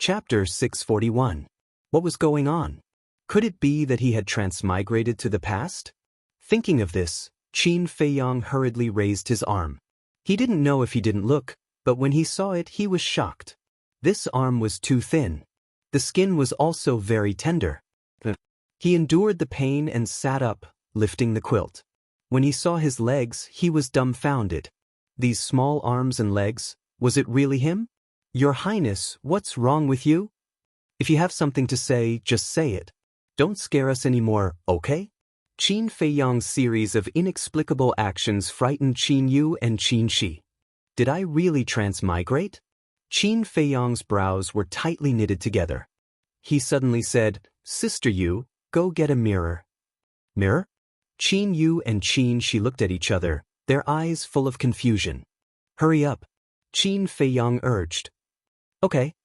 Chapter 641. What was going on? Could it be that he had transmigrated to the past? Thinking of this, Qin Feiyang hurriedly raised his arm. He didn't know if he didn't look, but when he saw it he was shocked. This arm was too thin. The skin was also very tender. He endured the pain and sat up, lifting the quilt. When he saw his legs, he was dumbfounded. These small arms and legs, was it really him? Your Highness, what's wrong with you? If you have something to say, just say it. Don't scare us anymore, okay? Qin Feiyang's series of inexplicable actions frightened Qin Yu and Qin Shi. Did I really transmigrate? Qin Feiyang's brows were tightly knitted together. He suddenly said, Sister Yu, go get a mirror. Mirror? Qin Yu and Qin Shi looked at each other, their eyes full of confusion. Hurry up, Qin Feiyang urged. Okay,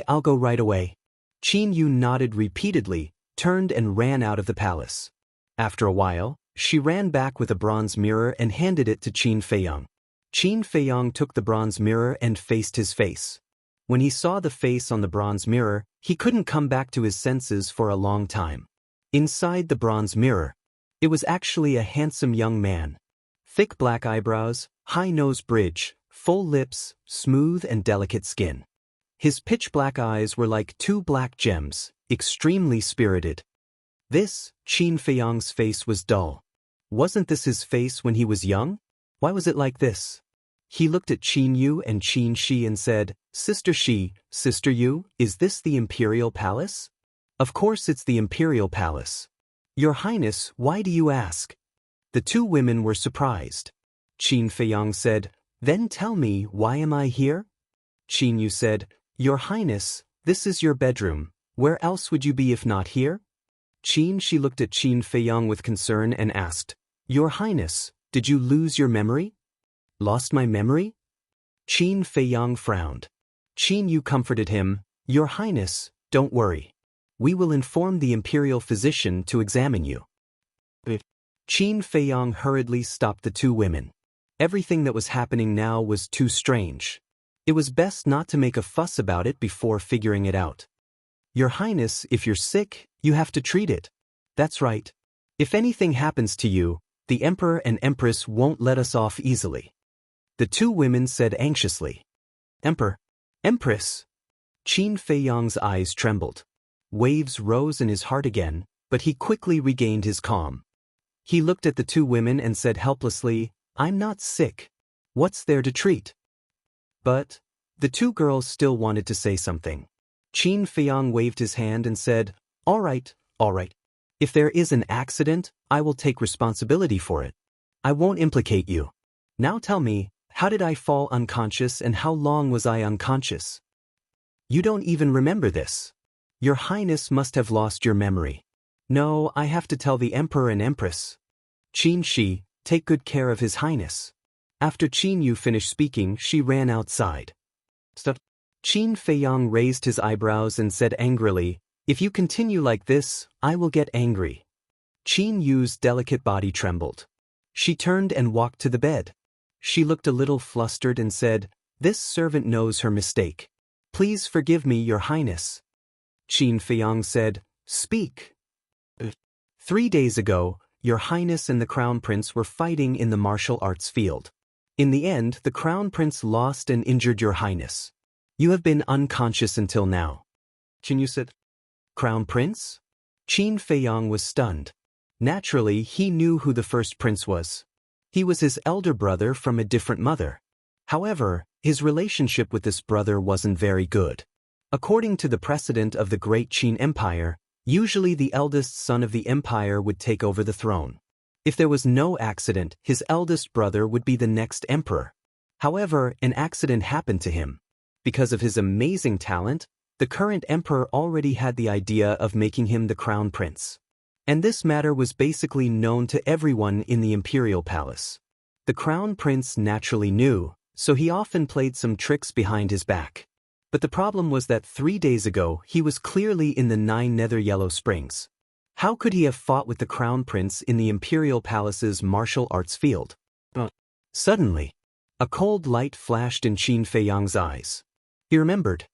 I'll go right away. Qin Yu nodded repeatedly, turned and ran out of the palace. After a while, she ran back with a bronze mirror and handed it to Qin Feiyang. Qin Feiyang took the bronze mirror and faced his face. When he saw the face on the bronze mirror, he couldn't come back to his senses for a long time. Inside the bronze mirror, it was actually a handsome young man. Thick black eyebrows, high nose bridge, full lips, smooth and delicate skin. His pitch-black eyes were like two black gems, extremely spirited. This, Qin Feiyang's face was dull. Wasn't this his face when he was young? Why was it like this? He looked at Qin Yu and Qin Shi and said, Sister Shi, Sister Yu, is this the Imperial Palace? Of course it's the Imperial Palace. Your Highness, why do you ask? The two women were surprised. Qin Feiyang said, Then tell me, why am I here? Qin Yu said, Your Highness, this is your bedroom. Where else would you be if not here? Qin Shi looked at Qin Feiyang with concern and asked, Your Highness, did you lose your memory? Lost my memory? Qin Feiyang frowned. Qin Yu comforted him, Your Highness, don't worry. We will inform the imperial physician to examine you. Qin Feiyang hurriedly stopped the two women. Everything that was happening now was too strange. It was best not to make a fuss about it before figuring it out. Your Highness, if you're sick, you have to treat it. That's right. If anything happens to you, the Emperor and Empress won't let us off easily. The two women said anxiously. Emperor, Empress. Qin Feiyang's eyes trembled. Waves rose in his heart again, but he quickly regained his calm. He looked at the two women and said helplessly, I'm not sick. What's there to treat? But the two girls still wanted to say something. Qin Feiyang waved his hand and said, All right. If there is an accident, I will take responsibility for it. I won't implicate you. Now tell me, how did I fall unconscious and how long was I unconscious? You don't even remember this. Your Highness must have lost your memory. No, I have to tell the Emperor and Empress. Qin Shi, take good care of His Highness. After Qin Yu finished speaking, she ran outside. Stop. Qin Feiyang raised his eyebrows and said angrily, If you continue like this, I will get angry. Qin Yu's delicate body trembled. She turned and walked to the bed. She looked a little flustered and said, This servant knows her mistake. Please forgive me, Your Highness. Qin Feiyang said, Speak. 3 days ago, Your Highness and the Crown Prince were fighting in the martial arts field. In the end, the Crown Prince lost and injured Your Highness. You have been unconscious until now. Qin Yu said, Crown Prince? Qin Feiyang was stunned. Naturally, he knew who the first prince was. He was his elder brother from a different mother. However, his relationship with this brother wasn't very good. According to the precedent of the Great Qin Empire, usually the eldest son of the empire would take over the throne. If there was no accident, his eldest brother would be the next emperor. However, an accident happened to him. Because of his amazing talent, the current emperor already had the idea of making him the crown prince. And this matter was basically known to everyone in the imperial palace. The crown prince naturally knew, so he often played some tricks behind his back. But the problem was that 3 days ago he was clearly in the 9 Nether Yellow Springs. How could he have fought with the crown prince in the imperial palace's martial arts field? Suddenly, a cold light flashed in Qin Feiyang's eyes. He remembered.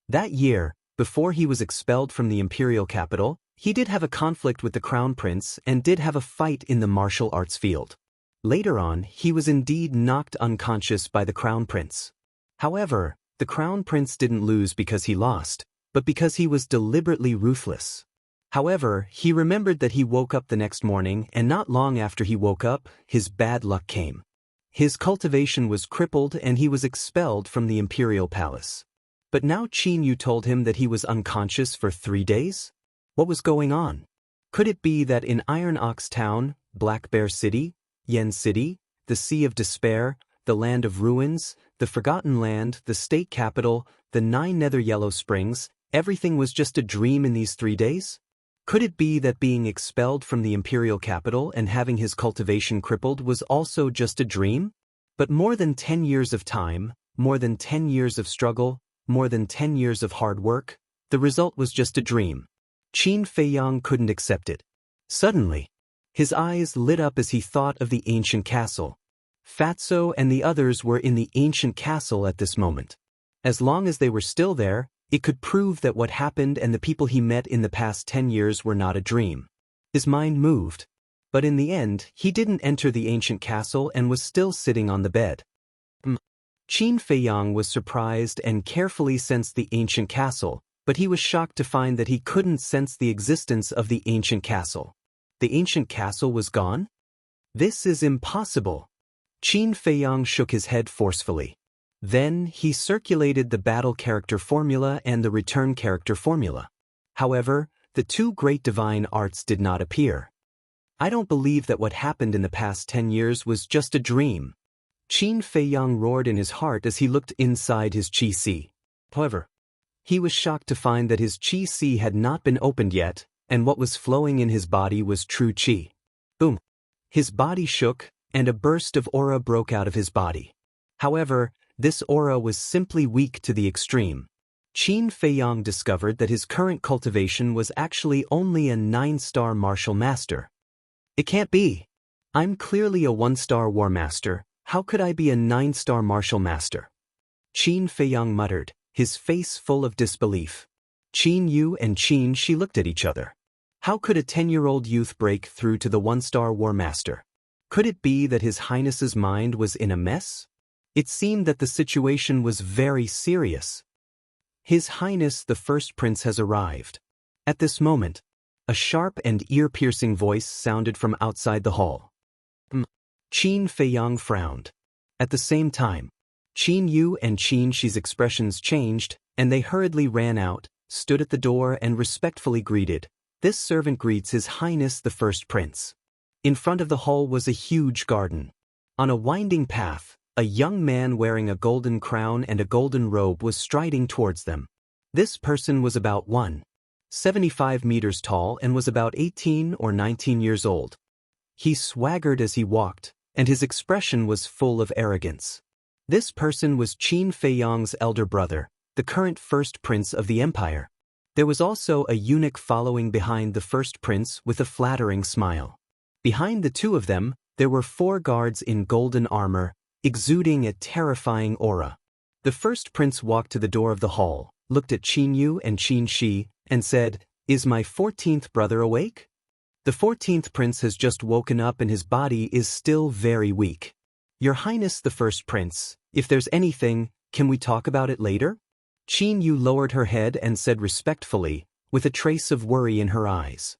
That year, Before he was expelled from the imperial capital, he did have a conflict with the crown prince and did have a fight in the martial arts field. Later on, he was indeed knocked unconscious by the crown prince. However, the crown prince didn't lose because he lost, but because he was deliberately ruthless. However, he remembered that he woke up the next morning, and not long after he woke up, his bad luck came. His cultivation was crippled and he was expelled from the imperial palace. But now Qin Yu told him that he was unconscious for 3 days? What was going on? Could it be that in Iron Ox Town, Black Bear City, Yen City, the Sea of Despair, the Land of Ruins, the Forgotten Land, the state capital, the 9 Nether Yellow Springs, everything was just a dream in these 3 days? Could it be that being expelled from the imperial capital and having his cultivation crippled was also just a dream? But more than 10 years of time, more than 10 years of struggle, more than 10 years of hard work, the result was just a dream. Qin Feiyang couldn't accept it. Suddenly, his eyes lit up as he thought of the ancient castle. Fatso and the others were in the ancient castle at this moment. As long as they were still there, it could prove that what happened and the people he met in the past 10 years were not a dream. His mind moved. But in the end, he didn't enter the ancient castle and was still sitting on the bed. Qin Feiyang was surprised and carefully sensed the ancient castle, but he was shocked to find that he couldn't sense the existence of the ancient castle. The ancient castle was gone? This is impossible. Qin Feiyang shook his head forcefully. Then, he circulated the battle character formula and the return character formula. However, the 2 great divine arts did not appear. I don't believe that what happened in the past 10 years was just a dream. Qin Feiyang roared in his heart as he looked inside his Qi Si. However, he was shocked to find that his Qi Si had not been opened yet, and what was flowing in his body was true Qi. Boom! His body shook, and a burst of aura broke out of his body. However, this aura was simply weak to the extreme. Qin Feiyang discovered that his current cultivation was actually only a 9-star martial master. It can't be. I'm clearly a 1-star war master. How could I be a 9-star martial master? Qin Feiyang muttered, his face full of disbelief. Qin Yu and Qin Shi looked at each other. How could a 10-year-old youth break through to the 1-star war master? Could it be that His Highness's mind was in a mess? It seemed that the situation was very serious. His Highness the First Prince has arrived. At this moment, a sharp and ear-piercing voice sounded from outside the hall. Qin Feiyang frowned. At the same time, Qin Yu and Qin Shi's expressions changed, and they hurriedly ran out, stood at the door and respectfully greeted. This servant greets His Highness the First Prince. In front of the hall was a huge garden. On a winding path, a young man wearing a golden crown and a golden robe was striding towards them. This person was about 1.75 meters tall and was about 18 or 19 years old. He swaggered as he walked, and his expression was full of arrogance. This person was Qin Feiyang's elder brother, the current first prince of the empire. There was also a eunuch following behind the first prince with a flattering smile. Behind the 2 of them, there were 4 guards in golden armor, exuding a terrifying aura. The first prince walked to the door of the hall, looked at Qin Yu and Qin Shi, and said, "Is my 14th brother awake?" The 14th prince has just woken up and his body is still very weak. Your Highness the First Prince, if there's anything, can we talk about it later? Qin Yu lowered her head and said respectfully, with a trace of worry in her eyes.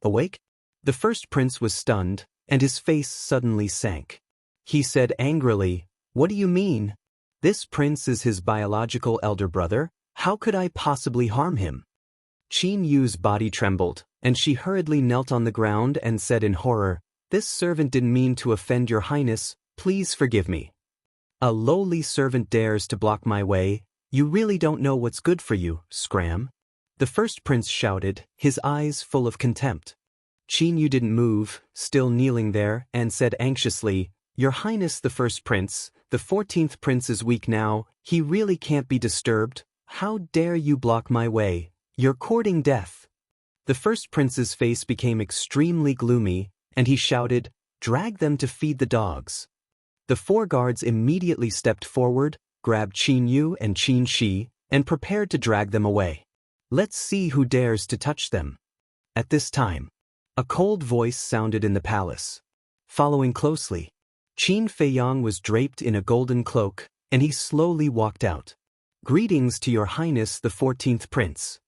Awake? The first prince was stunned, and his face suddenly sank. He said angrily, "What do you mean? This prince is his biological elder brother. How could I possibly harm him?" Qin Yu's body trembled, and she hurriedly knelt on the ground and said in horror, "This servant didn't mean to offend your highness, please forgive me. A lowly servant dares to block my way. You really don't know what's good for you, scram." The first prince shouted, his eyes full of contempt. Qin Yu didn't move, still kneeling there, and said anxiously, "Your Highness the First Prince, the 14th prince is weak now, he really can't be disturbed. How dare you block my way? You're courting death." The first prince's face became extremely gloomy, and he shouted, "Drag them to feed the dogs." The 4 guards immediately stepped forward, grabbed Qin Yu and Qin Shi, and prepared to drag them away. Let's see who dares to touch them. At this time, a cold voice sounded in the palace. Following closely, Qin Feiyang was draped in a golden cloak, and he slowly walked out. Greetings to your highness the 14th prince.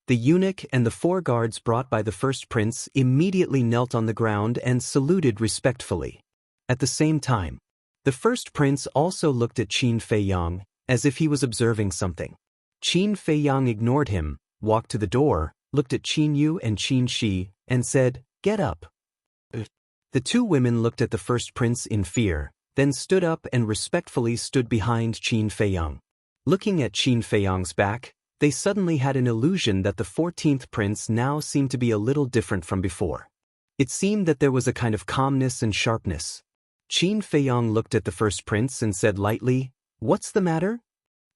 The eunuch and the 4 guards brought by the first prince immediately knelt on the ground and saluted respectfully. At the same time, the first prince also looked at Qin Feiyang, as if he was observing something. Qin Feiyang ignored him, walked to the door, looked at Qin Yu and Qin Shi, and said, "Get up." The 2 women looked at the first prince in fear, then stood up and respectfully stood behind Qin Feiyang. Looking at Qin Feiyang's back, they suddenly had an illusion that the 14th prince now seemed to be a little different from before. It seemed that there was a kind of calmness and sharpness. Qin Feiyang looked at the first prince and said lightly, "What's the matter?"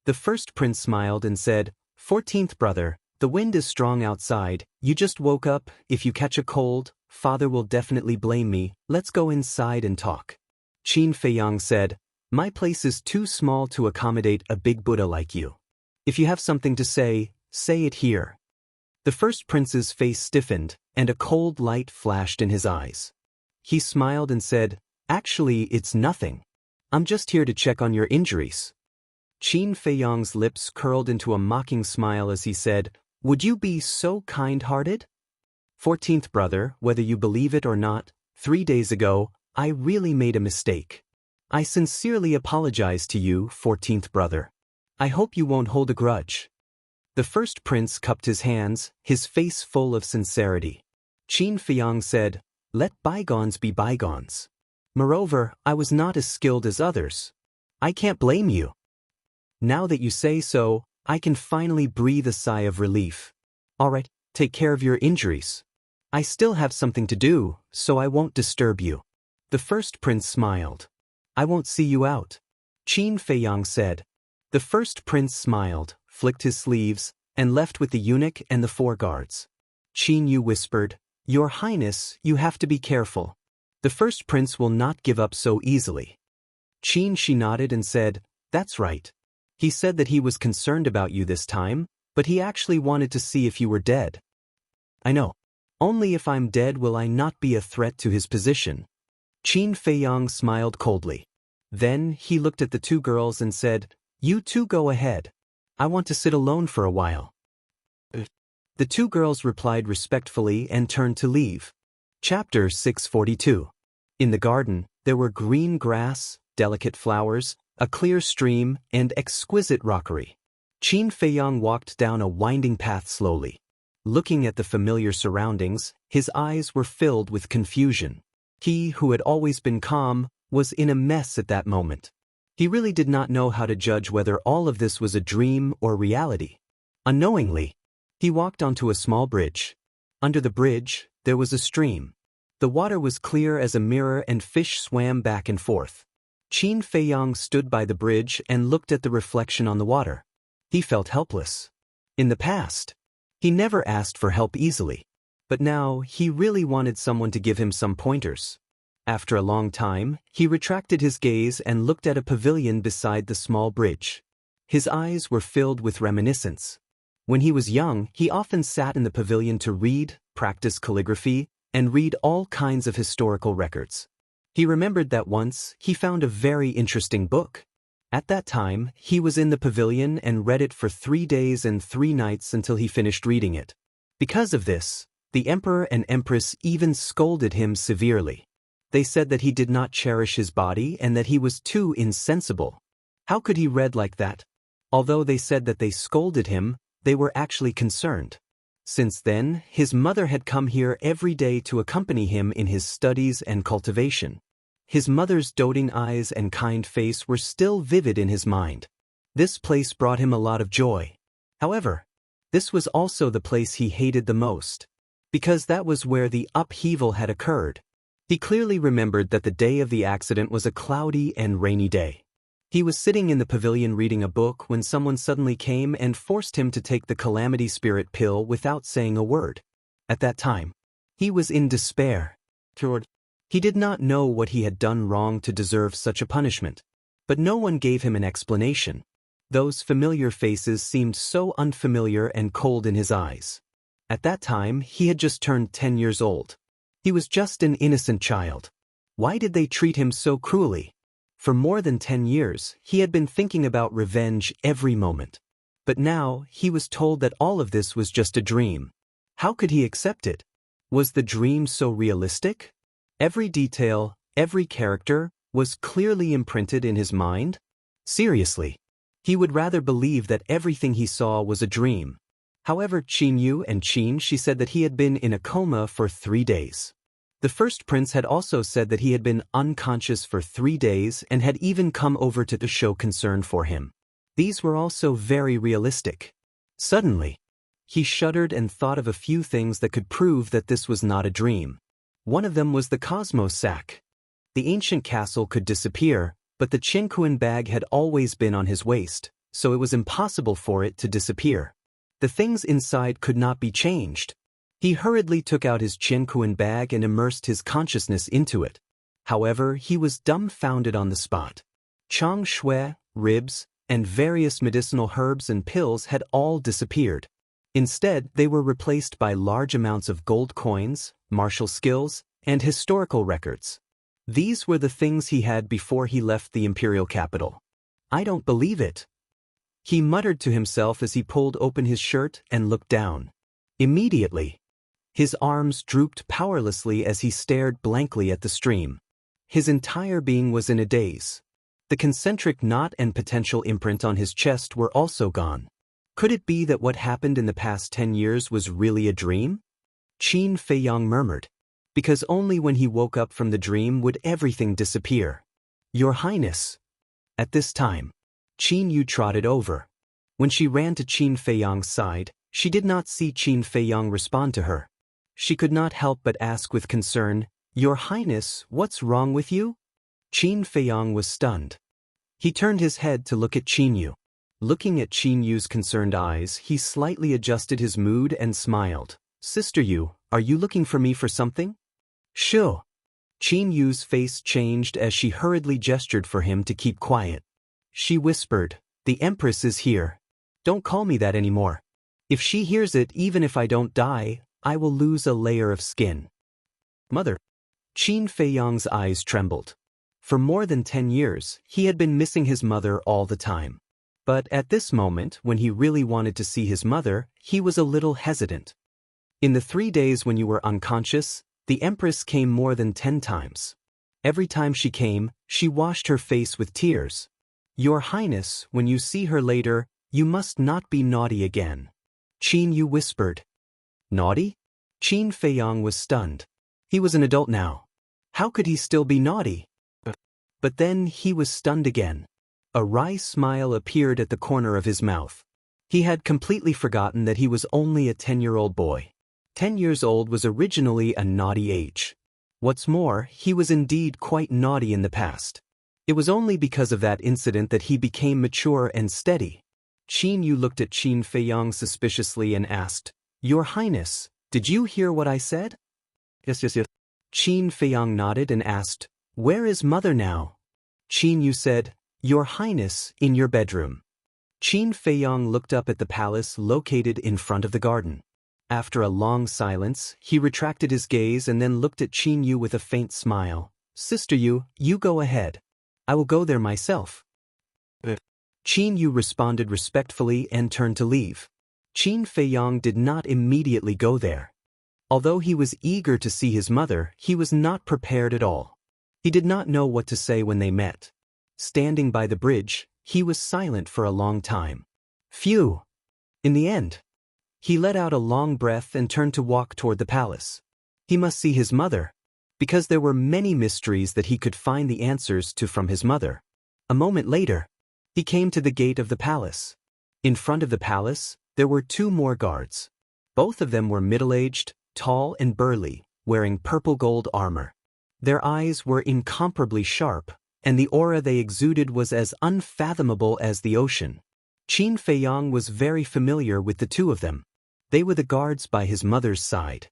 The first prince smiled and said, "14th brother, the wind is strong outside, you just woke up, if you catch a cold, father will definitely blame me, let's go inside and talk." Qin Feiyang said, "My place is too small to accommodate a big Buddha like you. If you have something to say it here." The first prince's face stiffened, and a cold light flashed in his eyes. He smiled and said, "Actually, it's nothing. I'm just here to check on your injuries." Qin Feiyang's lips curled into a mocking smile as he said, "Would you be so kind-hearted? 14th brother, whether you believe it or not, 3 days ago, I really made a mistake. I sincerely apologize to you, 14th brother. I hope you won't hold a grudge." The first prince cupped his hands, his face full of sincerity. Qin Feiyang said, "Let bygones be bygones. Moreover, I was not as skilled as others. I can't blame you. Now that you say so, I can finally breathe a sigh of relief. All right, take care of your injuries. I still have something to do, so I won't disturb you." The first prince smiled. "I won't see you out," Qin Feiyang said. The first prince smiled, flicked his sleeves, and left with the eunuch and the 4 guards. Qin Yu whispered, "Your Highness, you have to be careful. The first prince will not give up so easily." Qin Shi nodded and said, "That's right. He said that he was concerned about you this time, but he actually wanted to see if you were dead." "I know. Only if I'm dead will I not be a threat to his position." Qin Feiyang smiled coldly. Then he looked at the 2 girls and said, "You 2 go ahead. I want to sit alone for a while." The 2 girls replied respectfully and turned to leave. Chapter 642. In the garden, there were green grass, delicate flowers, a clear stream, and exquisite rockery. Qin Feiyang walked down a winding path slowly. Looking at the familiar surroundings, his eyes were filled with confusion. He, who had always been calm, was in a mess at that moment. He really did not know how to judge whether all of this was a dream or reality. Unknowingly, he walked onto a small bridge. Under the bridge, there was a stream. The water was clear as a mirror and fish swam back and forth. Qin Feiyang stood by the bridge and looked at the reflection on the water. He felt helpless. In the past, he never asked for help easily. But now, he really wanted someone to give him some pointers. After a long time, he retracted his gaze and looked at a pavilion beside the small bridge. His eyes were filled with reminiscence. When he was young, he often sat in the pavilion to read, practice calligraphy, and read all kinds of historical records. He remembered that once, he found a very interesting book. At that time, he was in the pavilion and read it for 3 days and 3 nights until he finished reading it. Because of this, the emperor and empress even scolded him severely. They said that he did not cherish his body and that he was too insensible. How could he read like that? Although they said that they scolded him, they were actually concerned. Since then, his mother had come here every day to accompany him in his studies and cultivation. His mother's doting eyes and kind face were still vivid in his mind. This place brought him a lot of joy. However, this was also the place he hated the most, because that was where the upheaval had occurred. He clearly remembered that the day of the accident was a cloudy and rainy day. He was sitting in the pavilion reading a book when someone suddenly came and forced him to take the calamity spirit pill without saying a word. At that time, he was in despair. He did not know what he had done wrong to deserve such a punishment. But no one gave him an explanation. Those familiar faces seemed so unfamiliar and cold in his eyes. At that time, he had just turned 10 years old. He was just an innocent child. Why did they treat him so cruelly? For more than 10 years, he had been thinking about revenge every moment. But now, he was told that all of this was just a dream. How could he accept it? Was the dream so realistic? Every detail, every character, was clearly imprinted in his mind? Seriously. He would rather believe that everything he saw was a dream. However, Qin and Qin, she said that he had been in a coma for 3 days. The first prince had also said that he had been unconscious for 3 days and had even come over to show concern for him. These were also very realistic. Suddenly, he shuddered and thought of a few things that could prove that this was not a dream. One of them was the Cosmos sack. The ancient castle could disappear, but the Jianghu bag had always been on his waist, so it was impossible for it to disappear. The things inside could not be changed. He hurriedly took out his Jianghu bag and immersed his consciousness into it. However, he was dumbfounded on the spot. Chang shui, ribs, and various medicinal herbs and pills had all disappeared. Instead, they were replaced by large amounts of gold coins, martial skills, and historical records. These were the things he had before he left the imperial capital. I don't believe it. He muttered to himself as he pulled open his shirt and looked down. Immediately, his arms drooped powerlessly as he stared blankly at the stream. His entire being was in a daze. The concentric knot and potential imprint on his chest were also gone. Could it be that what happened in the past 10 years was really a dream? Qin Feiyang murmured. Because only when he woke up from the dream would everything disappear. Your Highness. At this time, Qin Yu trotted over. When she ran to Qin Feiyang's side, she did not see Qin Feiyang respond to her. She could not help but ask with concern, Your Highness, what's wrong with you? Qin Feiyang was stunned. He turned his head to look at Qin Yu. Looking at Qin Yu's concerned eyes, he slightly adjusted his mood and smiled. Sister Yu, are you looking for me for something? Sure. Qin Yu's face changed as she hurriedly gestured for him to keep quiet. She whispered, The Empress is here. Don't call me that anymore. If she hears it, even if I don't die, I will lose a layer of skin. Mother. Qin Feiyang's eyes trembled. For more than 10 years, he had been missing his mother all the time. But at this moment, when he really wanted to see his mother, he was a little hesitant. In the 3 days when you were unconscious, the Empress came more than 10 times. Every time she came, she washed her face with tears. Your Highness, when you see her later, you must not be naughty again. Qin Yu whispered. Naughty? Qin Feiyang was stunned. He was an adult now. How could he still be naughty? But then he was stunned again. A wry smile appeared at the corner of his mouth. He had completely forgotten that he was only a 10-year-old boy. 10 years old was originally a naughty age. What's more, he was indeed quite naughty in the past. It was only because of that incident that he became mature and steady. Qin Yu looked at Qin Feiyang suspiciously and asked, Your Highness, did you hear what I said? Yes. Qin Feiyang nodded and asked, Where is Mother now? Qin Yu said, Your Highness, in your bedroom. Qin Feiyang looked up at the palace located in front of the garden. After a long silence, he retracted his gaze and then looked at Qin Yu with a faint smile. Sister Yu, you go ahead. I will go there myself. Qin Yu responded respectfully and turned to leave. Qin Feiyang did not immediately go there. Although he was eager to see his mother, he was not prepared at all. He did not know what to say when they met. Standing by the bridge, he was silent for a long time. Phew! In the end, he let out a long breath and turned to walk toward the palace. He must see his mother, because there were many mysteries that he could find the answers to from his mother. A moment later, he came to the gate of the palace. In front of the palace, there were 2 more guards. Both of them were middle-aged, tall and burly, wearing purple gold armor. Their eyes were incomparably sharp, and the aura they exuded was as unfathomable as the ocean. Qin Feiyang was very familiar with the 2 of them. They were the guards by his mother's side.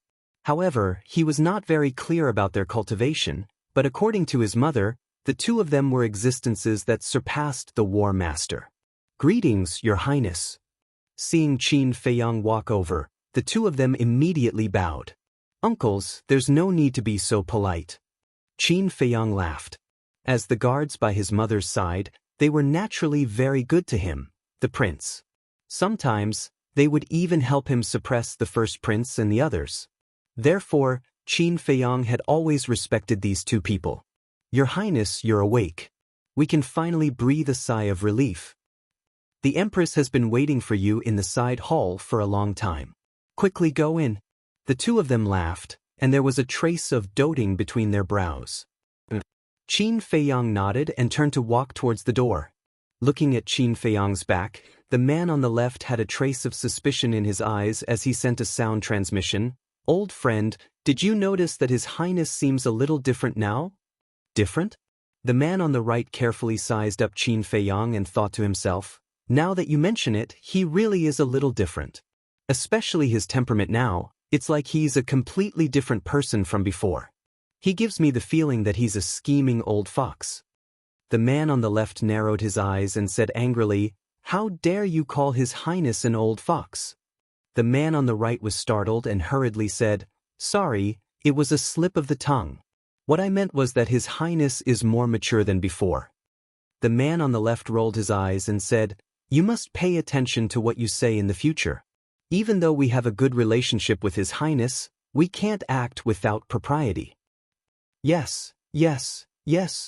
However, he was not very clear about their cultivation, but according to his mother, the 2 of them were existences that surpassed the War Master. Greetings, Your Highness. Seeing Qin Feiyang walk over, the two of them immediately bowed. Uncles, there's no need to be so polite. Qin Feiyang laughed. As the guards by his mother's side, they were naturally very good to him, the prince. Sometimes, they would even help him suppress the first prince and the others. Therefore, Qin Feiyang had always respected these two people. Your Highness, you're awake. We can finally breathe a sigh of relief. The Empress has been waiting for you in the side hall for a long time. Quickly go in. The two of them laughed, and there was a trace of doting between their brows. Qin Feiyang nodded and turned to walk towards the door. Looking at Qin Feiyang's back, the man on the left had a trace of suspicion in his eyes as he sent a sound transmission. Old friend, did you notice that His Highness seems a little different now? Different? The man on the right carefully sized up Qin Feiyang and thought to himself, now that you mention it, he really is a little different. Especially his temperament now, it's like he's a completely different person from before. He gives me the feeling that he's a scheming old fox. The man on the left narrowed his eyes and said angrily, how dare you call His Highness an old fox? The man on the right was startled and hurriedly said, sorry, it was a slip of the tongue. What I meant was that His Highness is more mature than before. The man on the left rolled his eyes and said, you must pay attention to what you say in the future. Even though we have a good relationship with His Highness, we can't act without propriety. Yes,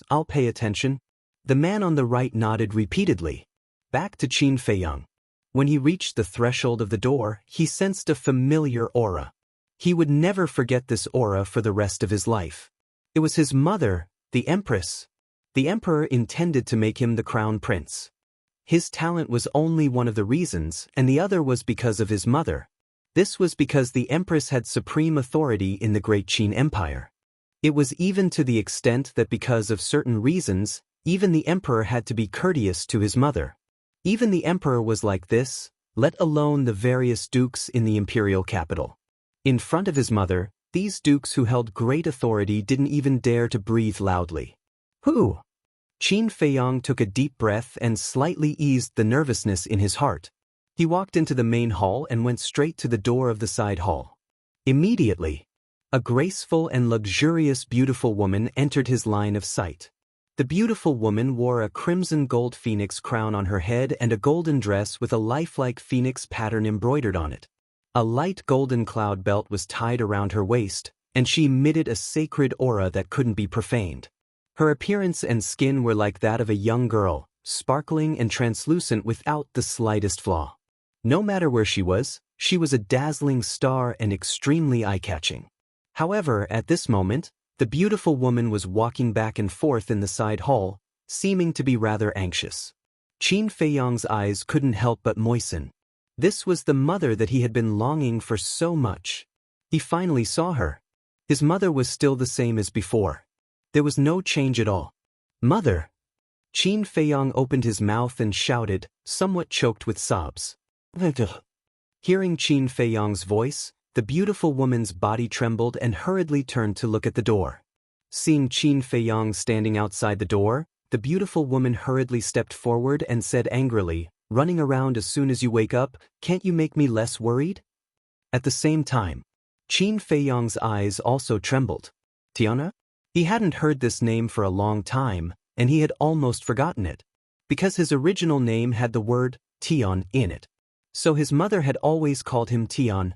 I'll pay attention. The man on the right nodded repeatedly. Back to Qin Feiyang. When he reached the threshold of the door, he sensed a familiar aura. He would never forget this aura for the rest of his life. It was his mother, the Empress. The Emperor intended to make him the crown prince. His talent was only one of the reasons, and the other was because of his mother. This was because the Empress had supreme authority in the Great Qin Empire. It was even to the extent that because of certain reasons, even the Emperor had to be courteous to his mother. Even the Emperor was like this, let alone the various dukes in the imperial capital. In front of his mother, these dukes who held great authority didn't even dare to breathe loudly. Who? Qin Feiyang took a deep breath and slightly eased the nervousness in his heart. He walked into the main hall and went straight to the door of the side hall. Immediately, a graceful and luxurious beautiful woman entered his line of sight. The beautiful woman wore a crimson gold phoenix crown on her head and a golden dress with a lifelike phoenix pattern embroidered on it. A light golden cloud belt was tied around her waist, and she emitted a sacred aura that couldn't be profaned. Her appearance and skin were like that of a young girl, sparkling and translucent without the slightest flaw. No matter where she was a dazzling star and extremely eye-catching. However, at this moment, the beautiful woman was walking back and forth in the side hall, seeming to be rather anxious. Qin Feiyang's eyes couldn't help but moisten. This was the mother that he had been longing for so much. He finally saw her. His mother was still the same as before. There was no change at all. Mother! Qin Feiyang opened his mouth and shouted, somewhat choked with sobs. Hearing Qin Feiyang's voice, the beautiful woman's body trembled and hurriedly turned to look at the door. Seeing Qin Feiyang standing outside the door, the beautiful woman hurriedly stepped forward and said angrily, running around as soon as you wake up, can't you make me less worried? At the same time, Qin Feiyang's eyes also trembled. Tiana? He hadn't heard this name for a long time, and he had almost forgotten it, because his original name had the word Tian in it. So his mother had always called him Tian.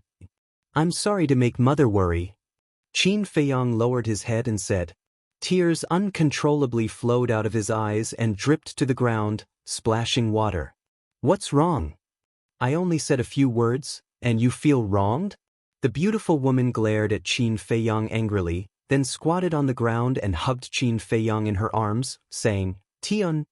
I'm sorry to make mother worry. Qin Feiyang lowered his head and said. Tears uncontrollably flowed out of his eyes and dripped to the ground, splashing water. What's wrong? I only said a few words, and you feel wronged? The beautiful woman glared at Qin Feiyang angrily, then squatted on the ground and hugged Qin Feiyang in her arms, saying, Tian,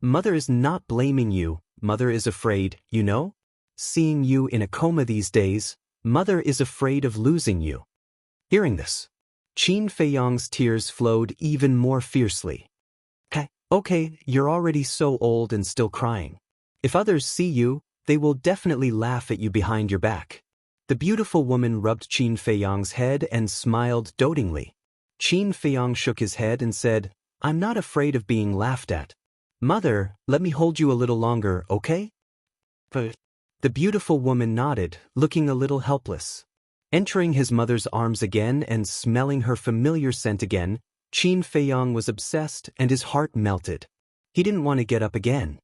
mother is not blaming you, mother is afraid, you know? Seeing you in a coma these days, mother is afraid of losing you. Hearing this, Qin Feiyang's tears flowed even more fiercely. Okay, you're already so old and still crying. If others see you, they will definitely laugh at you behind your back. The beautiful woman rubbed Qin Feiyang's head and smiled dotingly. Qin Feiyang shook his head and said, I'm not afraid of being laughed at. Mother, let me hold you a little longer, okay? But the beautiful woman nodded, looking a little helpless. Entering his mother's arms again and smelling her familiar scent again, Qin Feiyang was obsessed and his heart melted. He didn't want to get up again.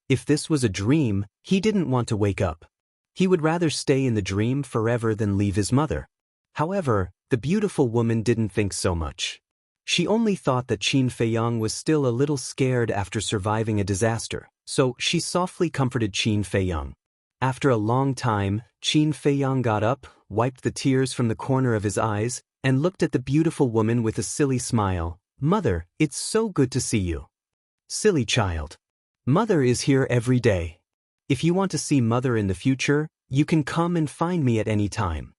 If this was a dream, he didn't want to wake up. He would rather stay in the dream forever than leave his mother. However, the beautiful woman didn't think so much. She only thought that Qin Feiyang was still a little scared after surviving a disaster, so she softly comforted Qin Feiyang. After a long time, Qin Feiyang got up, wiped the tears from the corner of his eyes, and looked at the beautiful woman with a silly smile. Mother, it's so good to see you. Silly child. Mother is here every day. If you want to see Mother in the future, you can come and find me at any time.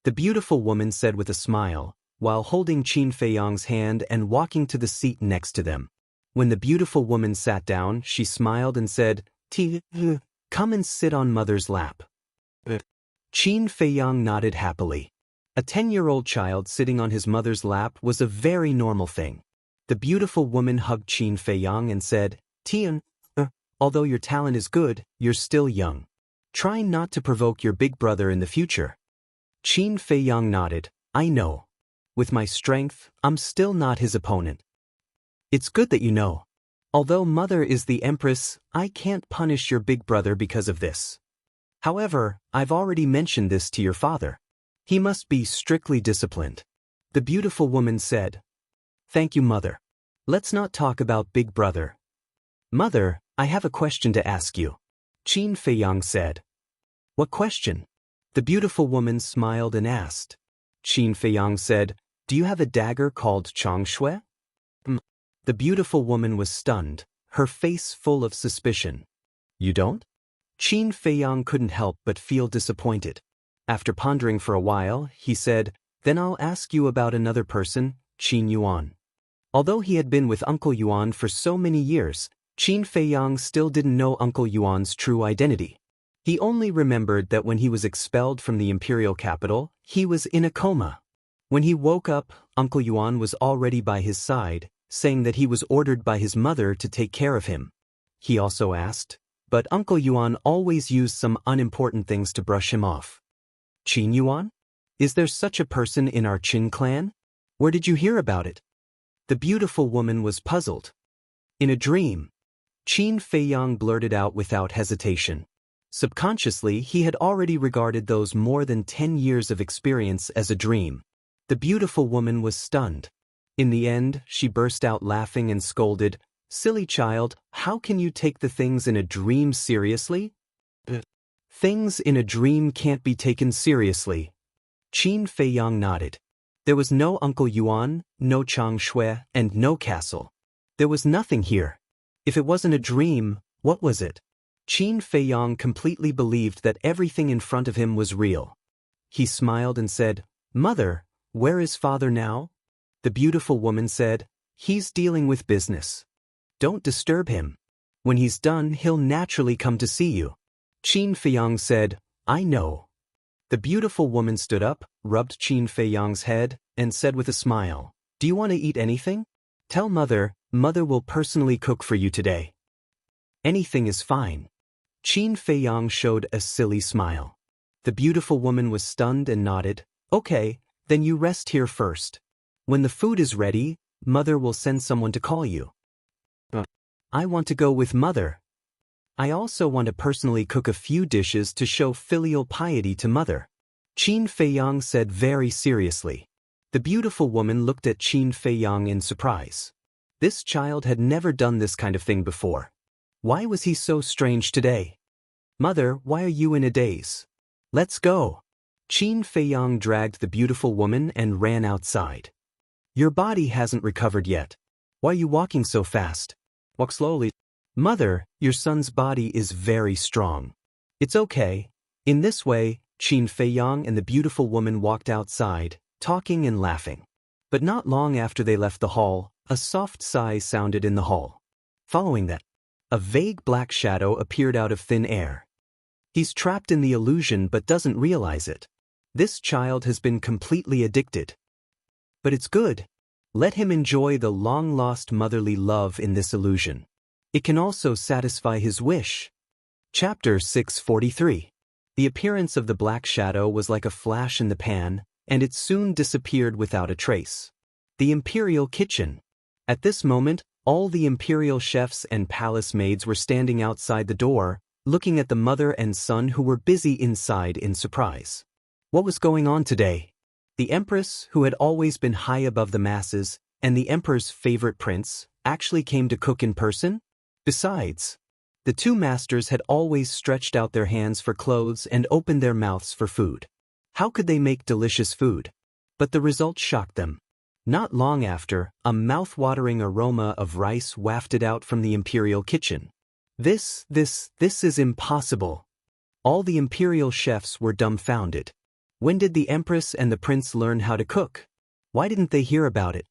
The beautiful woman said with a smile, while holding Qin Feiyang's hand and walking to the seat next to them. When the beautiful woman sat down, she smiled and said, Come and sit on Mother's lap. Qin Feiyang nodded happily. A 10-year-old child sitting on his mother's lap was a very normal thing. The beautiful woman hugged Qin Feiyang and said, Tian, although your talent is good, you're still young. Try not to provoke your big brother in the future. Qin Feiyang nodded, I know. With my strength, I'm still not his opponent. It's good that you know. Although Mother is the Empress, I can't punish your big brother because of this. However, I've already mentioned this to your father. He must be strictly disciplined. The beautiful woman said, Thank you, Mother. Let's not talk about big brother. Mother, I have a question to ask you. Qin Feiyang said. What question? The beautiful woman smiled and asked. Qin Feiyang said, Do you have a dagger called Changshui? The beautiful woman was stunned, her face full of suspicion. You don't? Qin Feiyang couldn't help but feel disappointed. After pondering for a while, he said, Then I'll ask you about another person, Qin Yuan. Although he had been with Uncle Yuan for so many years, Qin Feiyang still didn't know Uncle Yuan's true identity. He only remembered that when he was expelled from the imperial capital, he was in a coma. When he woke up, Uncle Yuan was already by his side, saying that he was ordered by his mother to take care of him. He also asked, but Uncle Yuan always used some unimportant things to brush him off. Qin Yuan? Is there such a person in our Qin clan? Where did you hear about it? The beautiful woman was puzzled. In a dream. Qin Feiyang blurted out without hesitation. Subconsciously, he had already regarded those more than 10 years of experience as a dream. The beautiful woman was stunned. In the end, she burst out laughing and scolded, Silly child, how can you take the things in a dream seriously? Things in a dream can't be taken seriously. Qin Feiyang nodded. There was no Uncle Yuan, no Changshui, and no castle. There was nothing here. If it wasn't a dream, what was it? Qin Feiyang completely believed that everything in front of him was real. He smiled and said, Mother, where is father now? The beautiful woman said, He's dealing with business. Don't disturb him. When he's done, he'll naturally come to see you. Qin Feiyang said, I know. The beautiful woman stood up, rubbed Qin Feiyang's head, and said with a smile, Do you want to eat anything? Tell Mother, Mother will personally cook for you today. Anything is fine. Qin Feiyang showed a silly smile. The beautiful woman was stunned and nodded, Okay, then you rest here first. When the food is ready, Mother will send someone to call you. I want to go with Mother. I also want to personally cook a few dishes to show filial piety to Mother. Qin Feiyang said very seriously. The beautiful woman looked at Qin Feiyang in surprise. This child had never done this kind of thing before. Why was he so strange today? Mother, why are you in a daze? Let's go. Qin Feiyang dragged the beautiful woman and ran outside. Your body hasn't recovered yet. Why are you walking so fast? Walk slowly. Mother, your son's body is very strong. It's okay. In this way, Qin Feiyang and the beautiful woman walked outside, talking and laughing. But not long after they left the hall, a soft sigh sounded in the hall. Following that, a vague black shadow appeared out of thin air. He's trapped in the illusion but doesn't realize it. This child has been completely addicted. But it's good. Let him enjoy the long-lost motherly love in this illusion. It can also satisfy his wish. Chapter 643. The appearance of the black shadow was like a flash in the pan, and it soon disappeared without a trace. The imperial kitchen. At this moment, all the imperial chefs and palace maids were standing outside the door, looking at the mother and son who were busy inside in surprise. What was going on today? The empress, who had always been high above the masses, and the emperor's favorite prince, actually came to cook in person? Besides, the two masters had always stretched out their hands for clothes and opened their mouths for food. How could they make delicious food? But the result shocked them. Not long after, a mouth-watering aroma of rice wafted out from the imperial kitchen. This is impossible. All the imperial chefs were dumbfounded. When did the empress and the prince learn how to cook? Why didn't they hear about it?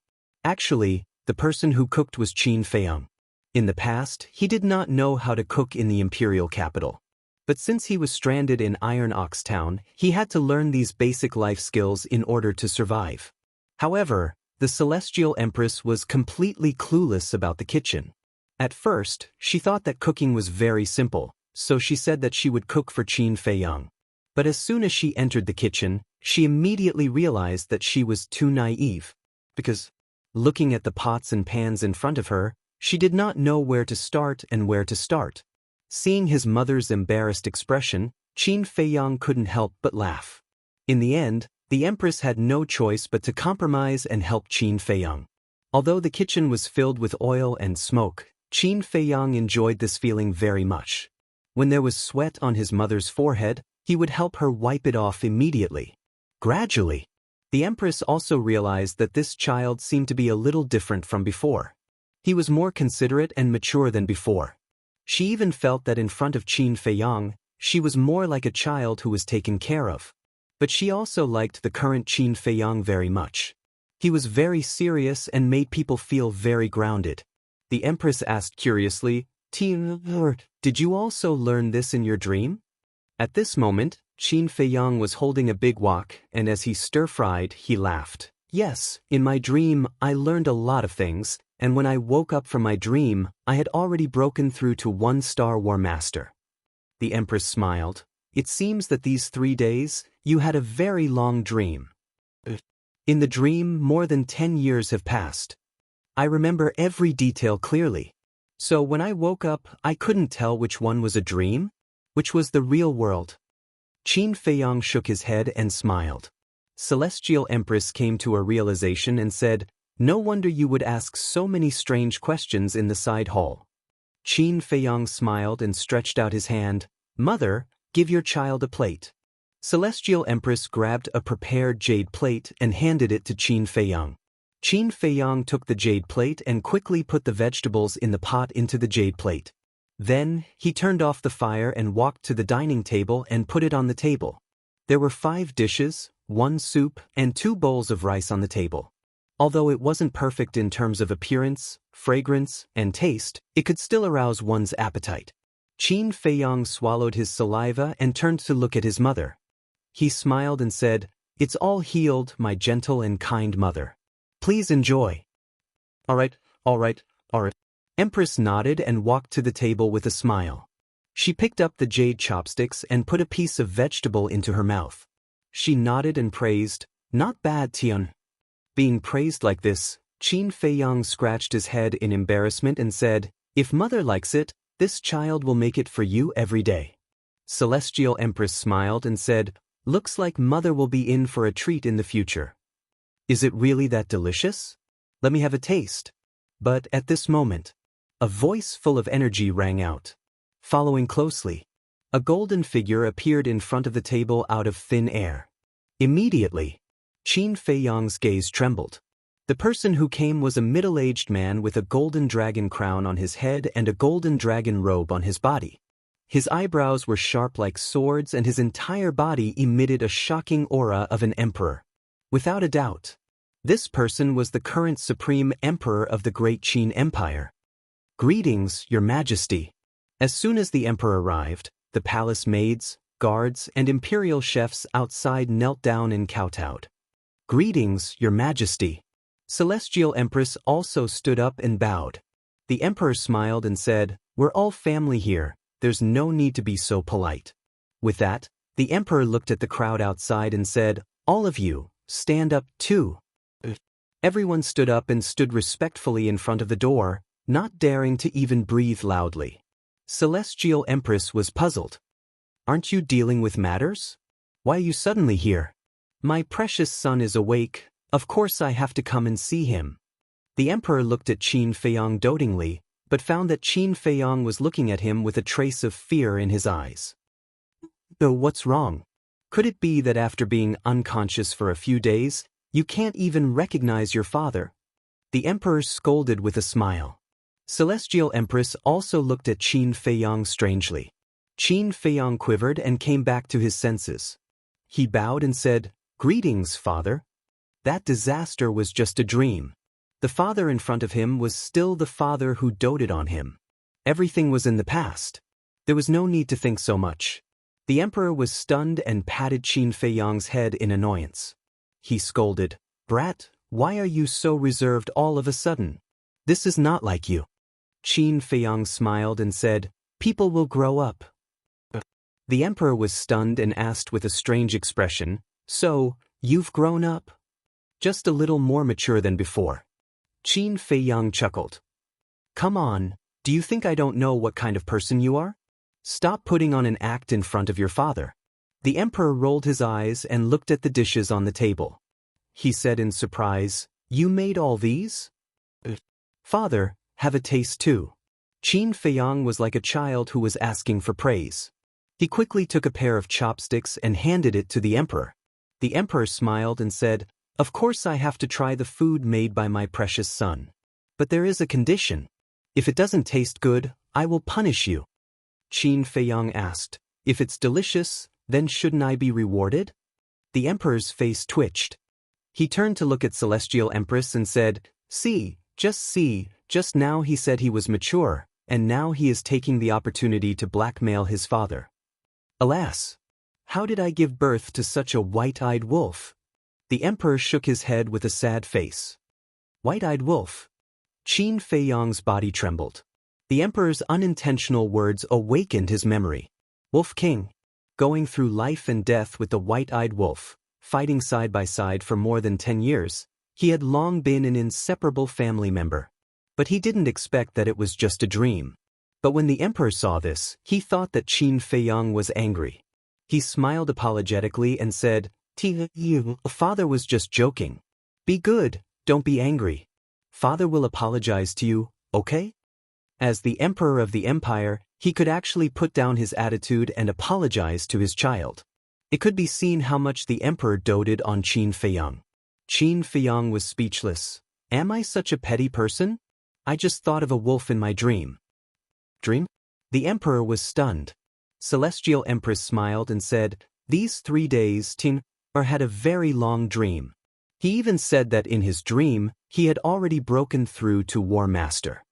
Actually, the person who cooked was Qin Feiyang. In the past, he did not know how to cook in the imperial capital. But since he was stranded in Iron Ox Town, he had to learn these basic life skills in order to survive. However, the Celestial Empress was completely clueless about the kitchen. At first, she thought that cooking was very simple, so she said that she would cook for Qin Feiyang. But as soon as she entered the kitchen, she immediately realized that she was too naive. Because, looking at the pots and pans in front of her, she did not know where to start and where to start. Seeing his mother's embarrassed expression, Qin Feiyang couldn't help but laugh. In the end, the empress had no choice but to compromise and help Qin Feiyang. Although the kitchen was filled with oil and smoke, Qin Feiyang enjoyed this feeling very much. When there was sweat on his mother's forehead, he would help her wipe it off immediately. Gradually, the empress also realized that this child seemed to be a little different from before. He was more considerate and mature than before. She even felt that in front of Qin Feiyang, she was more like a child who was taken care of. But she also liked the current Qin Feiyang very much. He was very serious and made people feel very grounded. The empress asked curiously, "Did you also learn this in your dream?" At this moment, Qin Feiyang was holding a big wok, and as he stir-fried, he laughed. "Yes, in my dream, I learned a lot of things, and when I woke up from my dream, I had already broken through to 1-star War Master." The empress smiled. "It seems that these 3 days, you had a very long dream." "In the dream, more than 10 years have passed. I remember every detail clearly. So when I woke up, I couldn't tell which one was a dream, which was the real world." Qin Feiyang shook his head and smiled. Celestial Empress came to a realization and said, "No wonder you would ask so many strange questions in the side hall." Qin Feiyang smiled and stretched out his hand. "Mother, give your child a plate." Celestial Empress grabbed a prepared jade plate and handed it to Qin Feiyang. Qin Feiyang took the jade plate and quickly put the vegetables in the pot into the jade plate. Then, he turned off the fire and walked to the dining table and put it on the table. There were 5 dishes, 1 soup, and 2 bowls of rice on the table. Although it wasn't perfect in terms of appearance, fragrance, and taste, it could still arouse one's appetite. Qin Feiyang swallowed his saliva and turned to look at his mother. He smiled and said, "It's all healed, my gentle and kind mother. Please enjoy." All right. Empress nodded and walked to the table with a smile. She picked up the jade chopsticks and put a piece of vegetable into her mouth. She nodded and praised, "Not bad, Tian." Being praised like this, Qin Feiyang scratched his head in embarrassment and said, "If mother likes it, this child will make it for you every day." Celestial Empress smiled and said, "Looks like mother will be in for a treat in the future." "Is it really that delicious? Let me have a taste." But at this moment, a voice full of energy rang out. Following closely, a golden figure appeared in front of the table out of thin air. Immediately, Qin Feiyang's gaze trembled. The person who came was a middle-aged man with a golden dragon crown on his head and a golden dragon robe on his body. His eyebrows were sharp like swords and his entire body emitted a shocking aura of an emperor. Without a doubt, this person was the current supreme emperor of the Great Qin Empire. "Greetings, Your Majesty." As soon as the emperor arrived, the palace maids, guards, and imperial chefs outside knelt down and kowtowed. "Greetings, Your Majesty." Celestial Empress also stood up and bowed. The emperor smiled and said, "We're all family here, there's no need to be so polite." With that, the emperor looked at the crowd outside and said, "All of you, stand up too." Everyone stood up and stood respectfully in front of the door, not daring to even breathe loudly. Celestial Empress was puzzled. "Aren't you dealing with matters? Why are you suddenly here?" "My precious son is awake, of course I have to come and see him." The emperor looked at Qin Feiyang dotingly, but found that Qin Feiyang was looking at him with a trace of fear in his eyes. "Oh, what's wrong? Could it be that after being unconscious for a few days, you can't even recognize your father?" The emperor scolded with a smile. Celestial Empress also looked at Qin Feiyang strangely. Qin Feiyang quivered and came back to his senses. He bowed and said, "Greetings, father." That disaster was just a dream. The father in front of him was still the father who doted on him. Everything was in the past. There was no need to think so much. The emperor was stunned and patted Qin Feiyang's head in annoyance. He scolded, "Brat, why are you so reserved all of a sudden? This is not like you." Qin Feiyang smiled and said, "People will grow up." The emperor was stunned and asked with a strange expression, "So, you've grown up?" "Just a little more mature than before." Qin Feiyang chuckled. "Come on, do you think I don't know what kind of person you are? Stop putting on an act in front of your father." The emperor rolled his eyes and looked at the dishes on the table. He said in surprise, "You made all these?" "Father, have a taste too." Qin Feiyang was like a child who was asking for praise. He quickly took a pair of chopsticks and handed it to the emperor. The emperor smiled and said, "Of course I have to try the food made by my precious son. But there is a condition. If it doesn't taste good, I will punish you." Qin Feiyang asked, "If it's delicious, then shouldn't I be rewarded?" The emperor's face twitched. He turned to look at Celestial Empress and said, see, just now he said he was mature, and now he is taking the opportunity to blackmail his father. Alas! How did I give birth to such a white-eyed wolf?" The emperor shook his head with a sad face. "White-eyed wolf?" Qin Feiyang's body trembled. The emperor's unintentional words awakened his memory. Wolf King, going through life and death with the white-eyed wolf, fighting side by side for more than 10 years, he had long been an inseparable family member. But he didn't expect that it was just a dream. But when the emperor saw this, he thought that Qin Feiyang was angry. He smiled apologetically and said, "Father was just joking. Be good, don't be angry. Father will apologize to you, okay?" As the emperor of the empire, he could actually put down his attitude and apologize to his child. It could be seen how much the emperor doted on Qin Feiyang. Qin Feiyang was speechless. "Am I such a petty person? I just thought of a wolf in my dream." "Dream?" The emperor was stunned. Celestial Empress smiled and said, "These 3 days, Tin had a very long dream. He even said that in his dream, he had already broken through to War Master."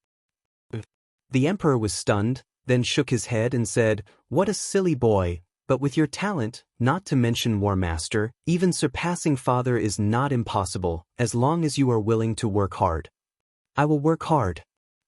The emperor was stunned, then shook his head and said, "What a silly boy, but with your talent, not to mention War Master, even surpassing father is not impossible, as long as you are willing to work hard." "I will work hard."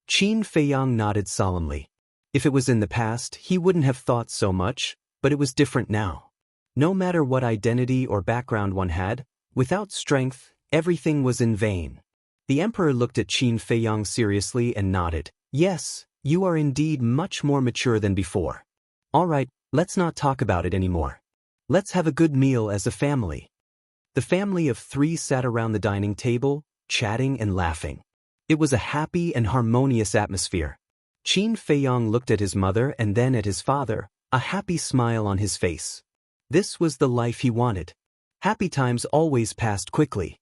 Qin Feiyang nodded solemnly. If it was in the past, he wouldn't have thought so much, but it was different now. No matter what identity or background one had, without strength, everything was in vain. The emperor looked at Qin Feiyang seriously and nodded. "Yes, you are indeed much more mature than before. All right, let's not talk about it anymore. Let's have a good meal as a family." The family of 3 sat around the dining table, chatting and laughing. It was a happy and harmonious atmosphere. Qin Feiyang looked at his mother and then at his father, a happy smile on his face. This was the life he wanted. Happy times always passed quickly.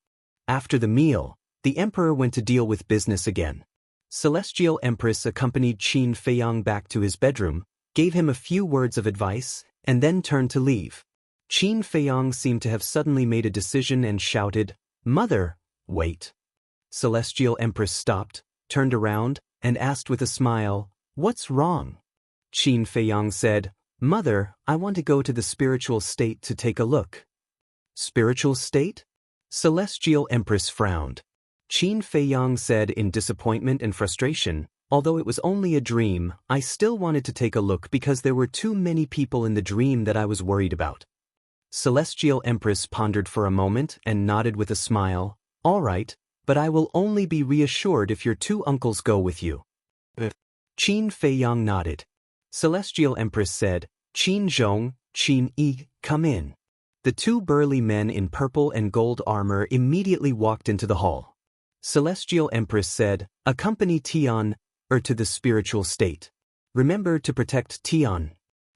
After the meal, the emperor went to deal with business again. Celestial Empress accompanied Qin Feiyang back to his bedroom, gave him a few words of advice, and then turned to leave. Qin Feiyang seemed to have suddenly made a decision and shouted, "Mother, wait." Celestial Empress stopped, turned around, and asked with a smile, "What's wrong?" Qin Feiyang said, "Mother, I want to go to the spiritual state to take a look." "Spiritual state?" Celestial Empress frowned. Qin Feiyang said in disappointment and frustration, Although it was only a dream, I still wanted to take a look because there were too many people in the dream that I was worried about. Celestial Empress pondered for a moment and nodded with a smile. All right, but I will only be reassured if your two uncles go with you. Qin Feiyang nodded. Celestial Empress said, Qin Zhong, Qin Yi, come in. The two burly men in purple and gold armor immediately walked into the hall. Celestial Empress said, accompany Tian, to the spiritual state. Remember to protect Tian.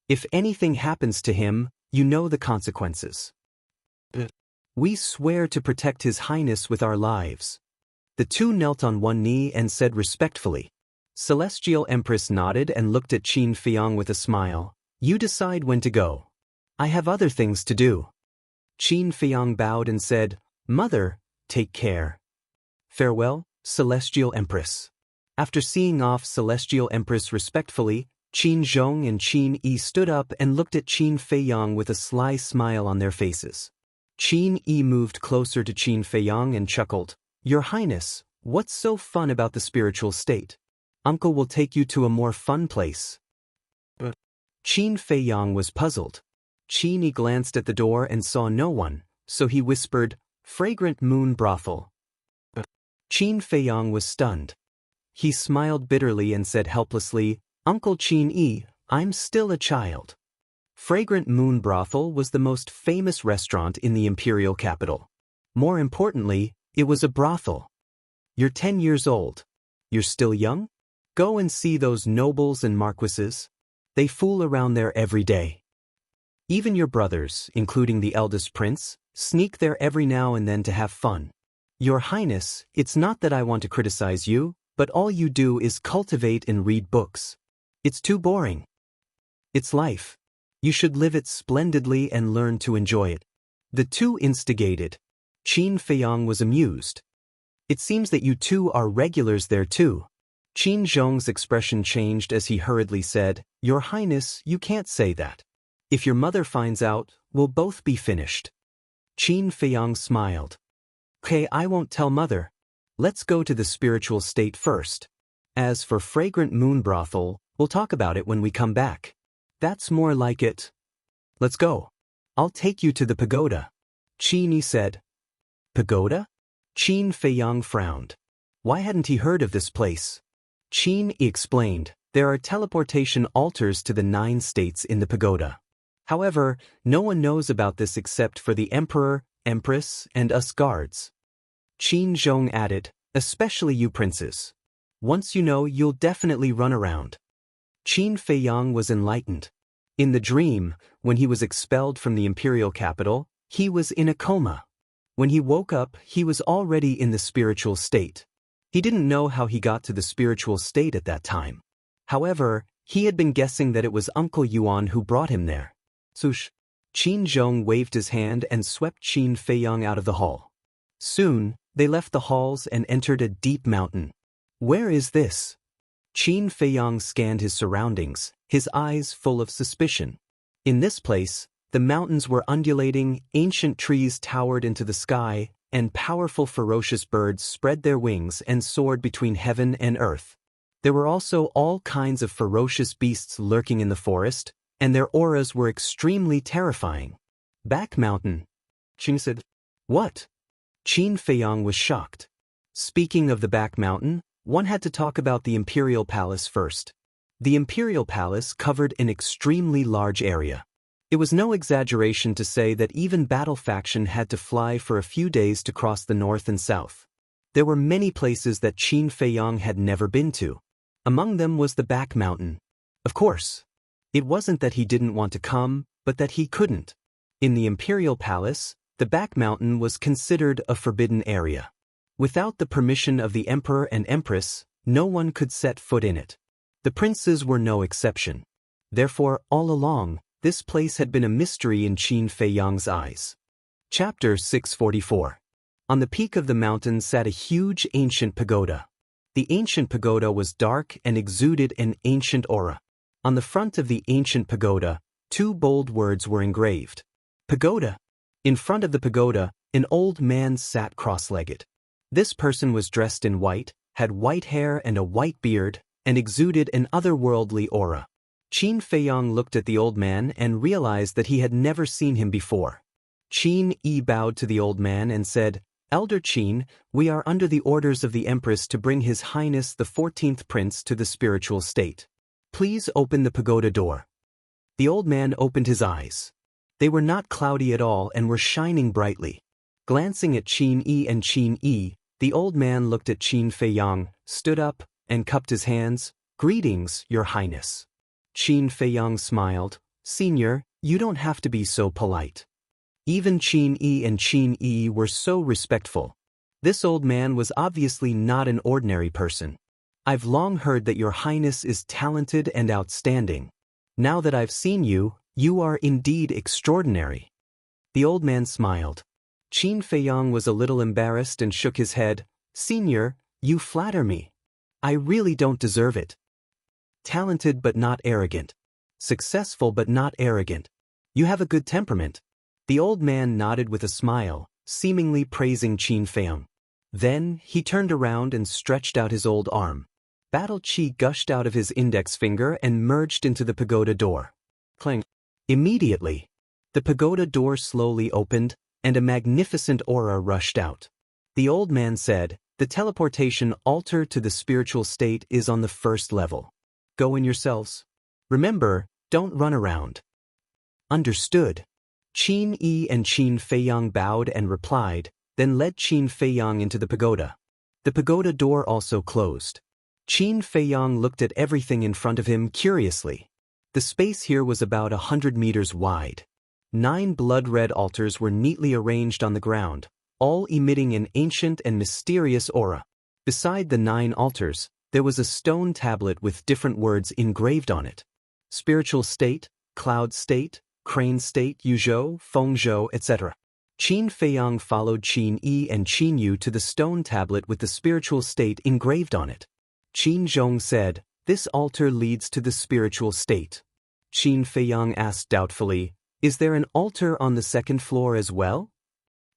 If anything happens to him, you know the consequences. We swear to protect His Highness with our lives. The two knelt on one knee and said respectfully. Celestial Empress nodded and looked at Qin Feiyang with a smile. You decide when to go. I have other things to do. Qin Feiyang bowed and said, Mother, take care. Farewell, Celestial Empress. After seeing off Celestial Empress respectfully, Qin Zhong and Qin Yi stood up and looked at Qin Feiyang with a sly smile on their faces. Qin Yi moved closer to Qin Feiyang and chuckled, Your Highness, what's so fun about the spiritual state? Uncle will take you to a more fun place. Qin Feiyang was puzzled. Qin Yi glanced at the door and saw no one, so he whispered, Fragrant moon brothel. Qin Feiyang was stunned. He smiled bitterly and said helplessly, Uncle Qin Yi, I'm still a child. Fragrant Moon Brothel was the most famous restaurant in the imperial capital. More importantly, it was a brothel. You're 10 years old. You're still young? Go and see those nobles and marquises. They fool around there every day. Even your brothers, including the eldest prince, sneak there every now and then to have fun. Your Highness, it's not that I want to criticize you, but all you do is cultivate and read books. It's too boring. It's life. You should live it splendidly and learn to enjoy it. The two instigated. Qin Feiyang was amused. It seems that you two are regulars there too. Qin Zhong's expression changed as he hurriedly said, Your Highness, you can't say that. If your mother finds out, we'll both be finished. Qin Feiyang smiled. Okay, I won't tell mother. Let's go to the spiritual state first. As for Fragrant Moon Brothel, we'll talk about it when we come back. That's more like it. Let's go. I'll take you to the pagoda. Qin Yi said. Pagoda? Qin Feiyang frowned. Why hadn't he heard of this place? Qin Yi explained, there are teleportation altars to the 9 states in the pagoda. However, no one knows about this except for the Emperor, Empress, and us guards. Qin Zhong added, especially you princes. Once you know, you'll definitely run around. Qin Feiyang was enlightened. In the dream, when he was expelled from the imperial capital, he was in a coma. When he woke up, he was already in the spiritual state. He didn't know how he got to the spiritual state at that time. However, he had been guessing that it was Uncle Yuan who brought him there. Sush. Qin Zhong waved his hand and swept Qin Feiyang out of the hall. Soon, they left the halls and entered a deep mountain. Where is this? Qin Feiyang scanned his surroundings, his eyes full of suspicion. In this place, the mountains were undulating, ancient trees towered into the sky, and powerful ferocious birds spread their wings and soared between heaven and earth. There were also all kinds of ferocious beasts lurking in the forest, and their auras were extremely terrifying. Back mountain. Qin said. What? Qin Feiyang was shocked. Speaking of the back mountain, one had to talk about the Imperial Palace first. The Imperial Palace covered an extremely large area. It was no exaggeration to say that even battle faction had to fly for a few days to cross the north and south. There were many places that Qin Feiyang had never been to. Among them was the back mountain. Of course. It wasn't that he didn't want to come, but that he couldn't. In the Imperial Palace, the back mountain was considered a forbidden area. Without the permission of the Emperor and Empress, no one could set foot in it. The princes were no exception. Therefore, all along, this place had been a mystery in Qin Feiyang's eyes. Chapter 644. On the peak of the mountain sat a huge ancient pagoda. The ancient pagoda was dark and exuded an ancient aura. On the front of the ancient pagoda, 2 bold words were engraved. Pagoda. In front of the pagoda, an old man sat cross-legged. This person was dressed in white, had white hair and a white beard, and exuded an otherworldly aura. Qin Feiyang looked at the old man and realized that he had never seen him before. Qin Yi bowed to the old man and said, "Elder Qin, we are under the orders of the Empress to bring His Highness the 14th Prince to the spiritual state. Please open the pagoda door." The old man opened his eyes. They were not cloudy at all and were shining brightly. Glancing at Qin Yi and Qin Yi, the old man looked at Qin Feiyang, stood up, and cupped his hands. "Greetings, Your Highness." Qin Feiyang smiled. "Senior, you don't have to be so polite." Even Qin Yi and Qin Yi were so respectful. This old man was obviously not an ordinary person. "I've long heard that Your Highness is talented and outstanding. Now that I've seen you, you are indeed extraordinary." The old man smiled. Qin Feiyang was a little embarrassed and shook his head. "Senior, you flatter me. I really don't deserve it. Talented but not arrogant. Successful but not arrogant. You have a good temperament." The old man nodded with a smile, seemingly praising Qin Feiyang. Then, he turned around and stretched out his old arm. Battle Qi gushed out of his index finger and merged into the pagoda door. Clang. Immediately, the pagoda door slowly opened, and a magnificent aura rushed out. The old man said, "The teleportation altar to the spiritual state is on the first level. Go in yourselves. Remember, don't run around." "Understood." Qin Yi and Qin Feiyang bowed and replied, then led Qin Feiyang into the pagoda. The pagoda door also closed. Qin Feiyang looked at everything in front of him curiously. The space here was about 100 meters wide. 9 blood-red altars were neatly arranged on the ground, all emitting an ancient and mysterious aura. Beside the 9 altars, there was a stone tablet with different words engraved on it. Spiritual state, cloud state, crane state, Yuzhou, Fengzhou, etc. Qin Feiyang followed Qin Yi and Qin Yu to the stone tablet with the spiritual state engraved on it. Qin Zhong said, "This altar leads to the spiritual state." Qin Feiyang asked doubtfully, "Is there an altar on the second floor as well?"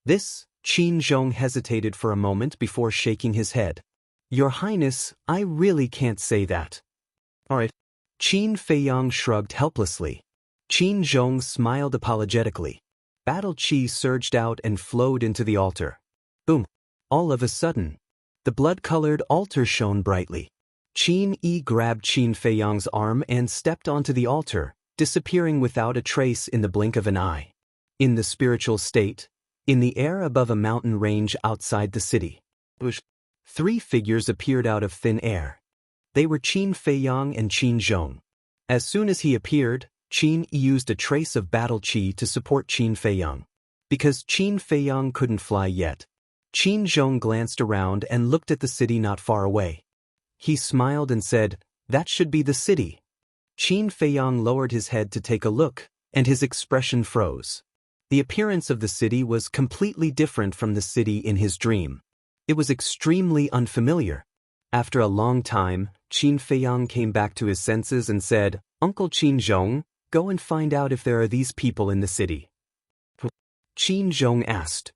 Qin Zhong hesitated for a moment before shaking his head. "Your Highness, I really can't say that." "All right." Qin Feiyang shrugged helplessly. Qin Zhong smiled apologetically. Battle Qi surged out and flowed into the altar. Boom! All of a sudden, the blood-colored altar shone brightly. Qin Yi grabbed Qin Feiyang's arm and stepped onto the altar, disappearing without a trace in the blink of an eye. In the spiritual state, in the air above a mountain range outside the city, 3 figures appeared out of thin air. They were Qin Feiyang and Qin Zhong. As soon as he appeared, Qin Yi used a trace of Battle Qi to support Qin Feiyang. Because Qin Feiyang couldn't fly yet, Qin Zhong glanced around and looked at the city not far away. He smiled and said, "That should be the city." Qin Feiyang lowered his head to take a look, and his expression froze. The appearance of the city was completely different from the city in his dream. It was extremely unfamiliar. After a long time, Qin Feiyang came back to his senses and said, "Uncle Qin Zhong, go and find out if there are these people in the city." Qin Zhong asked.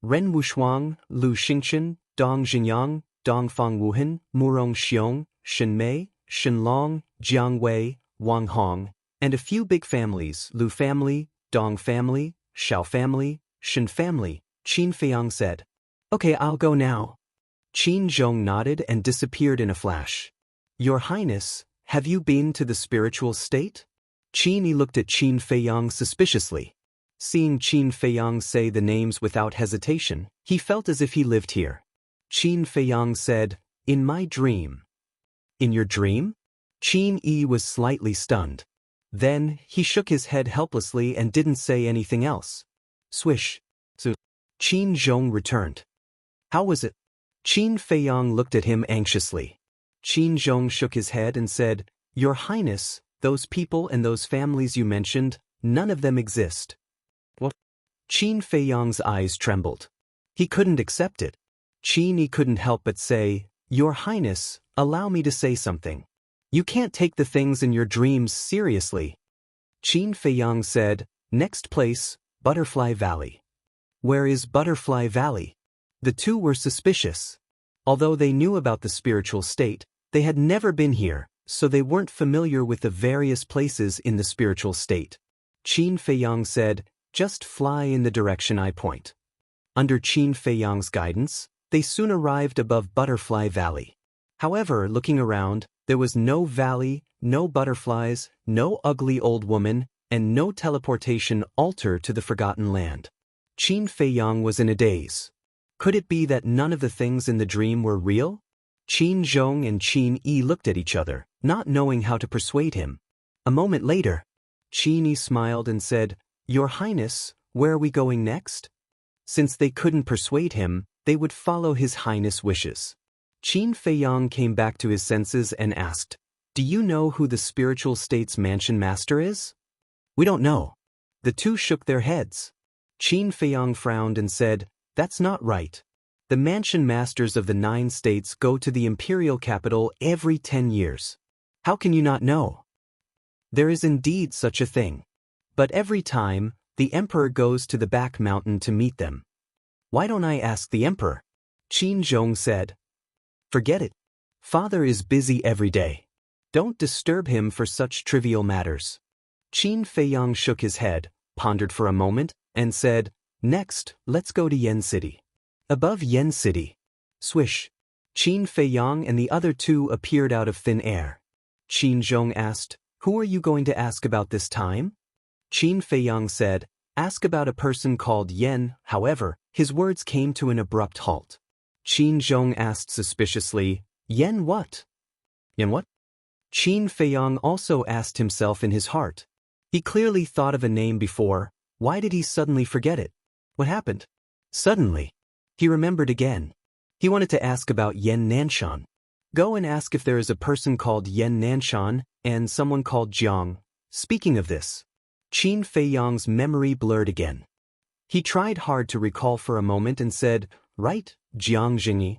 "Ren Wushuang, Lu Xingchen, Dong Jinyang, Dongfang Wuhan, Murong Xiong, Shen Mei, Shen Long, Jiang Wei, Wang Hong, and a few big families, Lu family, Dong family, Xiao family, Shen family," Qin Feiyang said. "Okay, I'll go now." Qin Zhong nodded and disappeared in a flash. "Your Highness, have you been to the spiritual state?" Qin Yi looked at Qin Feiyang suspiciously. Seeing Qin Feiyang say the names without hesitation, he felt as if he lived here. Qin Feiyang said, "In my dream." "In your dream?" Qin Yi was slightly stunned. Then, he shook his head helplessly and didn't say anything else. Swish. So, Qin Zhong returned. "How was it?" Qin Feiyang looked at him anxiously. Qin Zhong shook his head and said, "Your Highness, those people and those families you mentioned, none of them exist." What? Qin Feiyang's eyes trembled. He couldn't accept it. Qin Yi couldn't help but say, "Your Highness, allow me to say something. You can't take the things in your dreams seriously." Qin Feiyang said, "Next place, Butterfly Valley." "Where is Butterfly Valley?" The two were suspicious. Although they knew about the spiritual state, They had never been here, so they weren't familiar with the various places in the spiritual state. Qin Feiyang said, "Just fly in the direction I point." Under Qin Feiyang's guidance, they soon arrived above Butterfly Valley. However, looking around, there was no valley, no butterflies, no ugly old woman, and no teleportation altar to the Forgotten Land. Qin Feiyang was in a daze. Could it be that none of the things in the dream were real? Qin Zhong and Qin Yi looked at each other, not knowing how to persuade him. A moment later, Qin Yi smiled and said, "Your Highness, where are we going next?" Since they couldn't persuade him, they would follow His Highness' wishes. Qin Feiyang came back to his senses and asked, "Do you know who the spiritual state's mansion master is?" "We don't know." The two shook their heads. Qin Feiyang frowned and said, "That's not right. The mansion masters of the 9 states go to the imperial capital every 10 years. How can you not know?" "There is indeed such a thing. But every time, the emperor goes to the back mountain to meet them." "Why don't I ask the emperor?" Qin Zhong said. "Forget it. Father is busy every day. Don't disturb him for such trivial matters." Qin Feiyang shook his head, pondered for a moment, and said, "Next, let's go to Yen City." Above Yen City, swish, Qin Feiyang and the other two appeared out of thin air. Qin Zhong asked, "Who are you going to ask about this time?" Qin Feiyang said, "Ask about a person called Yen." However, his words came to an abrupt halt. Qin Zhong asked suspiciously, "Yen what?" "Yen what?" Qin Feiyang also asked himself in his heart. He clearly thought of a name before. Why did he suddenly forget it? What happened? Suddenly, he remembered again. He wanted to ask about Yen Nanshan. Go and ask if there is a person called Yen Nanshan and someone called Jiang. Speaking of this, Qin Feiyang's memory blurred again. He tried hard to recall for a moment and said, "Right, Jiang Jingyi."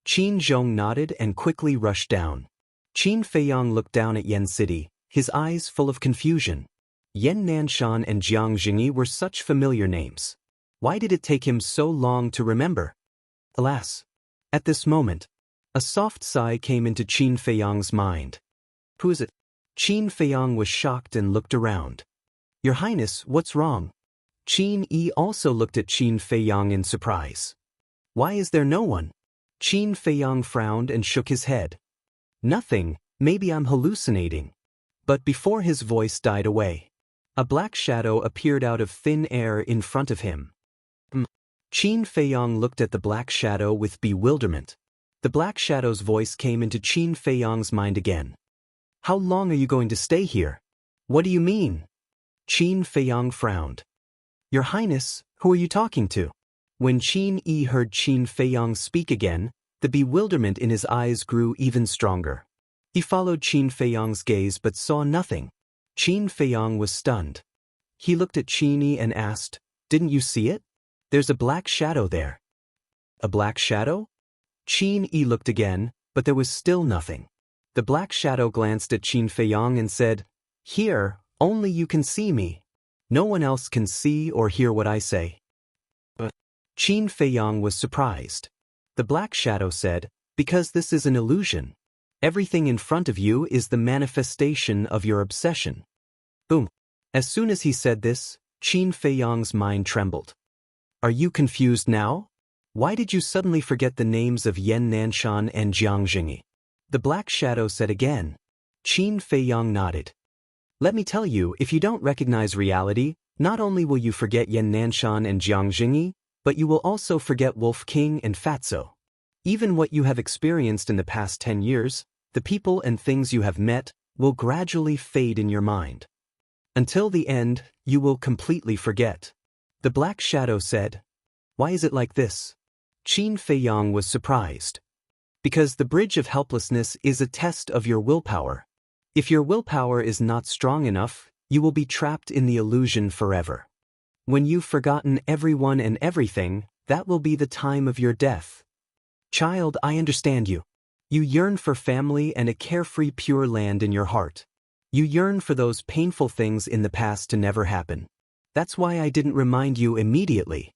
Qin Zhong nodded and quickly rushed down. Qin Feiyang looked down at Yen City, his eyes full of confusion. Yen Nanshan and Jiang Jingyi were such familiar names. Why did it take him so long to remember? Alas! At this moment, a soft sigh came into Qin Feiyang's mind. "Who is it?" Qin Feiyang was shocked and looked around. "Your Highness, what's wrong?" Qin Yi also looked at Qin Feiyang in surprise. "Why is there no one?" Qin Feiyang frowned and shook his head. "Nothing, maybe I'm hallucinating." But before his voice died away, a black shadow appeared out of thin air in front of him. Qin Feiyang looked at the black shadow with bewilderment. The black shadow's voice came into Qin Feiyang's mind again. "How long are you going to stay here?" "What do you mean?" Qin Feiyang frowned. "Your Highness, who are you talking to?" When Qin Yi heard Qin Feiyang speak again, the bewilderment in his eyes grew even stronger. He followed Qin Feiyang's gaze but saw nothing. Qin Feiyang was stunned. He looked at Qin Yi and asked, "Didn't you see it? There's a black shadow there." "A black shadow?" Qin Yi looked again, but there was still nothing. The black shadow glanced at Qin Feiyang and said, "Here, only you can see me. No one else can see or hear what I say." But Qin Feiyang was surprised. The black shadow said, "Because this is an illusion. Everything in front of you is the manifestation of your obsession." Boom. As soon as he said this, Qin Feiyang's mind trembled. "Are you confused now? Why did you suddenly forget the names of Yen Nanshan and Jiang Jingyi?" The black shadow said again. Qin Feiyang nodded. "Let me tell you, if you don't recognize reality, not only will you forget Yen Nanshan and Jiang Jingyi, but you will also forget Wolf King and Fatso. Even what you have experienced in the past 10 years, the people and things you have met, will gradually fade in your mind. Until the end, you will completely forget." The black shadow said, "Why is it like this?" Qin Feiyang was surprised. "Because the bridge of helplessness is a test of your willpower. If your willpower is not strong enough, you will be trapped in the illusion forever. When you've forgotten everyone and everything, that will be the time of your death. Child, I understand you. You yearn for family and a carefree pure land in your heart. You yearn for those painful things in the past to never happen. That's why I didn't remind you immediately.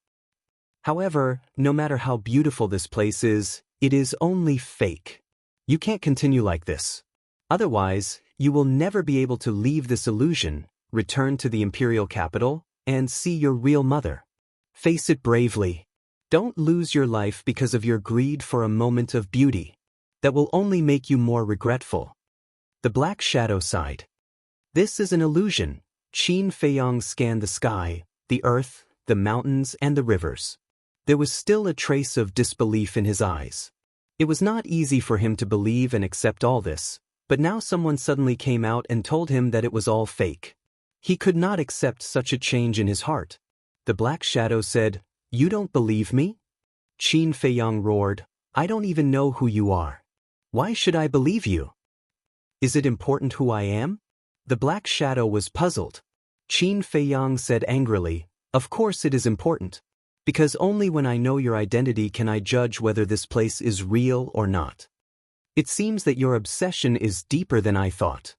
However, no matter how beautiful this place is, it is only fake. You can't continue like this. Otherwise, you will never be able to leave this illusion, return to the imperial capital, and see your real mother. Face it bravely. Don't lose your life because of your greed for a moment of beauty. That will only make you more regretful. The Black Shadow sighed. This is an illusion. Qin Feiyong scanned the sky, the earth, the mountains, and the rivers. There was still a trace of disbelief in his eyes. It was not easy for him to believe and accept all this, but now someone suddenly came out and told him that it was all fake. He could not accept such a change in his heart. The Black Shadow said, "You don't believe me?" Qin Feiyong roared, "I don't even know who you are. Why should I believe you? Is it important who I am?" The Black Shadow was puzzled. Qin Feiyong said angrily, "Of course it is important. Because only when I know your identity can I judge whether this place is real or not. It seems that your obsession is deeper than I thought.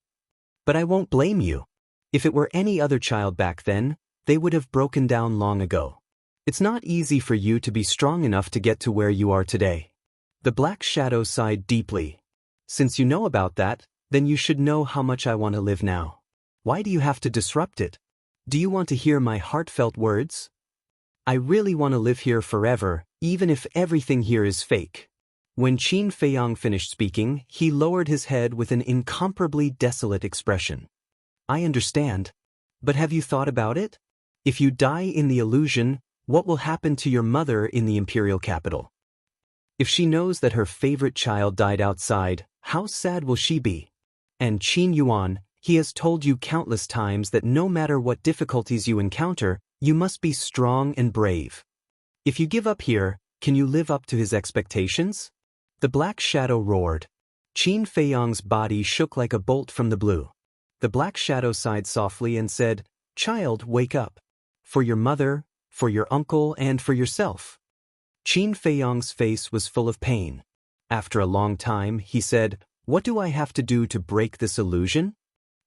But I won't blame you. If it were any other child back then, they would have broken down long ago. It's not easy for you to be strong enough to get to where you are today." The Black Shadow sighed deeply. "Since you know about that, then you should know how much I want to live now. Why do you have to disrupt it? Do you want to hear my heartfelt words? I really want to live here forever, even if everything here is fake." When Qin Feiyong finished speaking, he lowered his head with an incomparably desolate expression. "I understand. But have you thought about it? If you die in the illusion, what will happen to your mother in the imperial capital? If she knows that her favorite child died outside, how sad will she be? And Qin Yuan, he has told you countless times that no matter what difficulties you encounter, you must be strong and brave. If you give up here, can you live up to his expectations?" The Black Shadow roared. Qin Feiyong's body shook like a bolt from the blue. The Black Shadow sighed softly and said, "Child, wake up. For your mother, for your uncle, and for yourself." Qin Feiyong's face was full of pain. After a long time, he said, "What do I have to do to break this illusion?"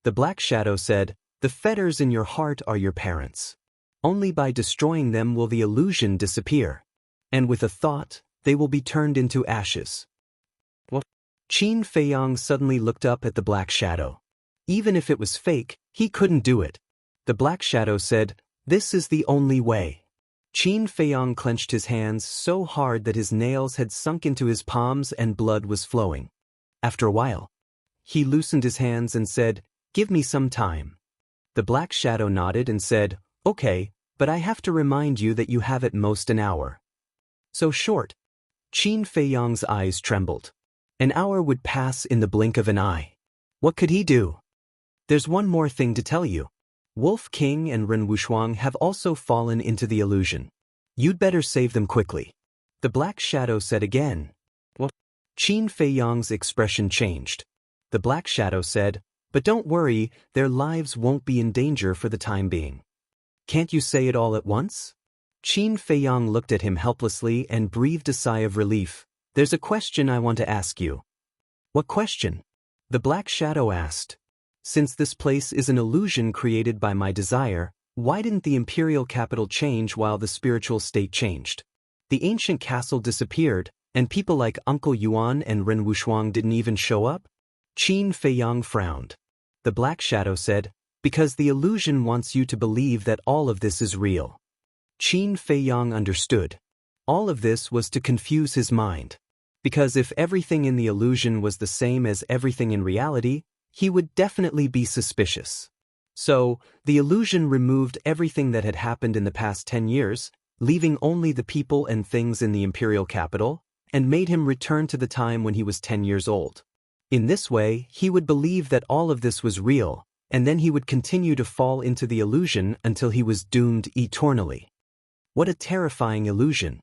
The Black Shadow said, "The fetters in your heart are your parents. Only by destroying them will the illusion disappear. And with a thought, they will be turned into ashes." What? Qin Feiyong suddenly looked up at the Black Shadow. Even if it was fake, he couldn't do it. The Black Shadow said, "This is the only way." Qin Feiyong clenched his hands so hard that his nails had sunk into his palms and blood was flowing. After a while, he loosened his hands and said, "Give me some time." The Black Shadow nodded and said, "Okay, but I have to remind you that you have at most an hour." "So short." Qin Feiyong's eyes trembled. An hour would pass in the blink of an eye. What could he do? "There's one more thing to tell you. Wolf King and Ren Wushuang have also fallen into the illusion. You'd better save them quickly." The Black Shadow said again. What? Qin Feiyong's expression changed. The Black Shadow said, "But don't worry, their lives won't be in danger for the time being." "Can't you say it all at once?" Qin Feiyong looked at him helplessly and breathed a sigh of relief. "There's a question I want to ask you." "What question?" The Black Shadow asked. "Since this place is an illusion created by my desire, why didn't the imperial capital change while the spiritual state changed? The ancient castle disappeared, and people like Uncle Yuan and Ren Wushuang didn't even show up?" Qin Feiyong frowned. The Black Shadow said, "Because the illusion wants you to believe that all of this is real." Qin Feiyong understood. All of this was to confuse his mind. Because if everything in the illusion was the same as everything in reality, he would definitely be suspicious. So, the illusion removed everything that had happened in the past 10 years, leaving only the people and things in the imperial capital, and made him return to the time when he was 10 years old. In this way, he would believe that all of this was real, and then he would continue to fall into the illusion until he was doomed eternally. What a terrifying illusion.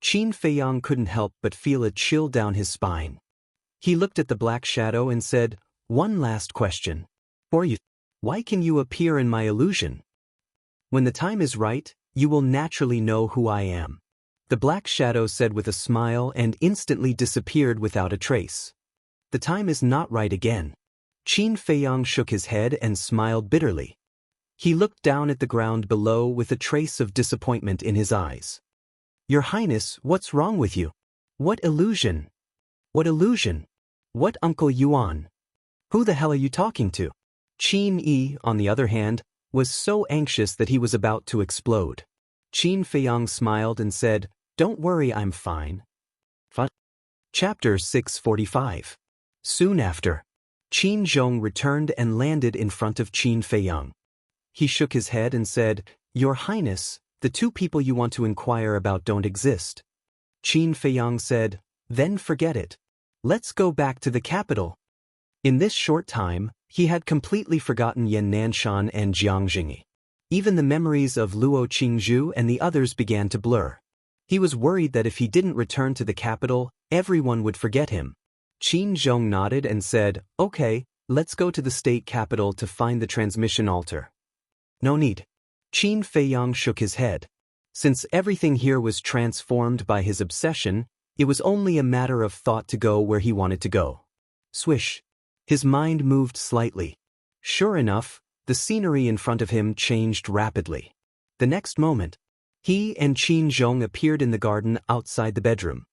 Qin Feiyong couldn't help but feel a chill down his spine. He looked at the Black Shadow and said, "One last question. For you, why can you appear in my illusion? When the time is right, you will naturally know who I am." The Black Shadow said with a smile and instantly disappeared without a trace. "The time is not right again." Qin Feiyong shook his head and smiled bitterly. He looked down at the ground below with a trace of disappointment in his eyes. "Your Highness, what's wrong with you? What illusion? What illusion?" What Uncle Yuan? Who the hell are you talking to? Qin Yi, on the other hand, was so anxious that he was about to explode. Qin Feiyang smiled and said, "Don't worry, I'm fine." Chapter 645. Soon after, Qin Zhong returned and landed in front of Qin Feiyang. He shook his head and said, "Your Highness, the two people you want to inquire about don't exist." Qin Feiyang said, "Then forget it. Let's go back to the capital." In this short time, he had completely forgotten Yan Nanshan and Jianghu. Even the memories of Luo Qingzhu and the others began to blur. He was worried that if he didn't return to the capital, everyone would forget him. Qin Zhong nodded and said, "Okay, let's go to the state capital to find the transmission altar." "No need." Qin Feiyang shook his head. Since everything here was transformed by his obsession, it was only a matter of thought to go where he wanted to go. Swish. His mind moved slightly. Sure enough, the scenery in front of him changed rapidly. The next moment, he and Qin Zhong appeared in the garden outside the bedroom.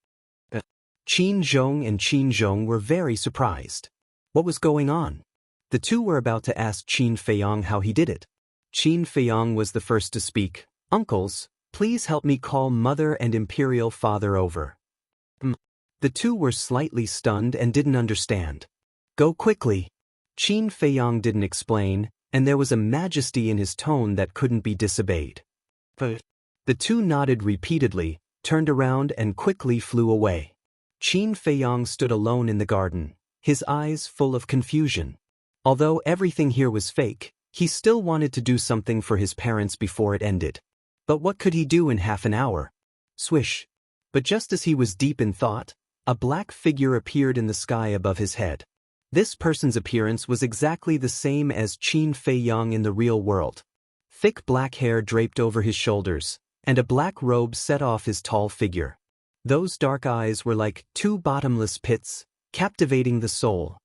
Qin Zhong were very surprised. What was going on? The two were about to ask Qin Feiyang how he did it. Qin Feiyang was the first to speak. "Uncles, please help me call Mother and Imperial Father over." The two were slightly stunned and didn't understand. "Go quickly." Qin Feiyang didn't explain, and there was a majesty in his tone that couldn't be disobeyed. The two nodded repeatedly, turned around and quickly flew away. Qin Feiyang stood alone in the garden, his eyes full of confusion. Although everything here was fake, he still wanted to do something for his parents before it ended. But what could he do in half an hour? Swish. But just as he was deep in thought, a black figure appeared in the sky above his head. This person's appearance was exactly the same as Qin Feiyang in the real world. Thick black hair draped over his shoulders, and a black robe set off his tall figure. Those dark eyes were like two bottomless pits, captivating the soul.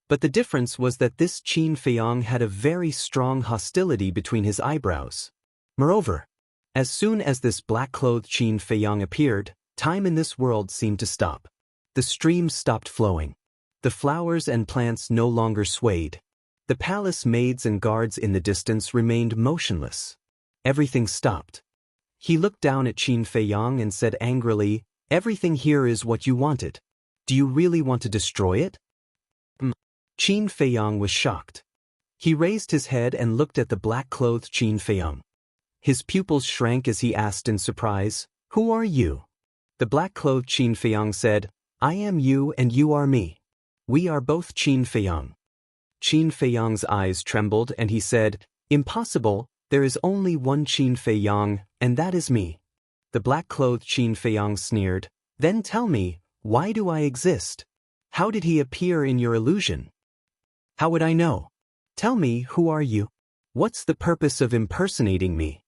But the difference was that this Qin Feiyang had a very strong hostility between his eyebrows. Moreover, as soon as this black-clothed Qin Feiyang appeared, time in this world seemed to stop. The streams stopped flowing. The flowers and plants no longer swayed. The palace maids and guards in the distance remained motionless. Everything stopped. He looked down at Qin Feiyang and said angrily, "Everything here is what you wanted. Do you really want to destroy it?" Qin Feiyang was shocked. He raised his head and looked at the black-clothed Qin Feiyang. His pupils shrank as he asked in surprise, "Who are you?" The black-clothed Qin Feiyang said, "I am you and you are me. We are both Qin Feiyang." Qin Feiyang's eyes trembled and he said, "Impossible, there is only one Qin Feiyang, and that is me." The black-clothed Qin Feiyang sneered, "Then tell me, why do I exist? How did he appear in your illusion?" "How would I know? Tell me, who are you? What's the purpose of impersonating me?"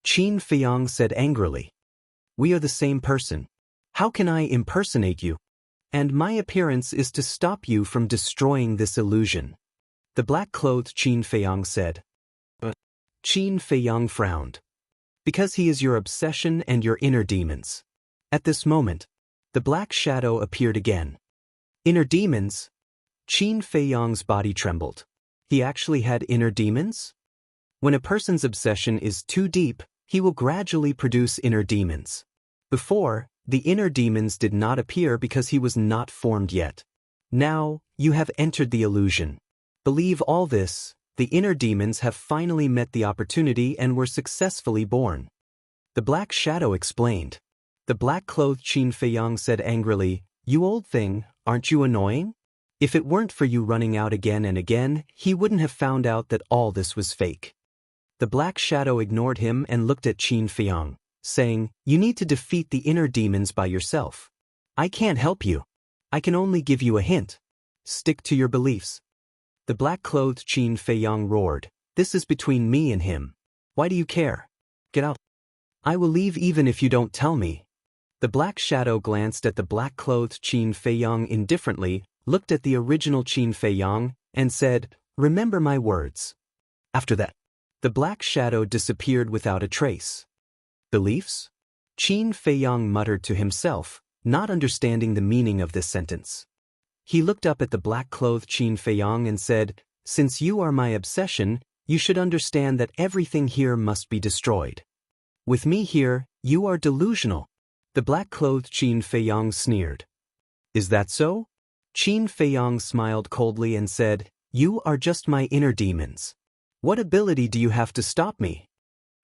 Qin Feiyang said angrily, "We are the same person. How can I impersonate you? And my appearance is to stop you from destroying this illusion." The black-clothed Qin Feiyang said. Qin Feiyang frowned. "Because he is your obsession and your inner demons." At this moment, the black shadow appeared again. Inner demons? Qin Feiyang's body trembled. He actually had inner demons? When a person's obsession is too deep, he will gradually produce inner demons. Before, the inner demons did not appear because he was not formed yet. Now, you have entered the illusion. Believe all this, the inner demons have finally met the opportunity and were successfully born. The black shadow explained. The black-clothed Qin Feiyang said angrily, "You old thing, aren't you annoying? If it weren't for you running out again and again, he wouldn't have found out that all this was fake." The black shadow ignored him and looked at Qin Feiyang, saying, "You need to defeat the inner demons by yourself. I can't help you. I can only give you a hint. Stick to your beliefs." The black-clothed Qin Feiyang roared, "This is between me and him. Why do you care? Get out. I will leave even if you don't tell me." The black shadow glanced at the black-clothed Qin Feiyang indifferently, looked at the original Qin Feiyang, and said, "Remember my words." After that, the black shadow disappeared without a trace. Beliefs? Qin Feiyang muttered to himself, not understanding the meaning of this sentence. He looked up at the black-clothed Qin Feiyang and said, "Since you are my obsession, you should understand that everything here must be destroyed. With me here, you are delusional." The black-clothed Qin Feiyang sneered. "Is that so?" Qin Feiyang smiled coldly and said, "You are just my inner demons. What ability do you have to stop me?"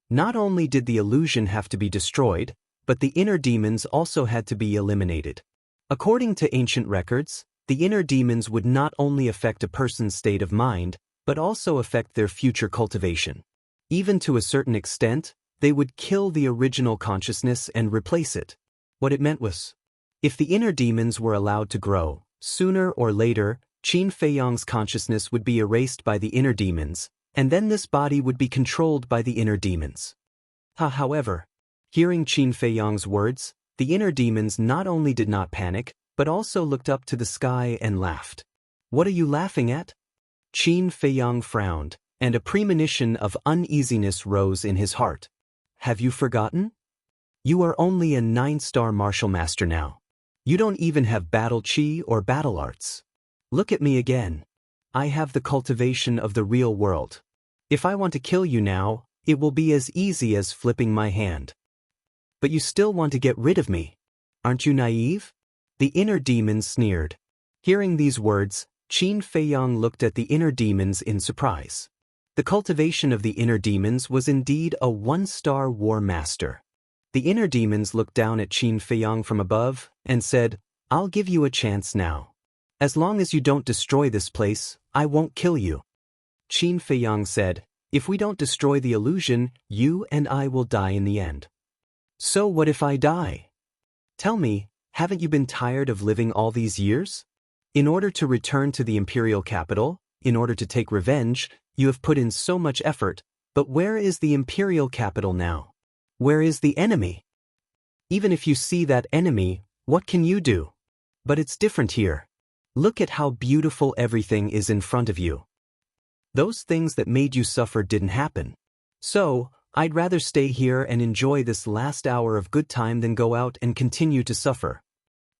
Not only did the illusion have to be destroyed, but the inner demons also had to be eliminated. According to ancient records, the inner demons would not only affect a person's state of mind, but also affect their future cultivation. Even to a certain extent, they would kill the original consciousness and replace it. What it meant was, if the inner demons were allowed to grow, sooner or later, Qin Feiyang's consciousness would be erased by the inner demons, and then this body would be controlled by the inner demons. However, hearing Qin Feiyang's words, the inner demons not only did not panic, but also looked up to the sky and laughed. "What are you laughing at?" Qin Feiyang frowned, and a premonition of uneasiness rose in his heart. "Have you forgotten? You are only a 9-star martial master now. You don't even have battle chi or battle arts. Look at me again. I have the cultivation of the real world. If I want to kill you now, it will be as easy as flipping my hand. But you still want to get rid of me. Aren't you naive?" The inner demons sneered. Hearing these words, Qin Feiyang looked at the inner demons in surprise. The cultivation of the inner demons was indeed a 1-star war master. The inner demons looked down at Qin Feiyang from above and said, "I'll give you a chance now. As long as you don't destroy this place, I won't kill you." Qin Feiyang said, "If we don't destroy the illusion, you and I will die in the end." "So what if I die? Tell me, haven't you been tired of living all these years? In order to return to the imperial capital, in order to take revenge, you have put in so much effort, but where is the imperial capital now? Where is the enemy? Even if you see that enemy, what can you do? But it's different here. Look at how beautiful everything is in front of you. Those things that made you suffer didn't happen. So, I'd rather stay here and enjoy this last hour of good time than go out and continue to suffer."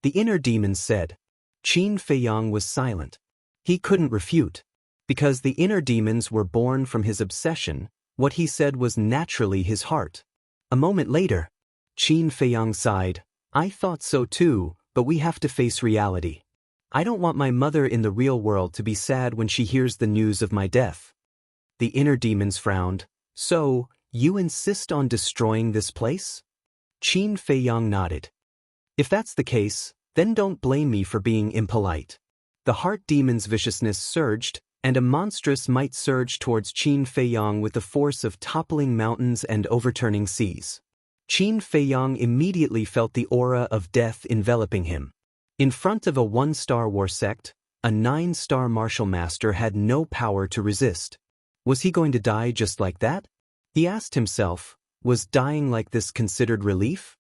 The inner demons said. Qin Feiyang was silent. He couldn't refute. Because the inner demons were born from his obsession, what he said was naturally his heart. A moment later, Qin Feiyang sighed, "I thought so too, but we have to face reality. I don't want my mother in the real world to be sad when she hears the news of my death." The inner demons frowned. "So, you insist on destroying this place?" Qin Feiyang nodded. "If that's the case, then don't blame me for being impolite." The heart demon's viciousness surged, and a monstrous might surged towards Qin Feiyang with the force of toppling mountains and overturning seas. Qin Feiyang immediately felt the aura of death enveloping him. In front of a 1-star war sect, a 9-star martial master had no power to resist. Was he going to die just like that? He asked himself, was dying like this considered relief?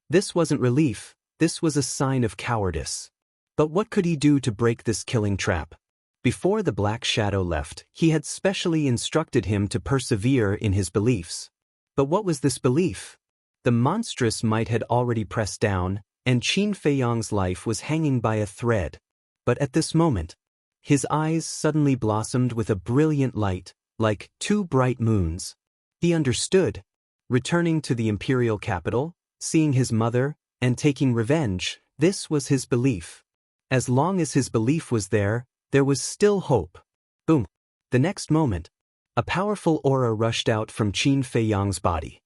This wasn't relief, this was a sign of cowardice. But what could he do to break this killing trap? Before the Black Shadow left, he had specially instructed him to persevere in his beliefs. But what was this belief? The monstrous might had already pressed down, and Qin Feiyang's life was hanging by a thread. But at this moment, his eyes suddenly blossomed with a brilliant light, like 2 bright moons. He understood. Returning to the imperial capital, seeing his mother, and taking revenge, this was his belief. As long as his belief was there was still hope. Boom. The next moment, a powerful aura rushed out from Qin Feiyang's body.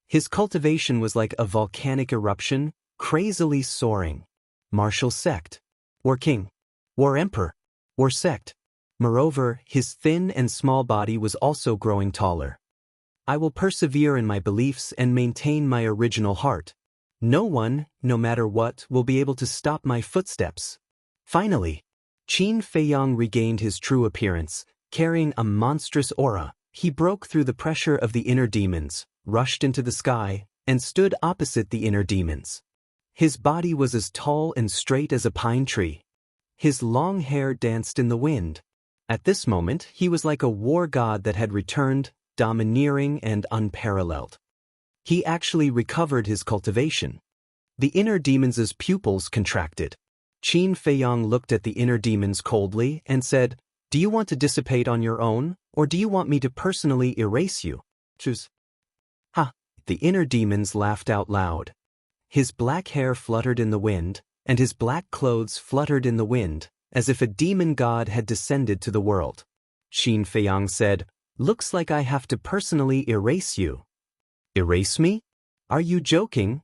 His cultivation was like a volcanic eruption, crazily soaring. Martial sect. War king. War emperor. War sect. Moreover, his thin and small body was also growing taller. "I will persevere in my beliefs and maintain my original heart. No one, no matter what, will be able to stop my footsteps." Finally, Qin Feiyang regained his true appearance, carrying a monstrous aura. He broke through the pressure of the inner demons, rushed into the sky, and stood opposite the inner demons. His body was as tall and straight as a pine tree. His long hair danced in the wind. At this moment, he was like a war god that had returned, domineering and unparalleled. He actually recovered his cultivation. The inner demons' pupils contracted. Qin Feiyang looked at the inner demons coldly and said, "Do you want to dissipate on your own, or do you want me to personally erase you? Choose." Ha! The inner demons laughed out loud. His black hair fluttered in the wind, and his black clothes fluttered in the wind, as if a demon god had descended to the world. Qin Feiyang said, "Looks like I have to personally erase you." "Erase me? Are you joking?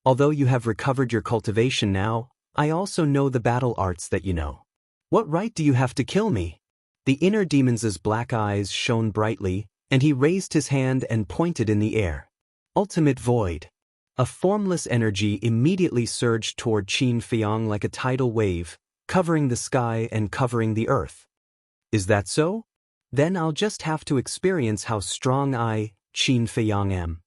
Although you have recovered your cultivation now, I also know the battle arts that you know. What right do you have to kill me?" The inner demon's black eyes shone brightly, and he raised his hand and pointed in the air. Ultimate Void. A formless energy immediately surged toward Qin Feiyang like a tidal wave, covering the sky and covering the earth. "Is that so? Then I'll just have to experience how strong I, Qin Feiyang, am."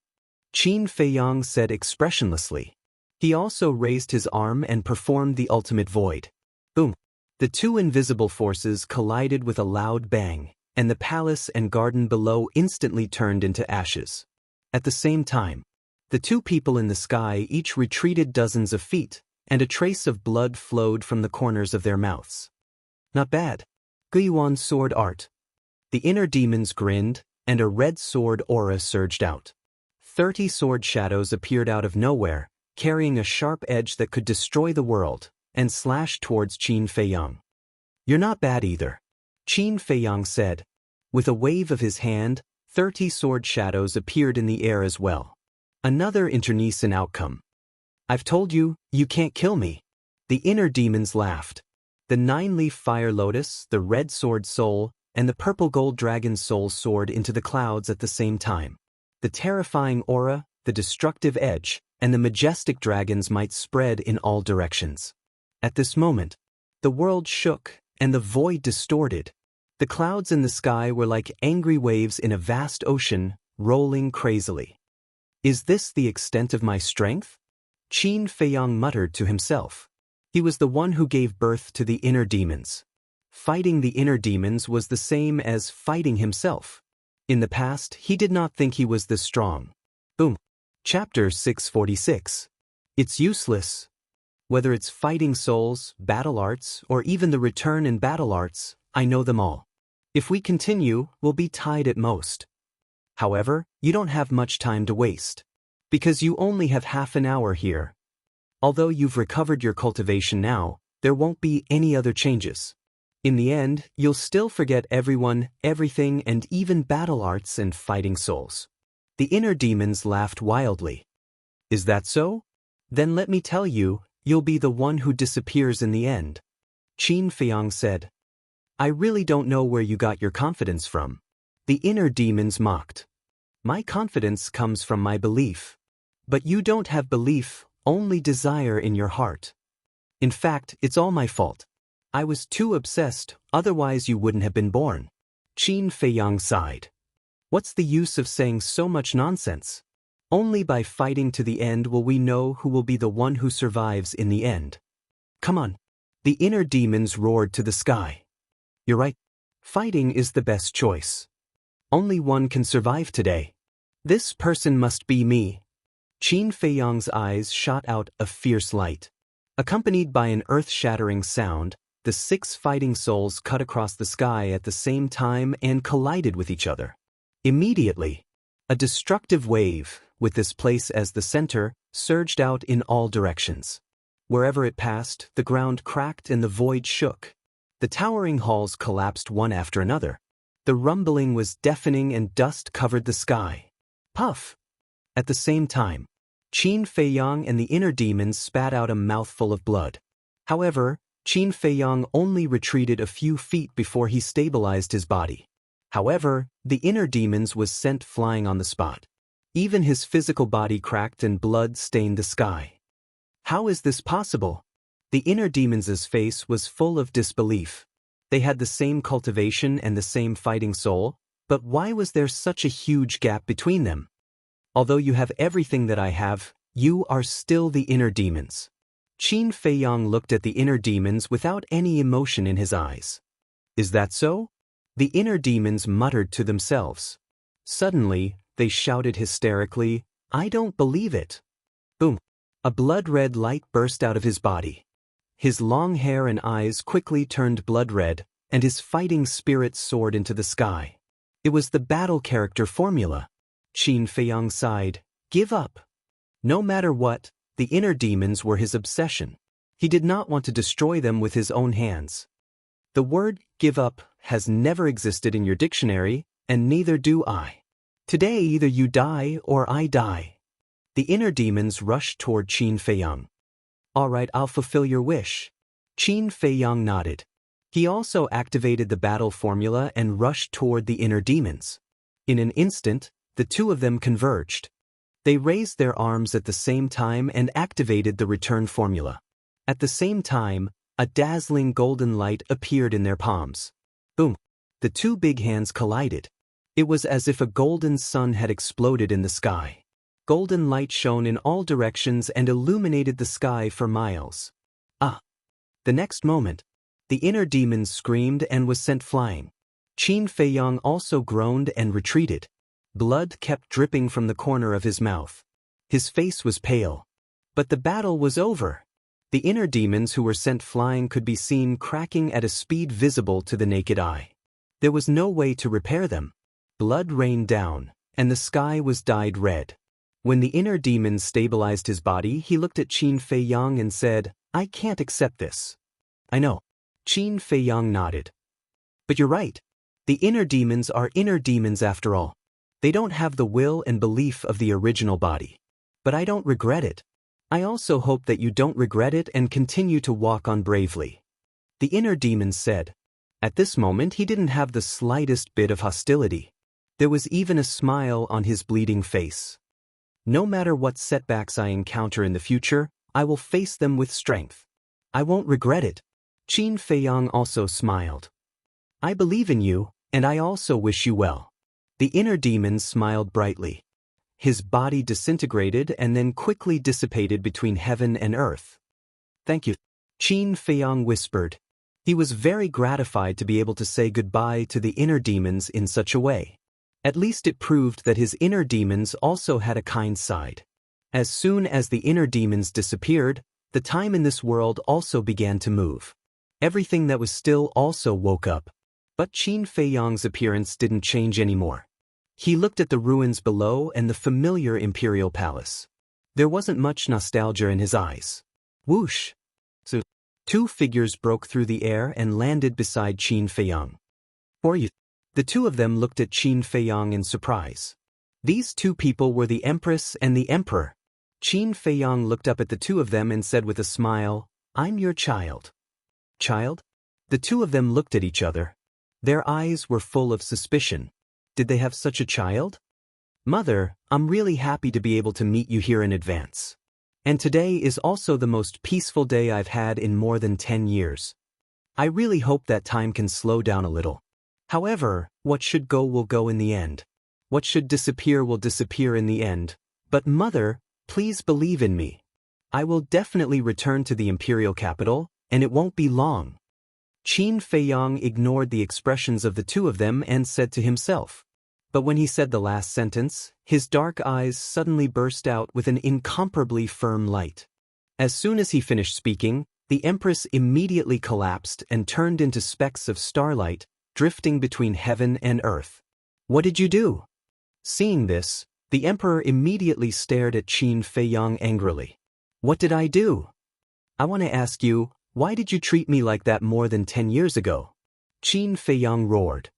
Qin Feiyang said expressionlessly. He also raised his arm and performed the ultimate void. Boom! The two invisible forces collided with a loud bang, and the palace and garden below instantly turned into ashes. At the same time, the two people in the sky each retreated dozens of feet, and a trace of blood flowed from the corners of their mouths. "Not bad. Guiyuan sword art." The inner demons grinned, and a red sword aura surged out. 30 sword shadows appeared out of nowhere, carrying a sharp edge that could destroy the world, and slashed towards Qin Feiyang. "You're not bad either," Qin Feiyang said. With a wave of his hand, 30 sword shadows appeared in the air as well. Another internecine outcome. "I've told you, you can't kill me." The inner demons laughed. The 9-leaf fire lotus, the red sword soul, and the purple gold dragon soul soared into the clouds at the same time. The terrifying aura, the destructive edge, and the majestic dragon's might spread in all directions. At this moment, the world shook, and the void distorted. The clouds in the sky were like angry waves in a vast ocean, rolling crazily. "Is this the extent of my strength?" Qin Feiyang muttered to himself. He was the one who gave birth to the inner demons. Fighting the inner demons was the same as fighting himself. In the past, he did not think he was this strong. Boom. Chapter 646. It's useless. Whether it's fighting souls, battle arts, or even the return in battle arts, I know them all. If we continue, we'll be tied at most. However, you don't have much time to waste. Because you only have half an hour here. Although you've recovered your cultivation now, there won't be any other changes. In the end, you'll still forget everyone, everything, and even battle arts and fighting souls. The inner demons laughed wildly. "Is that so? Then let me tell you, you'll be the one who disappears in the end." Qin Feiyang said. "I really don't know where you got your confidence from." The inner demons mocked. "My confidence comes from my belief. But you don't have belief, only desire in your heart. In fact, it's all my fault. I was too obsessed, otherwise you wouldn't have been born." Qin Feiyang sighed. "What's the use of saying so much nonsense? Only by fighting to the end will we know who will be the one who survives in the end. Come on." The inner demons roared to the sky. "You're right. Fighting is the best choice. Only one can survive today. This person must be me." Qin Feiyang's eyes shot out a fierce light. Accompanied by an earth-shattering sound, the 6 fighting souls cut across the sky at the same time and collided with each other. Immediately, a destructive wave, with this place as the center, surged out in all directions. Wherever it passed, the ground cracked and the void shook. The towering halls collapsed one after another. The rumbling was deafening and dust covered the sky. Puff! At the same time, Qin Feiyang and the inner demons spat out a mouthful of blood. However, Qin Feiyang only retreated a few feet before he stabilized his body. However, the inner demons was sent flying on the spot. Even his physical body cracked and blood stained the sky. How is this possible? The inner demons' face was full of disbelief. They had the same cultivation and the same fighting soul, but why was there such a huge gap between them? Although you have everything that I have, you are still the inner demons. Qin Feiyang looked at the inner demons without any emotion in his eyes. Is that so? The inner demons muttered to themselves. Suddenly, they shouted hysterically, I don't believe it. Boom! A blood-red light burst out of his body. His long hair and eyes quickly turned blood red, and his fighting spirit soared into the sky. It was the battle character formula. Qin Feiyang sighed. Give up. No matter what, the inner demons were his obsession. He did not want to destroy them with his own hands. The word give up has never existed in your dictionary, and neither do I. Today either you die or I die. The inner demons rushed toward Qin Feiyang. All right, I'll fulfill your wish. Qin Feiyang nodded. He also activated the battle formula and rushed toward the inner demons. In an instant, the two of them converged. They raised their arms at the same time and activated the return formula. At the same time, a dazzling golden light appeared in their palms. Boom! The two big hands collided. It was as if a golden sun had exploded in the sky. Golden light shone in all directions and illuminated the sky for miles. Ah! The next moment, the inner demons screamed and was sent flying. Qin Feiyang also groaned and retreated. Blood kept dripping from the corner of his mouth. His face was pale. But the battle was over. The inner demons who were sent flying could be seen cracking at a speed visible to the naked eye. There was no way to repair them. Blood rained down, and the sky was dyed red. When the inner demons stabilized his body, he looked at Qin Feiyang and said, I can't accept this. I know. Qin Feiyang nodded. But you're right. The inner demons are inner demons after all. They don't have the will and belief of the original body. But I don't regret it. I also hope that you don't regret it and continue to walk on bravely. The inner demons said. At this moment he didn't have the slightest bit of hostility. There was even a smile on his bleeding face. No matter what setbacks I encounter in the future, I will face them with strength. I won't regret it. Qin Feiyang also smiled. I believe in you, and I also wish you well. The inner demon smiled brightly. His body disintegrated and then quickly dissipated between heaven and earth. Thank you, Qin Feiyang whispered. He was very gratified to be able to say goodbye to the inner demons in such a way. At least it proved that his inner demons also had a kind side. As soon as the inner demons disappeared, the time in this world also began to move. Everything that was still also woke up. But Qin Feiyang's appearance didn't change anymore. He looked at the ruins below and the familiar imperial palace. There wasn't much nostalgia in his eyes. Whoosh! So, two figures broke through the air and landed beside Qin Feiyang. For you. The two of them looked at Qin Feiyang in surprise. These two people were the Empress and the Emperor. Qin Feiyang looked up at the two of them and said with a smile, I'm your child. Child? The two of them looked at each other. Their eyes were full of suspicion. Did they have such a child? Mother, I'm really happy to be able to meet you here in advance. And today is also the most peaceful day I've had in more than 10 years. I really hope that time can slow down a little. However, what should go will go in the end. What should disappear will disappear in the end. But Mother, please believe in me. I will definitely return to the imperial capital, and it won't be long. Qin Feiyang ignored the expressions of the two of them and said to himself. But when he said the last sentence, his dark eyes suddenly burst out with an incomparably firm light. As soon as he finished speaking, the Empress immediately collapsed and turned into specks of starlight, drifting between heaven and earth. What did you do? Seeing this, the Emperor immediately stared at Qin Feiyang angrily. What did I do? I want to ask you, why did you treat me like that more than 10 years ago? Qin Feiyang roared.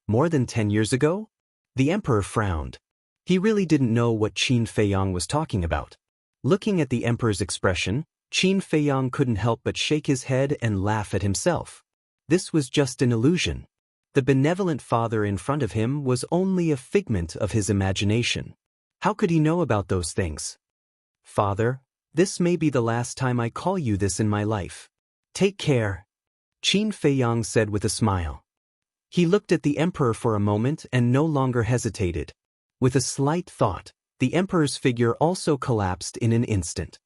More than 10 years ago? The Emperor frowned. He really didn't know what Qin Feiyang was talking about. Looking at the Emperor's expression, Qin Feiyang couldn't help but shake his head and laugh at himself. This was just an illusion. The benevolent father in front of him was only a figment of his imagination. How could he know about those things? Father, this may be the last time I call you this in my life. Take care, Qin Feiyang said with a smile. He looked at the Emperor for a moment and no longer hesitated. With a slight thought, the Emperor's figure also collapsed in an instant.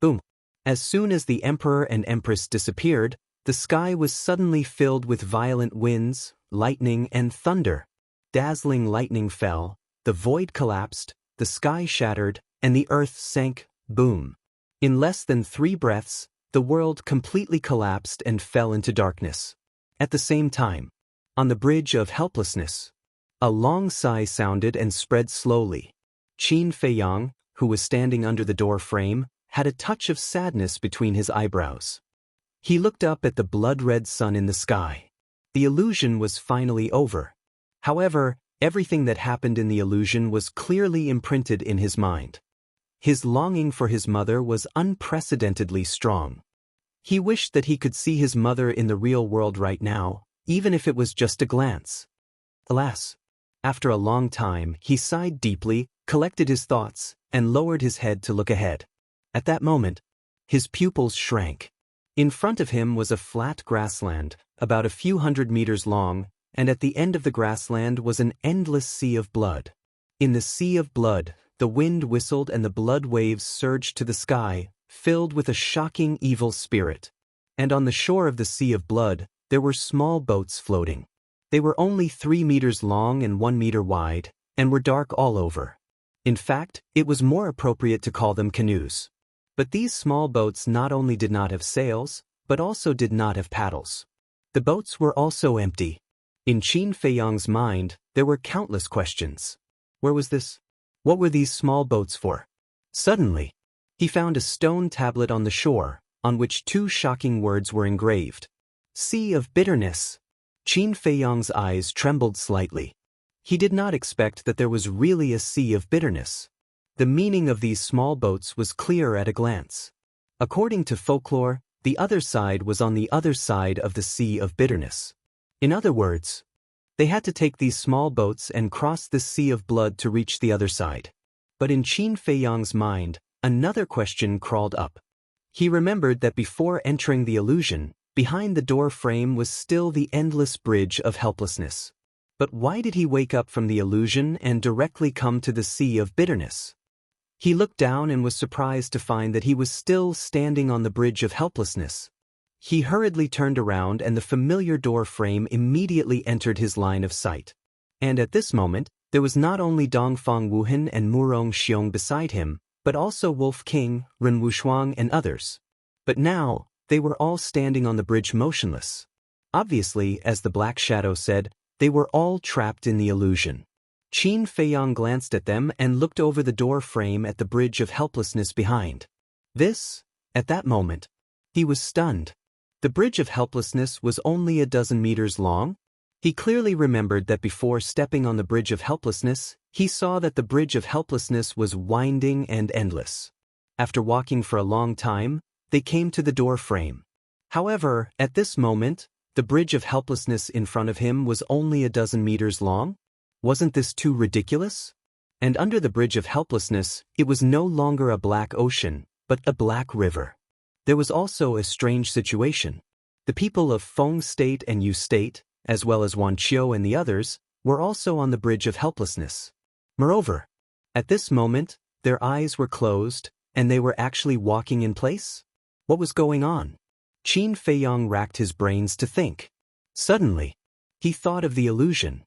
Boom. As soon as the Emperor and Empress disappeared, the sky was suddenly filled with violent winds, lightning, and thunder. Dazzling lightning fell, the void collapsed, the sky shattered, and the earth sank, boom. In less than 3 breaths, the world completely collapsed and fell into darkness. At the same time, on the bridge of helplessness, a long sigh sounded and spread slowly. Qin Feiyang, who was standing under the door frame, had a touch of sadness between his eyebrows. He looked up at the blood-red sun in the sky. The illusion was finally over. However, everything that happened in the illusion was clearly imprinted in his mind. His longing for his mother was unprecedentedly strong. He wished that he could see his mother in the real world right now, even if it was just a glance. Alas! After a long time, he sighed deeply, collected his thoughts, and lowered his head to look ahead. At that moment, his pupils shrank. In front of him was a flat grassland, about a few hundred meters long, and at the end of the grassland was an endless sea of blood. In the sea of blood, the wind whistled and the blood waves surged to the sky, filled with a shocking evil spirit. And on the shore of the sea of blood, there were small boats floating. They were only 3 meters long and 1 meter wide, and were dark all over. In fact, it was more appropriate to call them canoes. But these small boats not only did not have sails, but also did not have paddles. The boats were also empty. In Qin Feiyang's mind, there were countless questions. Where was this? What were these small boats for? Suddenly, he found a stone tablet on the shore, on which 2 shocking words were engraved. Sea of Bitterness. Qin Feiyang's eyes trembled slightly. He did not expect that there was really a sea of bitterness. The meaning of these small boats was clear at a glance. According to folklore, the other side was on the other side of the sea of bitterness. In other words, they had to take these small boats and cross this sea of blood to reach the other side. But in Qin Feiyang's mind, another question crawled up. He remembered that before entering the illusion, behind the door frame was still the endless bridge of helplessness. But why did he wake up from the illusion and directly come to the sea of bitterness? He looked down and was surprised to find that he was still standing on the bridge of helplessness. He hurriedly turned around and the familiar door frame immediately entered his line of sight. And at this moment, there was not only Dongfang Wuhan and Murong Xiong beside him, but also Wolf King, Ren Wushuang and others. But now, they were all standing on the bridge motionless. Obviously, as the Black Shadow said, they were all trapped in the illusion. Qin Feiyang glanced at them and looked over the door frame at the bridge of helplessness behind. At that moment, he was stunned. The bridge of helplessness was only a dozen meters long. He clearly remembered that before stepping on the bridge of helplessness, he saw that the bridge of helplessness was winding and endless. After walking for a long time, they came to the door frame. However, at this moment, the bridge of helplessness in front of him was only a dozen meters long. Wasn't this too ridiculous? And under the bridge of helplessness, it was no longer a black ocean, but a black river. There was also a strange situation. The people of Feng State and Yu State, as well as Wanqiu and the others, were also on the bridge of helplessness. Moreover, at this moment, their eyes were closed, and they were actually walking in place? What was going on? Qin Feiyang racked his brains to think. Suddenly, he thought of the illusion.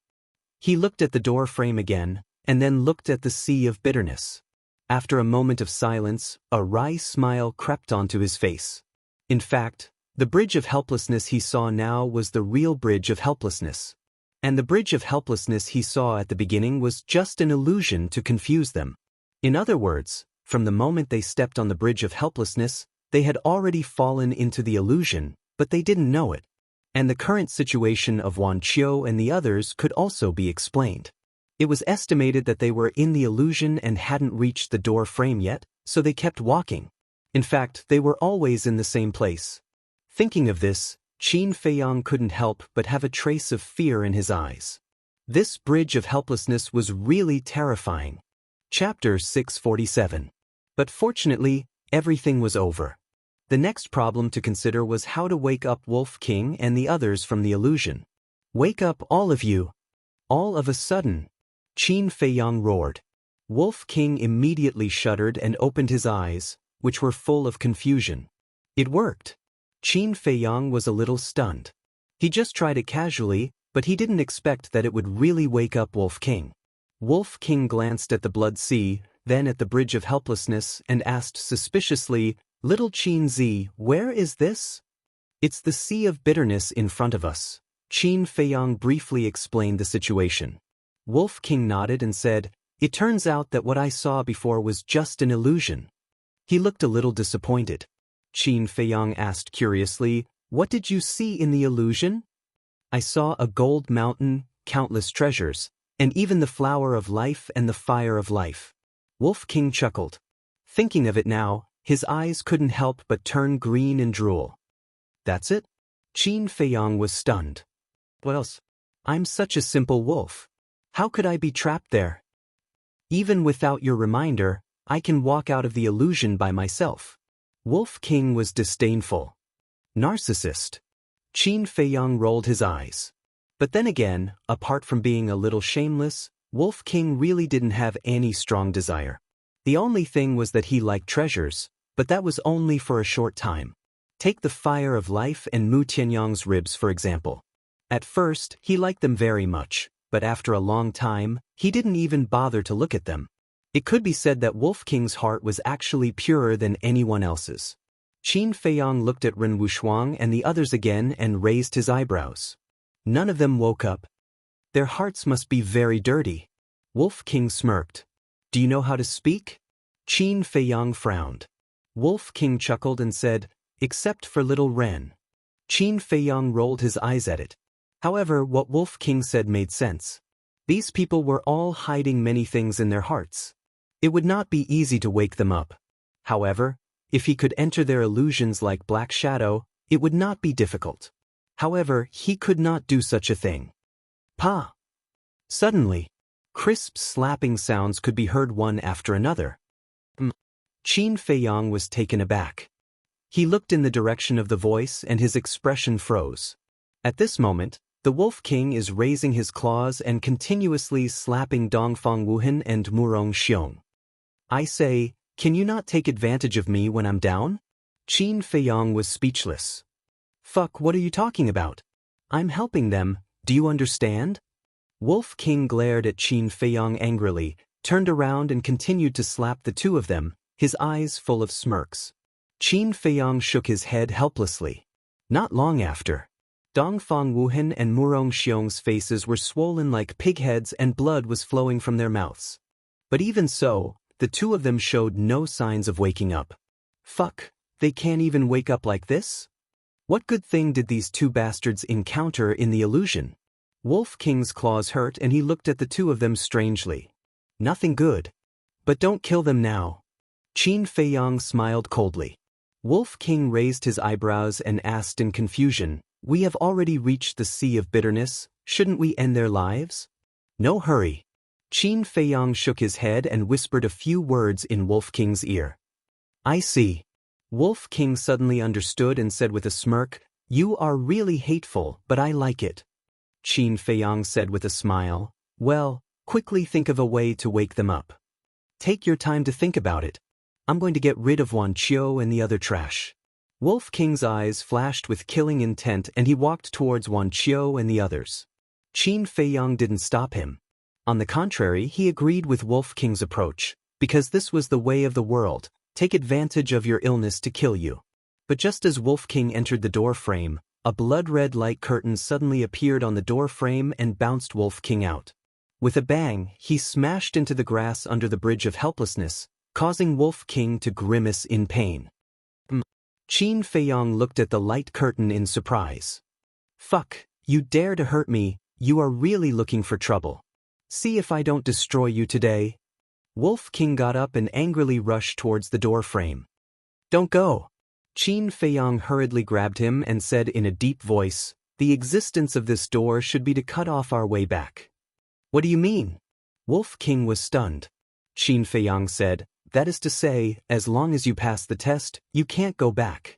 He looked at the door frame again, and then looked at the sea of bitterness. After a moment of silence, a wry smile crept onto his face. In fact, the bridge of helplessness he saw now was the real bridge of helplessness. And the bridge of helplessness he saw at the beginning was just an illusion to confuse them. In other words, from the moment they stepped on the bridge of helplessness, they had already fallen into the illusion, but they didn't know it. And the current situation of Wanqiu and the others could also be explained. It was estimated that they were in the illusion and hadn't reached the door frame yet, so they kept walking. In fact, they were always in the same place. Thinking of this, Qin Feiyang couldn't help but have a trace of fear in his eyes. This bridge of helplessness was really terrifying. Chapter 647. But fortunately, everything was over. The next problem to consider was how to wake up Wolf King and the others from the illusion. "Wake up, all of you!" All of a sudden, Qin Feiyang roared. Wolf King immediately shuddered and opened his eyes, which were full of confusion. It worked. Qin Feiyang was a little stunned. He just tried it casually, but he didn't expect that it would really wake up Wolf King. Wolf King glanced at the blood sea, then at the bridge of helplessness, and asked suspiciously, Little Qin Zi, where is this? It's the sea of bitterness in front of us. Qin Feiyang briefly explained the situation. Wolf King nodded and said, it turns out that what I saw before was just an illusion. He looked a little disappointed. Qin Feiyang asked curiously, what did you see in the illusion? I saw a gold mountain, countless treasures, and even the flower of life and the fire of life. Wolf King chuckled. Thinking of it now, his eyes couldn't help but turn green and drool. That's it? Qin Feiyang was stunned. What else? I'm such a simple wolf. How could I be trapped there? Even without your reminder, I can walk out of the illusion by myself. Wolf King was disdainful. Narcissist. Qin Feiyang rolled his eyes. But then again, apart from being a little shameless, Wolf King really didn't have any strong desire. The only thing was that he liked treasures, but that was only for a short time. Take the fire of life and Mu Tianyang's ribs for example. At first, he liked them very much, but after a long time, he didn't even bother to look at them. It could be said that Wolf King's heart was actually purer than anyone else's. Qin Feiyang looked at Ren Wushuang and the others again and raised his eyebrows. None of them woke up. Their hearts must be very dirty. Wolf King smirked. Do you know how to speak? Qin Feiyang frowned. Wolf King chuckled and said, except for little Ren. Qin Feiyang rolled his eyes at it. However, what Wolf King said made sense. These people were all hiding many things in their hearts. It would not be easy to wake them up. However, if he could enter their illusions like Black Shadow, it would not be difficult. However, he could not do such a thing. Pa! Suddenly, crisp slapping sounds could be heard one after another. Qin Feiyang was taken aback. He looked in the direction of the voice and his expression froze. At this moment, the Wolf King is raising his claws and continuously slapping Dongfang Wuhan and Murong Xiong. I say, can you not take advantage of me when I'm down? Qin Feiyang was speechless. Fuck, what are you talking about? I'm helping them, do you understand? Wolf King glared at Qin Feiyang angrily, turned around and continued to slap the two of them, his eyes full of smirks. Qin Feiyang shook his head helplessly. Not long after, Dongfang Wuhan and Murong Xiong's faces were swollen like pig heads and blood was flowing from their mouths. But even so, the two of them showed no signs of waking up. Fuck, they can't even wake up like this? What good thing did these two bastards encounter in the illusion? Wolf King's claws hurt and he looked at the two of them strangely. Nothing good. But don't kill them now. Qin Feiyang smiled coldly. Wolf King raised his eyebrows and asked in confusion, we have already reached the sea of bitterness, shouldn't we end their lives? No hurry. Qin Feiyang shook his head and whispered a few words in Wolf King's ear. I see. Wolf King suddenly understood and said with a smirk, you are really hateful, but I like it. Qin Feiyang said with a smile, well, quickly think of a way to wake them up. Take your time to think about it. I'm going to get rid of Wan Qiu and the other trash. Wolf King's eyes flashed with killing intent and he walked towards Wan Qiu and the others. Qin Feiyang didn't stop him. On the contrary, he agreed with Wolf King's approach, because this was the way of the world, take advantage of your illness to kill you. But just as Wolf King entered the door frame, a blood-red light curtain suddenly appeared on the door frame and bounced Wolf King out. With a bang, he smashed into the grass under the bridge of helplessness, causing Wolf King to grimace in pain. Qin Feiyang looked at the light curtain in surprise. Fuck, you dare to hurt me, you are really looking for trouble. See if I don't destroy you today. Wolf King got up and angrily rushed towards the door frame. Don't go. Qin Feiyang hurriedly grabbed him and said in a deep voice, the existence of this door should be to cut off our way back. What do you mean? Wolf King was stunned. Qin Feiyang said, that is to say, as long as you pass the test, you can't go back.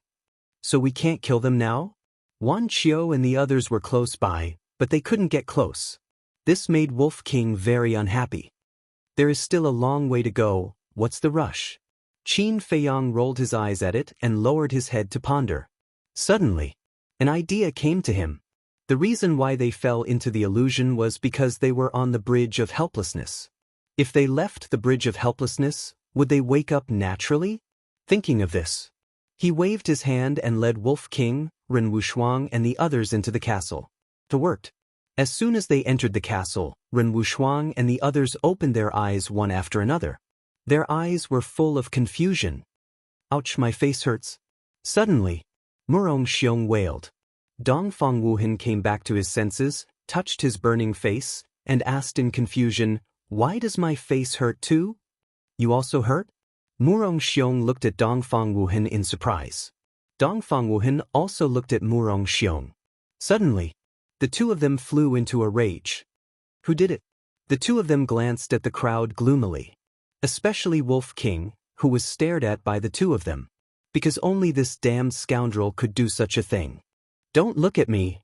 So we can't kill them now? Wan Qiu and the others were close by, but they couldn't get close. This made Wolf King very unhappy. There is still a long way to go, what's the rush? Qin Feiyang rolled his eyes at it and lowered his head to ponder. Suddenly, an idea came to him. The reason why they fell into the illusion was because they were on the bridge of helplessness. If they left the bridge of helplessness, would they wake up naturally? Thinking of this, He waved his hand and led Wolf King, Ren Wushuang and the others into the castle. It worked. As soon as they entered the castle, Ren Wushuang and the others opened their eyes one after another. Their eyes were full of confusion. Ouch, my face hurts. Suddenly, Murong Xiong wailed. Dongfang Wuhan came back to his senses, touched his burning face, and asked in confusion, "Why does my face hurt too? You also hurt?" Murong Xiong looked at Dongfang Wuhan in surprise. Dongfang Wuhan also looked at Murong Xiong. Suddenly, the two of them flew into a rage. Who did it? The two of them glanced at the crowd gloomily. Especially Wolf King, who was stared at by the two of them. Because only this damned scoundrel could do such a thing. Don't look at me.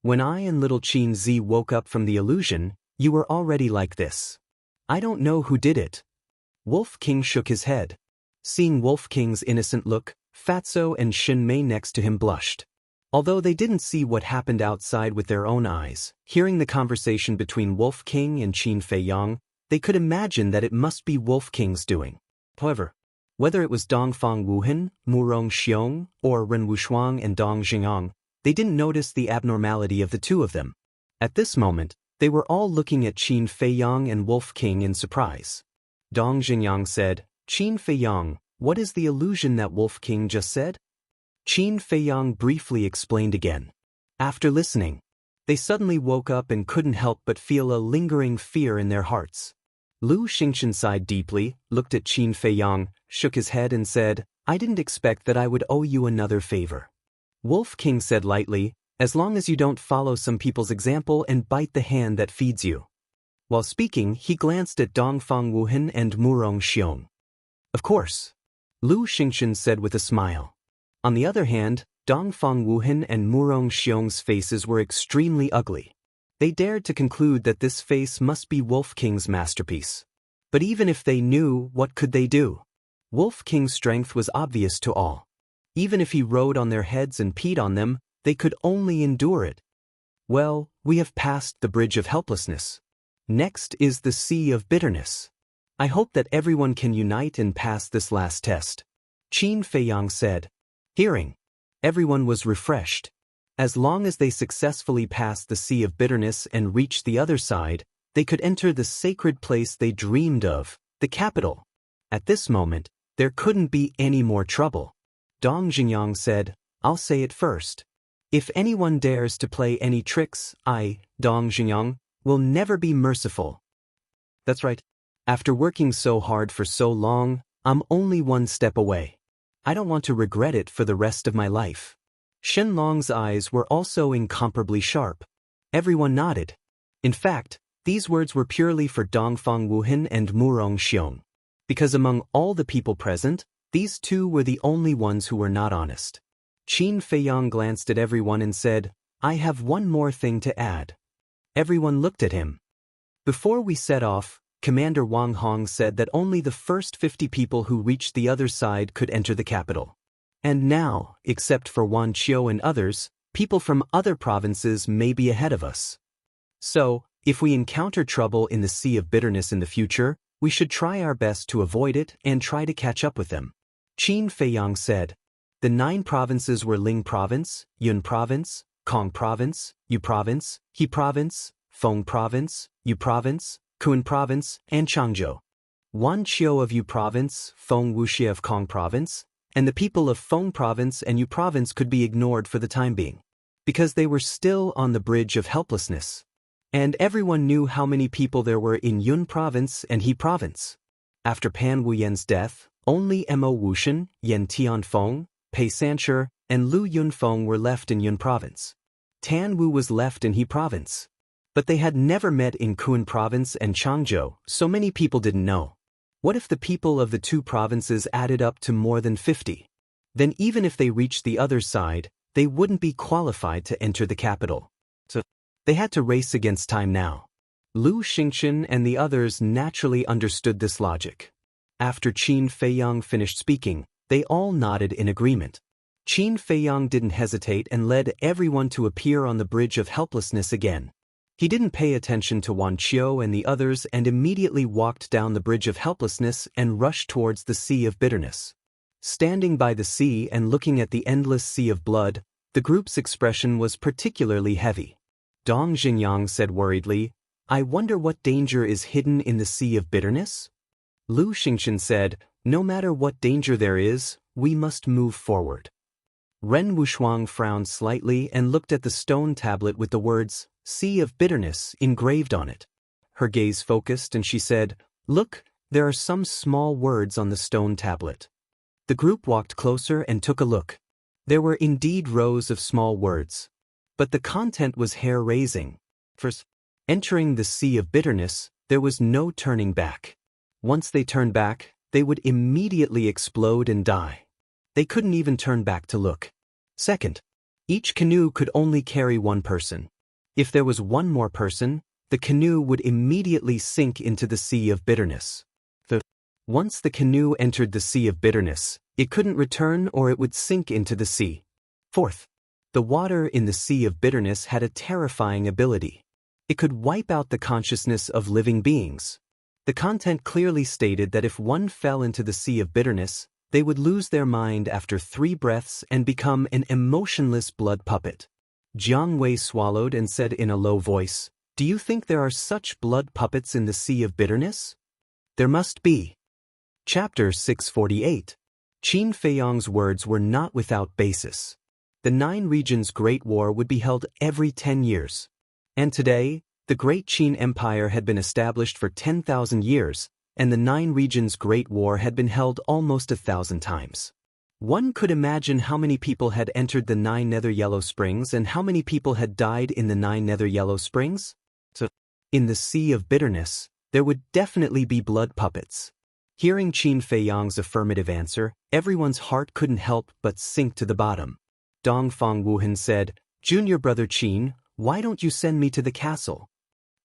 When I and little Qin Zi woke up from the illusion, you were already like this. I don't know who did it. Wolf King shook his head. Seeing Wolf King's innocent look, Fatso and Shin Mei next to him blushed. Although they didn't see what happened outside with their own eyes, hearing the conversation between Wolf King and Qin Feiyang, they could imagine that it must be Wolf King's doing. However, whether it was Dongfang Wuhan, Murong Xiong, or Ren Wushuang and Dong Jingyang, they didn't notice the abnormality of the two of them. At this moment, they were all looking at Qin Feiyang and Wolf King in surprise. Dong Jingyang said, "Qin Feiyang, what is the illusion that Wolf King just said?" Qin Feiyang briefly explained again. After listening, they suddenly woke up and couldn't help but feel a lingering fear in their hearts. Lu Xingchen sighed deeply, looked at Qin Feiyang, shook his head and said, "I didn't expect that I would owe you another favor." Wolf King said lightly, "As long as you don't follow some people's example and bite the hand that feeds you." While speaking, he glanced at Dongfang Wuhan and Murong Xiong. "Of course," Lu Xingchen said with a smile. On the other hand, Dongfang Wuhan and Murong Xiong's faces were extremely ugly. They dared to conclude that this face must be Wolf King's masterpiece. But even if they knew, what could they do? Wolf King's strength was obvious to all. Even if he rode on their heads and peed on them, they could only endure it. Well, we have passed the bridge of helplessness. Next is the sea of bitterness. I hope that everyone can unite and pass this last test. Qin Feiyang said. Hearing, everyone was refreshed. As long as they successfully passed the sea of bitterness and reached the other side, they could enter the sacred place they dreamed of, the capital. At this moment, there couldn't be any more trouble. Dong Jingyang said, "I'll say it first. If anyone dares to play any tricks, I, Dong Jingyang, will never be merciful." That's right. After working so hard for so long, I'm only one step away. I don't want to regret it for the rest of my life. Shen Long's eyes were also incomparably sharp. Everyone nodded. In fact, these words were purely for Dongfang Wuhan and Murong Xiong. Because among all the people present, these two were the only ones who were not honest. Qin Feiyang glanced at everyone and said, "I have one more thing to add." Everyone looked at him. Before we set off, Commander Wang Hong said that only the first 50 people who reached the other side could enter the capital. And now, except for Wan Qiu and others, people from other provinces may be ahead of us. So, if we encounter trouble in the Sea of Bitterness in the future, we should try our best to avoid it and try to catch up with them. Qin Feiyang said. The 9 provinces were Ling Province, Yun Province, Kong Province, Yu Province, He Province, Feng Province, Yu Province, Kun Province, and Changzhou. Wan Qiu of Yu Province, Feng Wuxia of Kong Province, and the people of Feng Province and Yu Province could be ignored for the time being, because they were still on the bridge of helplessness. And everyone knew how many people there were in Yun Province and He Province. After Pan Wuyen's death, only Mo Wushan, Yan Tianfeng, Pei Sancher, and Lu Yunfeng were left in Yun Province. Tan Wu was left in He Province. But they had never met in Kun Province and Changzhou, so many people didn't know. What if the people of the 2 provinces added up to more than 50? Then even if they reached the other side, they wouldn't be qualified to enter the capital. So, they had to race against time now. Lu Xingchen and the others naturally understood this logic. After Qin Feiyang finished speaking, they all nodded in agreement. Qin Feiyang didn't hesitate and led everyone to appear on the bridge of helplessness again. He didn't pay attention to Wan Qiu and the others and immediately walked down the bridge of helplessness and rushed towards the Sea of Bitterness. Standing by the sea and looking at the endless sea of blood, the group's expression was particularly heavy. Dong Xingyang said worriedly, "I wonder what danger is hidden in the sea of bitterness?" Lu Xingchen said, "No matter what danger there is, we must move forward." Ren Wushuang frowned slightly and looked at the stone tablet with the words, "Sea of Bitterness," engraved on it. Her gaze focused and she said, "Look, there are some small words on the stone tablet." The group walked closer and took a look. There were indeed rows of small words. But the content was hair-raising. First, entering the Sea of Bitterness, there was no turning back. Once they turned back, they would immediately explode and die. They couldn't even turn back to look. Second, each canoe could only carry one person. If there was one more person, the canoe would immediately sink into the Sea of Bitterness. Once the canoe entered the Sea of Bitterness, it couldn't return or it would sink into the sea. Fourth, the water in the Sea of Bitterness had a terrifying ability. It could wipe out the consciousness of living beings. The content clearly stated that if one fell into the Sea of Bitterness, they would lose their mind after 3 breaths and become an emotionless blood puppet. Jianghu swallowed and said in a low voice, "Do you think there are such blood puppets in the Sea of Bitterness?" "There must be." Chapter 648. Qin Feiyang's words were not without basis. The 9 regions' Great War would be held every 10 years. And today, the Great Qin Empire had been established for 10,000 years, and the 9 regions' Great War had been held almost 1,000 times. One could imagine how many people had entered the 9 Nether Yellow Springs and how many people had died in the 9 Nether Yellow Springs. So, in the Sea of Bitterness, there would definitely be blood puppets. Hearing Qin Feiyang's affirmative answer, everyone's heart couldn't help but sink to the bottom. Dongfang Wuhan said, "Junior brother Qin, why don't you send me to the castle?"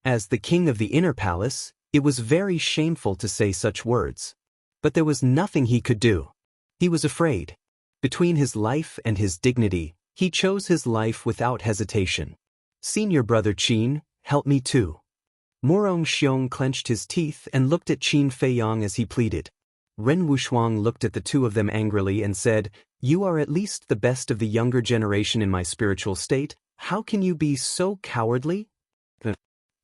As the king of the inner palace, it was very shameful to say such words. But there was nothing he could do. He was afraid. Between his life and his dignity, he chose his life without hesitation. "Senior brother Qin, help me too." Murong Xiong clenched his teeth and looked at Qin Feiyang as he pleaded. Ren Wushuang looked at the two of them angrily and said, "You are at least the best of the younger generation in my spiritual state. How can you be so cowardly?"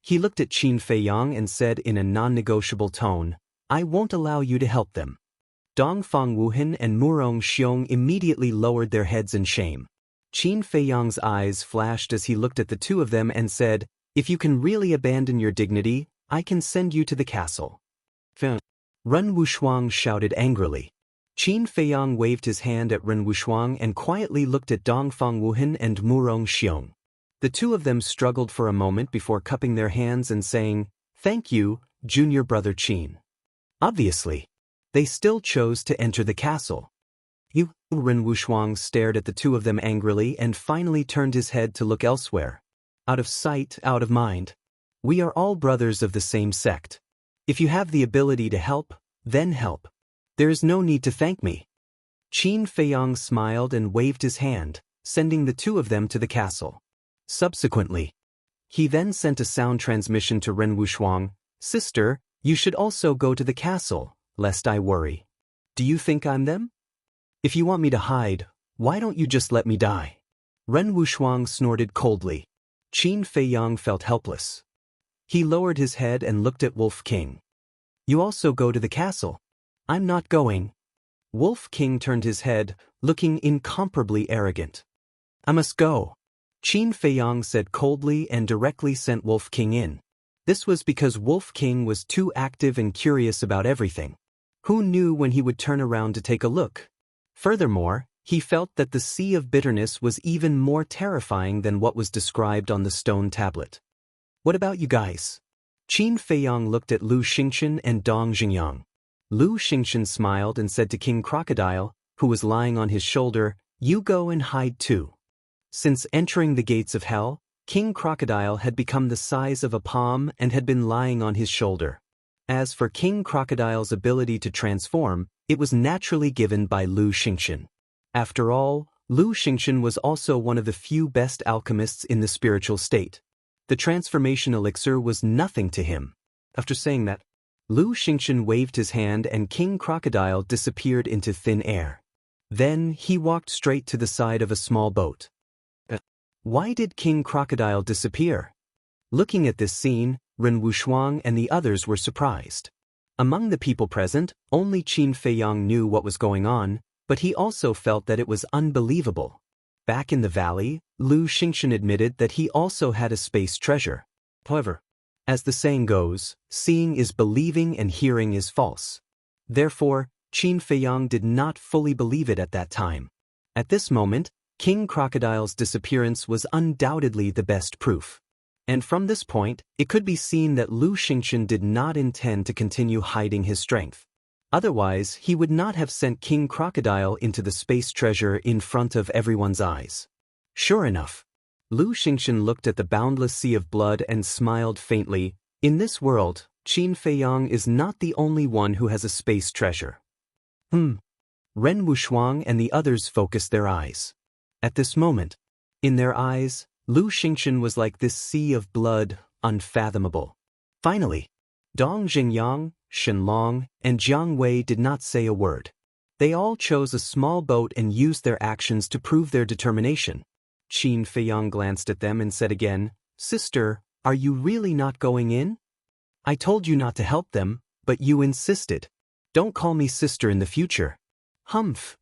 He looked at Qin Feiyang and said in a non-negotiable tone, "I won't allow you to help them." Dongfang Wuhan and Murong Xiong immediately lowered their heads in shame. Qin Feiyang's eyes flashed as he looked at the two of them and said, "If you can really abandon your dignity, I can send you to the castle." Ren Wushuang shouted angrily. Qin Feiyang waved his hand at Ren Wushuang and quietly looked at Dongfang Wuhan and Murong Xiong. The two of them struggled for a moment before cupping their hands and saying, "Thank you, junior brother Qin." Obviously, they still chose to enter the castle. Ren Wushuang stared at the two of them angrily and finally turned his head to look elsewhere. Out of sight, out of mind. We are all brothers of the same sect. If you have the ability to help, then help. There is no need to thank me. Qin Feiyang smiled and waved his hand, sending the two of them to the castle. Subsequently, he then sent a sound transmission to Ren Wushuang, "Sister, you should also go to the castle, lest I worry. Do you think I'm them? If you want me to hide, why don't you just let me die?" Ren Wushuang snorted coldly. Qin Feiyang felt helpless. He lowered his head and looked at Wolf King. "You also go to the castle." "I'm not going." Wolf King turned his head, looking incomparably arrogant. "I must go." Qin Feiyang said coldly and directly sent Wolf King in. This was because Wolf King was too active and curious about everything. Who knew when he would turn around to take a look? Furthermore, he felt that the Sea of Bitterness was even more terrifying than what was described on the stone tablet. "What about you guys?" Qin Feiyang looked at Lu Xingchen and Dong Xingyang. Lu Xingchen smiled and said to King Crocodile, who was lying on his shoulder, "You go and hide too." Since entering the gates of hell, King Crocodile had become the size of a palm and had been lying on his shoulder. As for King Crocodile's ability to transform, it was naturally given by Lu Xingchen. After all, Lu Xingchen was also one of the few best alchemists in the spiritual state. The transformation elixir was nothing to him. After saying that, Lu Xingchen waved his hand and King Crocodile disappeared into thin air. Then he walked straight to the side of a small boat. Why did King Crocodile disappear? Looking at this scene, Ren Wushuang and the others were surprised. Among the people present, only Qin Feiyang knew what was going on, but he also felt that it was unbelievable. Back in the valley, Lu Xingchen admitted that he also had a space treasure. However, as the saying goes, seeing is believing and hearing is false. Therefore, Qin Feiyang did not fully believe it at that time. At this moment, King Crocodile's disappearance was undoubtedly the best proof. And from this point, it could be seen that Lu Xingchen did not intend to continue hiding his strength. Otherwise, he would not have sent King Crocodile into the space treasure in front of everyone's eyes. Sure enough, Lu Xingchen looked at the boundless sea of blood and smiled faintly. In this world, Qin Feiyang is not the only one who has a space treasure. Ren Wushuang and the others focused their eyes. At this moment, in their eyes, Lu Xingchen was like this sea of blood, unfathomable. Finally, Dong Jingyang, Shenlong, and Jiang Wei did not say a word. They all chose a small boat and used their actions to prove their determination. Qin Feiyang glanced at them and said again, "Sister, are you really not going in? I told you not to help them, but you insisted. Don't call me sister in the future." Humph.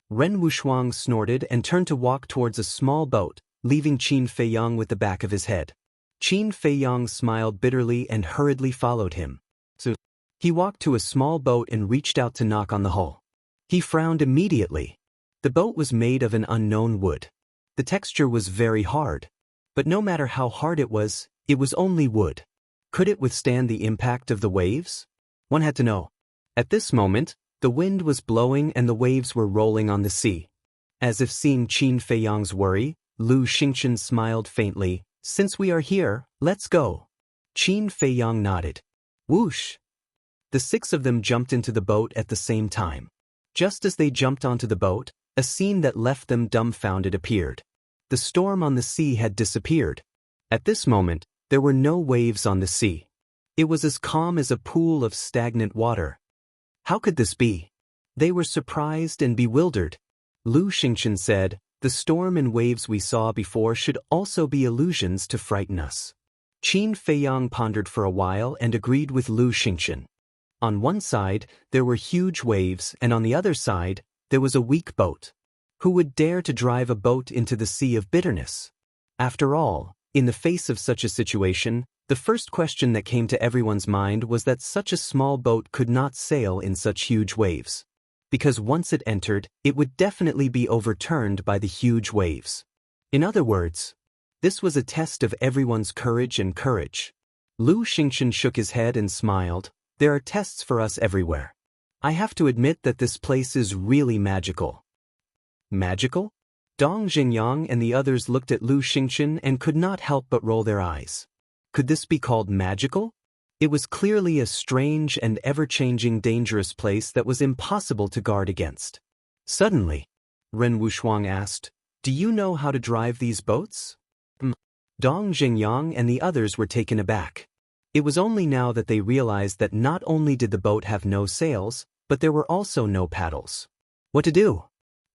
Ren Wushuang snorted and turned to walk towards a small boat, leaving Qin Feiyang with the back of his head. Qin Feiyang smiled bitterly and hurriedly followed him. So, he walked to a small boat and reached out to knock on the hull. He frowned immediately. The boat was made of an unknown wood. The texture was very hard. But no matter how hard it was only wood. Could it withstand the impact of the waves? One had to know. At this moment, the wind was blowing and the waves were rolling on the sea. As if seeing Qin Feiyang's worry, Lu Xingchen smiled faintly. "Since we are here, let's go." Qin Feiyang nodded. Whoosh! The 6 of them jumped into the boat at the same time. Just as they jumped onto the boat, a scene that left them dumbfounded appeared. The storm on the sea had disappeared. At this moment, there were no waves on the sea. It was as calm as a pool of stagnant water. How could this be? They were surprised and bewildered. Lu Xingchen said, "The storm and waves we saw before should also be illusions to frighten us." Qin Feiyang pondered for a while and agreed with Lu Xingchen. On one side, there were huge waves, and on the other side, there was a weak boat. Who would dare to drive a boat into the sea of bitterness? After all, in the face of such a situation, the first question that came to everyone's mind was that such a small boat could not sail in such huge waves. Because once it entered, it would definitely be overturned by the huge waves. In other words, this was a test of everyone's courage and courage. Lu Xingchen shook his head and smiled. "There are tests for us everywhere. I have to admit that this place is really magical." Magical? Dong Jingyang and the others looked at Lu Xingchen and could not help but roll their eyes. Could this be called magical? It was clearly a strange and ever-changing dangerous place that was impossible to guard against. Suddenly, Ren Wushuang asked, "Do you know how to drive these boats?" Dong Jingyang and the others were taken aback. It was only now that they realized that not only did the boat have no sails, but there were also no paddles. What to do?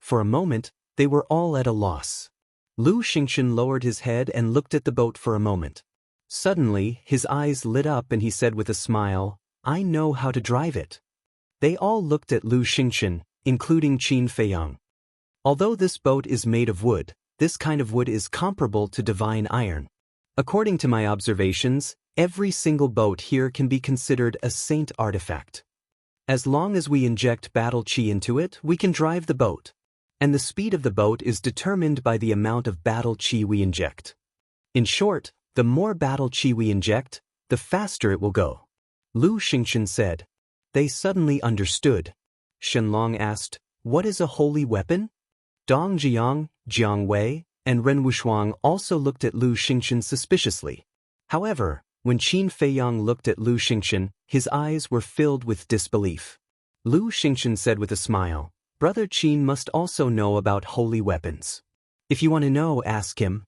For a moment, they were all at a loss. Lu Xingchen lowered his head and looked at the boat for a moment. Suddenly, his eyes lit up and he said with a smile, "I know how to drive it." They all looked at Lu Xingchen, including Qin Feiyang. Although this boat is made of wood, this kind of wood is comparable to divine iron. According to my observations, every single boat here can be considered a saint artifact. As long as we inject battle chi into it, we can drive the boat. And the speed of the boat is determined by the amount of battle chi we inject. In short, the more battle chi we inject, the faster it will go. Lu Xingchen said. They suddenly understood. Shenlong asked, "What is a holy weapon?" Dong Jiang, Jiang Wei, and Ren Wushuang also looked at Lu Xingchen suspiciously. However, when Qin Feiyang looked at Lu Xingchen, his eyes were filled with disbelief. Lu Xingchen said with a smile, "Brother Qin must also know about holy weapons. If you want to know, ask him."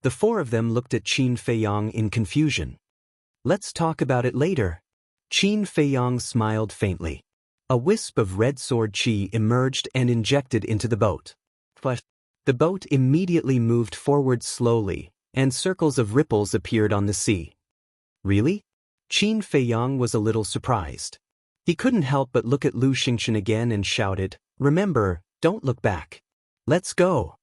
The 4 of them looked at Qin Feiyang in confusion. "Let's talk about it later." Qin Feiyang smiled faintly. A wisp of red sword chi emerged and injected into the boat. But the boat immediately moved forward slowly, and circles of ripples appeared on the sea. Really? Qin Feiyang was a little surprised. He couldn't help but look at Lu Xingchen again and shouted, "Remember, don't look back. Let's go."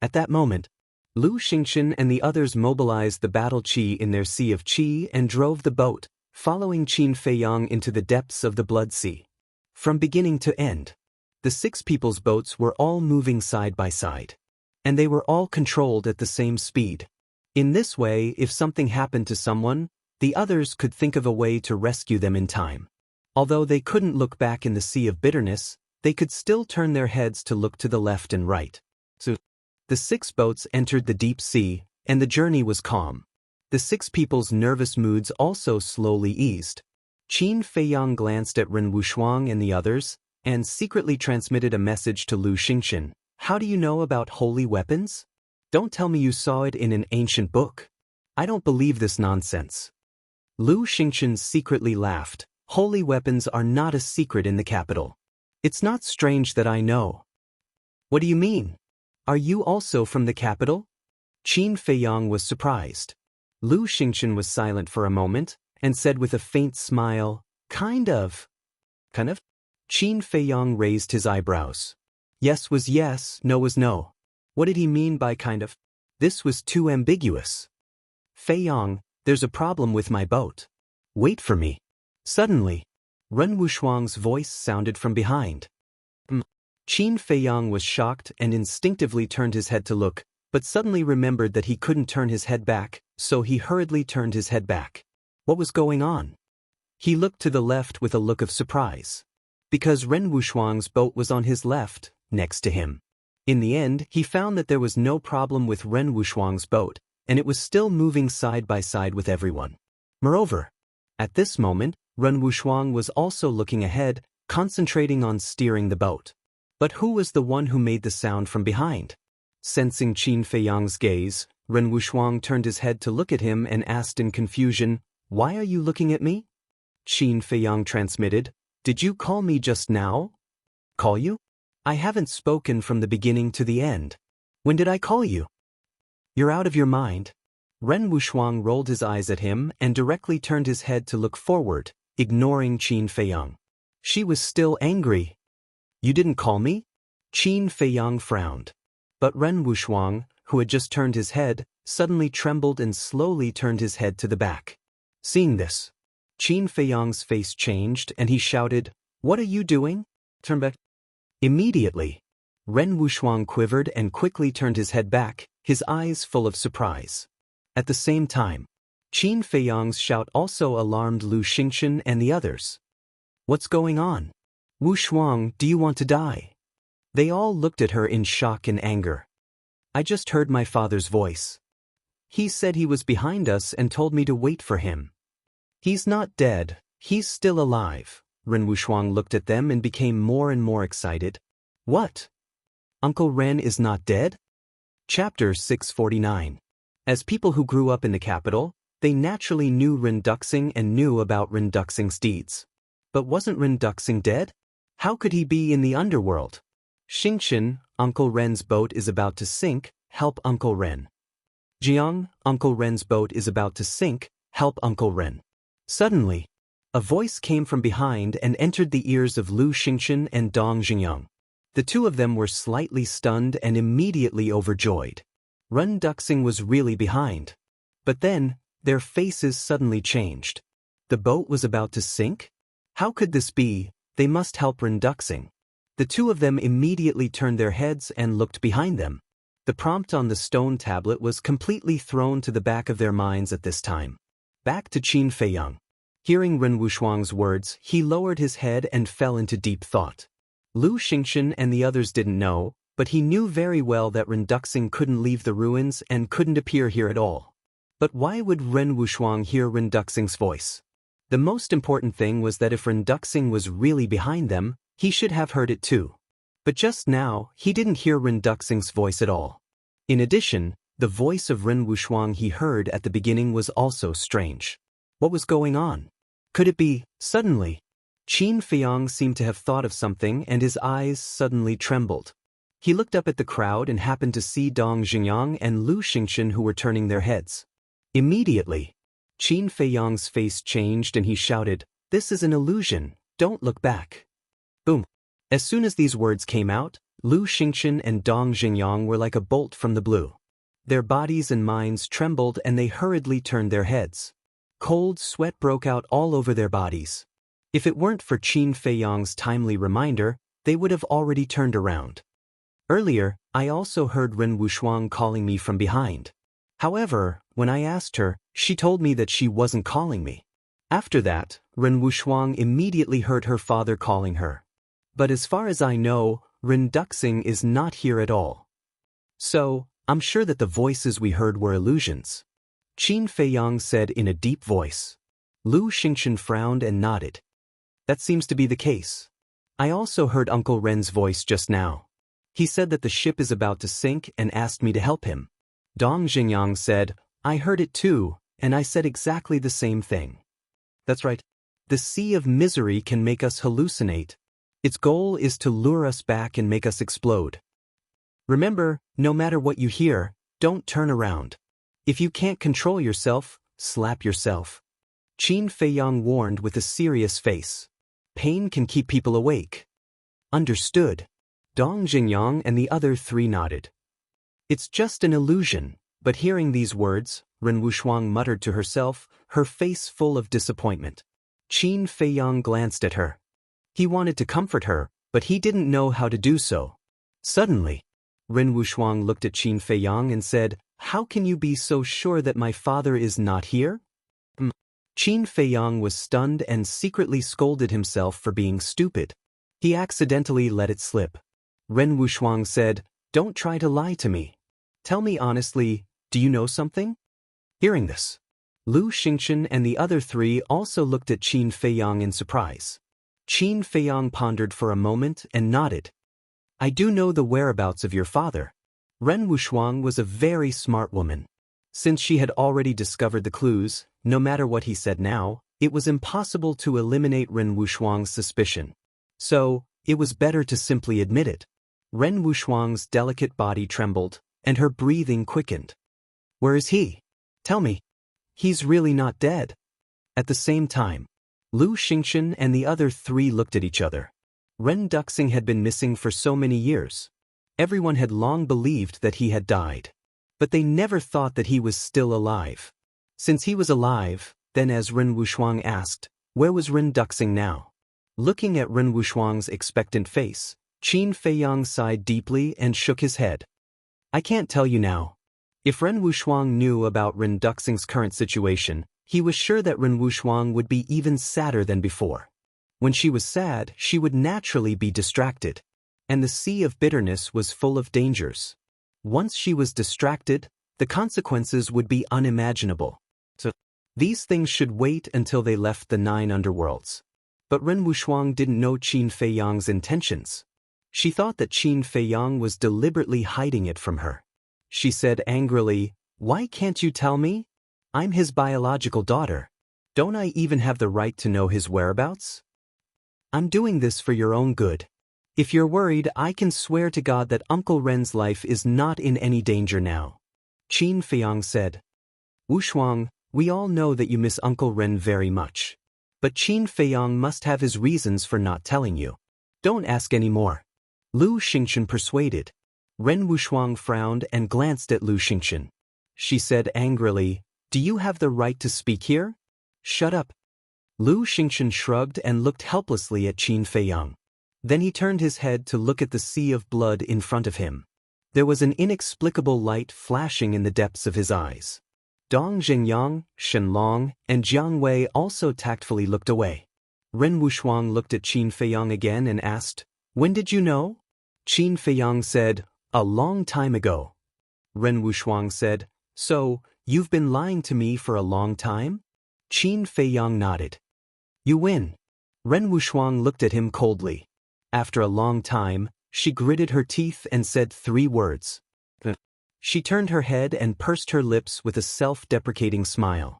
At that moment, Lu Xingchen and the others mobilized the battle qi in their sea of qi and drove the boat, following Qin Feiyang into the depths of the blood sea. From beginning to end, the 6 people's boats were all moving side by side. And they were all controlled at the same speed. In this way, if something happened to someone, the others could think of a way to rescue them in time. Although they couldn't look back in the sea of bitterness, they could still turn their heads to look to the left and right. So, the 6 boats entered the deep sea, and the journey was calm. The 6 people's nervous moods also slowly eased. Qin Feiyang glanced at Ren Wushuang and the others, and secretly transmitted a message to Lu Xingchen. "How do you know about holy weapons? Don't tell me you saw it in an ancient book. I don't believe this nonsense." Lu Xingchen secretly laughed. "Holy weapons are not a secret in the capital. It's not strange that I know." "What do you mean? Are you also from the capital?" Qin Feiyang was surprised. Lu Xingchen was silent for a moment, and said with a faint smile, Kind of. Qin Feiyang raised his eyebrows. Yes was yes, no was no. What did he mean by kind of? This was too ambiguous. "Feiyang, there's a problem with my boat. Wait for me." Suddenly, Ren Wushuang's voice sounded from behind. Qin Feiyang was shocked and instinctively turned his head to look, but suddenly remembered that he couldn't turn his head back, so he hurriedly turned his head back. What was going on? He looked to the left with a look of surprise. Because Ren Wushuang's boat was on his left, next to him. In the end, he found that there was no problem with Ren Wushuang's boat, and it was still moving side by side with everyone. Moreover, at this moment, Ren Wushuang was also looking ahead, concentrating on steering the boat. But who was the one who made the sound from behind? Sensing Qin Feiyang's gaze, Ren Wushuang turned his head to look at him and asked in confusion, "Why are you looking at me?" Qin Feiyang transmitted, "Did you call me just now?" "Call you? I haven't spoken from the beginning to the end. When did I call you?" "You're out of your mind." Ren Wushuang rolled his eyes at him and directly turned his head to look forward, ignoring Qin Feiyang. She was still angry. "You didn't call me?" Qin Feiyang frowned. But Ren Wushuang, who had just turned his head, suddenly trembled and slowly turned his head to the back. Seeing this, Qin Feiyang's face changed and he shouted, "What are you doing? Turn back." Immediately, Ren Wushuang quivered and quickly turned his head back, his eyes full of surprise. At the same time, Qin Feiyang's shout also alarmed Lu Xingchen and the others. "What's going on? Wushuang, do you want to die?" They all looked at her in shock and anger. "I just heard my father's voice. He said he was behind us and told me to wait for him. He's not dead, he's still alive." Ren Wushuang looked at them and became more and more excited. "What? Uncle Ren is not dead?" Chapter 649. As people who grew up in the capital, they naturally knew Ren Duxing and knew about Ren Duxing's deeds. But wasn't Ren Duxing dead? How could he be in the underworld? Xingchen, Uncle Ren's boat is about to sink, help Uncle Ren. Jianghu, Uncle Ren's boat is about to sink, help Uncle Ren. Suddenly, a voice came from behind and entered the ears of Lu Xingchen and Dong Jingyang. The two of them were slightly stunned and immediately overjoyed. Ren Duxing was really behind. But then, their faces suddenly changed. The boat was about to sink? How could this be? They must help Ren Duxing. The two of them immediately turned their heads and looked behind them. The prompt on the stone tablet was completely thrown to the back of their minds at this time. Back to Qin Feiyang. Hearing Ren Wushuang's words, he lowered his head and fell into deep thought. Lu Xingchen and the others didn't know, but he knew very well that Ren Duxing couldn't leave the ruins and couldn't appear here at all. But why would Ren Wushuang hear Ren Duxing's voice? The most important thing was that if Ren Duxing was really behind them, he should have heard it too. But just now, he didn't hear Ren Duxing's voice at all. In addition, the voice of Ren Wushuang he heard at the beginning was also strange. What was going on? Could it be, suddenly, Qin Feiyang seemed to have thought of something and his eyes suddenly trembled. He looked up at the crowd and happened to see Dong Jingyang and Lu Xingchen who were turning their heads. Immediately, Qin Feiyang's face changed and he shouted, "This is an illusion, don't look back." Boom. As soon as these words came out, Lu Xingchen and Dong Jingyang were like a bolt from the blue. Their bodies and minds trembled and they hurriedly turned their heads. Cold sweat broke out all over their bodies. If it weren't for Qin Feiyang's timely reminder, they would have already turned around. Earlier, I also heard Ren Wuxuang calling me from behind. However, when I asked her, she told me that she wasn't calling me. After that, Ren Wuxuang immediately heard her father calling her. But as far as I know, Ren Duxing is not here at all. So, I'm sure that the voices we heard were illusions. Qin Feiyang said in a deep voice. Lu Xingchen frowned and nodded. That seems to be the case. I also heard Uncle Ren's voice just now. He said that the ship is about to sink and asked me to help him. Dong Jingyang said, I heard it too, and I said exactly the same thing. That's right. The sea of misery can make us hallucinate. Its goal is to lure us back and make us explode. Remember, no matter what you hear, don't turn around. If you can't control yourself, slap yourself. Qin Feiyang warned with a serious face. Pain can keep people awake. Understood. Dong Jingyang and the other three nodded. It's just an illusion, but hearing these words, Ren Wuxuang muttered to herself, her face full of disappointment. Qin Feiyang glanced at her. He wanted to comfort her, but he didn't know how to do so. Suddenly, Ren Wuxuang looked at Qin Feiyang and said, How can you be so sure that my father is not here? Qin Feiyang was stunned and secretly scolded himself for being stupid. He accidentally let it slip. Ren Wuxuang said, Don't try to lie to me. Tell me honestly, do you know something? Hearing this, Lu Xingchen and the other three also looked at Qin Feiyang in surprise. Qin Feiyang pondered for a moment and nodded. I do know the whereabouts of your father. Ren Wuxuang was a very smart woman. Since she had already discovered the clues, no matter what he said now, it was impossible to eliminate Ren Wuxuang's suspicion. So, it was better to simply admit it. Ren Wuxuang's delicate body trembled, and her breathing quickened. Where is he? Tell me. He's really not dead. At the same time, Lu Xingchen and the other three looked at each other. Ren Duxing had been missing for so many years. Everyone had long believed that he had died. But they never thought that he was still alive. Since he was alive, then as Ren Wuxuang asked, where was Ren Duxing now? Looking at Ren Wuxuang's expectant face, Qin Feiyang sighed deeply and shook his head. I can't tell you now. If Ren Wuxuang knew about Ren Duxing's current situation, he was sure that Ren Wuxuang would be even sadder than before. When she was sad, she would naturally be distracted. And the sea of bitterness was full of dangers. Once she was distracted, the consequences would be unimaginable. So, these things should wait until they left the 9 underworlds. But Ren Wuxuang didn't know Qin Feiyang's intentions. She thought that Qin Feiyang was deliberately hiding it from her. She said angrily, Why can't you tell me? I'm his biological daughter. Don't I even have the right to know his whereabouts? I'm doing this for your own good. If you're worried, I can swear to God that Uncle Ren's life is not in any danger now. Qin Feiyang said. Wuxuang, we all know that you miss Uncle Ren very much. But Qin Feiyang must have his reasons for not telling you. Don't ask any more. Lu Xingchen persuaded. Ren Wuxuang frowned and glanced at Lu Xingchen. She said angrily, Do you have the right to speak here? Shut up. Lu Xingchen shrugged and looked helplessly at Qin Feiyang. Then he turned his head to look at the sea of blood in front of him. There was an inexplicable light flashing in the depths of his eyes. Dong Jingyang, Shenlong, and Jianghu also tactfully looked away. Ren Wuxuang looked at Qin Feiyang again and asked, When did you know? Qin Feiyang said, A long time ago. Ren Wuxuang said, So, you've been lying to me for a long time? Qin Feiyang nodded. You win. Ren Wuxuang looked at him coldly. After a long time, she gritted her teeth and said 3 words. She turned her head and pursed her lips with a self-deprecating smile.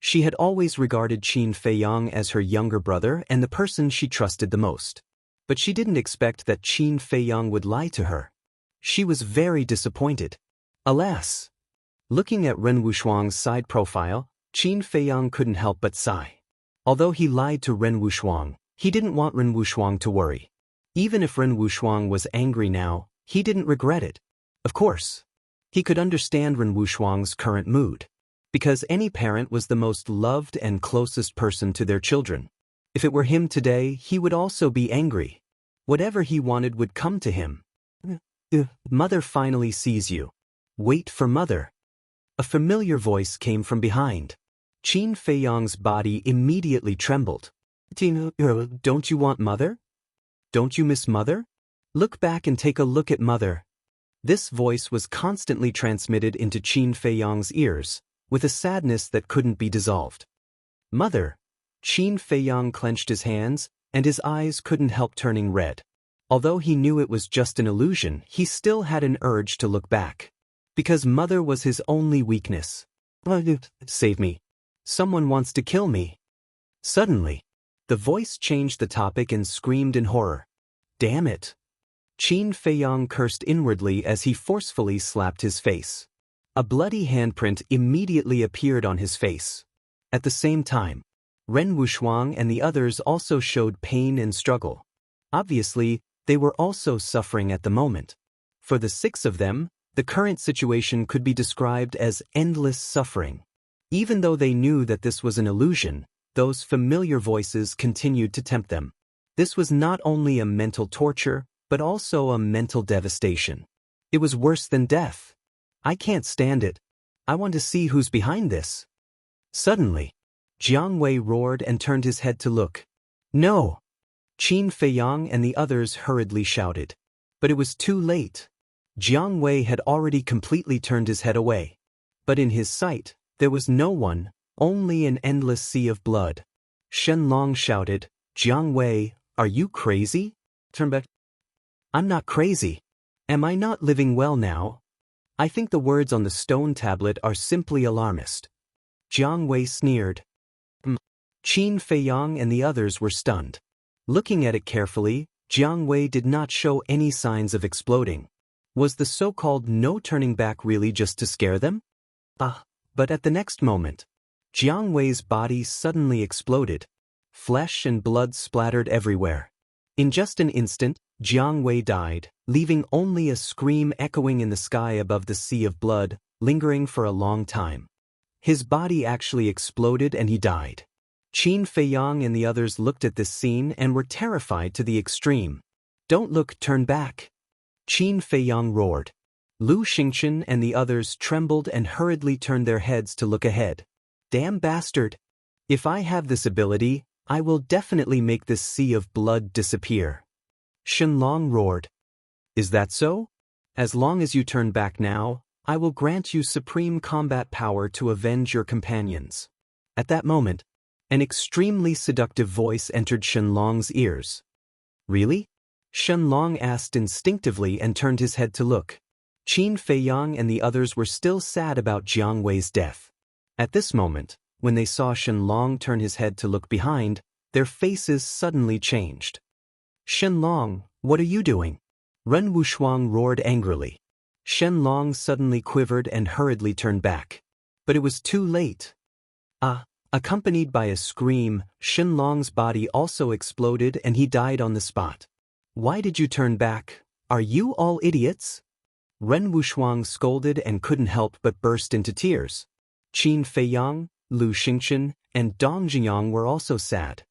She had always regarded Qin Feiyang as her younger brother and the person she trusted the most. But she didn't expect that Qin Feiyang would lie to her. She was very disappointed. Alas! Looking at Ren Wuxuang's side profile, Qin Feiyang couldn't help but sigh. Although he lied to Ren Wuxuang, he didn't want Ren Wuxuang to worry. Even if Ren Wuxuang was angry now, he didn't regret it. Of course. He could understand Ren Wuxuang's current mood. Because any parent was the most loved and closest person to their children. If it were him today, he would also be angry. Whatever he wanted would come to him. Mother finally sees you. Wait for mother. A familiar voice came from behind. Qin Feiyang's body immediately trembled. Don't you want mother? Don't you miss mother? Look back and take a look at mother. This voice was constantly transmitted into Qin Feiyang's ears, with a sadness that couldn't be dissolved. Mother! Qin Feiyang clenched his hands, and his eyes couldn't help turning red. Although he knew it was just an illusion, he still had an urge to look back. Because mother was his only weakness. Save me. Someone wants to kill me. Suddenly, the voice changed the topic and screamed in horror. Damn it! Qin Feiyang cursed inwardly as he forcefully slapped his face. A bloody handprint immediately appeared on his face. At the same time, Ren Wuxuang and the others also showed pain and struggle. Obviously, they were also suffering at the moment. For the 6 of them, the current situation could be described as endless suffering. Even though they knew that this was an illusion, those familiar voices continued to tempt them. This was not only a mental torture, but also a mental devastation. It was worse than death. I can't stand it. I want to see who's behind this. Suddenly, Jianghu roared and turned his head to look. No! Qin Feiyang and the others hurriedly shouted. But it was too late. Jianghu had already completely turned his head away. But in his sight, there was no one, only an endless sea of blood. Shenlong shouted, Jianghu, are you crazy? Turn back. I'm not crazy. Am I not living well now? I think the words on the stone tablet are simply alarmist. Jianghu sneered. Qin Feiyang and the others were stunned. Looking at it carefully, Jianghu did not show any signs of exploding. Was the so-called no turning back really just to scare them? But at the next moment, Jianghu's body suddenly exploded. Flesh and blood splattered everywhere. In just an instant, Jianghu died, leaving only a scream echoing in the sky above the sea of blood, lingering for a long time. His body actually exploded and he died. Qin Feiyang and the others looked at this scene and were terrified to the extreme. Don't look, turn back. Qin Feiyang roared. Lu Xingchen and the others trembled and hurriedly turned their heads to look ahead. Damn bastard! If I have this ability, I will definitely make this sea of blood disappear. Shenlong roared. Is that so? As long as you turn back now, I will grant you supreme combat power to avenge your companions. At that moment, an extremely seductive voice entered Shenlong's ears. Really? Shenlong asked instinctively and turned his head to look. Qin Feiyang and the others were still sad about Jianghu's death. At this moment, when they saw Shenlong turn his head to look behind, their faces suddenly changed. Shenlong, what are you doing? Ren Wuxuang roared angrily. Shenlong suddenly quivered and hurriedly turned back. But it was too late. Accompanied by a scream, Shenlong's body also exploded and he died on the spot. Why did you turn back? Are you all idiots? Ren Wuxuang scolded and couldn't help but burst into tears. Qin Feiyang, Lu Xingchen, and Dong Jiang were also sad.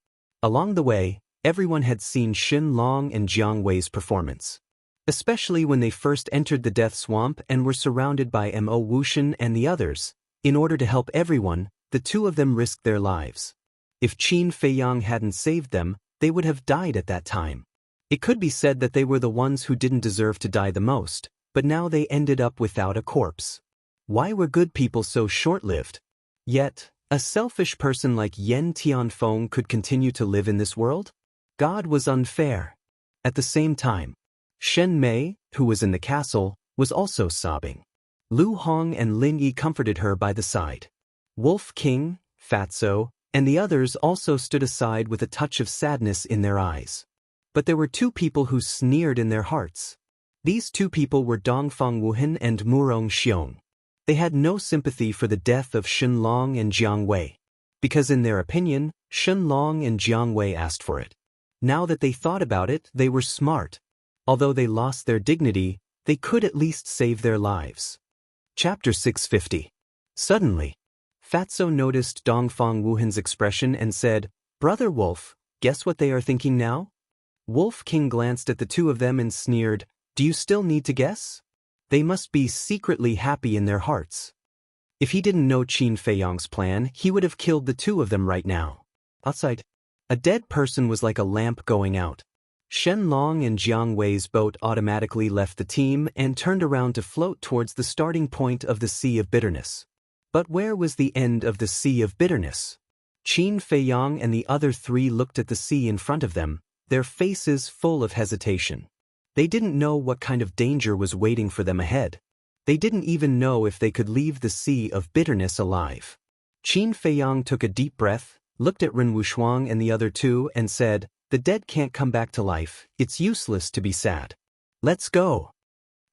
Along the way, everyone had seen Shenlong and Jianghu's performance. Especially when they first entered the Death Swamp and were surrounded by Mo Wuxian and the others. In order to help everyone, the 2 of them risked their lives. If Qin Feiyang hadn't saved them, they would have died at that time. It could be said that they were the ones who didn't deserve to die the most, but now they ended up without a corpse. Why were good people so short-lived? Yet, a selfish person like Yen Tianfeng could continue to live in this world? God was unfair. At the same time, Shen Mei, who was in the castle, was also sobbing. Lu Hong and Lin Yi comforted her by the side. Wolf King, Fatso, and the others also stood aside with a touch of sadness in their eyes. But there were two people who sneered in their hearts. These two people were Dongfang Wuhan and Murong Xiong. They had no sympathy for the death of Shenlong and Jianghu, because in their opinion, Shenlong and Jianghu asked for it. Now that they thought about it, they were smart. Although they lost their dignity, they could at least save their lives. Chapter 650. Suddenly, Fatso noticed Dongfang Wuhan's expression and said, "Brother Wolf, guess what they are thinking now?" Wolf King glanced at the two of them and sneered, "Do you still need to guess? They must be secretly happy in their hearts." If he didn't know Qin Feiyong's plan, he would have killed the two of them right now. Outside, a dead person was like a lamp going out. Shenlong and Jianghui's boat automatically left the team and turned around to float towards the starting point of the Sea of Bitterness. But where was the end of the Sea of Bitterness? Qin Feiyong and the other three looked at the sea in front of them, their faces full of hesitation. They didn't know what kind of danger was waiting for them ahead. They didn't even know if they could leave the Sea of Bitterness alive. Qin Feiyong took a deep breath, looked at Ren Wushuang and the other two and said, "The dead can't come back to life, it's useless to be sad. Let's go."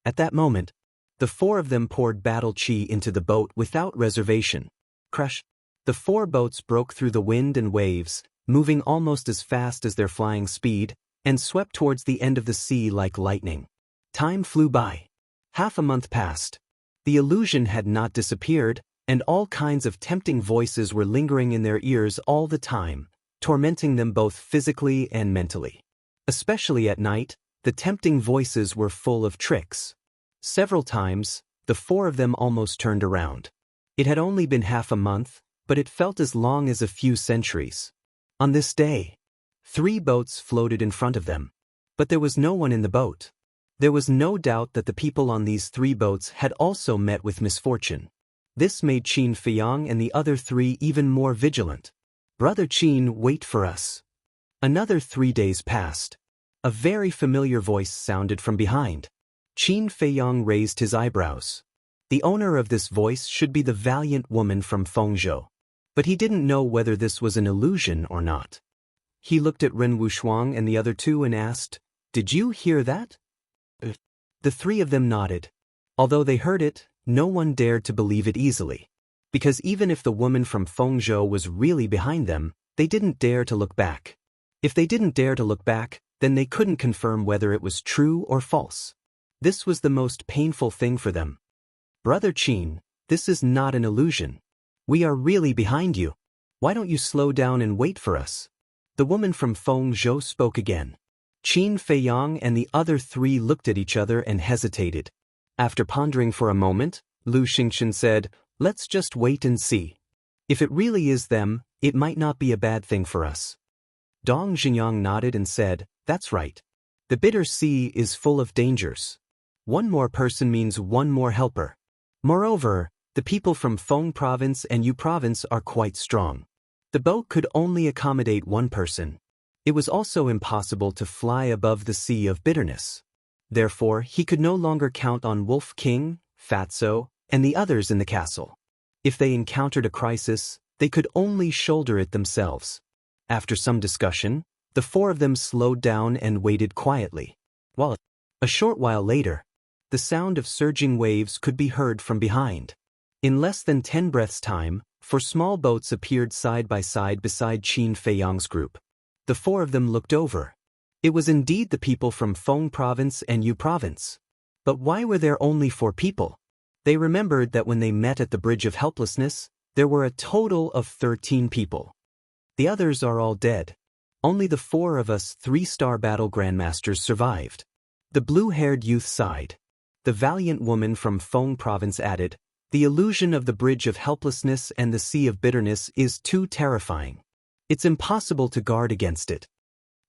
At that moment, the four of them poured battle chi into the boat without reservation. Crash! The four boats broke through the wind and waves, moving almost as fast as their flying speed, and swept towards the end of the sea like lightning. Time flew by. Half a month passed. The illusion had not disappeared, and all kinds of tempting voices were lingering in their ears all the time, tormenting them both physically and mentally. Especially at night, the tempting voices were full of tricks. Several times, the four of them almost turned around. It had only been half a month, but it felt as long as a few centuries. On this day, 3 boats floated in front of them. But there was no one in the boat. There was no doubt that the people on these 3 boats had also met with misfortune. This made Qin Feiyong and the other 3 even more vigilant. "Brother Qin, wait for us." Another 3 days passed. A very familiar voice sounded from behind. Qin Feiyong raised his eyebrows. The owner of this voice should be the valiant woman from Fengzhou. But he didn't know whether this was an illusion or not. He looked at Ren Wushuang and the other 2 and asked, "Did you hear that?" The 3 of them nodded. Although they heard it, no one dared to believe it easily. Because even if the woman from Fengzhou was really behind them, they didn't dare to look back. If they didn't dare to look back, then they couldn't confirm whether it was true or false. This was the most painful thing for them. "Brother Qin, this is not an illusion. We are really behind you. Why don't you slow down and wait for us?" The woman from Fengzhou spoke again. Qin Feiyong and the other 3 looked at each other and hesitated. After pondering for a moment, Lu Xingchen said, "Let's just wait and see. If it really is them, it might not be a bad thing for us." Dong Jinyang nodded and said, "That's right. The bitter sea is full of dangers. One more person means one more helper. Moreover, the people from Feng Province and Yu Province are quite strong. The boat could only accommodate one person. It was also impossible to fly above the Sea of Bitterness. Therefore, he could no longer count on Wolf King, Fatso, and the others in the castle. If they encountered a crisis, they could only shoulder it themselves." After some discussion, the 4 of them slowed down and waited quietly. A short while later, the sound of surging waves could be heard from behind. In less than 10 breaths' time, 4 small boats appeared side by side beside Qin Feiyong's group. The 4 of them looked over. It was indeed the people from Feng Province and Yu Province. But why were there only 4 people? They remembered that when they met at the Bridge of Helplessness, there were a total of 13 people. The others are all dead. Only the 4 of us 3-star battle grandmasters survived. The blue-haired youth sighed. The valiant woman from Feng Province added, "The illusion of the Bridge of Helplessness and the Sea of Bitterness is too terrifying. It's impossible to guard against it."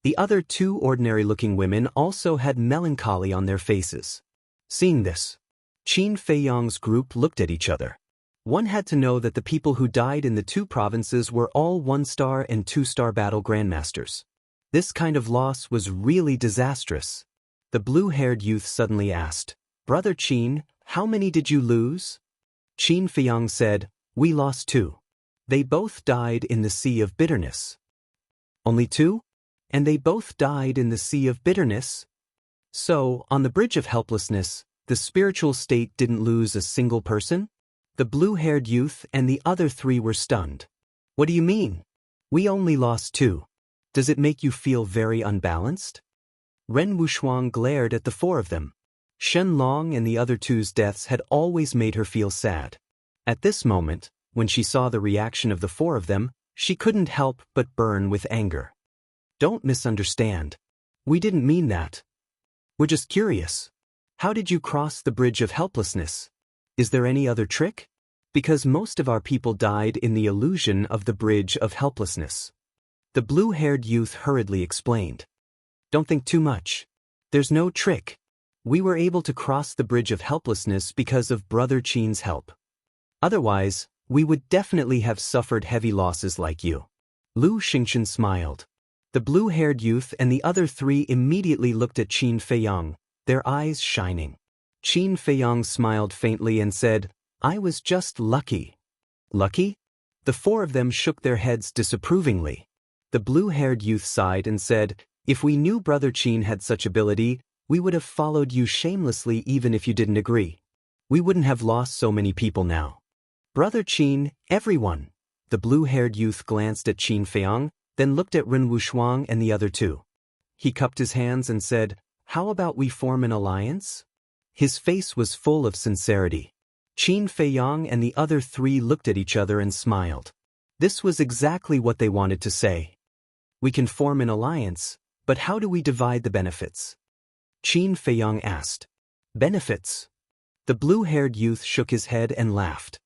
The other 2 ordinary-looking women also had melancholy on their faces. Seeing this, Qin Feiyong's group looked at each other. One had to know that the people who died in the 2 provinces were all 1-star and 2-star battle grandmasters. This kind of loss was really disastrous. The blue-haired youth suddenly asked, "Brother Qin, how many did you lose?" Qin Feiyong said, "We lost 2. They both died in the sea of bitterness. Only two? And they both died in the sea of bitterness? So, on the bridge of helplessness, the spiritual state didn't lose a single person? The blue-haired youth and the other three were stunned. What do you mean? We only lost two. Does it make you feel very unbalanced? Ren Wuxuang glared at the four of them. Shen Long and the other two's deaths had always made her feel sad. At this moment, when she saw the reaction of the four of them, she couldn't help but burn with anger. Don't misunderstand. We didn't mean that. We're just curious. How did you cross the bridge of helplessness? Is there any other trick? Because most of our people died in the illusion of the bridge of helplessness. The blue-haired youth hurriedly explained. Don't think too much. There's no trick. We were able to cross the bridge of helplessness because of Brother Qin's help. Otherwise, we would definitely have suffered heavy losses like you. Lu Xingchen smiled. The blue-haired youth and the other three immediately looked at Qin Feiyang, their eyes shining. Qin Feiyang smiled faintly and said, I was just lucky. Lucky? The four of them shook their heads disapprovingly. The blue-haired youth sighed and said, if we knew Brother Qin had such ability, we would have followed you shamelessly even if you didn't agree. We wouldn't have lost so many people now. Brother Qin, everyone. The blue-haired youth glanced at Qin Feiyang, then looked at Ren Wuxuang and the other two. He cupped his hands and said, how about we form an alliance? His face was full of sincerity. Qin Feiyang and the other three looked at each other and smiled. This was exactly what they wanted to say. We can form an alliance, but how do we divide the benefits? Qin Feiyang asked. Benefits? The blue-haired youth shook his head and laughed.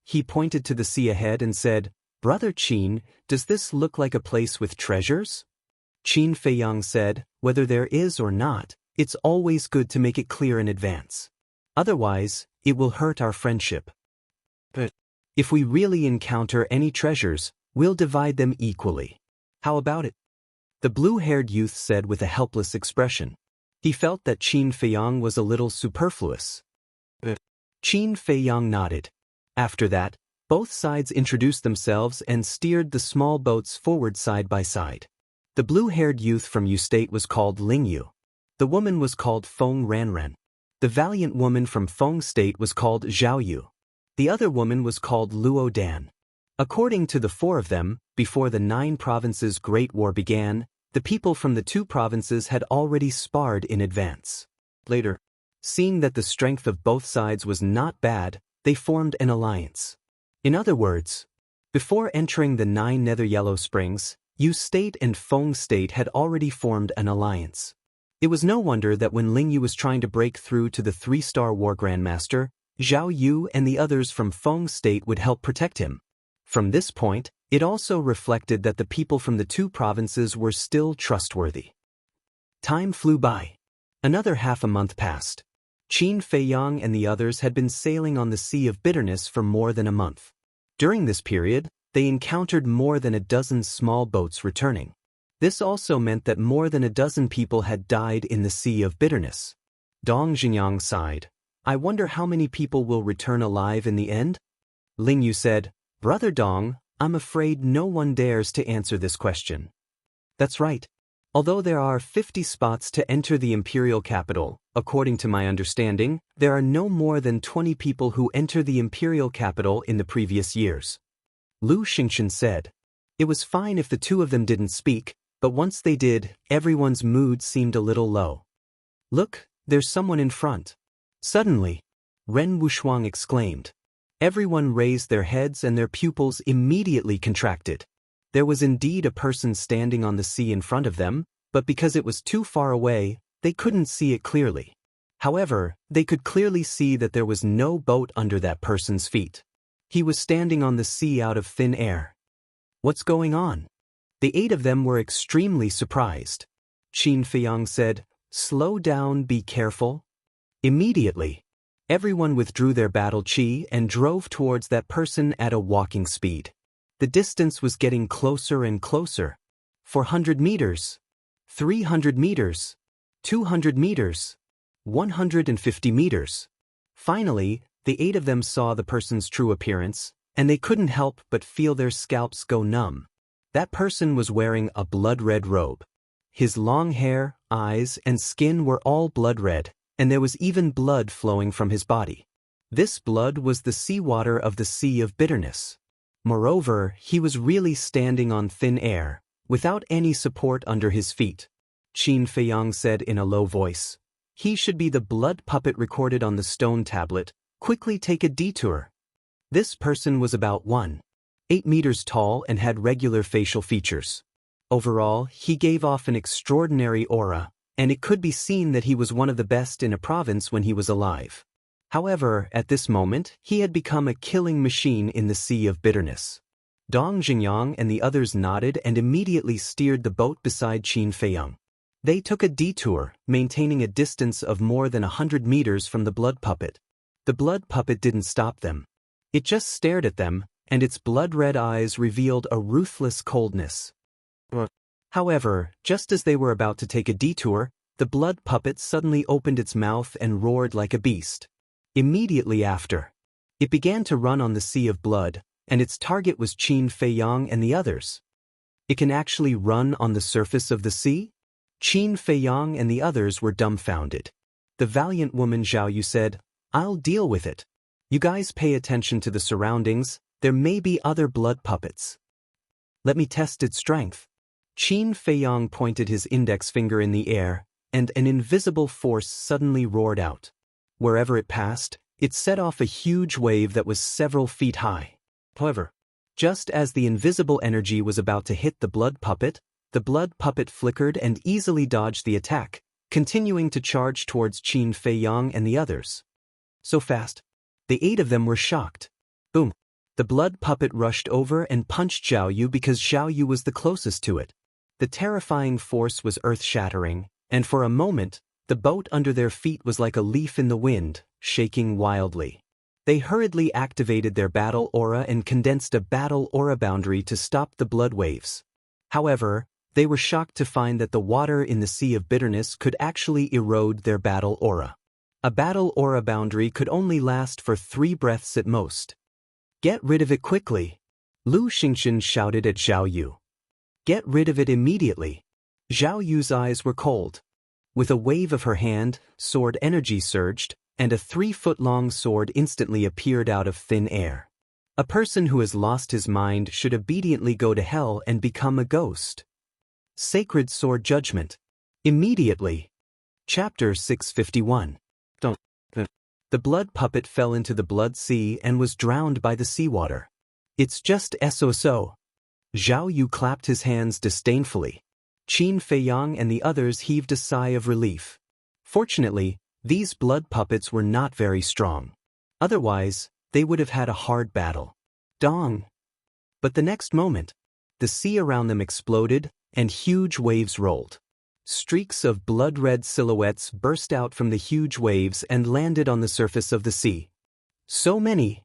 He pointed to the sea ahead and said, Brother Qin, does this look like a place with treasures? Qin Feiyang said, whether there is or not, it's always good to make it clear in advance. Otherwise, it will hurt our friendship. But if we really encounter any treasures, we'll divide them equally. How about it? The blue-haired youth said with a helpless expression. He felt that Qin Feiyang was a little superfluous. But Qin Feiyang nodded. After that, both sides introduced themselves and steered the small boats forward side by side. The blue-haired youth from Yu State was called Ling Yu. The woman was called Feng Ranran. The valiant woman from Feng State was called Zhao Yu. The other woman was called Luo Dan. According to the four of them, before the 9 provinces' Great War began, the people from the 2 provinces had already sparred in advance. Later, seeing that the strength of both sides was not bad, they formed an alliance. In other words, before entering the 9 Nether Yellow Springs, Yu State and Feng State had already formed an alliance. It was no wonder that when Ling Yu was trying to break through to the 3-star War Grandmaster, Zhao Yu and the others from Feng State would help protect him. From this point, it also reflected that the people from the 2 provinces were still trustworthy. Time flew by. Another half a month passed. Qin Feiyang and the others had been sailing on the Sea of Bitterness for more than a month. During this period, they encountered more than a dozen small boats returning. This also meant that more than a dozen people had died in the Sea of Bitterness. Dong Xingyang sighed. I wonder how many people will return alive in the end? Ling Yu said, Brother Dong, I'm afraid no one dares to answer this question. That's right. Although there are 50 spots to enter the imperial capital, according to my understanding, there are no more than 20 people who enter the imperial capital in the previous years. Lu Xingchen said. It was fine if the 2 of them didn't speak, but once they did, everyone's mood seemed a little low. Look, there's someone in front. Suddenly, Ren Wuxuang exclaimed. Everyone raised their heads and their pupils immediately contracted. There was indeed a person standing on the sea in front of them, but because it was too far away, they couldn't see it clearly. However, they could clearly see that there was no boat under that person's feet. He was standing on the sea out of thin air. What's going on? The 8 of them were extremely surprised. Qin Feiyang said, Slow down, be careful. Immediately, everyone withdrew their battle chi and drove towards that person at a walking speed. The distance was getting closer and closer. 400 meters, 300 meters, 200 meters, 150 meters. Finally, the 8 of them saw the person's true appearance, and they couldn't help but feel their scalps go numb. That person was wearing a blood-red robe. His long hair, eyes, and skin were all blood-red, and there was even blood flowing from his body. This blood was the seawater of the Sea of Bitterness. Moreover, he was really standing on thin air, without any support under his feet. Qin Feiyang said in a low voice. He should be the blood puppet recorded on the stone tablet. Quickly take a detour. This person was about 1.8 meters tall and had regular facial features. Overall, he gave off an extraordinary aura, and it could be seen that he was one of the best in a province when he was alive. However, at this moment, he had become a killing machine in the Sea of Bitterness. Dong Jingyang and the others nodded and immediately steered the boat beside Qin Feiyang. They took a detour, maintaining a distance of more than 100 meters from the blood puppet. The blood puppet didn't stop them. It just stared at them, and its blood-red eyes revealed a ruthless coldness. However, just as they were about to take a detour, the blood puppet suddenly opened its mouth and roared like a beast. Immediately after, it began to run on the sea of blood, and its target was Qin Feiyang and the others. It can actually run on the surface of the sea? Qin Feiyang and the others were dumbfounded. The valiant woman Zhao Yu said, I'll deal with it. You guys pay attention to the surroundings, there may be other blood puppets. Let me test its strength. Qin Feiyang pointed his index finger in the air, and an invisible force suddenly roared out. Wherever it passed, it set off a huge wave that was several feet high. However, just as the invisible energy was about to hit the blood puppet flickered and easily dodged the attack, continuing to charge towards Qin Feiyang and the others. So fast, the 8 of them were shocked. Boom! The blood puppet rushed over and punched Zhao Yu because Zhao Yu was the closest to it. The terrifying force was earth-shattering, and for a moment, the boat under their feet was like a leaf in the wind, shaking wildly. They hurriedly activated their battle aura and condensed a battle aura boundary to stop the blood waves. However, they were shocked to find that the water in the Sea of Bitterness could actually erode their battle aura. A battle aura boundary could only last for 3 breaths at most. Get rid of it quickly. Lu Xingchen shouted at Zhao Yu. Get rid of it immediately. Zhao Yu's eyes were cold. With a wave of her hand, sword energy surged, and a 3-foot-long sword instantly appeared out of thin air. A person who has lost his mind should obediently go to hell and become a ghost. Sacred Sword Judgment. Immediately. Chapter 651. The blood puppet fell into the blood sea and was drowned by the seawater. It's just so. Zhao Yu clapped his hands disdainfully. Qin Feiyang and the others heaved a sigh of relief. Fortunately, these blood puppets were not very strong. Otherwise, they would have had a hard battle. Dong! But the next moment, the sea around them exploded, and huge waves rolled. Streaks of blood-red silhouettes burst out from the huge waves and landed on the surface of the sea. So many!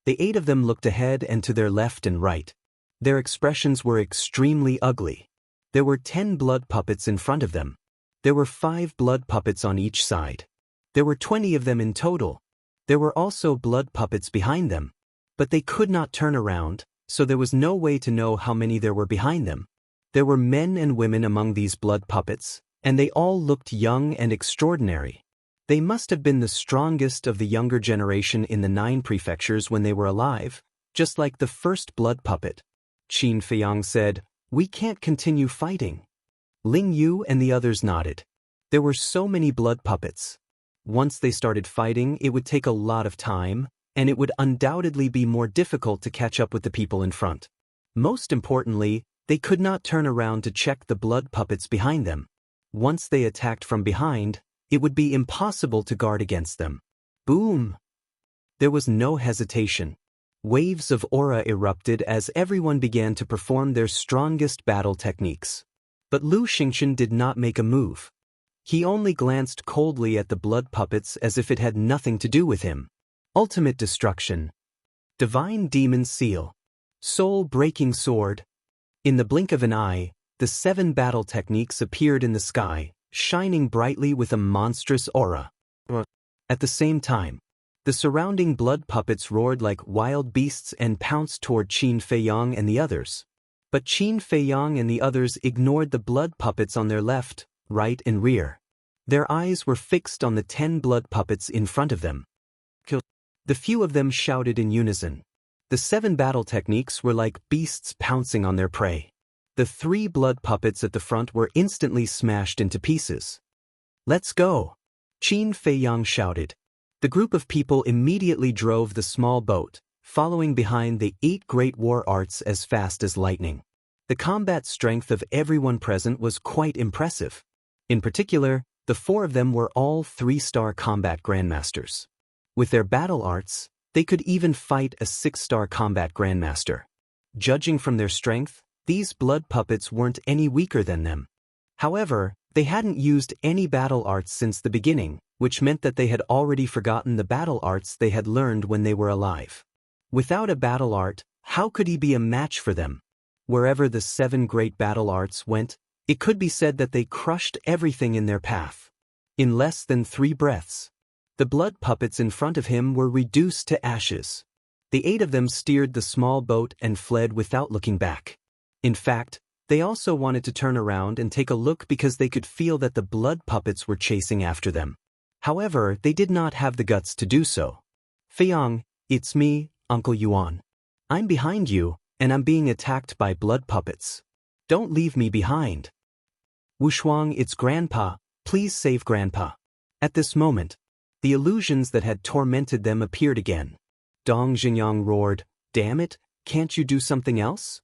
The 8 of them looked ahead and to their left and right. Their expressions were extremely ugly. There were 10 blood puppets in front of them. There were 5 blood puppets on each side. There were 20 of them in total. There were also blood puppets behind them. But they could not turn around, so there was no way to know how many there were behind them. There were men and women among these blood puppets, and they all looked young and extraordinary. They must have been the strongest of the younger generation in the 9 prefectures when they were alive, just like the first blood puppet. Qin Feiyang said, We can't continue fighting. Ling Yu and the others nodded. There were so many blood puppets. Once they started fighting, it would take a lot of time, and it would undoubtedly be more difficult to catch up with the people in front. Most importantly, they could not turn around to check the blood puppets behind them. Once they attacked from behind, it would be impossible to guard against them. Boom! There was no hesitation. Waves of aura erupted as everyone began to perform their strongest battle techniques. But Lu Xingchen did not make a move. He only glanced coldly at the blood puppets as if it had nothing to do with him. Ultimate Destruction. Divine Demon Seal. Soul-Breaking Sword. In the blink of an eye, the 7 battle techniques appeared in the sky, shining brightly with a monstrous aura. At the same time, The surrounding blood puppets roared like wild beasts and pounced toward Qin Feiyang and the others. But Qin Feiyang and the others ignored the blood puppets on their left, right and rear. Their eyes were fixed on the 10 blood puppets in front of them. Kill. The few of them shouted in unison. The 7 battle techniques were like beasts pouncing on their prey. The 3 blood puppets at the front were instantly smashed into pieces. "Let's go!" Qin Feiyang shouted. The group of people immediately drove the small boat, following behind the 8 great war arts as fast as lightning. The combat strength of everyone present was quite impressive. In particular, the 4 of them were all 3-star combat grandmasters. With their battle arts, they could even fight a 6-star combat grandmaster. Judging from their strength, these blood puppets weren't any weaker than them. However, they hadn't used any battle arts since the beginning, which meant that they had already forgotten the battle arts they had learned when they were alive. Without a battle art, how could he be a match for them? Wherever the 7 great battle arts went, it could be said that they crushed everything in their path. In less than 3 breaths, the blood puppets in front of him were reduced to ashes. The 8 of them steered the small boat and fled without looking back. In fact, they also wanted to turn around and take a look because they could feel that the blood puppets were chasing after them. However, they did not have the guts to do so. "Feiyang, it's me, Uncle Yuan. I'm behind you, and I'm being attacked by blood puppets. Don't leave me behind." "Wushuang, it's Grandpa, please save Grandpa." At this moment, the illusions that had tormented them appeared again. Dong Xingyang roared, "Damn it, can't you do something else?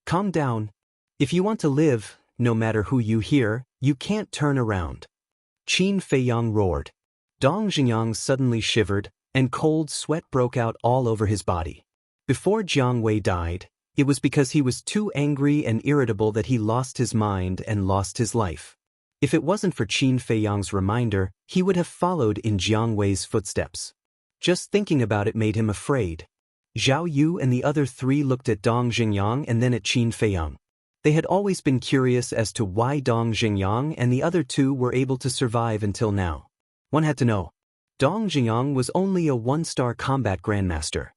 Calm down. If you want to live, no matter who you hear, you can't turn around." Qin Feiyang roared. Dong Xingyang suddenly shivered, and cold sweat broke out all over his body. Before Jianghu died, it was because he was too angry and irritable that he lost his mind and lost his life. If it wasn't for Qin Feiyang's reminder, he would have followed in Jianghu's footsteps. Just thinking about it made him afraid. Zhao Yu and the other 3 looked at Dong Xingyang and then at Qin Feiyang. They had always been curious as to why Dong Xingyang and the other 2 were able to survive until now. One had to know. Dong Xingyang was only a 1-star combat grandmaster.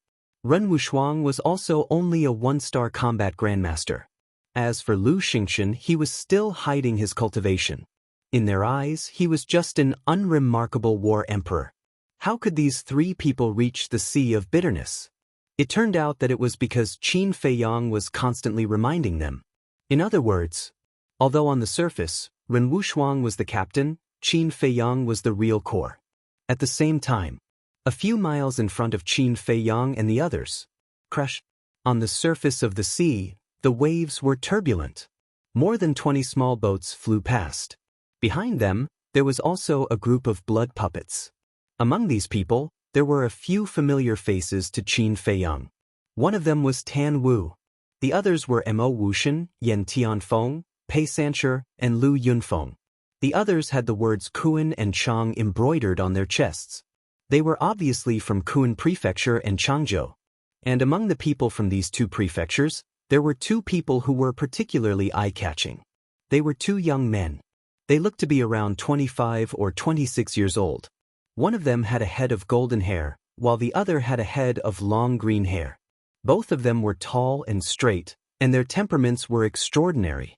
Ren Wushuang was also only a 1-star combat grandmaster. As for Lu Xingchen, he was still hiding his cultivation. In their eyes, he was just an unremarkable war emperor. How could these 3 people reach the sea of bitterness? It turned out that it was because Qin Feiyang was constantly reminding them. In other words, although on the surface, Ren Wushuang was the captain, Qin Feiyang was the real core. At the same time, a few miles in front of Qin Feiyang and the others, crash. On the surface of the sea, the waves were turbulent. More than 20 small boats flew past. Behind them, there was also a group of blood puppets. Among these people, there were a few familiar faces to Qin Feiyang. One of them was Tan Wu. The others were Mo Wushan, Yan Tianfeng, Pei Sancher, and Lu Yunfeng. The others had the words Kuan and Chang embroidered on their chests. They were obviously from Kuan Prefecture and Changzhou. And among the people from these 2 prefectures, there were 2 people who were particularly eye-catching. They were 2 young men. They looked to be around 25 or 26 years old. One of them had a head of golden hair, while the other had a head of long green hair. Both of them were tall and straight, and their temperaments were extraordinary.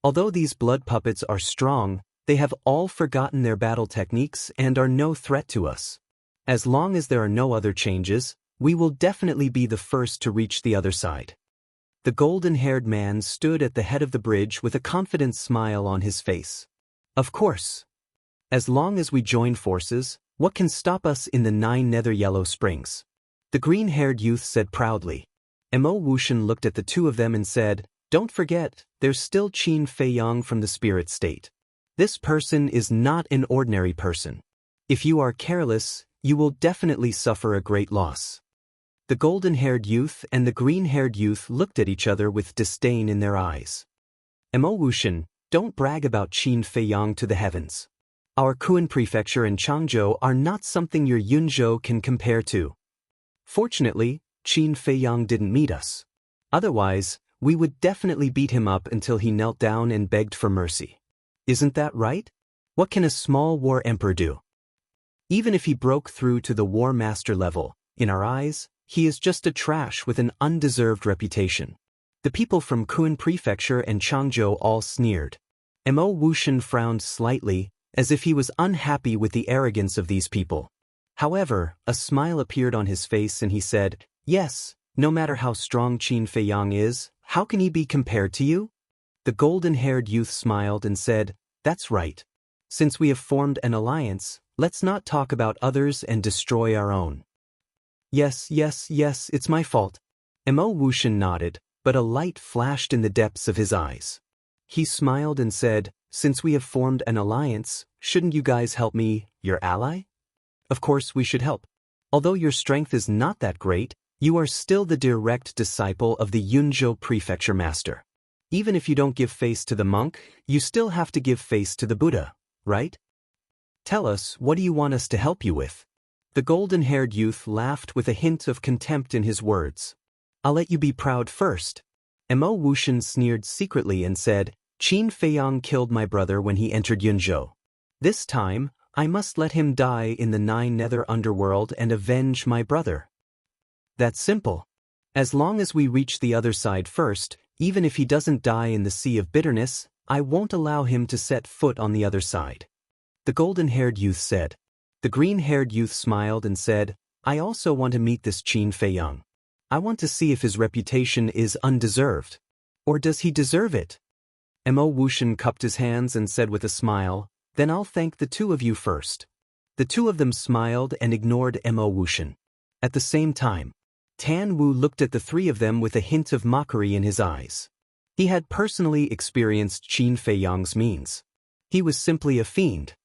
Although these blood puppets are strong, they have all forgotten their battle techniques and are no threat to us. As long as there are no other changes, we will definitely be the first to reach the other side. The golden-haired man stood at the head of the bridge with a confident smile on his face. Of course. As long as we join forces, what can stop us in the 9 nether yellow springs? The green-haired youth said proudly. Mo Wushan looked at the 2 of them and said, "Don't forget, there's still Qin Feiyang from the spirit state. This person is not an ordinary person. If you are careless, you will definitely suffer a great loss." The golden-haired youth and the green-haired youth looked at each other with disdain in their eyes. Mo Wushan, don't brag about Qin Feiyang to the heavens. Our Kuan Prefecture and Changzhou are not something your Yunzhou can compare to. Fortunately, Qin Feiyang didn't meet us. Otherwise, we would definitely beat him up until he knelt down and begged for mercy. Isn't that right? What can a small war emperor do? Even if he broke through to the War Master level, in our eyes, he is just a trash with an undeserved reputation. The people from Kun Prefecture and Changzhou all sneered. Mo Wuxian frowned slightly, as if he was unhappy with the arrogance of these people. However, a smile appeared on his face and he said, "Yes, no matter how strong Qin Feiyang is, how can he be compared to you?" The golden-haired youth smiled and said, "That's right. Since we have formed an alliance, let's not talk about others and destroy our own." Yes, it's my fault." Mo Wuxian nodded, but a light flashed in the depths of his eyes. He smiled and said, "Since we have formed an alliance, shouldn't you guys help me, your ally?" "Of course we should help. Although your strength is not that great, you are still the direct disciple of the Yunzhou Prefecture Master. Even if you don't give face to the monk, you still have to give face to the Buddha, right? Tell us, what do you want us to help you with?" The golden-haired youth laughed with a hint of contempt in his words. "I'll let you be proud first." Mo Wuxian sneered secretly and said, "Qin Feiyang killed my brother when he entered Yunzhou. This time, I must let him die in the 9 nether underworld and avenge my brother. That's simple. As long as we reach the other side first, even if he doesn't die in the sea of bitterness, I won't allow him to set foot on the other side," the golden-haired youth said. The green-haired youth smiled and said, "I also want to meet this Qin Feiyang. I want to see if his reputation is undeserved. Or does he deserve it?" Mo Wuxian cupped his hands and said with a smile, "Then I'll thank the two of you first." The two of them smiled and ignored Mo Wuxian. At the same time, Tan Wu looked at the three of them with a hint of mockery in his eyes. He had personally experienced Qin Feiyang's means. He was simply a fiend.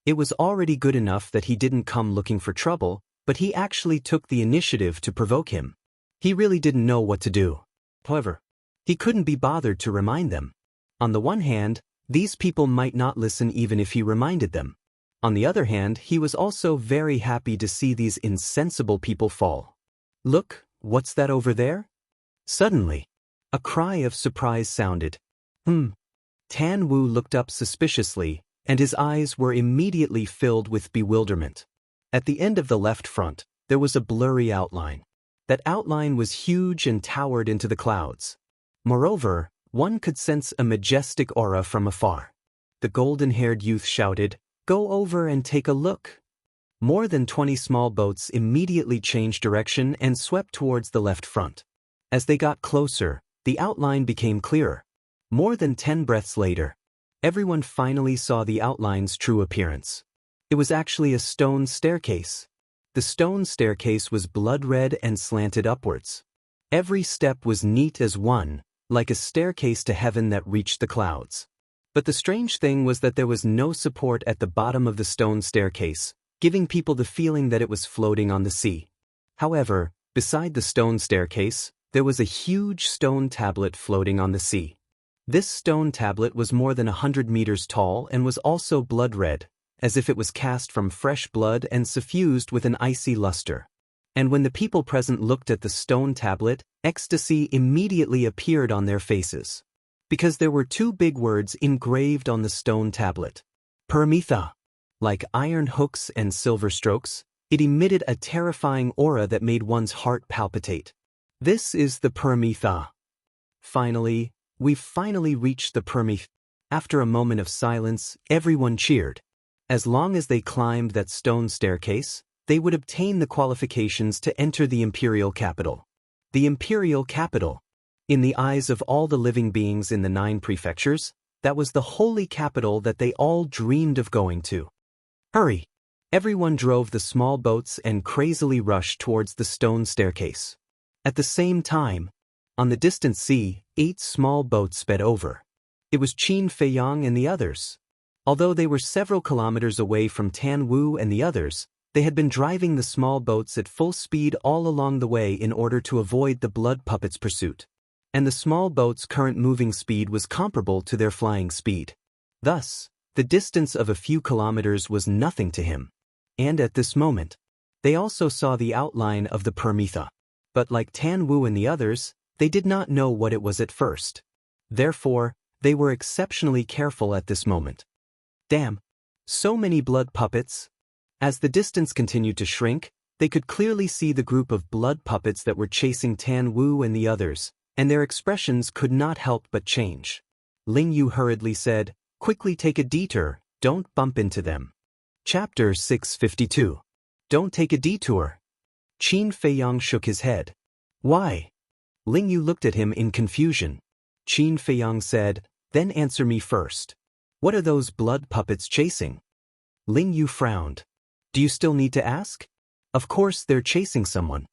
It was already good enough that he didn't come looking for trouble, but he actually took the initiative to provoke him. He really didn't know what to do. However, he couldn't be bothered to remind them. On the one hand, these people might not listen even if he reminded them. On the other hand, he was also very happy to see these insensible people fall. "Look, what's that over there?" Suddenly, a cry of surprise sounded. Tan Wu looked up suspiciously, and his eyes were immediately filled with bewilderment. At the end of the left front, there was a blurry outline. That outline was huge and towered into the clouds. Moreover, one could sense a majestic aura from afar. The golden-haired youth shouted, "Go over and take a look." More than 20 small boats immediately changed direction and swept towards the left front. As they got closer, the outline became clearer. More than 10 breaths later, everyone finally saw the outline's true appearance. It was actually a stone staircase. The stone staircase was blood-red and slanted upwards. Every step was neat as one, like a staircase to heaven that reached the clouds. But the strange thing was that there was no support at the bottom of the stone staircase, giving people the feeling that it was floating on the sea. However, beside the stone staircase, there was a huge stone tablet floating on the sea. This stone tablet was more than 100 meters tall and was also blood-red, as if it was cast from fresh blood and suffused with an icy luster. And when the people present looked at the stone tablet, ecstasy immediately appeared on their faces. Because there were 2 big words engraved on the stone tablet. Paramitha. Like iron hooks and silver strokes, it emitted a terrifying aura that made one's heart palpitate. This is the Paramitha. We've finally reached the Paramitha. After a moment of silence, everyone cheered. As long as they climbed that stone staircase, they would obtain the qualifications to enter the imperial capital. The imperial capital. In the eyes of all the living beings in the 9 prefectures, that was the holy capital that they all dreamed of going to. Hurry! Everyone drove the small boats and crazily rushed towards the stone staircase. At the same time, on the distant sea, 8 small boats sped over. It was Qin Feiyang and the others. Although they were several kilometers away from Tan Wu and the others, they had been driving the small boats at full speed all along the way in order to avoid the blood puppet's pursuit. And the small boat's current moving speed was comparable to their flying speed. Thus, the distance of a few kilometers was nothing to him. And at this moment, they also saw the outline of the Paramitha. But like Tan Wu and the others, they did not know what it was at first. Therefore, they were exceptionally careful at this moment. Damn! So many blood puppets! As the distance continued to shrink, they could clearly see the group of blood puppets that were chasing Tan Wu and the others, and their expressions could not help but change. Ling Yu hurriedly said, "Quickly take a detour, don't bump into them." Chapter 652. Don't take a detour. Qin Feiyang shook his head. Why? Ling Yu looked at him in confusion. Qin Feiyang said, "Then answer me first. What are those blood puppets chasing?" Ling Yu frowned. Do you still need to ask? Of course they're chasing someone.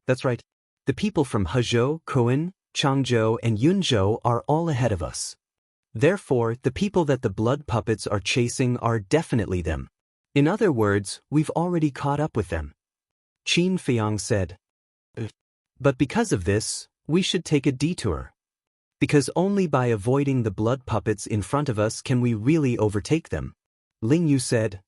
That's right. The people from Hezhou, Koan, Changzhou and Yunzhou are all ahead of us. Therefore, the people that the blood puppets are chasing are definitely them. In other words, we've already caught up with them. Qin Feiyang said. But because of this, we should take a detour. Because only by avoiding the blood puppets in front of us can we really overtake them. Ling Yu said.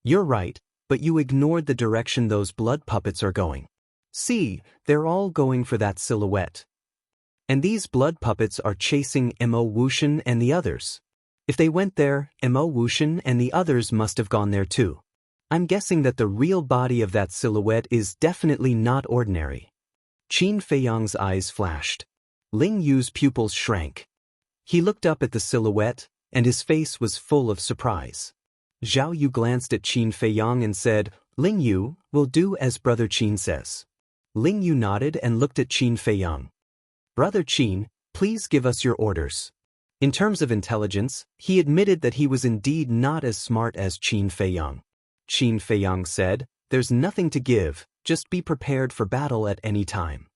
You're right, but you ignored the direction those blood puppets are going. See, they're all going for that silhouette. And these blood puppets are chasing Mo Wuxian and the others. If they went there, Mo Wuxian and the others must have gone there too. I'm guessing that the real body of that silhouette is definitely not ordinary. Qin Feiyang's eyes flashed. Ling Yu's pupils shrank. He looked up at the silhouette, and his face was full of surprise. Zhao Yu glanced at Qin Feiyang and said, Ling Yu, will do as Brother Qin says. Ling Yu nodded and looked at Qin Feiyang. Brother Qin, please give us your orders. In terms of intelligence, he admitted that he was indeed not as smart as Qin Feiyang. Qin Feiyang said, There's nothing to give, just be prepared for battle at any time.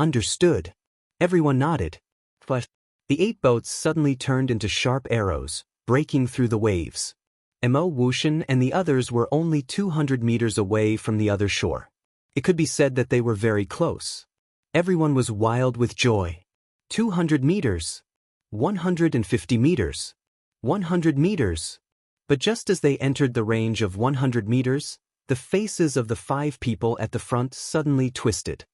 Understood. Everyone nodded. But the 8 boats suddenly turned into sharp arrows, breaking through the waves. Mo Wuxian and the others were only 200 meters away from the other shore. It could be said that they were very close. Everyone was wild with joy. 200 meters. 150 meters. 100 meters. But just as they entered the range of 100 meters, the faces of the 5 people at the front suddenly twisted.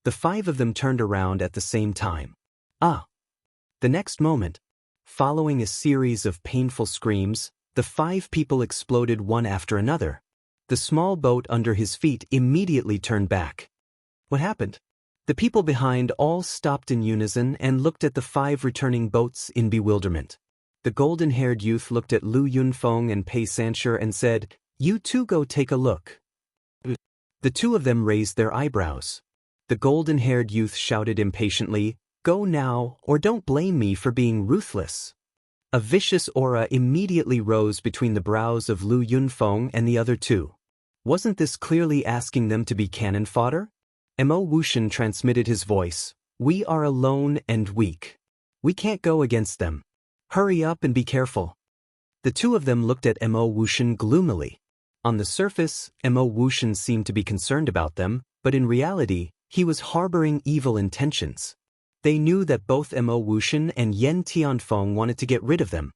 The 5 of them turned around at the same time. Ah! The next moment, following a series of painful screams, the 5 people exploded one after another. The small boat under his feet immediately turned back. What happened? The people behind all stopped in unison and looked at the 5 returning boats in bewilderment. The golden-haired youth looked at Lu Yunfeng and Pei Sanshi and said, You two go take a look. The 2 of them raised their eyebrows. The golden-haired youth shouted impatiently, Go now, or don't blame me for being ruthless. A vicious aura immediately rose between the brows of Lu Yunfeng and the other 2. Wasn't this clearly asking them to be cannon fodder? Mo Wuxian transmitted his voice, We are alone and weak. We can't go against them. Hurry up and be careful. The 2 of them looked at Mo Wuxian gloomily. On the surface, Mo Wuxian seemed to be concerned about them, but in reality, he was harboring evil intentions. They knew that both Mo Wuxian and Yan Tianfeng wanted to get rid of them.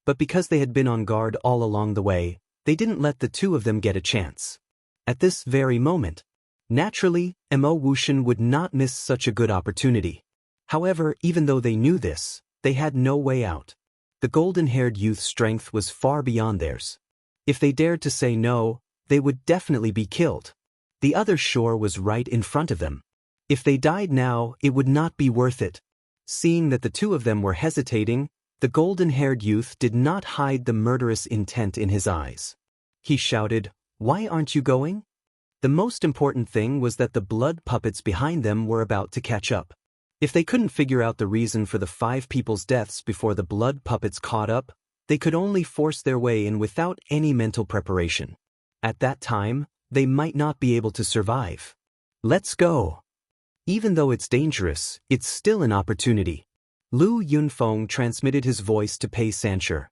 But because they had been on guard all along the way, they didn't let the 2 of them get a chance. At this very moment, naturally, Mo Wuxian would not miss such a good opportunity. However, even though they knew this, they had no way out. The golden-haired youth's strength was far beyond theirs. If they dared to say no, they would definitely be killed. The other shore was right in front of them. If they died now, it would not be worth it. Seeing that the 2 of them were hesitating, the golden-haired youth did not hide the murderous intent in his eyes. He shouted, Why aren't you going? The most important thing was that the blood puppets behind them were about to catch up. If they couldn't figure out the reason for the 5 people's deaths before the blood puppets caught up, they could only force their way in without any mental preparation. At that time, they might not be able to survive. Let's go. Even though it's dangerous, it's still an opportunity. Lu Yunfeng transmitted his voice to Pei Sanshi.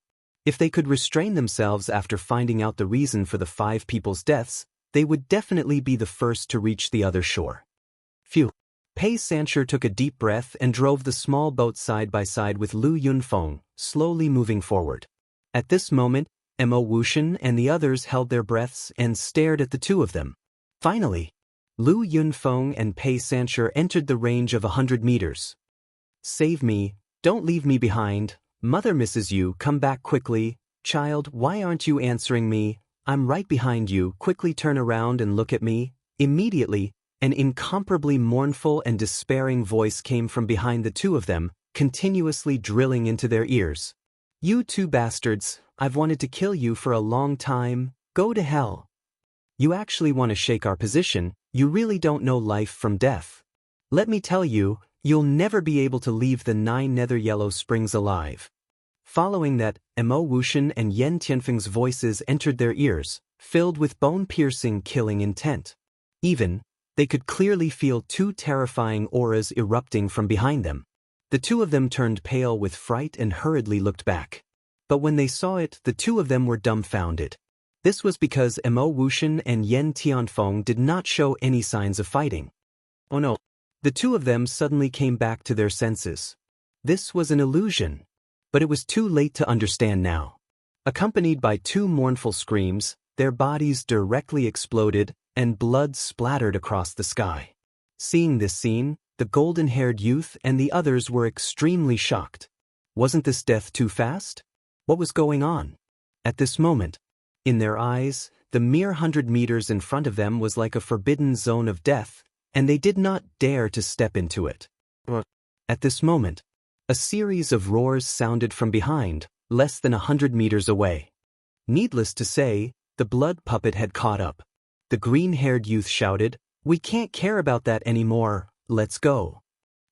If they could restrain themselves after finding out the reason for the 5 people's deaths, they would definitely be the first to reach the other shore. Phew. Pei Sanshi took a deep breath and drove the small boat side by side with Lu Yunfeng, slowly moving forward. At this moment, Mo Wuxian and the others held their breaths and stared at the 2 of them. Finally, Lu Yunfeng and Pei Sanshi entered the range of 100 meters. Save me, don't leave me behind, Mother misses you, come back quickly, child, why aren't you answering me? I'm right behind you, quickly turn around and look at me." Immediately, an incomparably mournful and despairing voice came from behind the two of them, continuously drilling into their ears. "You two bastards, I've wanted to kill you for a long time, go to hell. You actually want to shake our position, you really don't know life from death. Let me tell you, you'll never be able to leave the 9 Nether Yellow Springs alive." Following that, Mo Wuxian and Yen Tianfeng's voices entered their ears, filled with bone-piercing killing intent. Even, they could clearly feel 2 terrifying auras erupting from behind them. The two of them turned pale with fright and hurriedly looked back. But when they saw it, the two of them were dumbfounded. This was because Mo Wuxian and Yen Tianfeng did not show any signs of fighting. Oh no. The two of them suddenly came back to their senses. This was an illusion. But it was too late to understand now. Accompanied by 2 mournful screams, their bodies directly exploded, and blood splattered across the sky. Seeing this scene, the golden-haired youth and the others were extremely shocked. Wasn't this death too fast? What was going on? At this moment, in their eyes, the mere 100 meters in front of them was like a forbidden zone of death, and they did not dare to step into it. At this moment, a series of roars sounded from behind, less than 100 meters away. Needless to say, the blood puppet had caught up. The green-haired youth shouted, "We can't care about that anymore, let's go."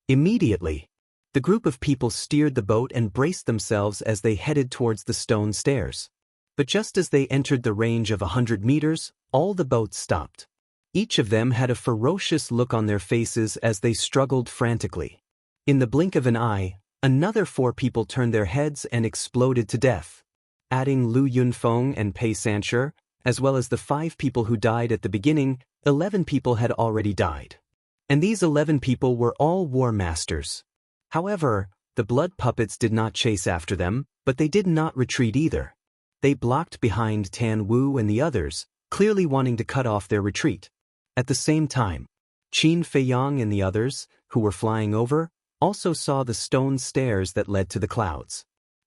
Immediately, the group of people steered the boat and braced themselves as they headed towards the stone stairs. But just as they entered the range of 100 meters, all the boats stopped. Each of them had a ferocious look on their faces as they struggled frantically. In the blink of an eye, another 4 people turned their heads and exploded to death. Adding Lu Yunfeng and Pei Sancher, as well as the 5 people who died at the beginning, 11 people had already died. And these 11 people were all war masters. However, the blood puppets did not chase after them, but they did not retreat either. They blocked behind Tan Wu and the others, clearly wanting to cut off their retreat. At the same time, Qin Feiyang and the others, who were flying over, also saw the stone stairs that led to the clouds.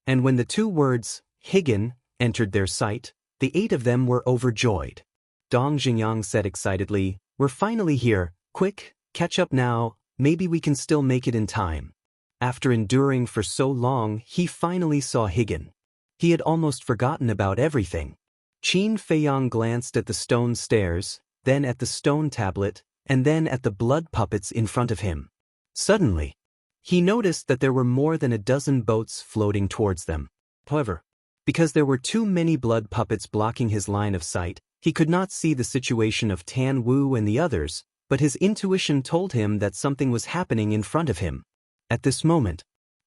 And when the 2 words, Higan, entered their sight, the 8 of them were overjoyed. Dong Xingyang said excitedly, "We're finally here, quick, catch up now, maybe we can still make it in time." After enduring for so long, he finally saw Higan. He had almost forgotten about everything. Qin Feiyang glanced at the stone stairs, then at the stone tablet, and then at the blood puppets in front of him. Suddenly, he noticed that there were more than a dozen boats floating towards them. However, because there were too many blood puppets blocking his line of sight, he could not see the situation of Tan Wu and the others, but his intuition told him that something was happening in front of him. At this moment,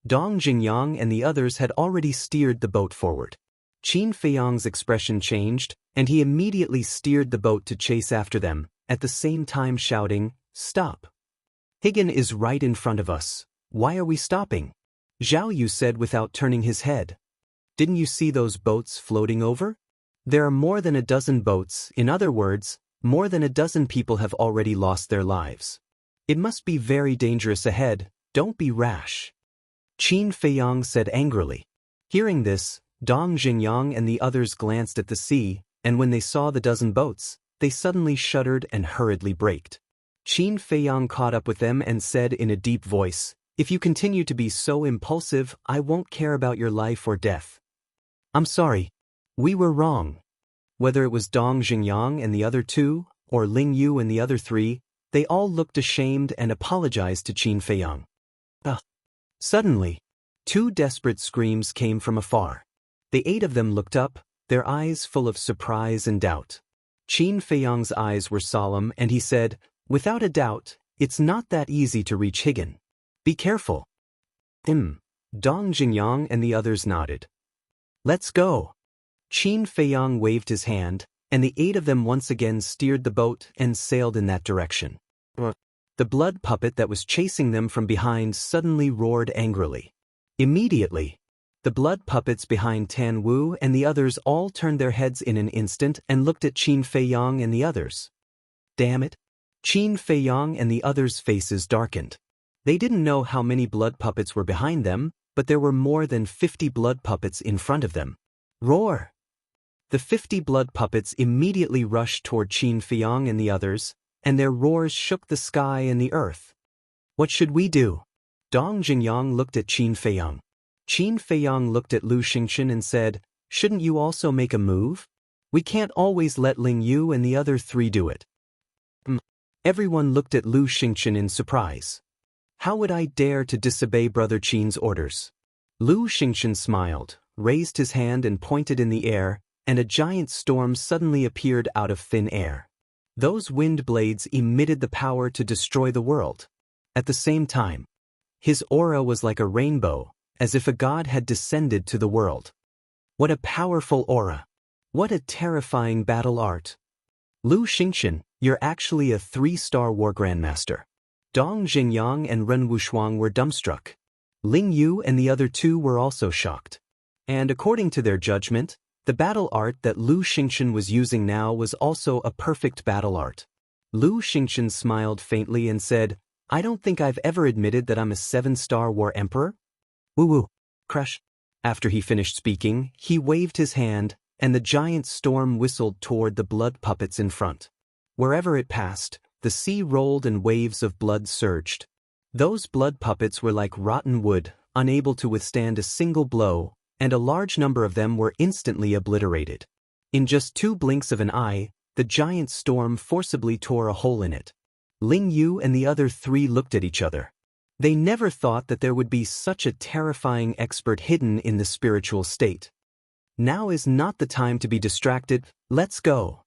Dong Xingyang and the others had already steered the boat forward. Qin Feiyang's expression changed, and he immediately steered the boat to chase after them, at the same time shouting, "Stop! Higan is right in front of us. Why are we stopping?" Zhao Yu said without turning his head. "Didn't you see those boats floating over? There are more than a dozen boats, in other words, more than a dozen people have already lost their lives. It must be very dangerous ahead, don't be rash." Qin Feiyang said angrily. Hearing this, Dong Xingyang and the others glanced at the sea, and when they saw the dozen boats, they suddenly shuddered and hurriedly braked. Qin Feiyang caught up with them and said in a deep voice, "If you continue to be so impulsive, I won't care about your life or death. I'm sorry. We were wrong." Whether it was Dong Xingyang and the other 2, or Ling Yu and the other 3, they all looked ashamed and apologized to Qin Feiyang. Suddenly, 2 desperate screams came from afar. The 8 of them looked up, their eyes full of surprise and doubt. Qin Feiyang's eyes were solemn and he said, "Without a doubt, it's not that easy to reach Higan. Be careful." Dong Xingyang and the others nodded. "Let's go." Qin Feiyang waved his hand, and the 8 of them once again steered the boat and sailed in that direction. The blood puppet that was chasing them from behind suddenly roared angrily. Immediately, the blood puppets behind Tan Wu and the others all turned their heads in an instant and looked at Qin Feiyang and the others. Damn it! Qin Feiyang and the others' faces darkened. They didn't know how many blood puppets were behind them, but there were more than 50 blood puppets in front of them. Roar! The 50 blood puppets immediately rushed toward Qin Feiyang and the others, and their roars shook the sky and the earth. What should we do? Dong Jingyang looked at Qin Feiyang. Qin Feiyang looked at Lu Xingchen and said, shouldn't you also make a move? We can't always let Ling Yu and the other three do it. Everyone looked at Lu Xingchen in surprise. How would I dare to disobey Brother Qin's orders? Lu Xingchen smiled, raised his hand and pointed in the air, and a giant storm suddenly appeared out of thin air. Those wind blades emitted the power to destroy the world. At the same time, his aura was like a rainbow, as if a god had descended to the world. What a powerful aura! What a terrifying battle art! Lu Xingchen, you're actually a 3-star war grandmaster. Dong Jingyang and Ren Wushuang were dumbstruck. Ling Yu and the other two were also shocked. And according to their judgment, the battle art that Lu Xingchen was using now was also a perfect battle art. Lu Xingchen smiled faintly and said, I don't think I've ever admitted that I'm a 7-star war emperor. Woo-woo. Crush. After he finished speaking, he waved his hand, and the giant storm whistled toward the blood puppets in front. Wherever it passed, the sea rolled and waves of blood surged. Those blood puppets were like rotten wood, unable to withstand a single blow, and a large number of them were instantly obliterated. In just 2 blinks of an eye, the giant storm forcibly tore a hole in it. Ling Yu and the other 3 looked at each other. They never thought that there would be such a terrifying expert hidden in the spiritual state. Now is not the time to be distracted, let's go.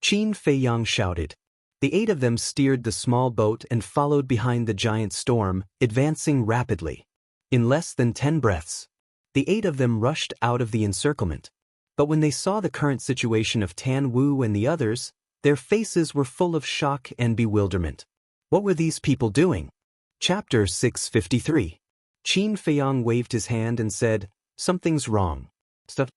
Qin Feiyang shouted. The 8 of them steered the small boat and followed behind the giant storm, advancing rapidly. In less than 10 breaths, the 8 of them rushed out of the encirclement. But when they saw the current situation of Tan Wu and the others, their faces were full of shock and bewilderment. What were these people doing? Chapter 653. Qin Feiyang waved his hand and said, something's wrong. Stuff.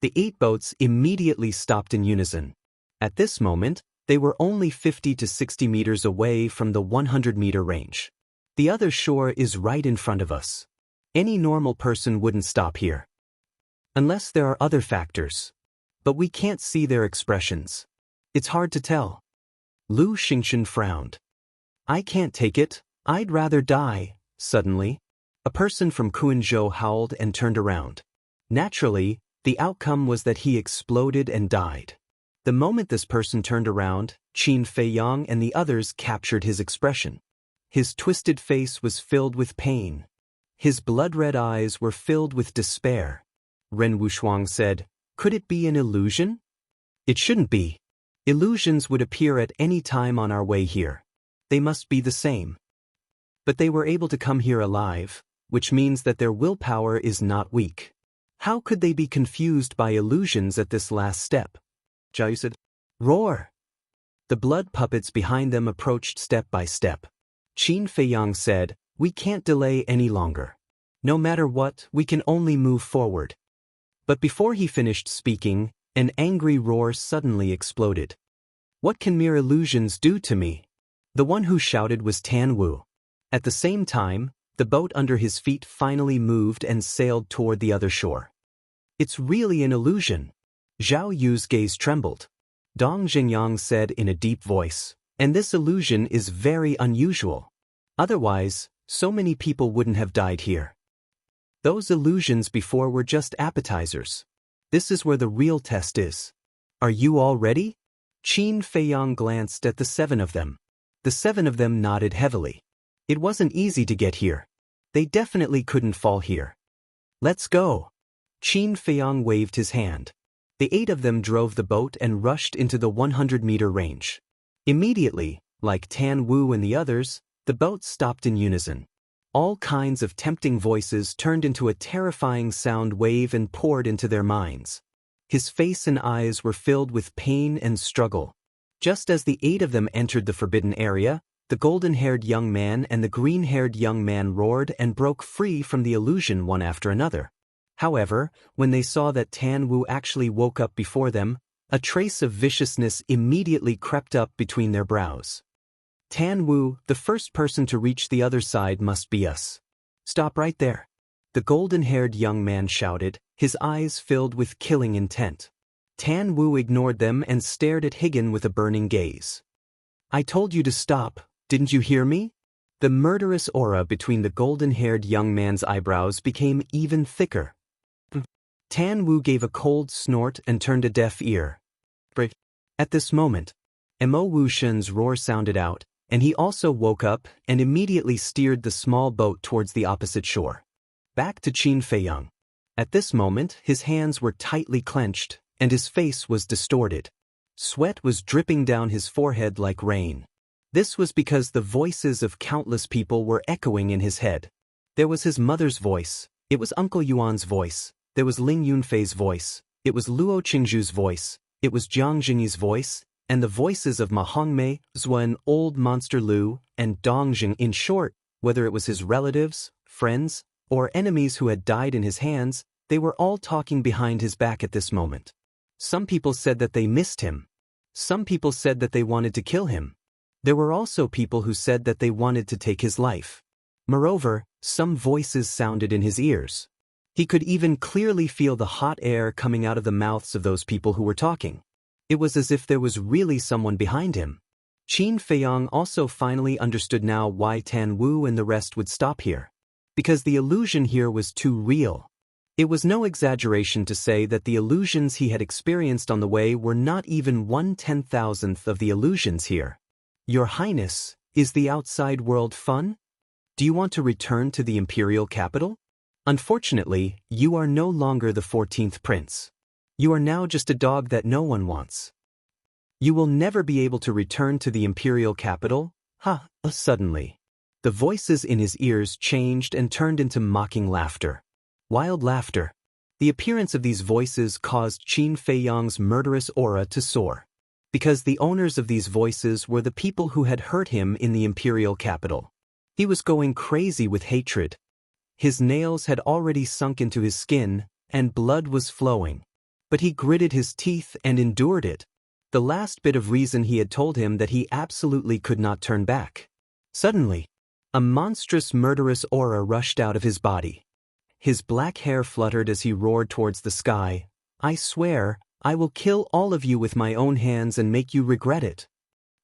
The 8 boats immediately stopped in unison. At this moment, they were only 50 to 60 meters away from the 100-meter range. The other shore is right in front of us. Any normal person wouldn't stop here. Unless there are other factors. But we can't see their expressions. It's hard to tell. Lu Xingchen frowned. I can't take it, I'd rather die. Suddenly, a person from Kuanzhou howled and turned around. Naturally, the outcome was that he exploded and died. The moment this person turned around, Qin Feiyang and the others captured his expression. His twisted face was filled with pain. His blood-red eyes were filled with despair. Ren Wushuang said, could it be an illusion? It shouldn't be. Illusions would appear at any time on our way here. They must be the same. But they were able to come here alive, which means that their willpower is not weak. How could they be confused by illusions at this last step? Jianghu said, roar! The blood puppets behind them approached step by step. Qin Feiyang said, we can't delay any longer. No matter what, we can only move forward. But before he finished speaking, an angry roar suddenly exploded. What can mere illusions do to me? The one who shouted was Tan Wu. At the same time, the boat under his feet finally moved and sailed toward the other shore. It's really an illusion. Zhao Yu's gaze trembled. Dong Jingyang said in a deep voice, and this illusion is very unusual. Otherwise, so many people wouldn't have died here. Those illusions before were just appetizers. This is where the real test is. Are you all ready? Qin Feiyang glanced at the 7 of them. The 7 of them nodded heavily. It wasn't easy to get here. They definitely couldn't fall here. Let's go. Qin Feiyang waved his hand. The 8 of them drove the boat and rushed into the 100-meter range. Immediately, like Tan Wu and the others, the boat stopped in unison. All kinds of tempting voices turned into a terrifying sound wave and poured into their minds. His face and eyes were filled with pain and struggle. Just as the 8 of them entered the forbidden area, the golden-haired young man and the green-haired young man roared and broke free from the illusion one after another. However, when they saw that Tan Wu actually woke up before them, a trace of viciousness immediately crept up between their brows. Tan Wu, the first person to reach the other side must be us. Stop right there. The golden-haired young man shouted, his eyes filled with killing intent. Tan Wu ignored them and stared at Higgin with a burning gaze. I told you to stop, didn't you hear me? The murderous aura between the golden-haired young man's eyebrows became even thicker. Tan Wu gave a cold snort and turned a deaf ear. At this moment, Mo Wuxian's roar sounded out, and he also woke up and immediately steered the small boat towards the opposite shore. Back to Qin Feiyang. At this moment, his hands were tightly clenched, and his face was distorted. Sweat was dripping down his forehead like rain. This was because the voices of countless people were echoing in his head. There was his mother's voice, it was Uncle Yuan's voice, there was Ling Yunfei's voice, it was Luo Qingzhu's voice, it was Jiang Jingyi's voice, and the voices of Ma Hongmei, Zuan, Old Monster Lu, and Dong Jing. In short, whether it was his relatives, friends, or enemies who had died in his hands, they were all talking behind his back at this moment. Some people said that they missed him. Some people said that they wanted to kill him. There were also people who said that they wanted to take his life. Moreover, some voices sounded in his ears. He could even clearly feel the hot air coming out of the mouths of those people who were talking. It was as if there was really someone behind him. Qin Feiyang also finally understood now why Tan Wu and the rest would stop here. Because the illusion here was too real. It was no exaggeration to say that the illusions he had experienced on the way were not even 1/10,000th of the illusions here. Your Highness, is the outside world fun? Do you want to return to the imperial capital? Unfortunately, you are no longer the 14th prince. You are now just a dog that no one wants. You will never be able to return to the imperial capital? Suddenly. The voices in his ears changed and turned into mocking laughter. Wild laughter. The appearance of these voices caused Qin Feiyang's murderous aura to soar. Because the owners of these voices were the people who had hurt him in the imperial capital. He was going crazy with hatred. His nails had already sunk into his skin, and blood was flowing. But he gritted his teeth and endured it. The last bit of reason he had told him that he absolutely could not turn back. Suddenly, a monstrous murderous aura rushed out of his body. His black hair fluttered as he roared towards the sky. I swear, I will kill all of you with my own hands and make you regret it.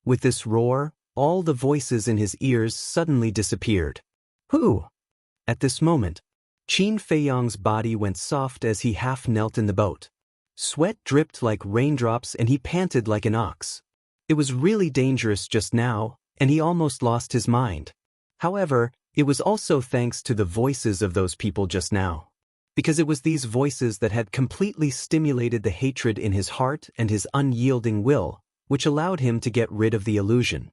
With this roar, all the voices in his ears suddenly disappeared. Who? At this moment, Qin Feiyang's body went soft as he half knelt in the boat. Sweat dripped like raindrops and he panted like an ox. It was really dangerous just now, and he almost lost his mind. However, it was also thanks to the voices of those people just now. Because it was these voices that had completely stimulated the hatred in his heart and his unyielding will, which allowed him to get rid of the illusion.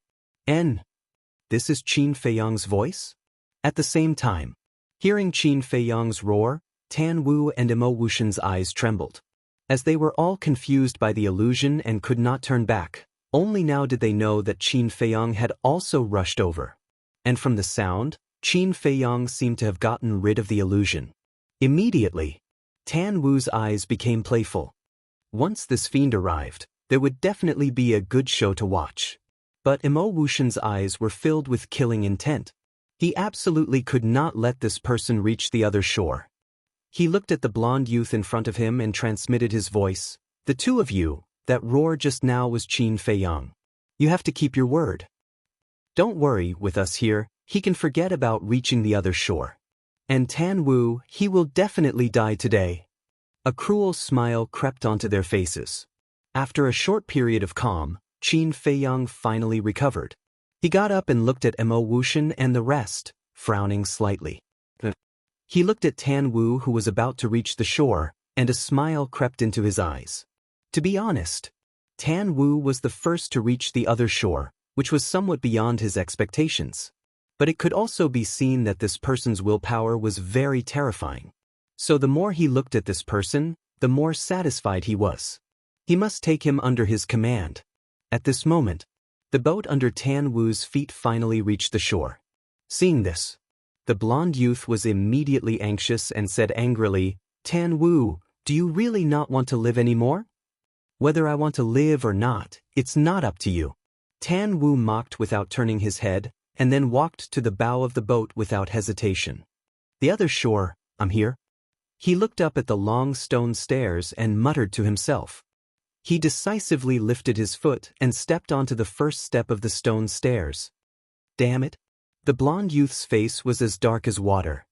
This is Qin Feiyang's voice? At the same time, hearing Qin Feiyang's roar, Tan Wu and Mo Wuxian's eyes trembled. As they were all confused by the illusion and could not turn back, only now did they know that Qin Feiyang had also rushed over. And from the sound, Qin Feiyang seemed to have gotten rid of the illusion. Immediately, Tan Wu's eyes became playful. Once this fiend arrived, there would definitely be a good show to watch. But Mo Wuxian's eyes were filled with killing intent. He absolutely could not let this person reach the other shore. He looked at the blonde youth in front of him and transmitted his voice. The two of you, that roar just now was Qin Feiyang. You have to keep your word. Don't worry, with us here, he can forget about reaching the other shore. And Tan Wu, he will definitely die today. A cruel smile crept onto their faces. After a short period of calm, Qin Feiyang finally recovered. He got up and looked at Mo Wuxian and the rest, frowning slightly. He looked at Tan Wu, who was about to reach the shore, and a smile crept into his eyes. To be honest, Tan Wu was the first to reach the other shore, which was somewhat beyond his expectations. But it could also be seen that this person's willpower was very terrifying. So the more he looked at this person, the more satisfied he was. He must take him under his command. At this moment, the boat under Tan Wu's feet finally reached the shore. Seeing this, the blonde youth was immediately anxious and said angrily, Tan Wu, do you really not want to live anymore? Whether I want to live or not, it's not up to you. Tan Wu mocked without turning his head, and then walked to the bow of the boat without hesitation. The other shore, I'm here. He looked up at the long stone stairs and muttered to himself. He decisively lifted his foot and stepped onto the first step of the stone stairs. Damn it. The blonde youth's face was as dark as water.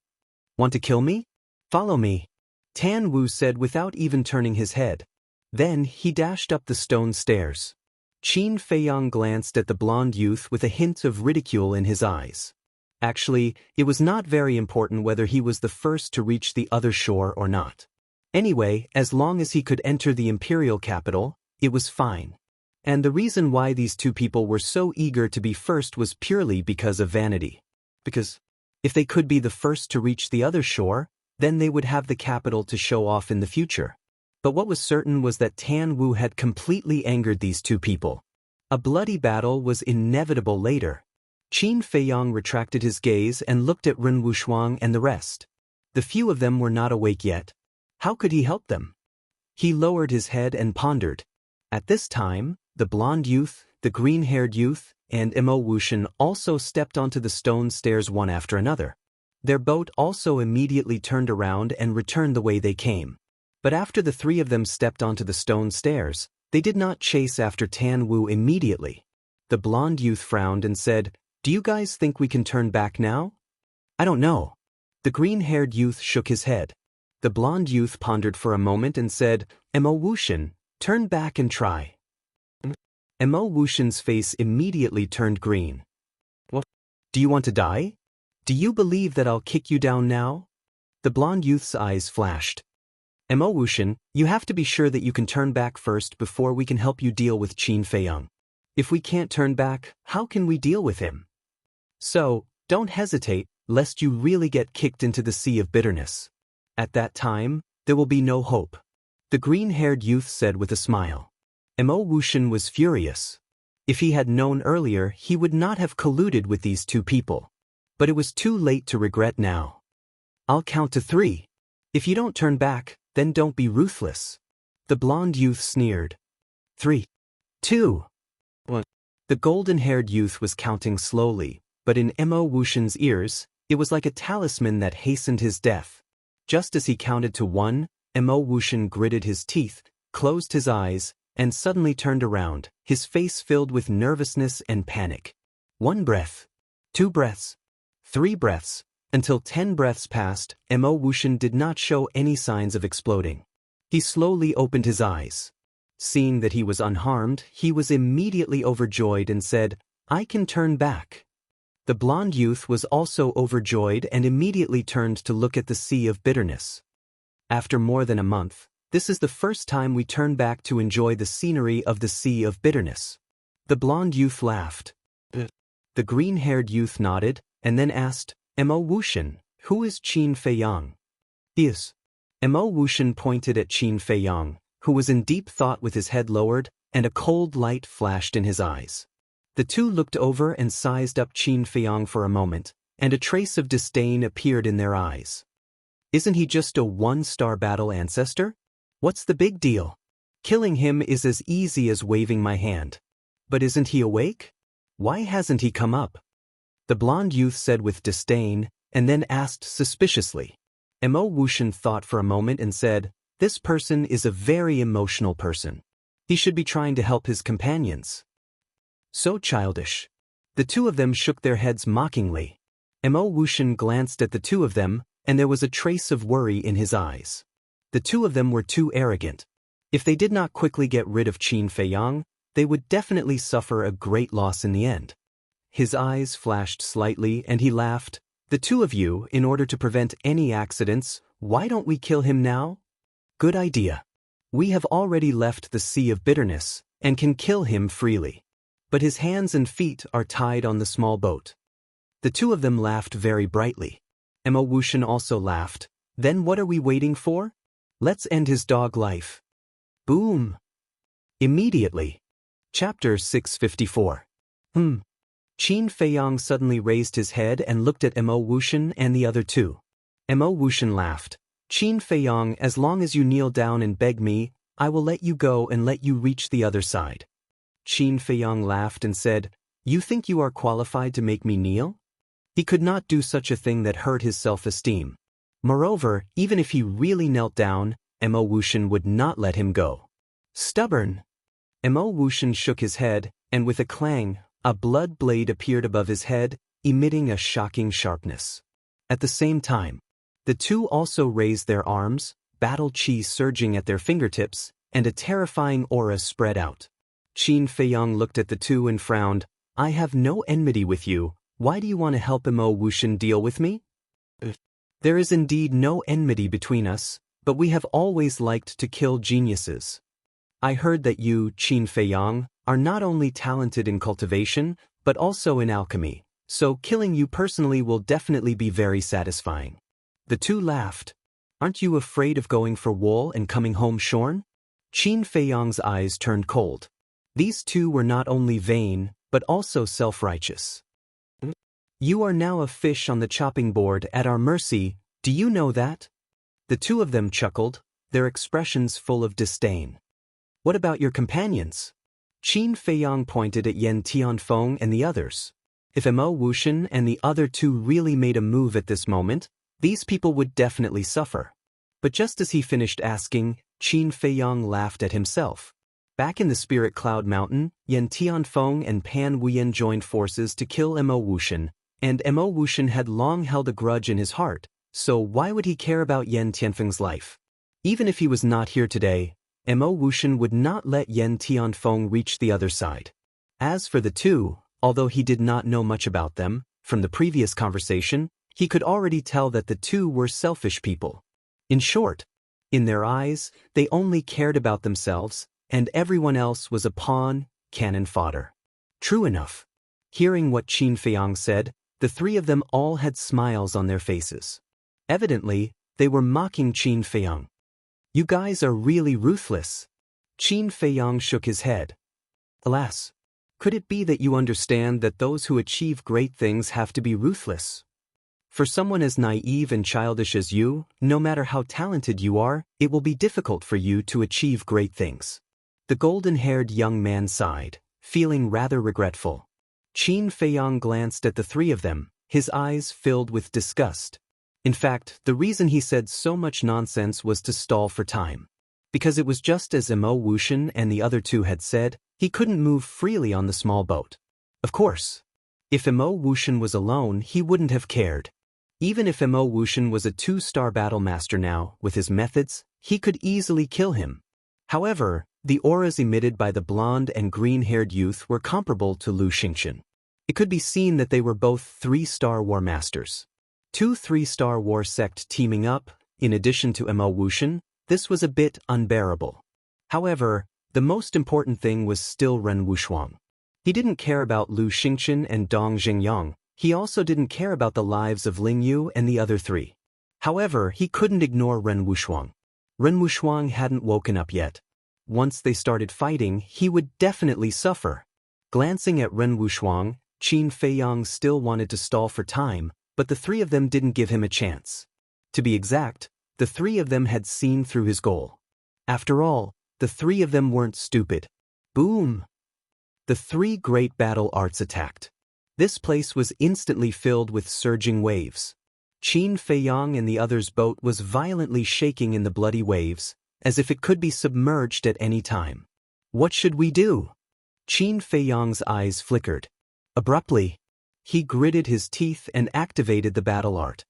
Want to kill me? Follow me, Tan Wu said without even turning his head. Then he dashed up the stone stairs. Qin Feiyang glanced at the blonde youth with a hint of ridicule in his eyes. Actually, it was not very important whether he was the first to reach the other shore or not. Anyway, as long as he could enter the imperial capital, it was fine. And the reason why these two people were so eager to be first was purely because of vanity. Because if they could be the first to reach the other shore, then they would have the capital to show off in the future. But what was certain was that Tan Wu had completely angered these two people. A bloody battle was inevitable later. Qin Feiyang retracted his gaze and looked at Ren Wushuang and the rest. The few of them were not awake yet. How could he help them? He lowered his head and pondered. At this time, the blonde youth, the green-haired youth, and Mo Wuxian also stepped onto the stone stairs one after another. Their boat also immediately turned around and returned the way they came. But after the three of them stepped onto the stone stairs, they did not chase after Tan Wu immediately. The blonde youth frowned and said, "Do you guys think we can turn back now?" "I don't know." The green-haired youth shook his head. The blonde youth pondered for a moment and said, "Mo Wuxian, turn back and try." Mo Wuxian's face immediately turned green. "What? Do you want to die? Do you believe that I'll kick you down now?" The blonde youth's eyes flashed. "Mo Wuxian, you have to be sure that you can turn back first before we can help you deal with Qin Feiyang. If we can't turn back, how can we deal with him? So, don't hesitate, lest you really get kicked into the sea of bitterness. At that time, there will be no hope," the green-haired youth said with a smile. Mo Wuxian was furious. If he had known earlier, he would not have colluded with these two people. But it was too late to regret now. "I'll count to 3. If you don't turn back, then don't be ruthless," the blonde youth sneered. 3, 2, 1. The golden-haired youth was counting slowly, but in Mo Wuxian's ears, it was like a talisman that hastened his death. Just as he counted to 1, Mo Wuxian gritted his teeth, closed his eyes, and suddenly turned around, his face filled with nervousness and panic. 1 breath, 2 breaths, 3 breaths, until 10 breaths passed, Mo Wuxian did not show any signs of exploding. He slowly opened his eyes. Seeing that he was unharmed, he was immediately overjoyed and said, "I can turn back." The blonde youth was also overjoyed and immediately turned to look at the sea of bitterness. After more than a month, this is the first time we turn back to enjoy the scenery of the sea of bitterness. The blonde youth laughed. The green-haired youth nodded, and then asked, "Mo Wuxian, who is Qin Feiyang?" "Yes." Mo Wuxian pointed at Qin Feiyang, who was in deep thought with his head lowered, and a cold light flashed in his eyes. The two looked over and sized up Qin Feiyang for a moment, and a trace of disdain appeared in their eyes. "Isn't he just a one-star battle ancestor? What's the big deal? Killing him is as easy as waving my hand. But isn't he awake? Why hasn't he come up?" The blonde youth said with disdain, and then asked suspiciously. Mo Wuxian thought for a moment and said, "This person is a very emotional person. He should be trying to help his companions." So childish. The two of them shook their heads mockingly. Mo Wuxian glanced at the two of them, and there was a trace of worry in his eyes. The two of them were too arrogant. If they did not quickly get rid of Qin Feiyang, they would definitely suffer a great loss in the end. His eyes flashed slightly and he laughed. "The two of you, in order to prevent any accidents, why don't we kill him now?" "Good idea. We have already left the sea of bitterness, and can kill him freely. But his hands and feet are tied on the small boat." The two of them laughed very brightly. Mo Wuxian also laughed. "Then what are we waiting for? Let's end his dog life." Boom! Immediately. Chapter 654. Qin Feiyang suddenly raised his head and looked at Mo Wuxian and the other two. Mo Wuxian laughed. "Qin Feiyang, as long as you kneel down and beg me, I will let you go and let you reach the other side." Qin Feiyang laughed and said, "You think you are qualified to make me kneel?" He could not do such a thing that hurt his self-esteem. Moreover, even if he really knelt down, Mo Wuxian would not let him go. Stubborn, Mo Wuxian shook his head, and with a clang, a blood blade appeared above his head, emitting a shocking sharpness. At the same time, the two also raised their arms, battle chi surging at their fingertips, and a terrifying aura spread out. Qin Feiyang looked at the two and frowned. I have no enmity with you, why do you want to help Mo Wuxian deal with me? There is indeed no enmity between us, but we have always liked to kill geniuses. I heard that you, Qin Feiyang, are not only talented in cultivation, but also in alchemy, so killing you personally will definitely be very satisfying. The two laughed. Aren't you afraid of going for wool and coming home shorn? Qin Feiyang's eyes turned cold. These two were not only vain, but also self-righteous. You are now a fish on the chopping board at our mercy, do you know that? The two of them chuckled, their expressions full of disdain. What about your companions? Qin Feiyang pointed at Yan Tianfeng and the others. If Mo Wuxian and the other two really made a move at this moment, these people would definitely suffer. But just as he finished asking, Qin Feiyang laughed at himself. Back in the Spirit Cloud Mountain, Yan Tianfeng and Pan Wuyen joined forces to kill Mo Wuxian, and Mo Wuxian had long held a grudge in his heart, so why would he care about Yan Tianfeng's life? Even if he was not here today, Mo Wuxian would not let Yan Tianfeng reach the other side. As for the two, although he did not know much about them, from the previous conversation, he could already tell that the two were selfish people. In short, in their eyes, they only cared about themselves, and everyone else was a pawn, cannon fodder. True enough. Hearing what Qin Feiyang said, the three of them all had smiles on their faces. Evidently, they were mocking Qin Feiyang. You guys are really ruthless. Qin Feiyang shook his head. Alas, could it be that you understand that those who achieve great things have to be ruthless? For someone as naive and childish as you, no matter how talented you are, it will be difficult for you to achieve great things. The golden-haired young man sighed, feeling rather regretful. Qin Feiyang glanced at the three of them, his eyes filled with disgust. In fact, the reason he said so much nonsense was to stall for time. Because it was just as Mo Wuxian and the other two had said, he couldn't move freely on the small boat. Of course. If Mo Wuxian was alone, he wouldn't have cared. Even if Mo Wuxian was a 2-star battle master now, with his methods, he could easily kill him. However, the auras emitted by the blonde and green-haired youth were comparable to Lu Xingqian. It could be seen that they were both 3-star war masters. 2 3-star war sect teaming up, in addition to Mo Wuxian, this was a bit unbearable. However, the most important thing was still Ren Wuxuang. He didn't care about Lu Xingqian and Dong Xingyang, he also didn't care about the lives of Ling Yu and the other three. However, he couldn't ignore Ren Wuxuang. Ren Wuxuang hadn't woken up yet. Once they started fighting, he would definitely suffer. Glancing at Ren Wuxuang, Qin Feiyang still wanted to stall for time, but the three of them didn't give him a chance. To be exact, the three of them had seen through his goal. After all, the three of them weren't stupid. Boom! The 3 great battle arts attacked. This place was instantly filled with surging waves. Qin Feiyang and the others' boat was violently shaking in the bloody waves, as if it could be submerged at any time. What should we do? Qin Feiyang's eyes flickered. Abruptly, he gritted his teeth and activated the battle art.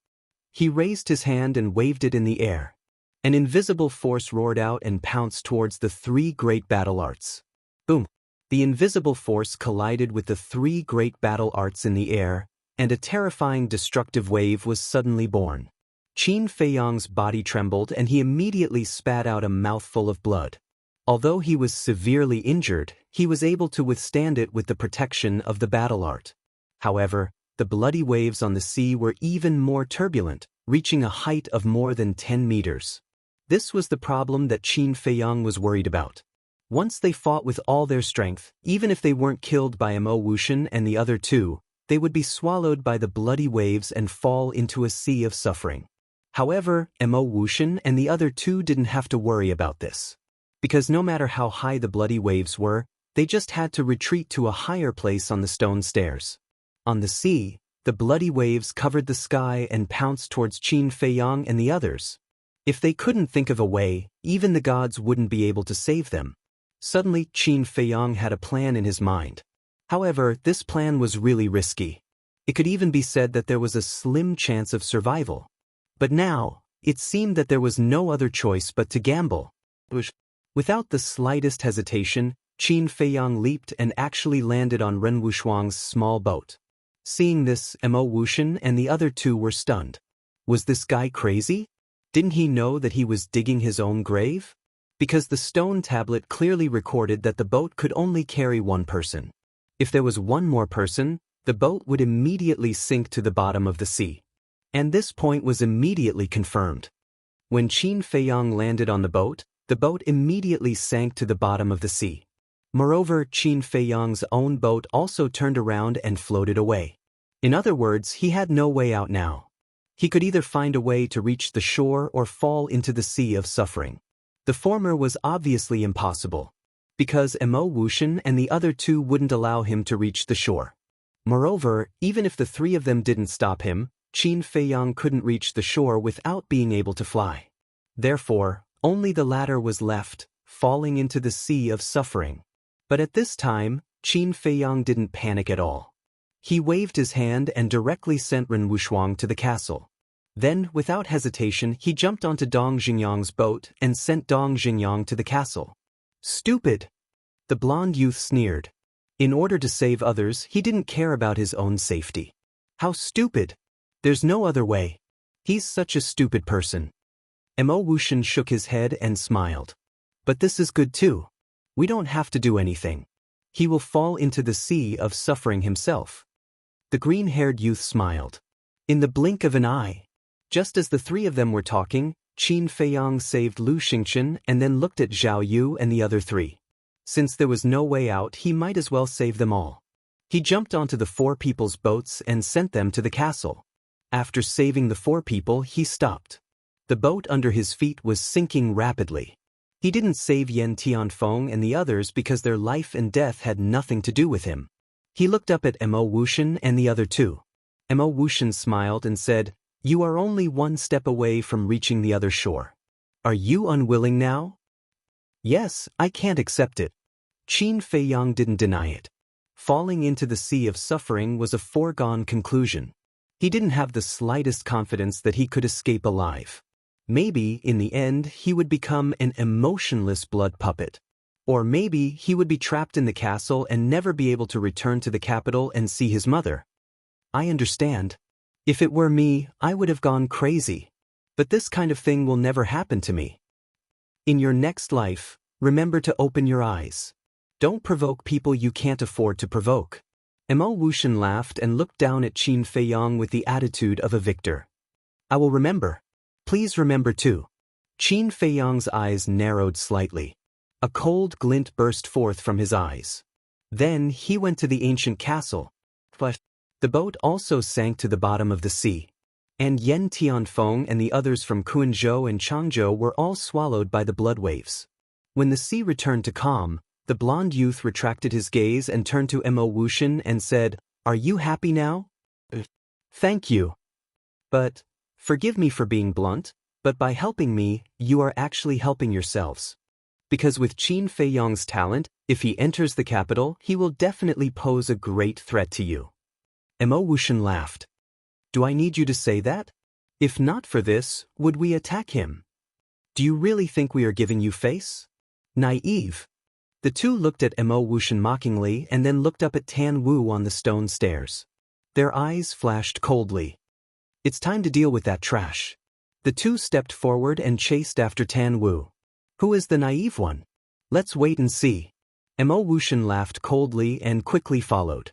He raised his hand and waved it in the air. An invisible force roared out and pounced towards the 3 great battle arts. Boom! The invisible force collided with the 3 great battle arts in the air, and a terrifying destructive wave was suddenly born. Qin Feiyang's body trembled and he immediately spat out a mouthful of blood. Although he was severely injured, he was able to withstand it with the protection of the battle art. However, the bloody waves on the sea were even more turbulent, reaching a height of more than 10 meters. This was the problem that Qin Feiyang was worried about. Once they fought with all their strength, even if they weren't killed by Mo Wuxian and the other two, they would be swallowed by the bloody waves and fall into a sea of suffering. However, Mo Wuxian and the other two didn't have to worry about this. Because no matter how high the bloody waves were, they just had to retreat to a higher place on the stone stairs. On the sea, the bloody waves covered the sky and pounced towards Qin Feiyang and the others. If they couldn't think of a way, even the gods wouldn't be able to save them. Suddenly, Qin Feiyang had a plan in his mind. However, this plan was really risky. It could even be said that there was a slim chance of survival. But now, it seemed that there was no other choice but to gamble. Without the slightest hesitation, Qin Feiyang leaped and actually landed on Ren Wushuang's small boat. Seeing this, Mo Wuxian and the other two were stunned. Was this guy crazy? Didn't he know that he was digging his own grave? Because the stone tablet clearly recorded that the boat could only carry one person. If there was one more person, the boat would immediately sink to the bottom of the sea. And this point was immediately confirmed. When Qin Feiyang landed on the boat immediately sank to the bottom of the sea. Moreover, Qin Feiyang's own boat also turned around and floated away. In other words, he had no way out now. He could either find a way to reach the shore or fall into the sea of suffering. The former was obviously impossible, because Mo Wuxian and the other two wouldn't allow him to reach the shore. Moreover, even if the three of them didn't stop him, Qin Feiyang couldn't reach the shore without being able to fly. Therefore, only the latter was left, falling into the sea of suffering. But at this time, Qin Feiyang didn't panic at all. He waved his hand and directly sent Ren Wushuang to the castle. Then, without hesitation, he jumped onto Dong Xingyang's boat and sent Dong Xingyang to the castle. Stupid! The blonde youth sneered. In order to save others, he didn't care about his own safety. How stupid! There's no other way. He's such a stupid person. Mo Wuxian shook his head and smiled. But this is good too. We don't have to do anything. He will fall into the sea of suffering himself. The green-haired youth smiled. In the blink of an eye, just as the three of them were talking, Qin Feiyang saved Lu Xingchen and then looked at Zhao Yu and the other three. Since there was no way out, he might as well save them all. He jumped onto the four people's boats and sent them to the castle. After saving the four people, he stopped. The boat under his feet was sinking rapidly. He didn't save Yan Tianfeng and the others because their life and death had nothing to do with him. He looked up at Mo Wuxian and the other two. Mo Wuxian smiled and said, "You are only one step away from reaching the other shore. Are you unwilling now?" "Yes, I can't accept it." Qin Feiyang didn't deny it. Falling into the sea of suffering was a foregone conclusion. He didn't have the slightest confidence that he could escape alive. Maybe, in the end, he would become an emotionless blood puppet. Or maybe he would be trapped in the castle and never be able to return to the capital and see his mother. I understand. If it were me, I would have gone crazy. But this kind of thing will never happen to me. In your next life, remember to open your eyes. Don't provoke people you can't afford to provoke. Mo Wuxian laughed and looked down at Qin Feiyang with the attitude of a victor. I will remember. Please remember too. Qin Feiyang's eyes narrowed slightly. A cold glint burst forth from his eyes. Then he went to the ancient castle. But the boat also sank to the bottom of the sea. And Yan Tianfeng and the others from Quanzhou and Changzhou were all swallowed by the blood waves. When the sea returned to calm, the blonde youth retracted his gaze and turned to Mo Wuxian and said, "Are you happy now?" "Thank you. But, forgive me for being blunt, but by helping me, you are actually helping yourselves. Because with Qin Feiyang's talent, if he enters the capital, he will definitely pose a great threat to you." Mo Wuxian laughed. "Do I need you to say that? If not for this, would we attack him? Do you really think we are giving you face? Naive." The two looked at Mo Wuxian mockingly and then looked up at Tan Wu on the stone stairs. Their eyes flashed coldly. "It's time to deal with that trash." The two stepped forward and chased after Tan Wu. "Who is the naive one? Let's wait and see." Mo Wuxian laughed coldly and quickly followed.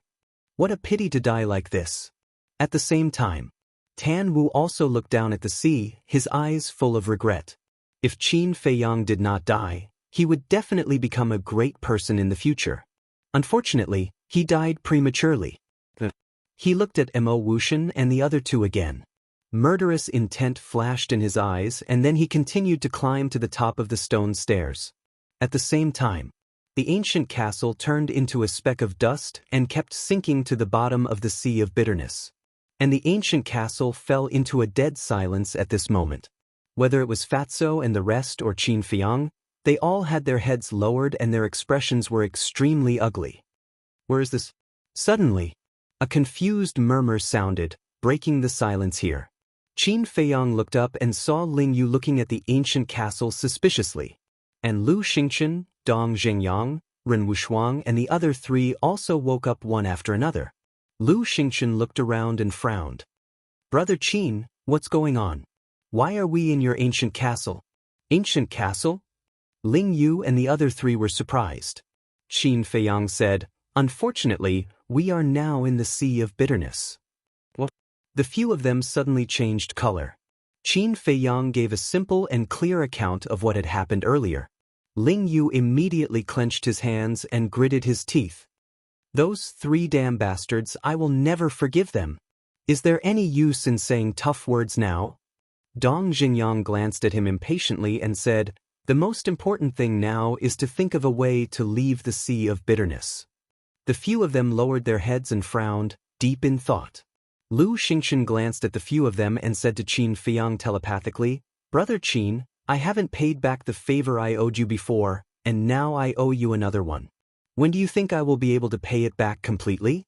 What a pity to die like this. At the same time, Tan Wu also looked down at the sea, his eyes full of regret. If Qin Feiyang did not die, he would definitely become a great person in the future. Unfortunately, he died prematurely. He looked at Mo Wuxian and the other two again. Murderous intent flashed in his eyes, and then he continued to climb to the top of the stone stairs. At the same time, the ancient castle turned into a speck of dust and kept sinking to the bottom of the sea of bitterness. And the ancient castle fell into a dead silence at this moment. Whether it was Fatso and the rest or Qin Feiyang, They all had their heads lowered and their expressions were extremely ugly. Where is this? Suddenly, a confused murmur sounded, breaking the silence here. Qin Feiyang looked up and saw Ling Yu looking at the ancient castle suspiciously. And Lu Xingchen, Dong Zhengyang, Ren Wushuang and the other three also woke up one after another. Lu Xingchen looked around and frowned. Brother Qin, what's going on? Why are we in your ancient castle? Ancient castle? Ling Yu and the other three were surprised. Qin Feiyang said, unfortunately, we are now in the sea of bitterness. What? The few of them suddenly changed color. Qin Feiyang gave a simple and clear account of what had happened earlier. Ling Yu immediately clenched his hands and gritted his teeth. Those three damn bastards, I will never forgive them. Is there any use in saying tough words now? Dong Xingyang glanced at him impatiently and said, the most important thing now is to think of a way to leave the sea of bitterness. The few of them lowered their heads and frowned, deep in thought. Lu Xingchen glanced at the few of them and said to Qin Feiyang telepathically, Brother Qin, I haven't paid back the favor I owed you before, and now I owe you another one. When do you think I will be able to pay it back completely?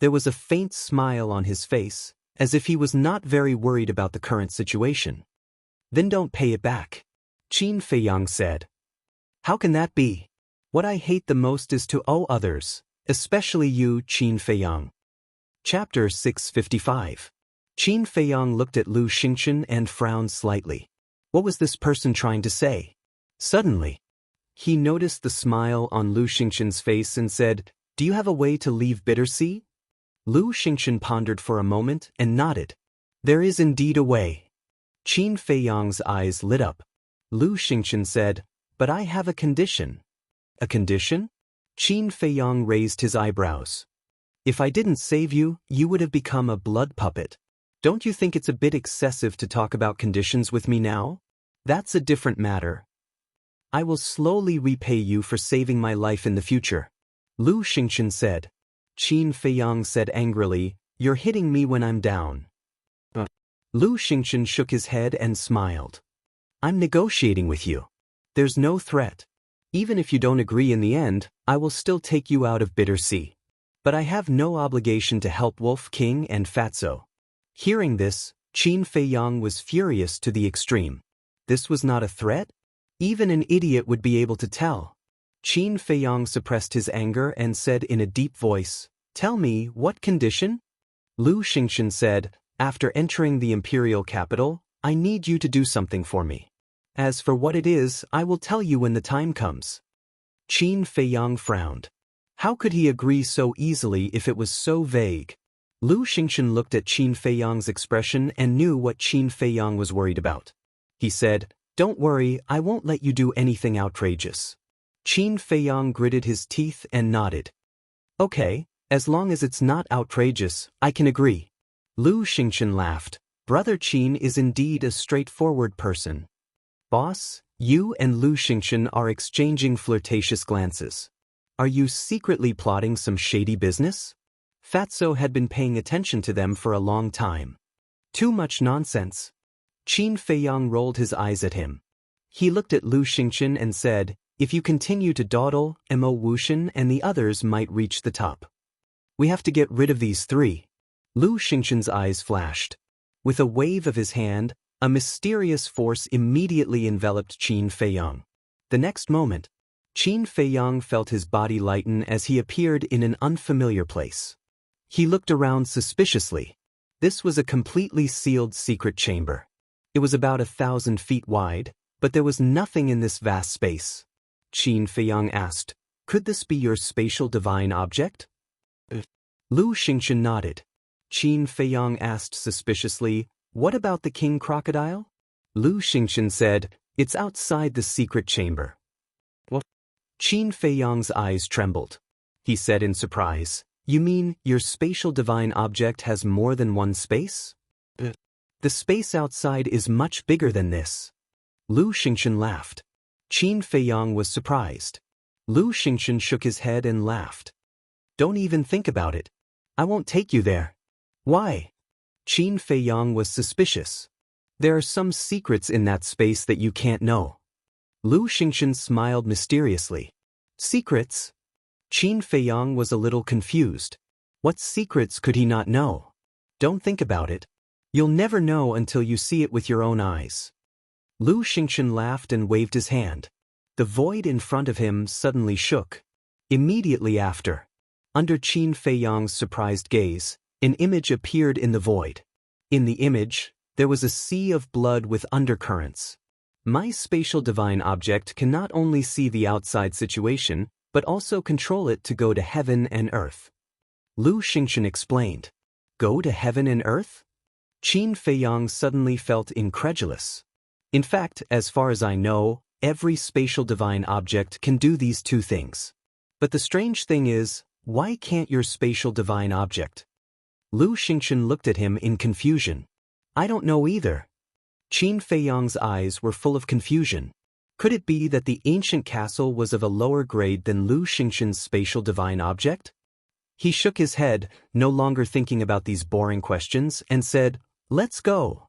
There was a faint smile on his face, as if he was not very worried about the current situation. Then don't pay it back, Qin Feiyang said. How can that be? What I hate the most is to owe others, especially you, Qin Feiyang. Chapter 655. Qin Feiyang looked at Lu Xingchen and frowned slightly. What was this person trying to say? Suddenly, he noticed the smile on Lu Xingchen's face and said, do you have a way to leave Bittersea? Lu Xingchen pondered for a moment and nodded. There is indeed a way. Qin Feiyang's eyes lit up. Lu Xingchen said, but I have a condition. A condition? Qin Feiyang raised his eyebrows. If I didn't save you, you would have become a blood puppet. Don't you think it's a bit excessive to talk about conditions with me now? That's a different matter. I will slowly repay you for saving my life in the future. Lu Xingchen said. Qin Feiyang said angrily, you're hitting me when I'm down. Lu Xingchen shook his head and smiled. I'm negotiating with you. There's no threat. Even if you don't agree in the end, I will still take you out of Bittersea. But I have no obligation to help Wolf King and Fatso. Hearing this, Qin Feiyang was furious to the extreme. This was not a threat? Even an idiot would be able to tell. Qin Feiyang suppressed his anger and said in a deep voice, tell me, what condition? Lu Xingchen said, after entering the imperial capital, I need you to do something for me. As for what it is, I will tell you when the time comes. Qin Feiyang frowned. How could he agree so easily if it was so vague? Lu Xingchen looked at Qin Feiyang's expression and knew what Qin Feiyang was worried about. He said, don't worry, I won't let you do anything outrageous. Qin Feiyang gritted his teeth and nodded. Okay, as long as it's not outrageous, I can agree. Lu Xingchen laughed. Brother Qin is indeed a straightforward person. Boss, you and Lu Xingchen are exchanging flirtatious glances. Are you secretly plotting some shady business? Fatso had been paying attention to them for a long time. Too much nonsense. Qin Feiyang rolled his eyes at him. He looked at Lu Xingchen and said, if you continue to dawdle, Mo Wuxian and the others might reach the top. We have to get rid of these three. Lu Xingchen's eyes flashed. With a wave of his hand, a mysterious force immediately enveloped Qin Feiyang. The next moment, Qin Feiyang felt his body lighten as he appeared in an unfamiliar place. He looked around suspiciously. This was a completely sealed secret chamber. It was about 1,000 feet wide, but there was nothing in this vast space. Qin Feiyang asked, could this be your spatial divine object? Lu Xingchen nodded. Qin Feiyang asked suspiciously, what about the king crocodile? Lu Xingchen said, it's outside the secret chamber. What? Qin Feiyang's eyes trembled. He said in surprise, you mean your spatial divine object has more than one space? The space outside is much bigger than this. Lu Xingchen laughed. Qin Feiyang was surprised. Lu Xingchen shook his head and laughed. Don't even think about it. I won't take you there. Why? Qin Feiyang was suspicious. There are some secrets in that space that you can't know. Lu Xingchen smiled mysteriously. Secrets? Qin Feiyang was a little confused. What secrets could he not know? Don't think about it. You'll never know until you see it with your own eyes. Lu Xingchen laughed and waved his hand. The void in front of him suddenly shook. Immediately after, under Qin Feiyang's surprised gaze, an image appeared in the void. In the image, there was a sea of blood with undercurrents. My spatial divine object can not only see the outside situation, but also control it to go to heaven and earth. Lu Xingchen explained. Go to heaven and earth? Qin Feiyang suddenly felt incredulous. In fact, as far as I know, every spatial divine object can do these two things. But the strange thing is, why can't your spatial divine object? Lu Xingchen looked at him in confusion. I don't know either. Qin Feiyang's eyes were full of confusion. Could it be that the ancient castle was of a lower grade than Lu Xingchen's spatial divine object? He shook his head, no longer thinking about these boring questions, and said, Let's go.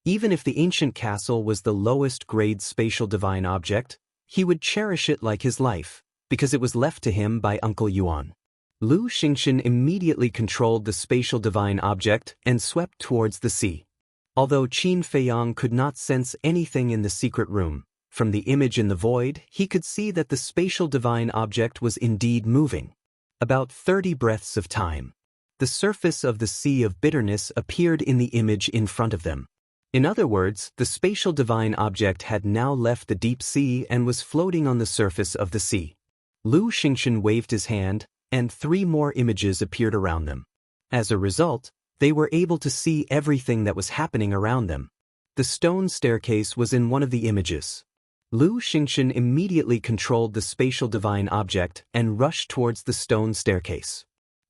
Even if the ancient castle was the lowest grade spatial divine object, he would cherish it like his life, because it was left to him by Uncle Yuan. Lu Xingchen immediately controlled the spatial divine object and swept towards the sea. Although Qin Feiyang could not sense anything in the secret room, from the image in the void, he could see that the spatial divine object was indeed moving. About 30 breaths of time, the surface of the sea of bitterness appeared in the image in front of them. In other words, the spatial divine object had now left the deep sea and was floating on the surface of the sea. Lu Xingchen waved his hand, and 3 more images appeared around them. As a result, they were able to see everything that was happening around them. The stone staircase was in one of the images. Lu Xingchen immediately controlled the spatial divine object and rushed towards the stone staircase.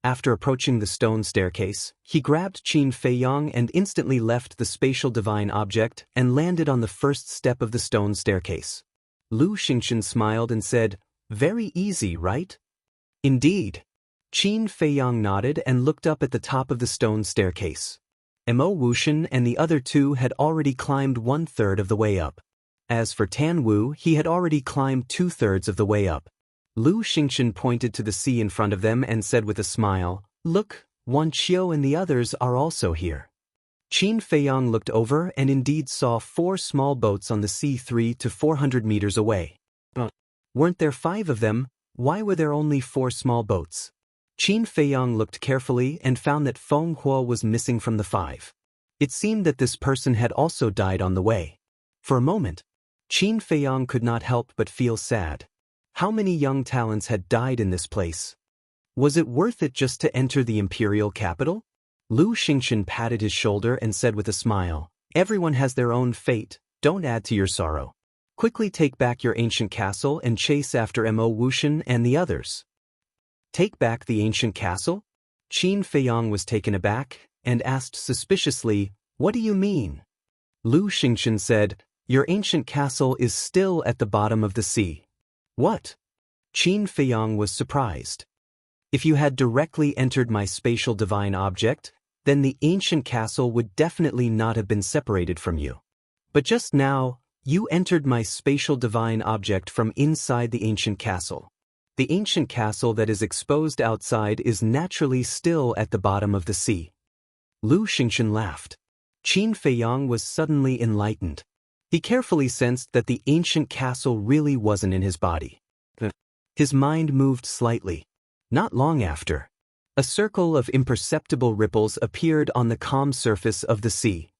After approaching the stone staircase, he grabbed Qin Feiyang and instantly left the spatial divine object and landed on the first step of the stone staircase. Lu Xingchen smiled and said, Very easy, right? Indeed. Qin Feiyang nodded and looked up at the top of the stone staircase. Mo Wuxian and the other 2 had already climbed 1/3 of the way up. As for Tan Wu, he had already climbed 2/3 of the way up. Lu Xingchen pointed to the sea in front of them and said with a smile, Look, Wan Qiu and the others are also here. Qin Feiyang looked over and indeed saw 4 small boats on the sea 300 to 400 meters away. Weren't there 5 of them? Why were there only 4 small boats? Qin Feiyang looked carefully and found that Feng Huo was missing from the 5. It seemed that this person had also died on the way. For a moment, Qin Feiyang could not help but feel sad. How many young talents had died in this place? Was it worth it just to enter the imperial capital? Lu Xingchen patted his shoulder and said with a smile, Everyone has their own fate, don't add to your sorrow. Quickly take back your ancient castle and chase after Mo Wuxian and the others. Take back the ancient castle? Qin Feiyang was taken aback and asked suspiciously, What do you mean? Lu Xingchen said, Your ancient castle is still at the bottom of the sea. What? Qin Feiyang was surprised. If you had directly entered my spatial divine object, then the ancient castle would definitely not have been separated from you. But just now, you entered my spatial divine object from inside the ancient castle. The ancient castle that is exposed outside is naturally still at the bottom of the sea. Lu Xingchen laughed. Qin Feiyang was suddenly enlightened. He carefully sensed that the ancient castle really wasn't in his body. His mind moved slightly. Not long after, a circle of imperceptible ripples appeared on the calm surface of the sea.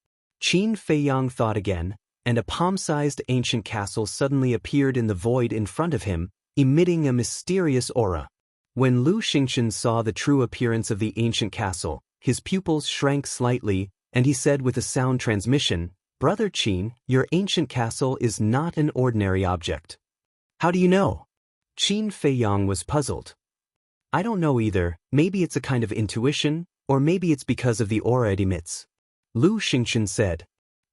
Qin Feiyang thought again, and a palm-sized ancient castle suddenly appeared in the void in front of him, emitting a mysterious aura. When Lu Xingchen saw the true appearance of the ancient castle, his pupils shrank slightly, and he said with a sound transmission, Brother Qin, your ancient castle is not an ordinary object. How do you know? Qin Feiyang was puzzled. I don't know either, maybe it's a kind of intuition, or maybe it's because of the aura it emits. Lu Xingchen said.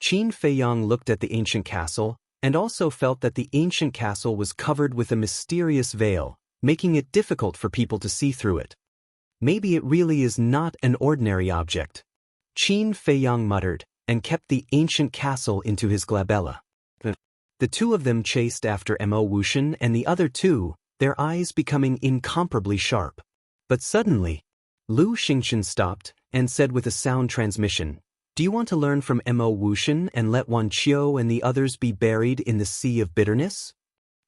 Qin Feiyang looked at the ancient castle, and also felt that the ancient castle was covered with a mysterious veil, making it difficult for people to see through it. Maybe it really is not an ordinary object. Qin Feiyang muttered, and kept the ancient castle into his glabella. The two of them chased after Mo Wuxian and the other two, their eyes becoming incomparably sharp. But suddenly, Lu Xingxian stopped and said with a sound transmission, "Do you want to learn from Mo Wuxian and let Wan Qiu and the others be buried in the sea of bitterness?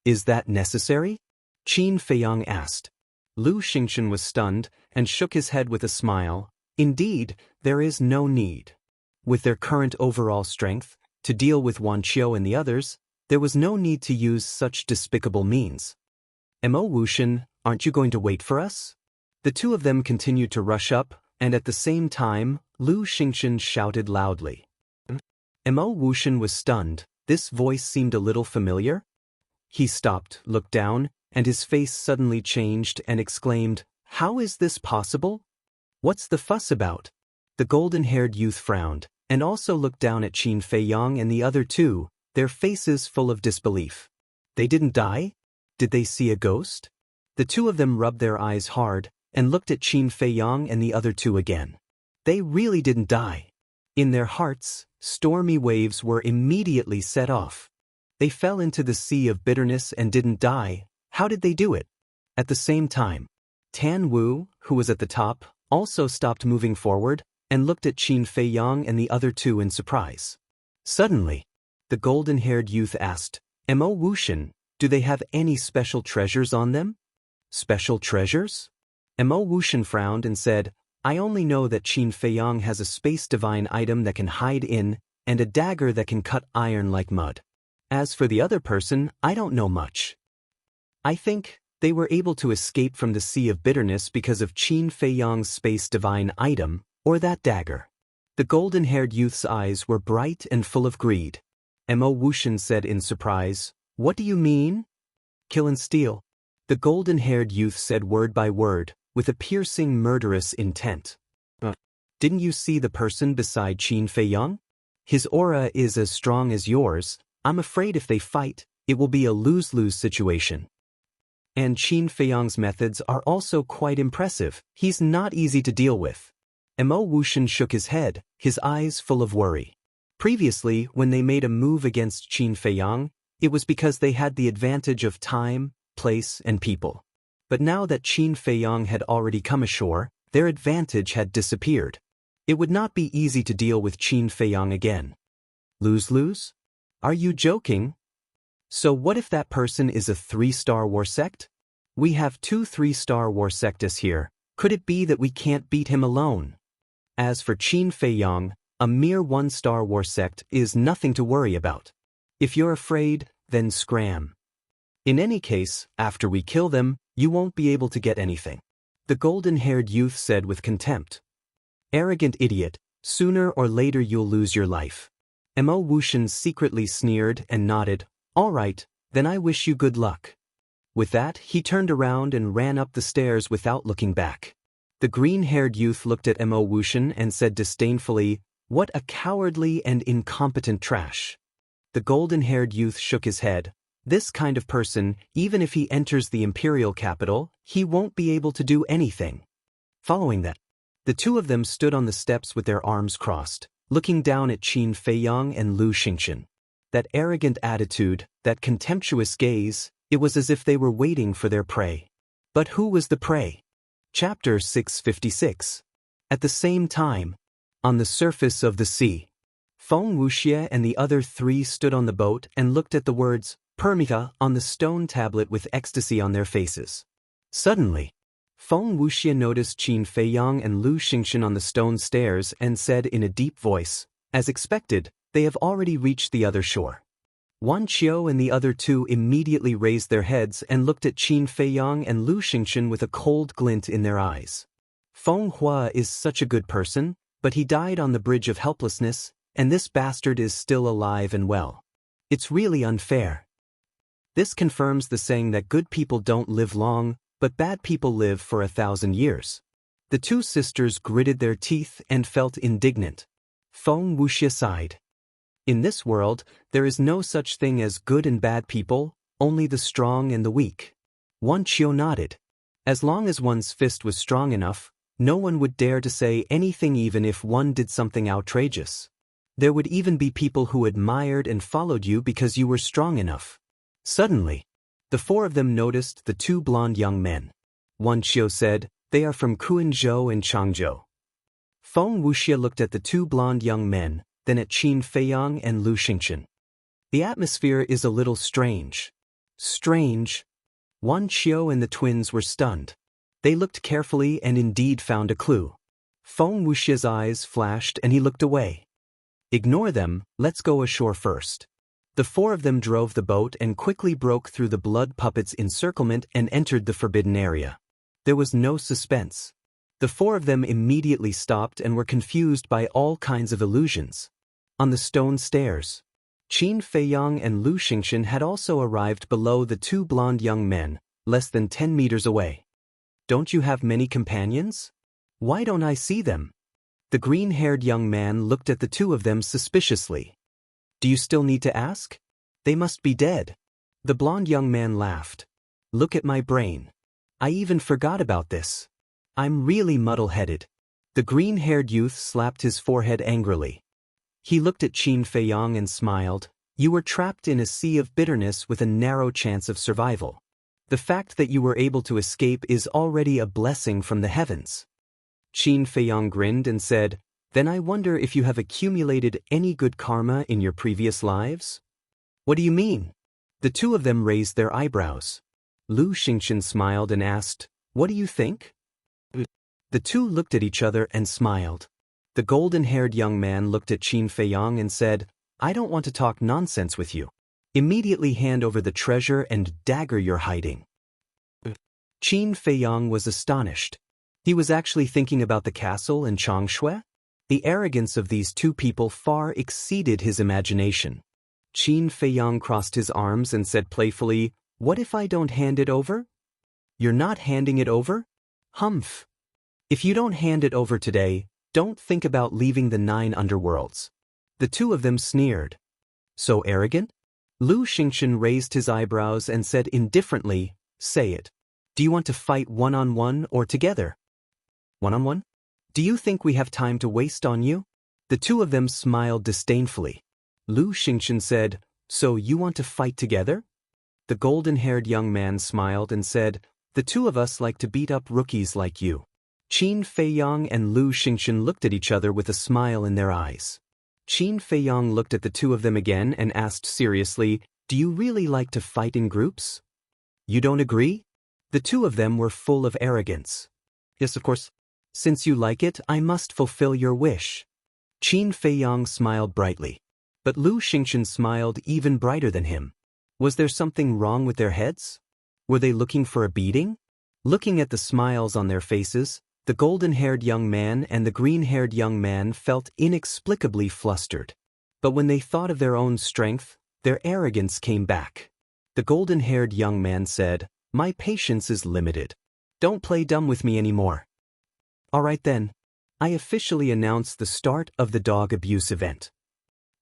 Is that necessary?" Qin Feiyang asked. Lu Xingxian was stunned and shook his head with a smile. Indeed, there is no need. With their current overall strength, to deal with Wan Qiu and the others, there was no need to use such despicable means. Mo Wuxian, aren't you going to wait for us? The two of them continued to rush up, and at the same time, Lu Xingxian shouted loudly. Mo Wuxian was stunned. This voice seemed a little familiar. He stopped, looked down, and his face suddenly changed and exclaimed, "How is this possible? What's the fuss about?" The golden-haired youth frowned, and also looked down at Qin Feiyang and the other two, their faces full of disbelief. They didn't die? Did they see a ghost? The two of them rubbed their eyes hard, and looked at Qin Feiyang and the other two again. They really didn't die. In their hearts, stormy waves were immediately set off. They fell into the sea of bitterness and didn't die. How did they do it? At the same time, Tan Wu, who was at the top, also stopped moving forward, and looked at Qin Feiyang and the other two in surprise. Suddenly, the golden-haired youth asked, "Mo Wuxian, do they have any special treasures on them?" "Special treasures?" Mo Wuxian frowned and said, "I only know that Qin Feiyang has a space divine item that can hide in, and a dagger that can cut iron like mud. As for the other person, I don't know much. I think they were able to escape from the sea of bitterness because of Qin Feiyang's space divine item, or that dagger." The golden-haired youth's eyes were bright and full of greed. Mo Wuxian said in surprise, "What do you mean?" "Kill and steal." The golden-haired youth said word by word, with a piercing murderous intent. "Didn't you see the person beside Qin Feiyang? His aura is as strong as yours. I'm afraid if they fight, it will be a lose-lose situation. And Qin Feiyang's methods are also quite impressive. He's not easy to deal with." Mo Wuxian shook his head, his eyes full of worry. Previously, when they made a move against Qin Feiyang, it was because they had the advantage of time, place, and people. But now that Qin Feiyang had already come ashore, their advantage had disappeared. It would not be easy to deal with Qin Feiyang again. Lose-lose? Are you joking? So what if that person is a 3-star war sect? We have 2 3-star war sectists here. Could it be that we can't beat him alone? As for Qin Feiyang, a mere 1-star war sect is nothing to worry about. If you're afraid, then scram. In any case, after we kill them, you won't be able to get anything. The golden-haired youth said with contempt. "Arrogant idiot, sooner or later you'll lose your life." Mo Wuxian secretly sneered and nodded. "All right, then I wish you good luck." With that, he turned around and ran up the stairs without looking back. The green-haired youth looked at Mo Wuxian and said disdainfully, "What a cowardly and incompetent trash." The golden-haired youth shook his head. This kind of person, even if he enters the imperial capital, he won't be able to do anything. Following that, the two of them stood on the steps with their arms crossed, looking down at Qin Feiyang and Lu Xingxian. That arrogant attitude, that contemptuous gaze, it was as if they were waiting for their prey. But who was the prey? Chapter 656. At the same time, on the surface of the sea, Feng Wuxia and the other 3 stood on the boat and looked at the words Permita on the stone tablet with ecstasy on their faces. Suddenly, Feng Wuxia noticed Qin Feiyang and Lu Xingxian on the stone stairs and said in a deep voice, "As expected, they have already reached the other shore." Wan Qiu and the other 2 immediately raised their heads and looked at Qin Feiyang and Lu Xingxian with a cold glint in their eyes. Feng Hua is such a good person, but he died on the bridge of helplessness, and this bastard is still alive and well. It's really unfair. This confirms the saying that good people don't live long, but bad people live for 1,000 years. The 2 sisters gritted their teeth and felt indignant. Feng Wuxia sighed. In this world, there is no such thing as good and bad people, only the strong and the weak. Wan Qiu nodded. As long as one's fist was strong enough, no one would dare to say anything even if one did something outrageous. There would even be people who admired and followed you because you were strong enough. Suddenly, the four of them noticed the two blonde young men. One Qiu said, "They are from Quanzhou and Changzhou." Feng Wuxia looked at the two blonde young men, then at Qin Feiyang and Lu Xingchen. "The atmosphere is a little strange." Strange? Wan Qiu and the twins were stunned. They looked carefully and indeed found a clue. Feng Wuxia's eyes flashed and he looked away. "Ignore them, let's go ashore first." The four of them drove the boat and quickly broke through the blood puppet's encirclement and entered the forbidden area. There was no suspense. The four of them immediately stopped and were confused by all kinds of illusions. On the stone stairs, Qin Feiyang and Lu Xingchen had also arrived below the two blonde young men, less than 10 meters away. "Don't you have many companions? Why don't I see them?" The green-haired young man looked at the two of them suspiciously. "Do you still need to ask? They must be dead." The blonde young man laughed. "Look at my brain. I even forgot about this. I'm really muddle-headed." The green-haired youth slapped his forehead angrily. He looked at Qin Feiyang and smiled. "You were trapped in a sea of bitterness with a narrow chance of survival. The fact that you were able to escape is already a blessing from the heavens." Qin Feiyang grinned and said, "Then I wonder if you have accumulated any good karma in your previous lives?" "What do you mean?" The two of them raised their eyebrows. Lu Xingchen smiled and asked, "What do you think?" The two looked at each other and smiled. The golden-haired young man looked at Qin Feiyang and said, "I don't want to talk nonsense with you. Immediately hand over the treasure and dagger you're hiding." Qin Feiyang was astonished. He was actually thinking about the castle in Changshui. The arrogance of these two people far exceeded his imagination. Qin Feiyang crossed his arms and said playfully, "What if I don't hand it over?" "You're not handing it over? Humph. If you don't hand it over today, don't think about leaving the 9 underworlds." The two of them sneered. "So arrogant?" Lu Xingchen raised his eyebrows and said indifferently, "Say it. Do you want to fight one-on-one or together?" "One-on-one? Do you think we have time to waste on you?" The two of them smiled disdainfully. Lu Xingchen said, "So you want to fight together?" The golden-haired young man smiled and said, "The two of us like to beat up rookies like you." Qin Feiyang and Lu Xingchen looked at each other with a smile in their eyes. Qin Feiyang looked at the two of them again and asked seriously, "Do you really like to fight in groups?" "You don't agree?" The two of them were full of arrogance. "Yes, of course. Since you like it, I must fulfill your wish." Qin Feiyang smiled brightly. But Lu Xingchen smiled even brighter than him. Was there something wrong with their heads? Were they looking for a beating? Looking at the smiles on their faces, the golden-haired young man and the green-haired young man felt inexplicably flustered. But when they thought of their own strength, their arrogance came back. The golden-haired young man said, "My patience is limited. Don't play dumb with me anymore." "All right then. I officially announce the start of the dog abuse event."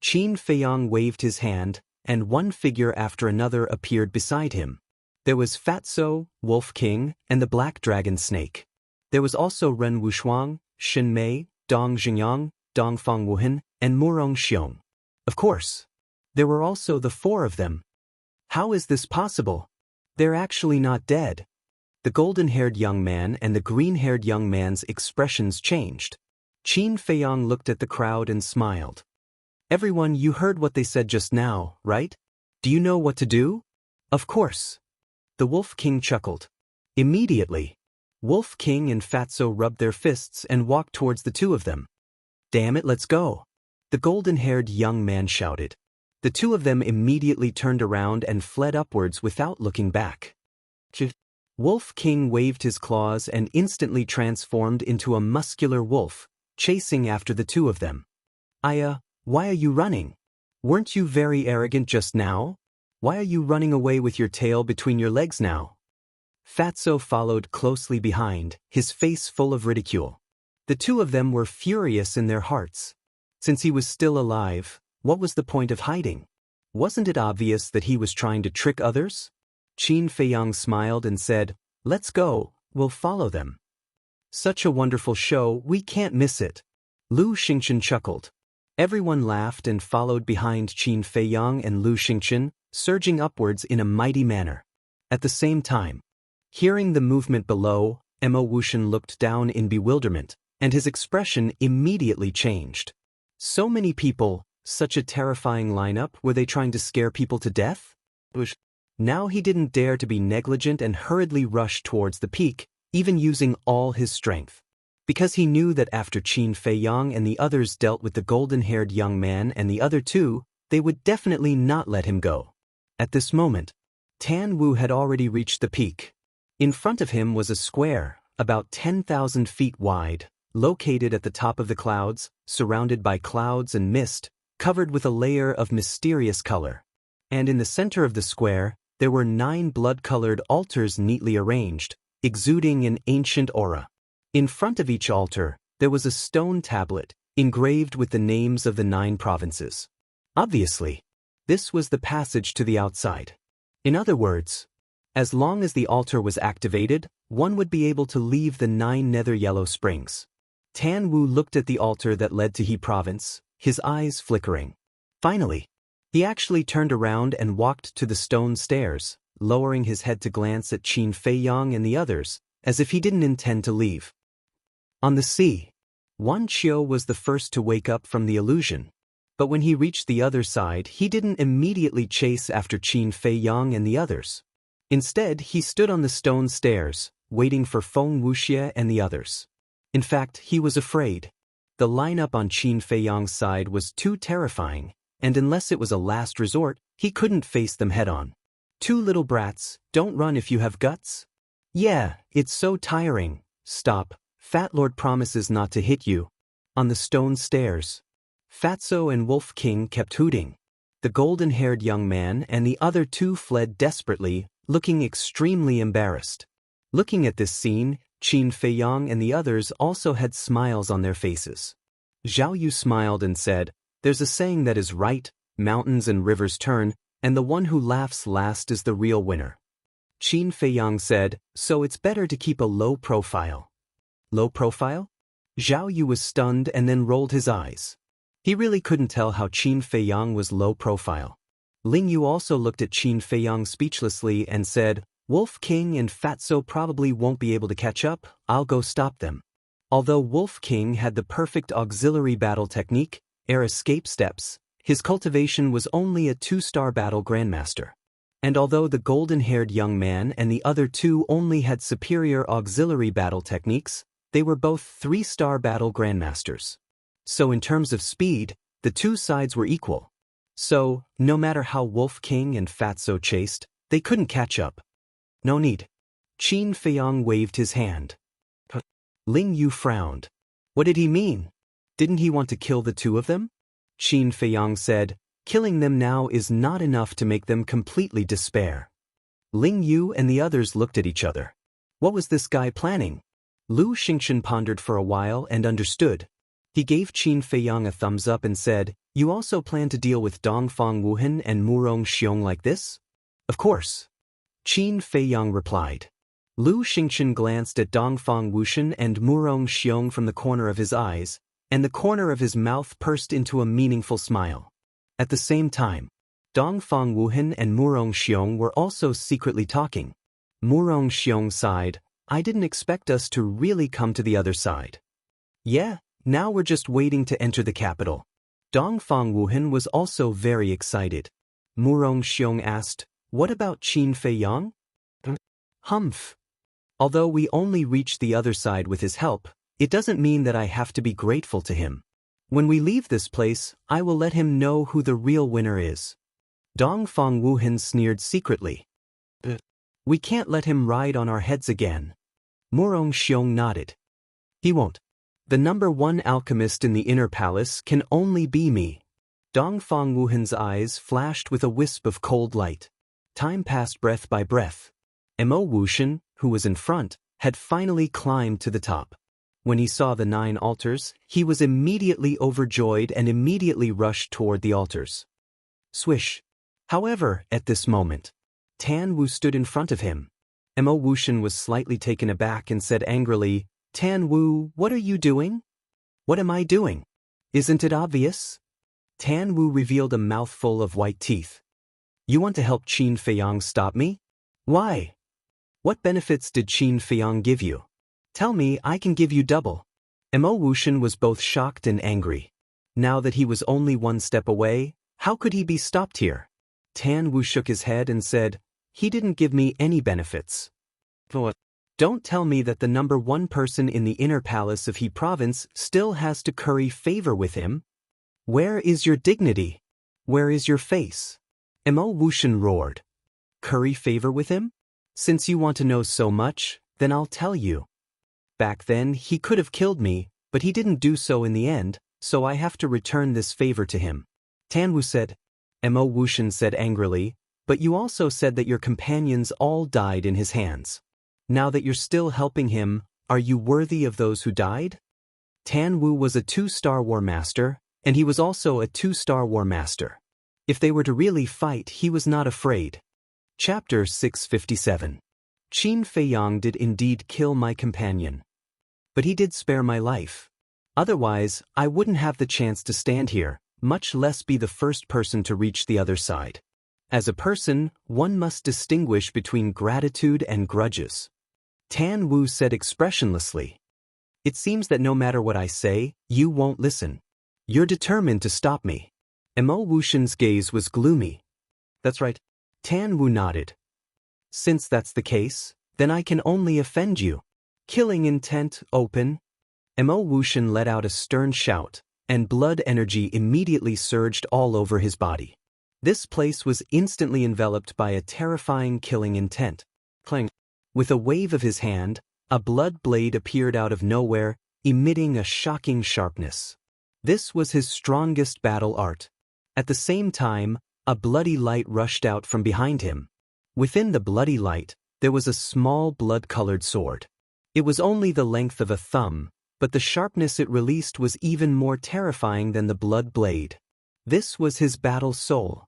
Qin Feiyang waved his hand, and one figure after another appeared beside him. There was Fatso, Wolf King, and the Black Dragon Snake. There was also Ren Wushuang, Shin Mei, Dong Xingyang, Dong Feng Wuhan, and Murong Xiong. Of course. There were also the four of them. How is this possible? They're actually not dead. The golden-haired young man and the green-haired young man's expressions changed. Qin Feiyang looked at the crowd and smiled. "Everyone, you heard what they said just now, right? Do you know what to do?" "Of course." The Wolf King chuckled. Immediately, Wolf King and Fatso rubbed their fists and walked towards the two of them. "Damn it, let's go!" the golden-haired young man shouted. The two of them immediately turned around and fled upwards without looking back. Wolf King waved his claws and instantly transformed into a muscular wolf, chasing after the two of them. Why are you running? Weren't you very arrogant just now? Why are you running away with your tail between your legs now?" Fatso followed closely behind, his face full of ridicule. The two of them were furious in their hearts. Since he was still alive, what was the point of hiding? Wasn't it obvious that he was trying to trick others? Qin Feiyang smiled and said, "Let's go, we'll follow them." "Such a wonderful show, we can't miss it." Lu Xingchen chuckled. Everyone laughed and followed behind Qin Feiyang and Lu Xingchen, surging upwards in a mighty manner. At the same time, hearing the movement below, Mo Wuxian looked down in bewilderment, and his expression immediately changed. So many people, such a terrifying lineup, were they trying to scare people to death? Now he didn't dare to be negligent and hurriedly rushed towards the peak, even using all his strength. Because he knew that after Qin Feiyang and the others dealt with the golden-haired young man and the other two, they would definitely not let him go. At this moment, Tan Wu had already reached the peak. In front of him was a square, about 10,000 feet wide, located at the top of the clouds, surrounded by clouds and mist, covered with a layer of mysterious color. And in the center of the square, there were 9 blood-colored altars neatly arranged, exuding an ancient aura. In front of each altar, there was a stone tablet, engraved with the names of the 9 provinces. Obviously, this was the passage to the outside. In other words, as long as the altar was activated, one would be able to leave the 9 nether yellow springs. Tan Wu looked at the altar that led to He Province, his eyes flickering. Finally, he actually turned around and walked to the stone stairs, lowering his head to glance at Qin Feiyang and the others, as if he didn't intend to leave. On the sea, Wan Qiu was the first to wake up from the illusion. But when he reached the other side, he didn't immediately chase after Qin Feiyang and the others. Instead, he stood on the stone stairs, waiting for Feng Wuxia and the others. In fact, he was afraid. The lineup on Qin Feiyang's side was too terrifying, and unless it was a last resort, he couldn't face them head-on. 2 little brats, don't run if you have guts. Yeah, it's so tiring. Stop, Fat Lord promises not to hit you. On the stone stairs, Fatso and Wolf King kept hooting. The golden-haired young man and the other 2 fled desperately, looking extremely embarrassed. Looking at this scene, Qin Feiyang and the others also had smiles on their faces. Zhao Yu smiled and said, "There's a saying that is right, mountains and rivers turn, and the one who laughs last is the real winner." Qin Feiyang said, "So it's better to keep a low profile." Low profile? Zhao Yu was stunned and then rolled his eyes. He really couldn't tell how Qin Feiyang was low profile. Ling Yu also looked at Qin Feiyang speechlessly and said, "Wolf King and Fatso probably won't be able to catch up, I'll go stop them." Although Wolf King had the perfect auxiliary battle technique, air escape steps, his cultivation was only a 2-star battle grandmaster. And although the golden-haired young man and the other 2 only had superior auxiliary battle techniques, they were both 3-star battle grandmasters. So in terms of speed, the 2 sides were equal. So, no matter how Wolf King and Fatso chased, they couldn't catch up. No need. Qin Feiyang waved his hand. Ling Yu frowned. What did he mean? Didn't he want to kill the 2 of them? Qin Feiyang said, "Killing them now is not enough to make them completely despair." Ling Yu and the others looked at each other. What was this guy planning? Lu Xingchen pondered for a while and understood. He gave Qin Feiyang a thumbs up and said, "You also plan to deal with Dongfang Wuhan and Murong Xiong like this?" "Of course." Qin Feiyang replied. Lu Xingchen glanced at Dongfang Wuhan and Murong Xiong from the corner of his eyes, and the corner of his mouth pursed into a meaningful smile. At the same time, Dongfang Wuhan and Murong Xiong were also secretly talking. Murong Xiong sighed, "I didn't expect us to really come to the other side." "Yeah, now we're just waiting to enter the capital." Dongfang Wuhan was also very excited. Murong Xiong asked, "What about Qin Feiyang?" "Humph. Although we only reached the other side with his help, it doesn't mean that I have to be grateful to him. When we leave this place, I will let him know who the real winner is." Dongfang Wuhan sneered secretly. "We can't let him ride on our heads again." Murong Xiong nodded. "He won't. The #1 alchemist in the inner palace can only be me." Dongfang Wuhan's eyes flashed with a wisp of cold light. Time passed breath by breath. Mo Wuxian, who was in front, had finally climbed to the top. When he saw the 9 altars, he was immediately overjoyed and immediately rushed toward the altars. Swish. However, at this moment, Tan Wu stood in front of him. Mo Wuxian was slightly taken aback and said angrily, "Tan Wu, what are you doing?" "What am I doing? Isn't it obvious?" Tan Wu revealed a mouthful of white teeth. You want to help Qin Feiyang stop me? Why? What benefits did Qin Feiyang give you? Tell me, I can give you double. Mo Wuxian was both shocked and angry. Now that he was only one step away, how could he be stopped here? Tan Wu shook his head and said, he didn't give me any benefits. What? Don't tell me that the number one person in the inner palace of He province still has to curry favor with him. Where is your dignity? Where is your face? Mo Wuxian roared. Curry favor with him? Since you want to know so much, then I'll tell you. Back then, he could have killed me, but he didn't do so in the end, so I have to return this favor to him. Tan Wu said. Mo Wuxian said angrily, but you also said that your companions all died in his hands. Now that you're still helping him, are you worthy of those who died? Tan Wu was a 2-star war master, and he was also a 2-star war master. If they were to really fight, he was not afraid. Chapter 657. Qin Feiyang did indeed kill my companion. But he did spare my life. Otherwise, I wouldn't have the chance to stand here, much less be the first person to reach the other side. As a person, one must distinguish between gratitude and grudges. Tan Wu said expressionlessly. It seems that no matter what I say, you won't listen. You're determined to stop me. Mo Wuxian's gaze was gloomy. That's right. Tan Wu nodded. Since that's the case, then I can only offend you. Killing intent, open. Mo Wuxian let out a stern shout, and blood energy immediately surged all over his body. This place was instantly enveloped by a terrifying killing intent. Clang. With a wave of his hand, a blood blade appeared out of nowhere, emitting a shocking sharpness. This was his strongest battle art. At the same time, a bloody light rushed out from behind him. Within the bloody light, there was a small blood-colored sword. It was only the length of a thumb, but the sharpness it released was even more terrifying than the blood blade. This was his battle soul.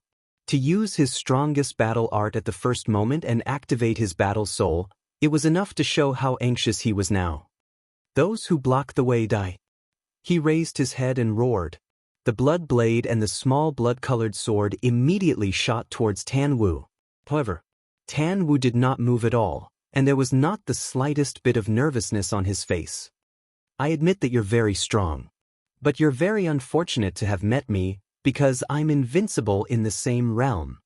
To use his strongest battle art at the first moment and activate his battle soul, it was enough to show how anxious he was now. Those who block the way die. He raised his head and roared. The blood blade and the small blood-colored sword immediately shot towards Tan Wu. However, Tan Wu did not move at all, and there was not the slightest bit of nervousness on his face. I admit that you're very strong. But you're very unfortunate to have met me, because I'm invincible in the same realm.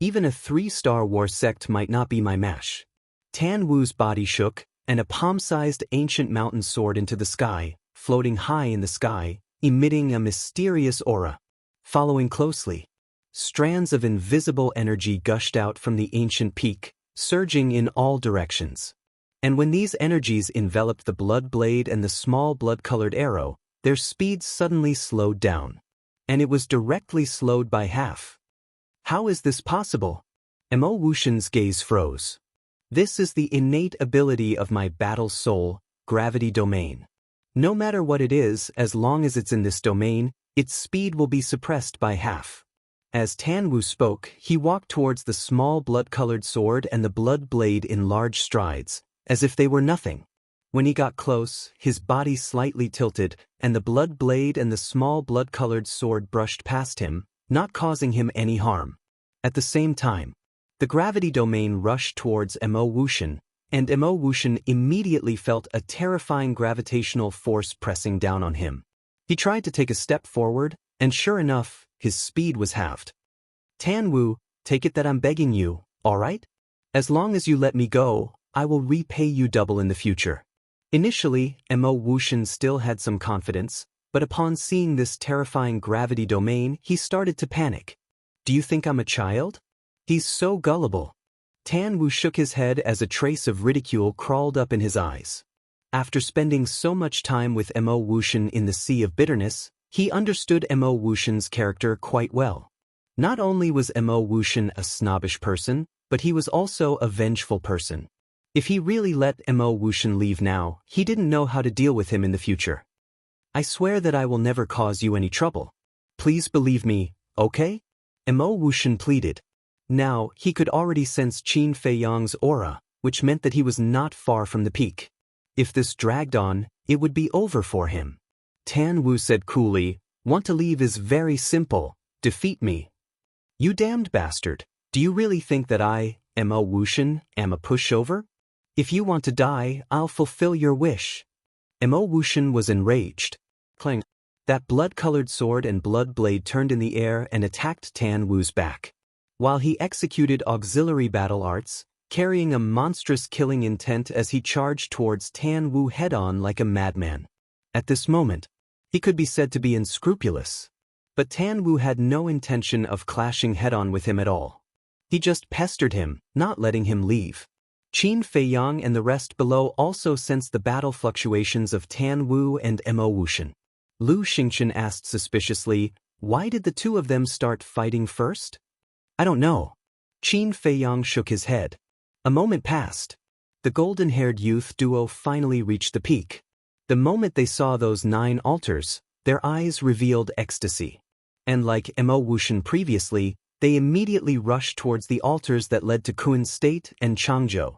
Even a 3-star war sect might not be my match. Tan Wu's body shook, and a palm-sized ancient mountain soared into the sky, floating high in the sky, emitting a mysterious aura. Following closely, strands of invisible energy gushed out from the ancient peak, surging in all directions. And when these energies enveloped the blood blade and the small blood-colored arrow, their speed suddenly slowed down. And it was directly slowed by half. How is this possible? Mo Wuxian's gaze froze. This is the innate ability of my battle soul, gravity domain. No matter what it is, as long as it's in this domain, its speed will be suppressed by half. As Tan Wu spoke, he walked towards the small blood-colored sword and the blood blade in large strides, as if they were nothing. When he got close, his body slightly tilted, and the blood blade and the small blood-colored sword brushed past him, not causing him any harm. At the same time, the gravity domain rushed towards Mo Wuxian, and Mo Wuxian immediately felt a terrifying gravitational force pressing down on him. He tried to take a step forward, and sure enough, his speed was halved. Tan Wu, take it that I'm begging you, all right? As long as you let me go, I will repay you double in the future. Initially, Mo Wuxian still had some confidence, but upon seeing this terrifying gravity domain, he started to panic. Do you think I'm a child? He's so gullible. Tan Wu shook his head as a trace of ridicule crawled up in his eyes. After spending so much time with Mo Wuxian in the Sea of Bitterness, he understood Mo Wuxian's character quite well. Not only was Mo Wuxian a snobbish person, but he was also a vengeful person. If he really let Mo Wuxian leave now, he didn't know how to deal with him in the future. I swear that I will never cause you any trouble. Please believe me, okay? Mo Wuxian pleaded. Now, he could already sense Qin Feiyang's aura, which meant that he was not far from the peak. If this dragged on, it would be over for him. Tan Wu said coolly, Want to leave is very simple. Defeat me. You damned bastard. Do you really think that I, Wuxian, am a pushover? If you want to die, I'll fulfill your wish. Wuxian was enraged. Clang. That blood-colored sword and blood blade turned in the air and attacked Tan Wu's back. While he executed auxiliary battle arts, carrying a monstrous killing intent as he charged towards Tan Wu head-on like a madman. At this moment, he could be said to be unscrupulous. But Tan Wu had no intention of clashing head-on with him at all. He just pestered him, not letting him leave. Qin Feiyang and the rest below also sensed the battle fluctuations of Tan Wu and Wuxian. Lu Xingchen asked suspiciously, why did the two of them start fighting first? I don't know. Qin Feiyang shook his head. A moment passed. The golden-haired youth duo finally reached the peak. The moment they saw those 9 altars, their eyes revealed ecstasy. And like Wuxian previously, they immediately rushed towards the altars that led to Kun State and Changzhou.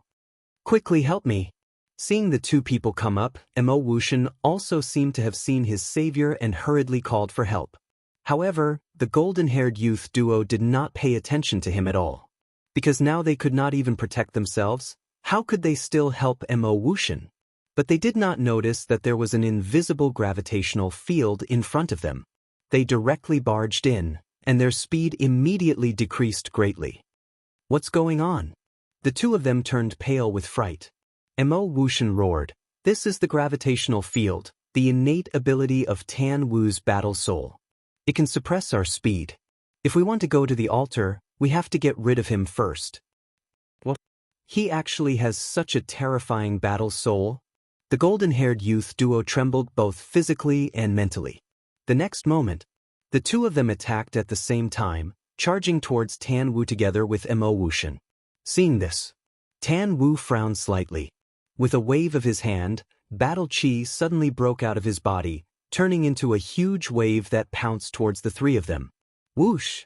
Quickly help me. Seeing the two people come up, Wuxian also seemed to have seen his savior and hurriedly called for help. However, the golden-haired youth duo did not pay attention to him at all. Because now they could not even protect themselves, how could they still help Wuxian? But they did not notice that there was an invisible gravitational field in front of them. They directly barged in, and their speed immediately decreased greatly. What's going on? The two of them turned pale with fright. Wuxian roared, this is the gravitational field, the innate ability of Tan Wu's battle soul. It can suppress our speed. If we want to go to the altar, we have to get rid of him first. What? He actually has such a terrifying battle soul? The golden-haired youth duo trembled both physically and mentally. The next moment, the two of them attacked at the same time, charging towards Tan Wu together with Wuxian. Seeing this, Tan Wu frowned slightly. With a wave of his hand, battle chi suddenly broke out of his body, turning into a huge wave that pounced towards the three of them. Whoosh!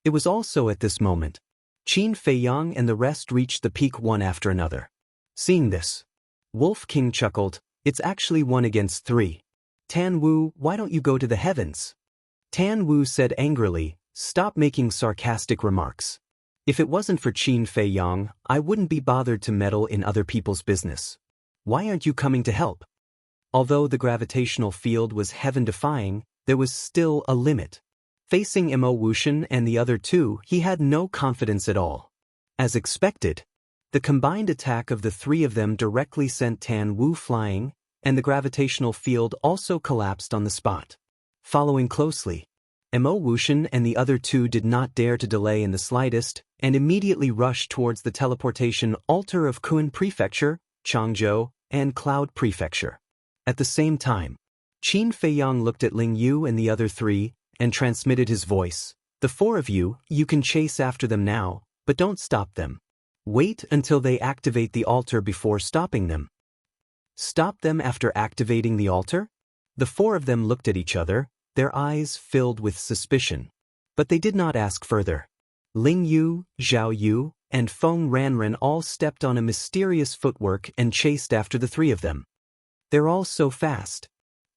It was also at this moment. Qin Feiyang and the rest reached the peak one after another. Seeing this, Wolf King chuckled, it's actually 1 against 3. Tan Wu, why don't you go to the heavens? Tan Wu said angrily, stop making sarcastic remarks. If it wasn't for Qin Feiyang, I wouldn't be bothered to meddle in other people's business. Why aren't you coming to help? Although the gravitational field was heaven-defying, there was still a limit. Facing Wuxian and the other two, he had no confidence at all. As expected, the combined attack of the three of them directly sent Tan Wu flying, and the gravitational field also collapsed on the spot. Following closely, Wuxian and the other two did not dare to delay in the slightest, and immediately rushed towards the teleportation altar of Kun Prefecture, Changzhou, and Cloud Prefecture. At the same time, Qin Feiyang looked at Ling Yu and the other three, and transmitted his voice. The 4 of you, you can chase after them now, but don't stop them. Wait until they activate the altar before stopping them. Stop them after activating the altar? The 4 of them looked at each other, their eyes filled with suspicion. But they did not ask further. Ling Yu, Zhao Yu, and Feng Ranran all stepped on a mysterious footwork and chased after the 3 of them. They're all so fast.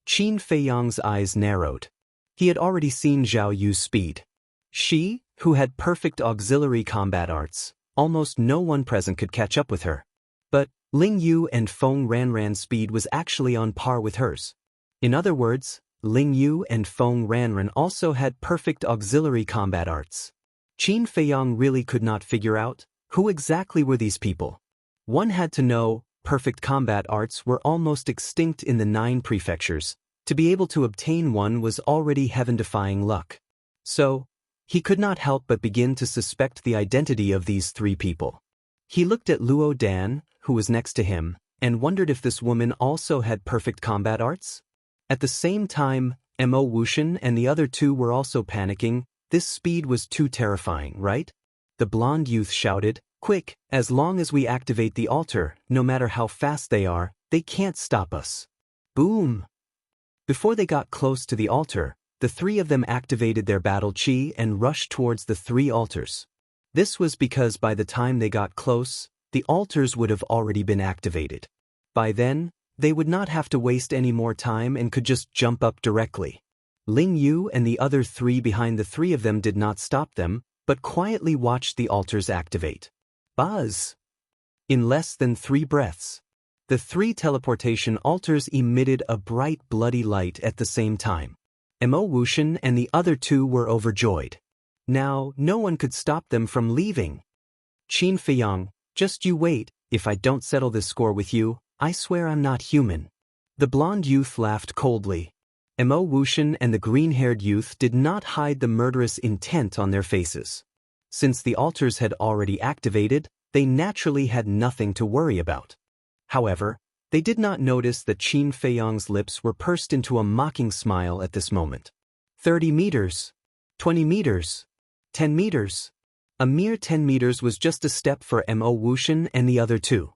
Qin Feiyang's eyes narrowed. He had already seen Zhao Yu's speed. She, who had perfect auxiliary combat arts, almost no one present could catch up with her. But Ling Yu and Feng Ranran's speed was actually on par with hers. In other words, Ling Yu and Feng Ranran also had perfect auxiliary combat arts. Qin Feiyang really could not figure out who exactly were these people. One had to know perfect combat arts were almost extinct in the 9 prefectures. To be able to obtain one was already heaven-defying luck. So, he could not help but begin to suspect the identity of these 3 people. He looked at Luo Dan, who was next to him, and wondered if this woman also had perfect combat arts. At the same time, Wuxian and the other 2 were also panicking. This speed was too terrifying, right? The blonde youth shouted, quick, as long as we activate the altar, no matter how fast they can't stop us. Boom! Before they got close to the altar, the 3 of them activated their battle chi and rushed towards the 3 altars. This was because by the time they got close, the altars would have already been activated. By then, they would not have to waste any more time and could just jump up directly. Ling Yu and the other three behind the three of them did not stop them, but quietly watched the altars activate. Buzz! In less than 3 breaths, the 3 teleportation altars emitted a bright bloody light at the same time. Mo Wuxian and the other 2 were overjoyed. Now, no one could stop them from leaving. Qin Feiyang, just you wait, if I don't settle this score with you, I swear I'm not human. The blonde youth laughed coldly. Mo Wuxian and the green-haired youth did not hide the murderous intent on their faces. Since the altars had already activated, they naturally had nothing to worry about. However, they did not notice that Qin Feiyang's lips were pursed into a mocking smile at this moment. 30 meters. 20 meters. 10 meters. A mere 10 meters was just a step for Mo Wuxian and the other 2.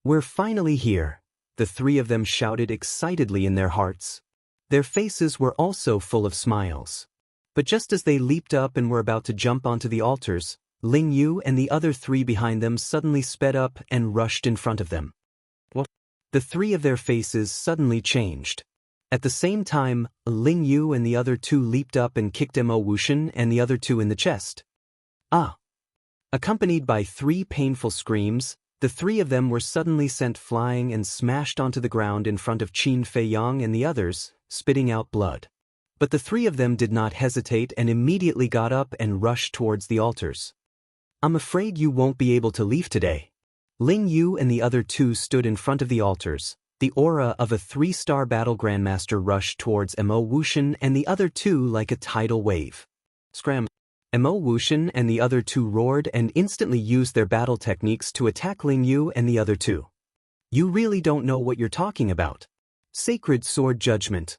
We're finally here, the 3 of them shouted excitedly in their hearts. Their faces were also full of smiles. But just as they leaped up and were about to jump onto the altars, Ling Yu and the other 3 behind them suddenly sped up and rushed in front of them. What? The 3 of their faces suddenly changed. At the same time, Ling Yu and the other 2 leaped up and kicked Mo Wuxian and the other 2 in the chest. Ah! Accompanied by 3 painful screams, the 3 of them were suddenly sent flying and smashed onto the ground in front of Qin Feiyang and the others, spitting out blood. But the 3 of them did not hesitate and immediately got up and rushed towards the altars. I'm afraid you won't be able to leave today. Ling Yu and the other 2 stood in front of the altars. The aura of a 3-star battle grandmaster rushed towards Mo Wuxian and the other 2 like a tidal wave. Scram! Mo Wuxian and the other 2 roared and instantly used their battle techniques to attack Ling Yu and the other 2. You really don't know what you're talking about. Sacred Sword Judgment.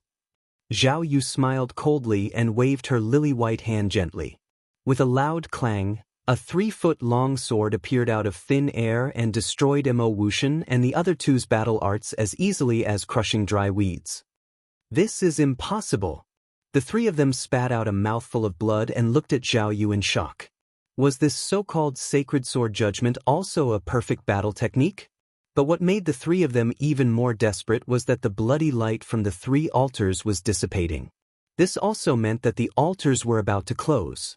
Zhao Yu smiled coldly and waved her lily-white hand gently. With a loud clang, a 3-foot-long sword appeared out of thin air and destroyed Mo Wuxian and the other 2's battle arts as easily as crushing dry weeds. This is impossible. The 3 of them spat out a mouthful of blood and looked at Zhao Yu in shock. Was this so-called Sacred Sword Judgment also a perfect battle technique? But what made the 3 of them even more desperate was that the bloody light from the 3 altars was dissipating. This also meant that the altars were about to close.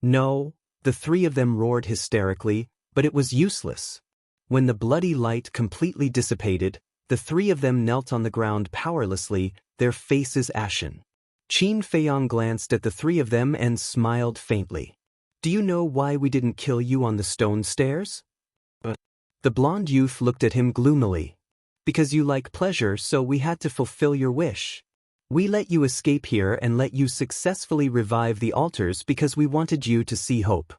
No, the 3 of them roared hysterically, but it was useless. When the bloody light completely dissipated, the 3 of them knelt on the ground powerlessly, their faces ashen. Qin Feiyang glanced at the 3 of them and smiled faintly. Do you know why we didn't kill you on the stone stairs? The blonde youth looked at him gloomily. Because you like pleasure, so we had to fulfill your wish. We let you escape here and let you successfully revive the altars because we wanted you to see hope.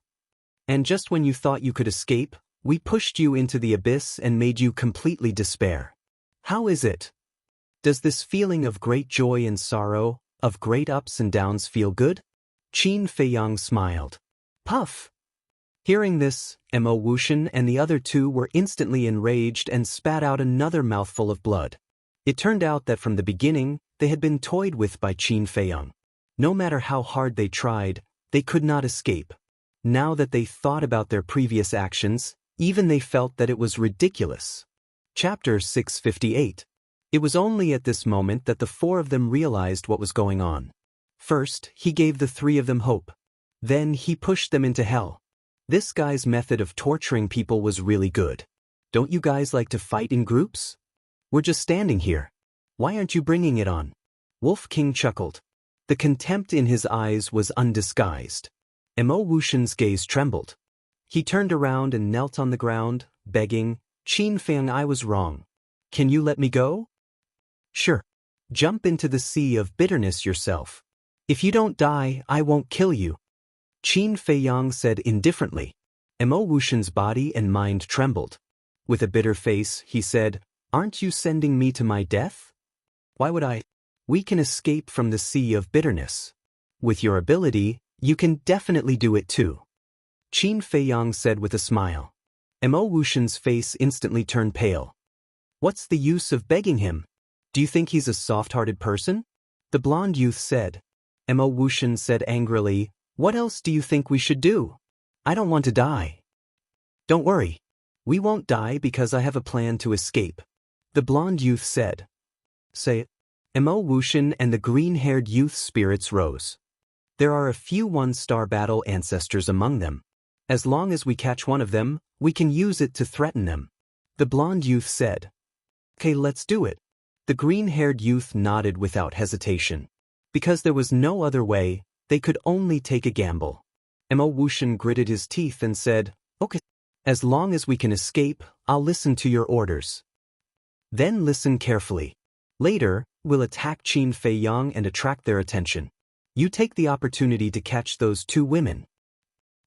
And just when you thought you could escape, we pushed you into the abyss and made you completely despair. How is it? Does this feeling of great joy and sorrow, of great ups and downs feel good? Qin Feiyang smiled. Puff! Hearing this, Mo Wuxian and the other 2 were instantly enraged and spat out another mouthful of blood. It turned out that from the beginning, they had been toyed with by Qin Feiyang. No matter how hard they tried, they could not escape. Now that they thought about their previous actions, even they felt that it was ridiculous. Chapter 658. It was only at this moment that the 4 of them realized what was going on. First, he gave the 3 of them hope. Then he pushed them into hell. This guy's method of torturing people was really good. Don't you guys like to fight in groups? We're just standing here. Why aren't you bringing it on? Wolf King chuckled. The contempt in his eyes was undisguised. Mo Wuxian's gaze trembled. He turned around and knelt on the ground, begging, Qin Feiyang, I was wrong. Can you let me go? Sure. Jump into the sea of bitterness yourself. If you don't die, I won't kill you. Qin Feiyang said indifferently. Mo Wuxian's body and mind trembled. With a bitter face, he said, Aren't you sending me to my death? Why would I? We can escape from the sea of bitterness. With your ability, you can definitely do it too. Qin Feiyang said with a smile. Mo Wuxian's face instantly turned pale. What's the use of begging him? Do you think he's a soft-hearted person? The blonde youth said. Mo Wuxian said angrily, What else do you think we should do? I don't want to die. Don't worry. We won't die because I have a plan to escape. The blonde youth said. Say it. Mo Wuxian and the green-haired youth's spirits rose. There are a few one-star battle ancestors among them. As long as we catch one of them, we can use it to threaten them. The blonde youth said. Okay, let's do it. The green-haired youth nodded without hesitation. Because there was no other way, they could only take a gamble. Mo Wuxian gritted his teeth and said, okay. As long as we can escape, I'll listen to your orders. Then listen carefully. Later, we'll attack Qin Feiyang and attract their attention. You take the opportunity to catch those two women.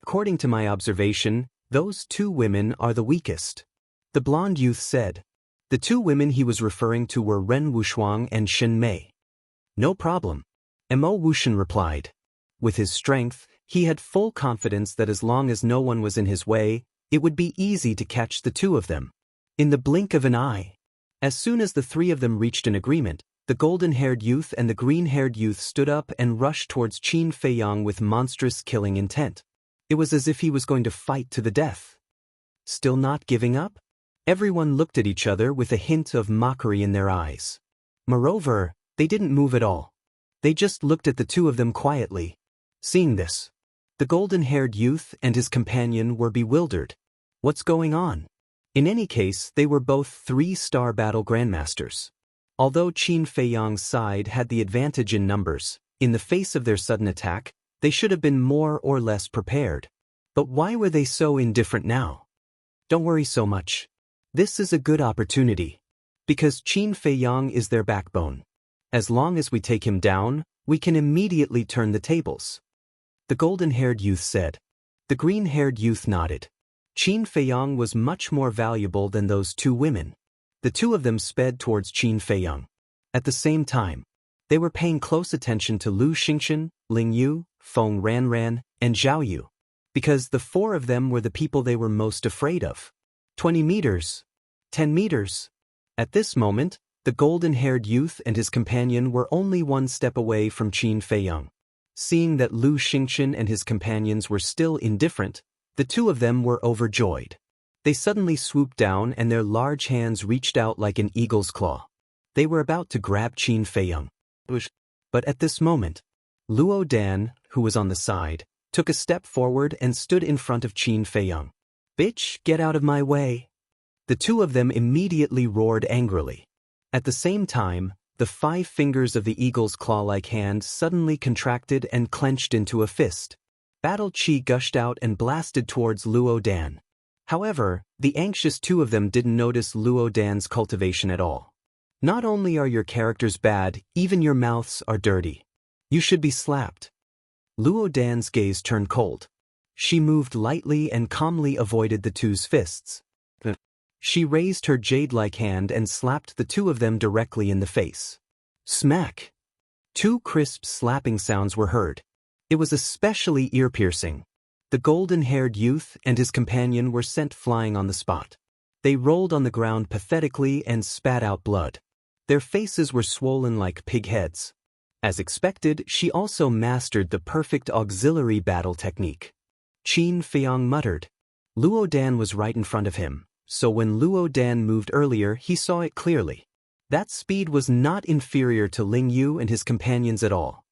According to my observation, those two women are the weakest. The blonde youth said. The two women he was referring to were Ren Wushuang and Shen Mei. No problem. Mo Wuxian replied. With his strength, he had full confidence that as long as no one was in his way, it would be easy to catch the two of them. In the blink of an eye. As soon as the three of them reached an agreement, the golden-haired youth and the green-haired youth stood up and rushed towards Qin Feiyang with monstrous killing intent. It was as if he was going to fight to the death. Still not giving up? Everyone looked at each other with a hint of mockery in their eyes. Moreover, they didn't move at all. They just looked at the two of them quietly. Seeing this, the golden-haired youth and his companion were bewildered. What's going on? In any case, they were both three-star battle grandmasters. Although Qin Feiyang's side had the advantage in numbers, in the face of their sudden attack, they should have been more or less prepared. But why were they so indifferent now? Don't worry so much. This is a good opportunity. Because Qin Feiyang is their backbone. As long as we take him down, we can immediately turn the tables. The golden-haired youth said. The green-haired youth nodded. Qin Feiyang was much more valuable than those two women. The two of them sped towards Qin Feiyang. At the same time, they were paying close attention to Lu Xingchen, Ling Yu, Feng Ranran, and Zhao Yu, because the four of them were the people they were most afraid of. 20 meters. 10 meters. At this moment, the golden-haired youth and his companion were only one step away from Qin Feiyang. Seeing that Lu Xingchen and his companions were still indifferent, the two of them were overjoyed. They suddenly swooped down and their large hands reached out like an eagle's claw. They were about to grab Qin Feiyang. But at this moment, Luo Dan, who was on the side, took a step forward and stood in front of Qin Feiyang. Bitch, get out of my way. The two of them immediately roared angrily. At the same time, the 5 fingers of the eagle's claw-like hand suddenly contracted and clenched into a fist. Battle chi gushed out and blasted towards Luo Dan. However, the anxious two of them didn't notice Luo Dan's cultivation at all. Not only are your characters bad, even your mouths are dirty. You should be slapped. Luo Dan's gaze turned cold. She moved lightly and calmly avoided the two's fists. She raised her jade-like hand and slapped the two of them directly in the face. Smack! 2 crisp slapping sounds were heard. It was especially ear-piercing. The golden-haired youth and his companion were sent flying on the spot. They rolled on the ground pathetically and spat out blood. Their faces were swollen like pig heads. As expected, she also mastered the perfect auxiliary battle technique. Qin Feiyang muttered. Luo Dan was right in front of him, so when Luo Dan moved earlier, he saw it clearly. That speed was not inferior to Ling Yu and his companions at all.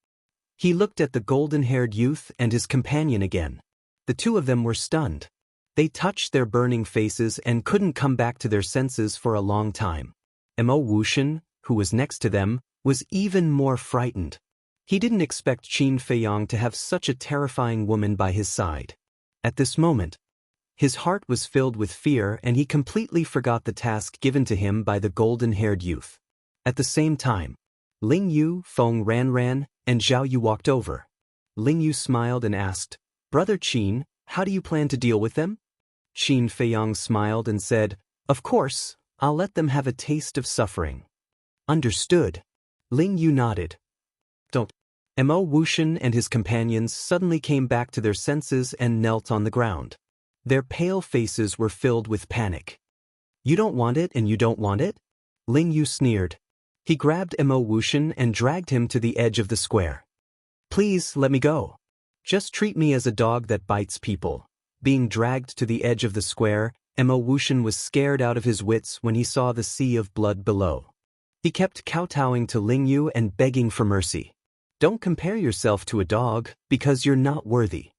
He looked at the golden-haired youth and his companion again. The two of them were stunned. They touched their burning faces and couldn't come back to their senses for a long time. Mo Wuxian, who was next to them, was even more frightened. He didn't expect Qin Feiyang to have such a terrifying woman by his side. At this moment, his heart was filled with fear and he completely forgot the task given to him by the golden-haired youth. At the same time, Ling Yu, Feng Ranran, and Zhao Yu walked over. Ling Yu smiled and asked, Brother Qin, how do you plan to deal with them? Qin Feiyang smiled and said, Of course, I'll let them have a taste of suffering. Understood. Ling Yu nodded. Don't. Mo Wuxian and his companions suddenly came back to their senses and knelt on the ground. Their pale faces were filled with panic. You don't want it and you don't want it? Ling Yu sneered. He grabbed Mo Wuxian and dragged him to the edge of the square. Please, let me go. Just treat me as a dog that bites people. Being dragged to the edge of the square, Mo Wuxian was scared out of his wits when he saw the sea of blood below. He kept kowtowing to Ling Yu and begging for mercy. Don't compare yourself to a dog, because you're not worthy.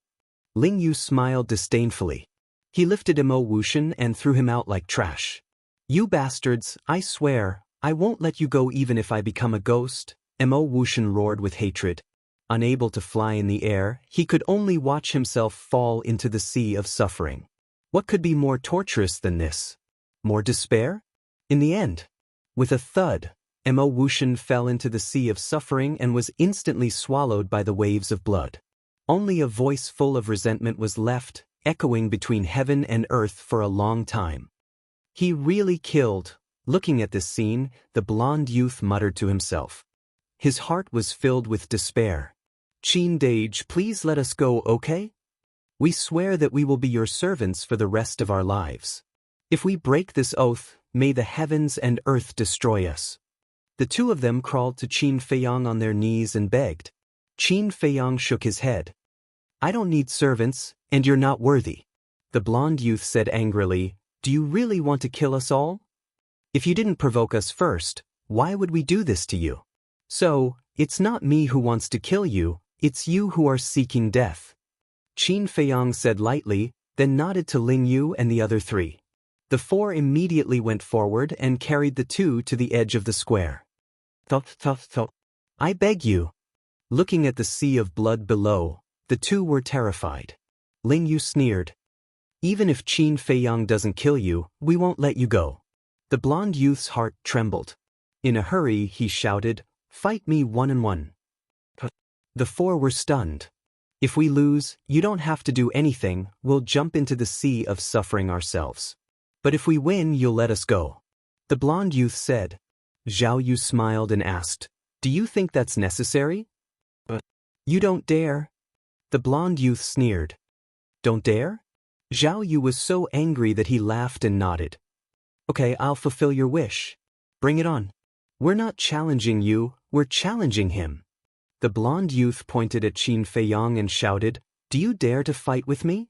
Ling Yu smiled disdainfully. He lifted Mo Wuxian and threw him out like trash. You bastards, I swear, I won't let you go even if I become a ghost, Mo Wuxian roared with hatred. Unable to fly in the air, he could only watch himself fall into the sea of suffering. What could be more torturous than this? More despair? In the end, with a thud, Mo Wuxian fell into the sea of suffering and was instantly swallowed by the waves of blood. Only a voice full of resentment was left, echoing between heaven and earth for a long time. He really killed. Looking at this scene, the blonde youth muttered to himself. His heart was filled with despair. Qin Dage, please let us go, okay? We swear that we will be your servants for the rest of our lives. If we break this oath, may the heavens and earth destroy us. The two of them crawled to Qin Feiyang on their knees and begged. Qin Feiyang shook his head. I don't need servants, and you're not worthy. The blonde youth said angrily, do you really want to kill us all? If you didn't provoke us first, why would we do this to you? So, it's not me who wants to kill you, it's you who are seeking death. Qin Feiyang said lightly, then nodded to Ling Yu and the other three. The four immediately went forward and carried the two to the edge of the square. Thop. I beg you. Looking at the sea of blood below, the two were terrified. Ling Yu sneered. Even if Qin Feiyang doesn't kill you, we won't let you go. The blonde youth's heart trembled. In a hurry, he shouted, fight me 1-on-1. The four were stunned. If we lose, you don't have to do anything, we'll jump into the sea of suffering ourselves. But if we win, you'll let us go. The blonde youth said. Zhao Yu smiled and asked, do you think that's necessary? You don't dare. The blonde youth sneered. Don't dare? Zhao Yu was so angry that he laughed and nodded. Okay, I'll fulfill your wish. Bring it on. We're not challenging you, we're challenging him. The blonde youth pointed at Qin Feiyang and shouted, do you dare to fight with me?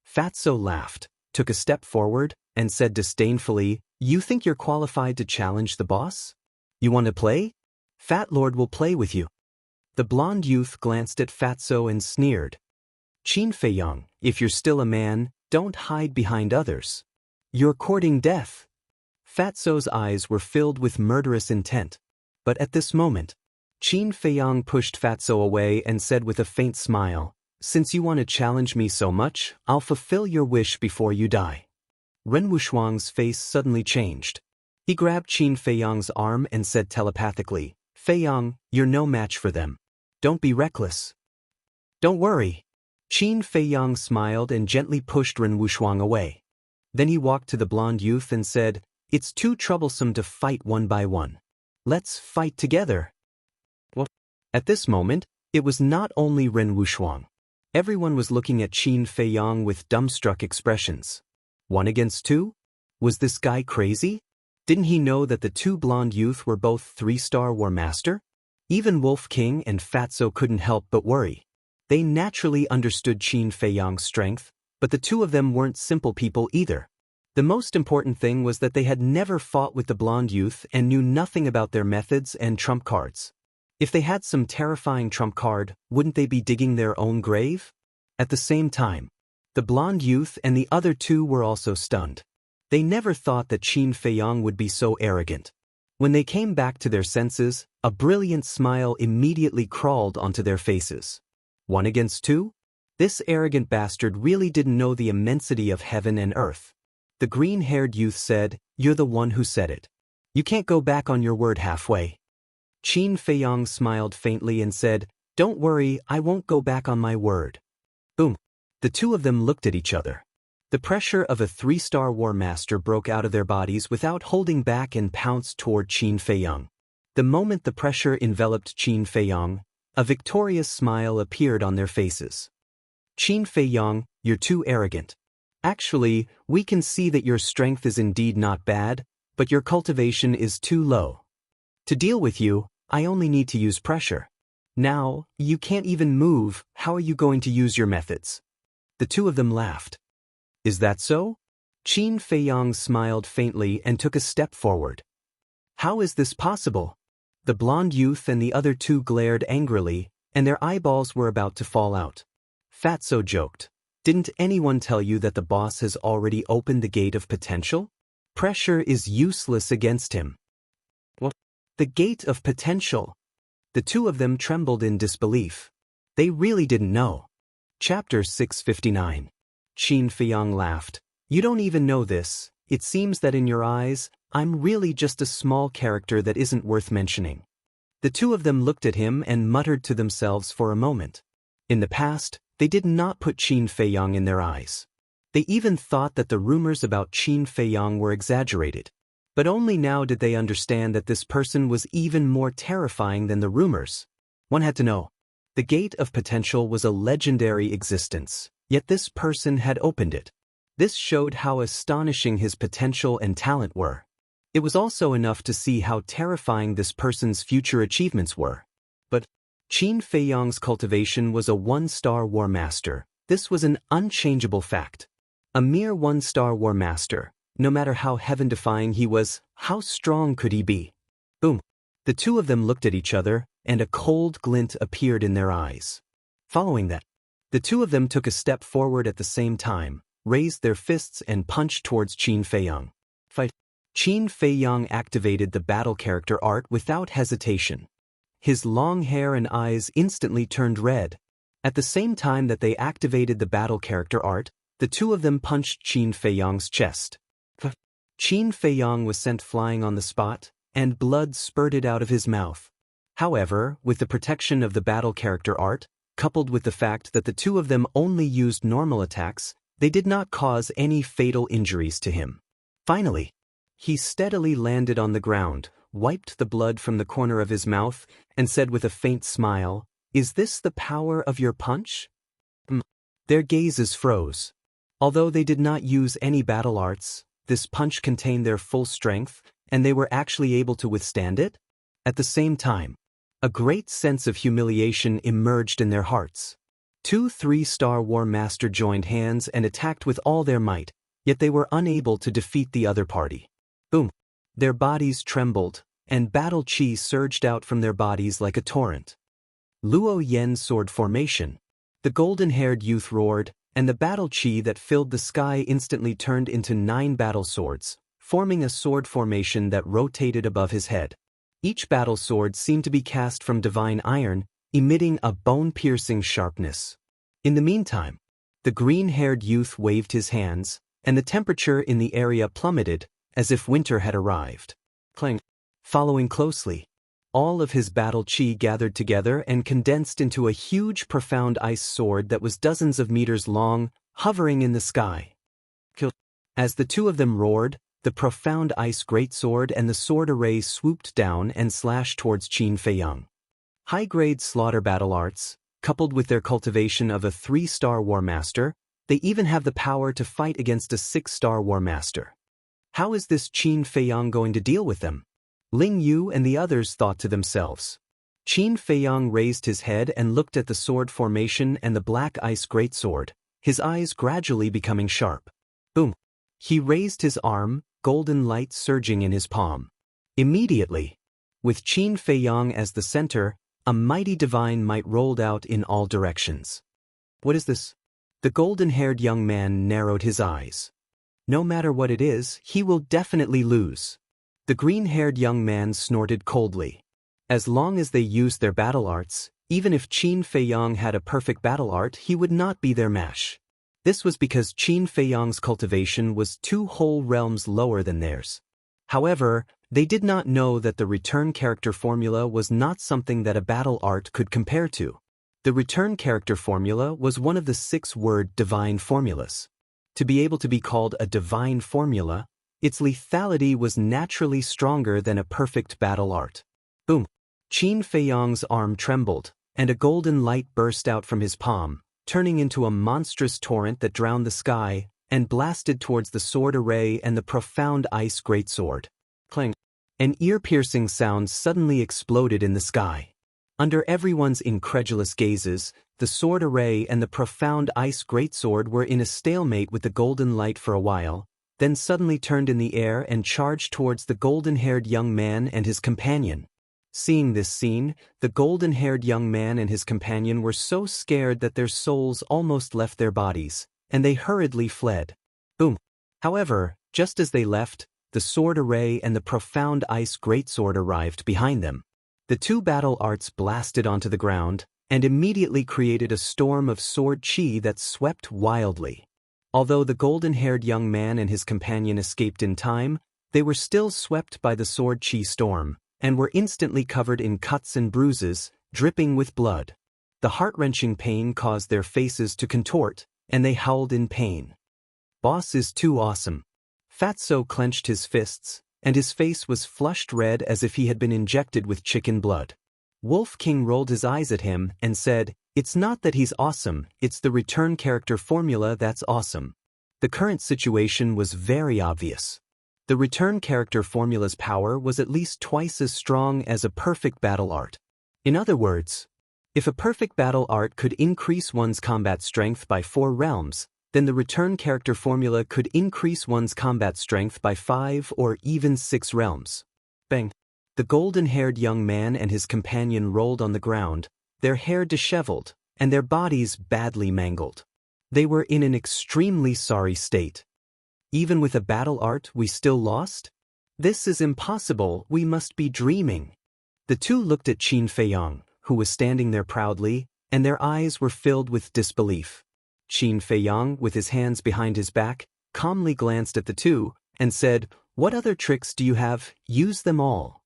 Fatso laughed, took a step forward, and said disdainfully, you think you're qualified to challenge the boss? You want to play? Fat Lord will play with you. The blonde youth glanced at Fatso and sneered. Qin Feiyang, if you're still a man, don't hide behind others. You're courting death. Fatso's eyes were filled with murderous intent. But at this moment, Qin Feiyang pushed Fatso away and said with a faint smile, since you want to challenge me so much, I'll fulfill your wish before you die. Ren Wushuang's face suddenly changed. He grabbed Qin Feiyang's arm and said telepathically, Feiyang, you're no match for them. Don't be reckless. Don't worry. Qin Feiyang smiled and gently pushed Ren Wushuang away. Then he walked to the blonde youth and said, it's too troublesome to fight one by one. Let's fight together. At this moment, it was not only Ren Wushuang. Everyone was looking at Qin Feiyang with dumbstruck expressions. 1 against 2? Was this guy crazy? Didn't he know that the two blonde youth were both 3-star War Master? Even Wolf King and Fatso couldn't help but worry. They naturally understood Qin Feiyang's strength, but the two of them weren't simple people either. The most important thing was that they had never fought with the blonde youth and knew nothing about their methods and trump cards. If they had some terrifying trump card, wouldn't they be digging their own grave? At the same time, the blonde youth and the other two were also stunned. They never thought that Qin Feiyang would be so arrogant. When they came back to their senses, a brilliant smile immediately crawled onto their faces. 1 against 2? This arrogant bastard really didn't know the immensity of heaven and earth. The green-haired youth said, you're the one who said it. You can't go back on your word halfway. Qin Feiyang smiled faintly and said, don't worry, I won't go back on my word. Boom. The two of them looked at each other. The pressure of a 3-star War Master broke out of their bodies without holding back and pounced toward Qin Feiyang. The moment the pressure enveloped Qin Feiyang, a victorious smile appeared on their faces. Qin Feiyang, you're too arrogant. Actually, we can see that your strength is indeed not bad, but your cultivation is too low. To deal with you, I only need to use pressure. Now, you can't even move, how are you going to use your methods? The two of them laughed. Is that so? Qin Feiyang smiled faintly and took a step forward. How is this possible? The blonde youth and the other two glared angrily, and their eyeballs were about to fall out. Fatso joked. Didn't anyone tell you that the boss has already opened the gate of potential? Pressure is useless against him. What? The gate of potential? The two of them trembled in disbelief. They really didn't know. Chapter 659. Qin Feiyang laughed. You don't even know this. It seems that in your eyes, I'm really just a small character that isn't worth mentioning. The two of them looked at him and muttered to themselves for a moment. In the past, they did not put Qin Feiyang in their eyes. They even thought that the rumors about Qin Feiyang were exaggerated. But only now did they understand that this person was even more terrifying than the rumors. One had to know. The gate of potential was a legendary existence, yet this person had opened it. This showed how astonishing his potential and talent were. It was also enough to see how terrifying this person's future achievements were. But Qin Feiyang's cultivation was a one-star war master. This was an unchangeable fact. A mere one-star war master. No matter how heaven-defying he was, how strong could he be? Boom. The two of them looked at each other, and a cold glint appeared in their eyes. Following that, the two of them took a step forward at the same time, raised their fists and punched towards Qin Feiyang. Fight. Qin Feiyang activated the battle character art without hesitation. His long hair and eyes instantly turned red. At the same time that they activated the battle character art, the two of them punched Qin Feiyang's chest. Qin Feiyang was sent flying on the spot, and blood spurted out of his mouth. However, with the protection of the battle character art, coupled with the fact that the two of them only used normal attacks, they did not cause any fatal injuries to him. Finally, he steadily landed on the ground, wiped the blood from the corner of his mouth, and said with a faint smile, "Is this the power of your punch?" Their gazes froze. Although they did not use any battle arts, this punch contained their full strength, and they were actually able to withstand it? At the same time, a great sense of humiliation emerged in their hearts. Two 3-star war master joined hands and attacked with all their might, yet they were unable to defeat the other party. Boom! Their bodies trembled, and battle chi surged out from their bodies like a torrent. Luo Yen's sword formation. The golden-haired youth roared, and the battle chi that filled the sky instantly turned into 9 battle swords, forming a sword formation that rotated above his head. Each battle sword seemed to be cast from divine iron, emitting a bone-piercing sharpness. In the meantime, the green-haired youth waved his hands, and the temperature in the area plummeted, as if winter had arrived. Clang. Following closely, all of his battle chi gathered together and condensed into a huge profound ice sword that was dozens of meters long, hovering in the sky. As the two of them roared, the profound ice greatsword and the sword array swooped down and slashed towards Qin Feiyang. High-grade slaughter battle arts, coupled with their cultivation of a 3-star war master, they even have the power to fight against a 6-star war master. How is this Qin Feiyang going to deal with them? Ling Yu and the others thought to themselves. Qin Feiyang raised his head and looked at the sword formation and the black ice greatsword, his eyes gradually becoming sharp. Boom! He raised his arm, golden light surging in his palm. Immediately, with Qin Feiyang as the center, a mighty divine might rolled out in all directions. What is this? The golden-haired young man narrowed his eyes. No matter what it is, he will definitely lose. The green-haired young man snorted coldly. As long as they used their battle arts, even if Qin Feiyang had a perfect battle art, he would not be their match. This was because Qin Feiyang's cultivation was 2 whole realms lower than theirs. However, they did not know that the return character formula was not something that a battle art could compare to. The return character formula was one of the 6-word divine formulas. To be able to be called a divine formula, its lethality was naturally stronger than a perfect battle art. Boom! Qin Feiyang's arm trembled, and a golden light burst out from his palm, turning into a monstrous torrent that drowned the sky and blasted towards the sword array and the profound ice greatsword. Clang! An ear-piercing sound suddenly exploded in the sky. Under everyone's incredulous gazes, the sword array and the profound ice greatsword were in a stalemate with the golden light for a while, then suddenly turned in the air and charged towards the golden-haired young man and his companion. Seeing this scene, the golden-haired young man and his companion were so scared that their souls almost left their bodies, and they hurriedly fled. Boom! However, just as they left, the sword array and the profound ice greatsword arrived behind them. The two battle arts blasted onto the ground, and immediately created a storm of sword chi that swept wildly. Although the golden-haired young man and his companion escaped in time, they were still swept by the sword chi storm, and were instantly covered in cuts and bruises, dripping with blood. The heart-wrenching pain caused their faces to contort, and they howled in pain. Boss is too awesome. Fatso clenched his fists, and his face was flushed red as if he had been injected with chicken blood. Wolf King rolled his eyes at him and said, "It's not that he's awesome, it's the return character formula that's awesome." The current situation was very obvious. The return character formula's power was at least twice as strong as a perfect battle art. In other words, if a perfect battle art could increase one's combat strength by 4 realms, then the return character formula could increase one's combat strength by 5 or even 6 realms. Bang! The golden-haired young man and his companion rolled on the ground, their hair disheveled, and their bodies badly mangled. They were in an extremely sorry state. Even with a battle art, we still lost? This is impossible, we must be dreaming. The two looked at Qin Feiyang, who was standing there proudly, and their eyes were filled with disbelief. Qin Feiyang, with his hands behind his back, calmly glanced at the two, and said, "What other tricks do you have? Use them all."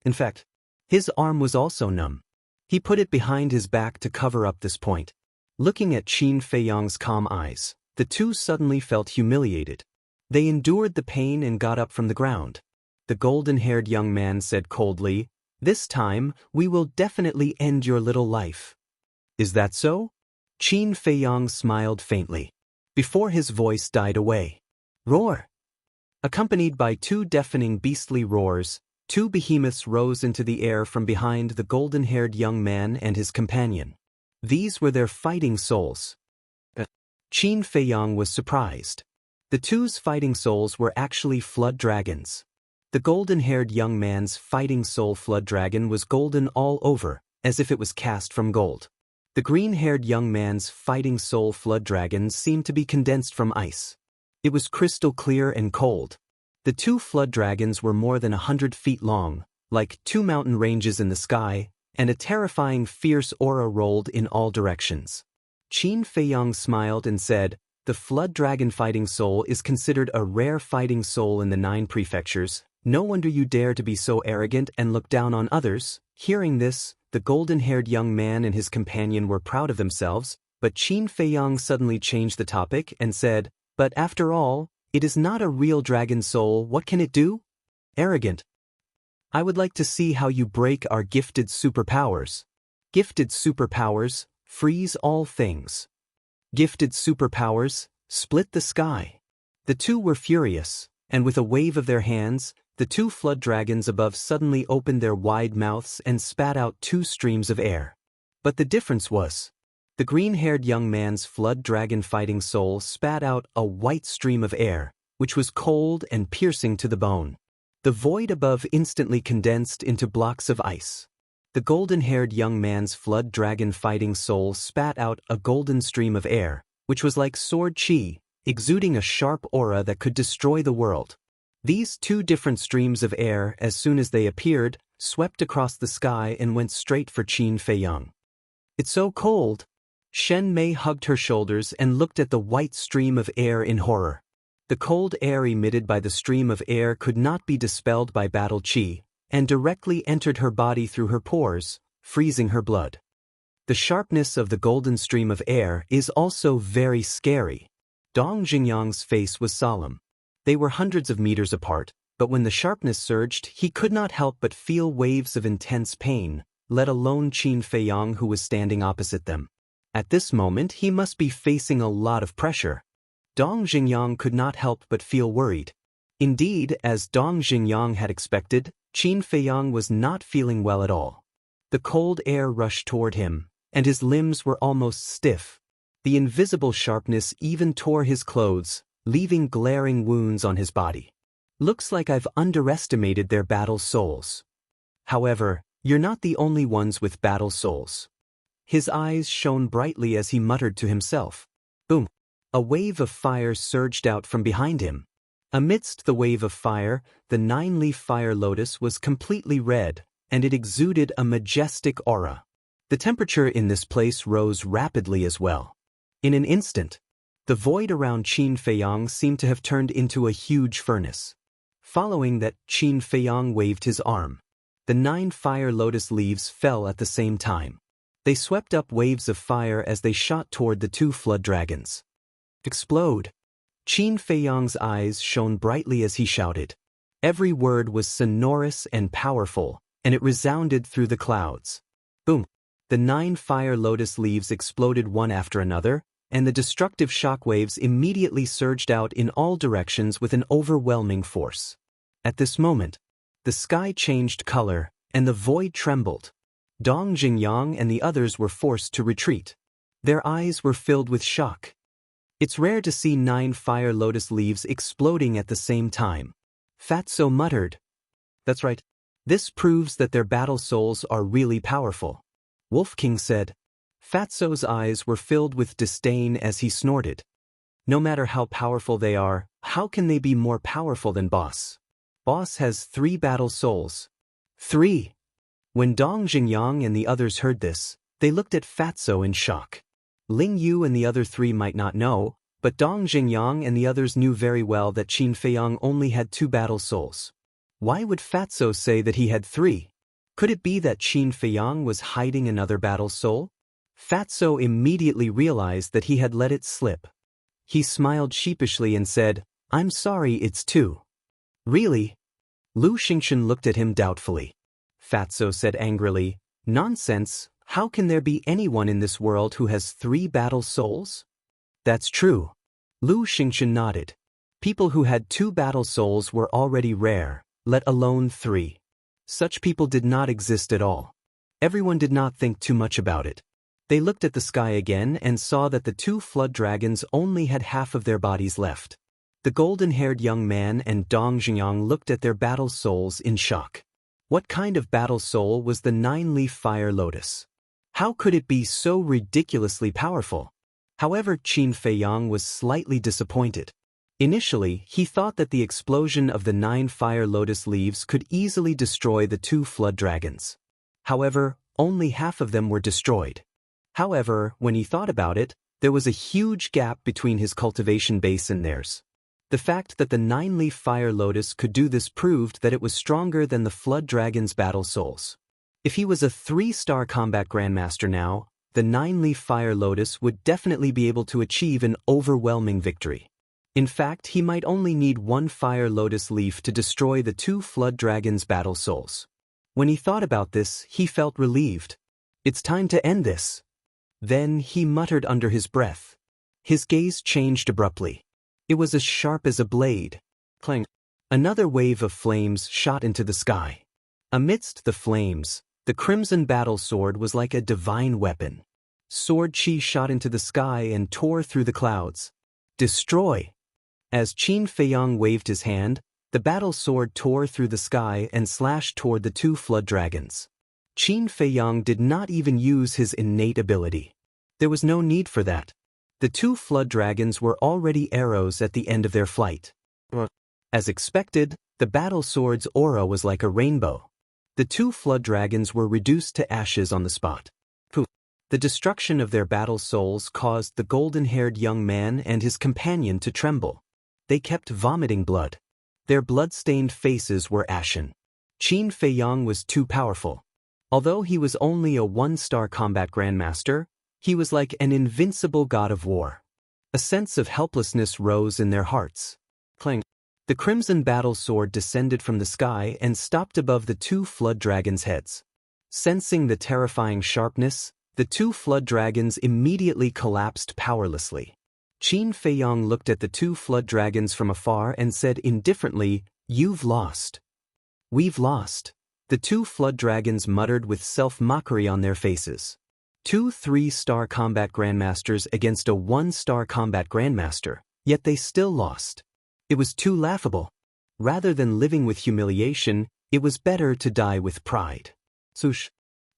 In fact, his arm was also numb. He put it behind his back to cover up this point. Looking at Qin Feiyang's calm eyes, the two suddenly felt humiliated. They endured the pain and got up from the ground. The golden-haired young man said coldly, "This time, we will definitely end your little life." "Is that so?" Qin Feiyang smiled faintly, before his voice died away. Roar! Accompanied by 2 deafening beastly roars, 2 behemoths rose into the air from behind the golden-haired young man and his companion. These were their fighting souls. Qin Feiyang was surprised. The two's fighting souls were actually flood dragons. The golden-haired young man's fighting soul flood dragon was golden all over, as if it was cast from gold. The green-haired young man's fighting soul flood dragon seemed to be condensed from ice. It was crystal clear and cold. The 2 flood dragons were more than 100 feet long, like 2 mountain ranges in the sky, and a terrifying fierce aura rolled in all directions. Qin Feiyang smiled and said, "The flood dragon fighting soul is considered a rare fighting soul in the 9 prefectures. No wonder you dare to be so arrogant and look down on others." Hearing this, the golden-haired young man and his companion were proud of themselves, but Qin Feiyang suddenly changed the topic and said, "But after all, it is not a real dragon soul, what can it do?" "Arrogant. I would like to see how you break our gifted superpowers." "Gifted superpowers, freeze all things." "Gifted superpowers, split the sky." The two were furious, and with a wave of their hands, the 2 flood dragons above suddenly opened their wide mouths and spat out 2 streams of air. But the difference was, the green-haired young man's flood dragon fighting soul spat out a white stream of air, which was cold and piercing to the bone. The void above instantly condensed into blocks of ice. The golden-haired young man's flood dragon fighting soul spat out a golden stream of air, which was like sword chi, exuding a sharp aura that could destroy the world. These 2 different streams of air, as soon as they appeared, swept across the sky and went straight for Qin Feiyang. "It's so cold." Shen Mei hugged her shoulders and looked at the white stream of air in horror. The cold air emitted by the stream of air could not be dispelled by battle chi, and directly entered her body through her pores, freezing her blood. The sharpness of the golden stream of air is also very scary. Dong Jingyang's face was solemn. They were hundreds of meters apart, but when the sharpness surged, he could not help but feel waves of intense pain, let alone Qin Feiyang who was standing opposite them. At this moment he must be facing a lot of pressure. Dong Jingyang could not help but feel worried. Indeed, as Dong Jingyang had expected, Qin Feiyang was not feeling well at all. The cold air rushed toward him, and his limbs were almost stiff. The invisible sharpness even tore his clothes, leaving glaring wounds on his body. Looks like I've underestimated their battle souls. However, you're not the only ones with battle souls. His eyes shone brightly as he muttered to himself. Boom! A wave of fire surged out from behind him. Amidst the wave of fire, the 9-leaf fire lotus was completely red, and it exuded a majestic aura. The temperature in this place rose rapidly as well. In an instant, the void around Qin Feiyang seemed to have turned into a huge furnace. Following that, Qin Feiyang waved his arm. The 9 fire lotus leaves fell at the same time. They swept up waves of fire as they shot toward the 2 flood dragons. Explode! Qin Feiyang's eyes shone brightly as he shouted. Every word was sonorous and powerful, and it resounded through the clouds. Boom! The 9 fire lotus leaves exploded one after another, and the destructive shockwaves immediately surged out in all directions with an overwhelming force. At this moment, the sky changed color, and the void trembled. Dong Jingyang and the others were forced to retreat. Their eyes were filled with shock. It's rare to see 9 fire lotus leaves exploding at the same time. Fatso muttered. That's right. This proves that their battle souls are really powerful. Wolf King said. Fatso's eyes were filled with disdain as he snorted. No matter how powerful they are, how can they be more powerful than Boss? Boss has 3 battle souls. 3. When Dong Jingyang and the others heard this, they looked at Fatso in shock. Ling Yu and the other 3 might not know, but Dong Jingyang and the others knew very well that Qin Feiyang only had 2 battle souls. Why would Fatso say that he had 3? Could it be that Qin Feiyang was hiding another battle soul? Fatso immediately realized that he had let it slip. He smiled sheepishly and said, I'm sorry, it's 2. Really? Lu Xingchen looked at him doubtfully. Fatso said angrily, Nonsense, how can there be anyone in this world who has 3 battle souls? That's true. Lu Xingchen nodded. People who had 2 battle souls were already rare, let alone 3. Such people did not exist at all. Everyone did not think too much about it. They looked at the sky again and saw that the 2 flood dragons only had half of their bodies left. The golden-haired young man and Dong Jingyang looked at their battle souls in shock. What kind of battle soul was the 9-leaf fire lotus? How could it be so ridiculously powerful? However, Qin Feiyang was slightly disappointed. Initially, he thought that the explosion of the 9 fire lotus leaves could easily destroy the 2 flood dragons. However, only half of them were destroyed. However, when he thought about it, there was a huge gap between his cultivation base and theirs. The fact that the 9-leaf fire lotus could do this proved that it was stronger than the flood dragon's battle souls. If he was a 3-star combat grandmaster now, the 9-leaf fire lotus would definitely be able to achieve an overwhelming victory. In fact, he might only need 1 fire lotus leaf to destroy the 2 flood dragons' battle souls. When he thought about this, he felt relieved. It's time to end this. Then he muttered under his breath. His gaze changed abruptly. It was as sharp as a blade. Clang! Another wave of flames shot into the sky. Amidst the flames, the crimson battle sword was like a divine weapon. Sword chi shot into the sky and tore through the clouds. Destroy! As Qin Feiyang waved his hand, the battle sword tore through the sky and slashed toward the 2 flood dragons. Qin Feiyang did not even use his innate ability. There was no need for that. The 2 flood dragons were already arrows at the end of their flight. As expected, the battle sword's aura was like a rainbow. The 2 flood dragons were reduced to ashes on the spot. The destruction of their battle souls caused the golden-haired young man and his companion to tremble. They kept vomiting blood. Their blood-stained faces were ashen. Qin Feiyang was too powerful. Although he was only a 1-star combat grandmaster, he was like an invincible god of war. A sense of helplessness rose in their hearts. Clang! The crimson battle sword descended from the sky and stopped above the 2 flood dragons' heads. Sensing the terrifying sharpness, the 2 flood dragons immediately collapsed powerlessly. Qin Feiyang looked at the 2 flood dragons from afar and said indifferently, "You've lost." "We've lost," the 2 flood dragons muttered with self-mockery on their faces. 2 3-star combat grandmasters against a 1-star combat grandmaster. Yet they still lost. It was too laughable. Rather than living with humiliation, it was better to die with pride. Sush.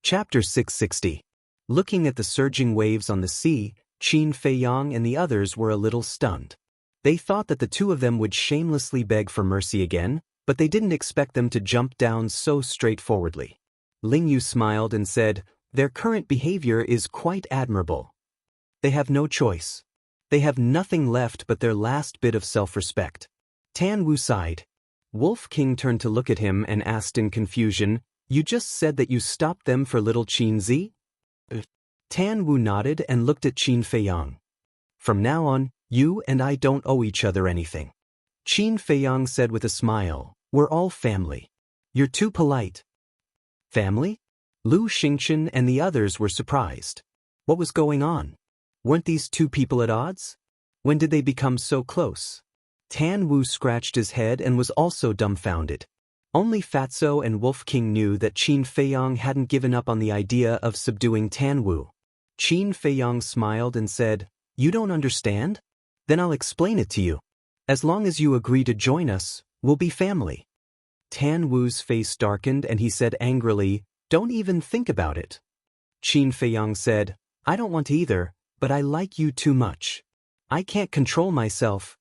Chapter 660. Looking at the surging waves on the sea, Qin Feiyang and the others were a little stunned. They thought that the two of them would shamelessly beg for mercy again, but they didn't expect them to jump down so straightforwardly. Ling Yu smiled and said, "Their current behavior is quite admirable. They have no choice. They have nothing left but their last bit of self-respect." Tan Wu sighed. Wolf King turned to look at him and asked in confusion, "You just said that you stopped them for little Qin Zi?" Tan Wu nodded and looked at Qin Feiyang. "From now on, you and I don't owe each other anything." Qin Feiyang said with a smile, "We're all family." "You're too polite." "Family?" Lu Xingchen and the others were surprised. What was going on? Weren't these two people at odds? When did they become so close? Tan Wu scratched his head and was also dumbfounded. Only Fatso and Wolf King knew that Qin Feiyang hadn't given up on the idea of subduing Tan Wu. Qin Feiyang smiled and said, "You don't understand? Then I'll explain it to you. As long as you agree to join us, we'll be family." Tan Wu's face darkened and he said angrily, "Don't even think about it." Qin Feiyang said, "I don't want to either, but I like you too much. I can't control myself."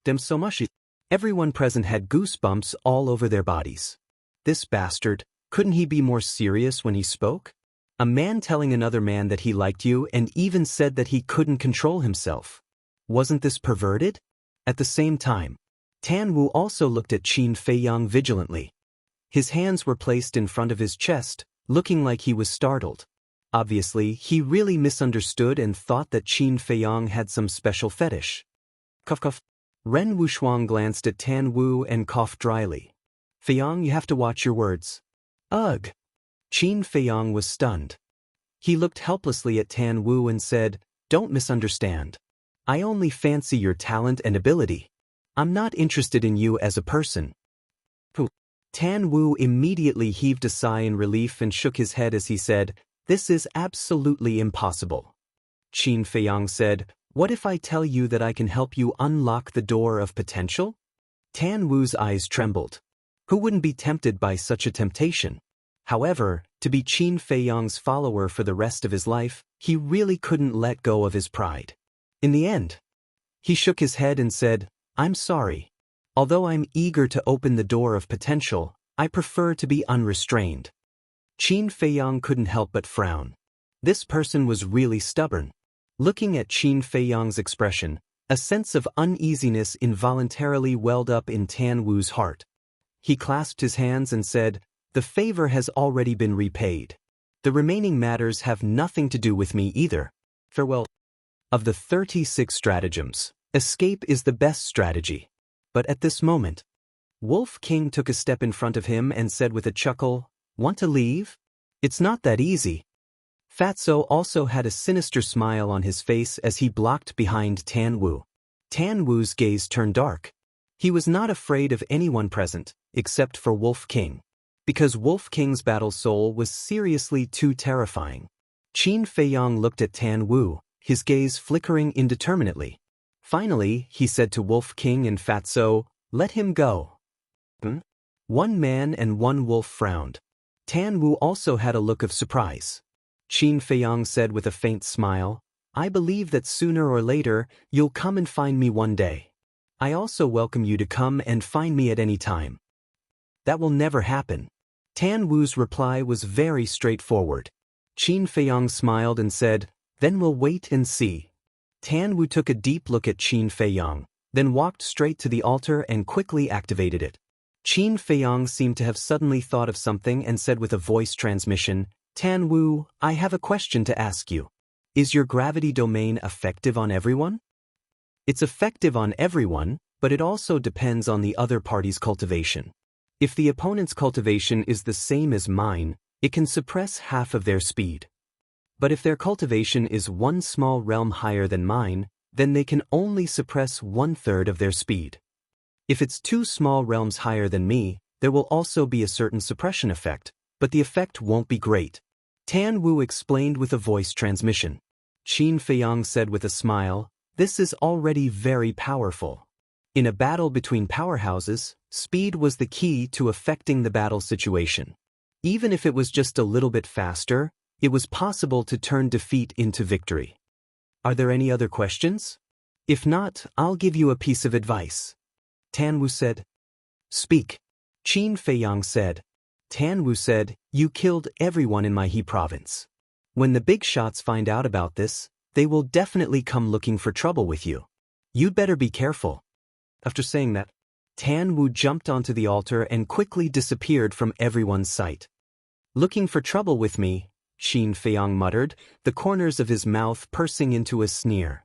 Them so much. Everyone present had goosebumps all over their bodies. This bastard, couldn't he be more serious when he spoke? A man telling another man that he liked you and even said that he couldn't control himself. Wasn't this perverted? At the same time, Tan Wu also looked at Qin Feiyang vigilantly. His hands were placed in front of his chest, looking like he was startled. Obviously, he really misunderstood and thought that Qin Feiyang had some special fetish. Cough cough. Ren Wuxuang glanced at Tan Wu and coughed dryly. "Feiyang, you have to watch your words." "Ugh." Qin Feiyang was stunned. He looked helplessly at Tan Wu and said, "Don't misunderstand. I only fancy your talent and ability. I'm not interested in you as a person." Pooh. Tan Wu immediately heaved a sigh in relief and shook his head as he said, "This is absolutely impossible." Qin Feiyang said, "What if I tell you that I can help you unlock the door of potential?" Tan Wu's eyes trembled. Who wouldn't be tempted by such a temptation? However, to be Qin Feiyang's follower for the rest of his life, he really couldn't let go of his pride. In the end, he shook his head and said, "I'm sorry. Although I'm eager to open the door of potential, I prefer to be unrestrained." Qin Feiyang couldn't help but frown. This person was really stubborn. Looking at Qin Feiyang's expression, a sense of uneasiness involuntarily welled up in Tan Wu's heart. He clasped his hands and said, "The favor has already been repaid. The remaining matters have nothing to do with me either. Farewell." Of the 36 stratagems, escape is the best strategy. But at this moment, Wolf King took a step in front of him and said with a chuckle, "Want to leave? It's not that easy." Fatso also had a sinister smile on his face as he blocked behind Tan Wu. Tan Wu's gaze turned dark. He was not afraid of anyone present, except for Wolf King. Because Wolf King's battle soul was seriously too terrifying. Qin Feiyang looked at Tan Wu, his gaze flickering indeterminately. Finally, he said to Wolf King and Fatso, "Let him go." One man and one wolf frowned. Tan Wu also had a look of surprise. Qin Feiyang said with a faint smile, "I believe that sooner or later, you'll come and find me one day. I also welcome you to come and find me at any time." "That will never happen." Tan Wu's reply was very straightforward. Qin Feiyang smiled and said, "Then we'll wait and see." Tan Wu took a deep look at Qin Feiyang, then walked straight to the altar and quickly activated it. Qin Feiyang seemed to have suddenly thought of something and said with a voice transmission, "Tan Wu, I have a question to ask you. Is your gravity domain effective on everyone?" "It's effective on everyone, but it also depends on the other party's cultivation. If the opponent's cultivation is the same as mine, it can suppress half of their speed. But if their cultivation is one small realm higher than mine, then they can only suppress 1/3 of their speed. If it's 2 small realms higher than me, there will also be a certain suppression effect, but the effect won't be great." Tan Wu explained with a voice transmission. Qin Feiyang said with a smile, This is already very powerful. In a battle between powerhouses, speed was the key to affecting the battle situation. Even if it was just a little bit faster, it was possible to turn defeat into victory. Are there any other questions? If not, I'll give you a piece of advice. Tan Wu said. Speak. Qin Feiyang said. Tan Wu said, you killed everyone in my He province. When the big shots find out about this, they will definitely come looking for trouble with you. You'd better be careful. After saying that, Tan Wu jumped onto the altar and quickly disappeared from everyone's sight. Looking for trouble with me, Qin Feiyang muttered, the corners of his mouth pursing into a sneer.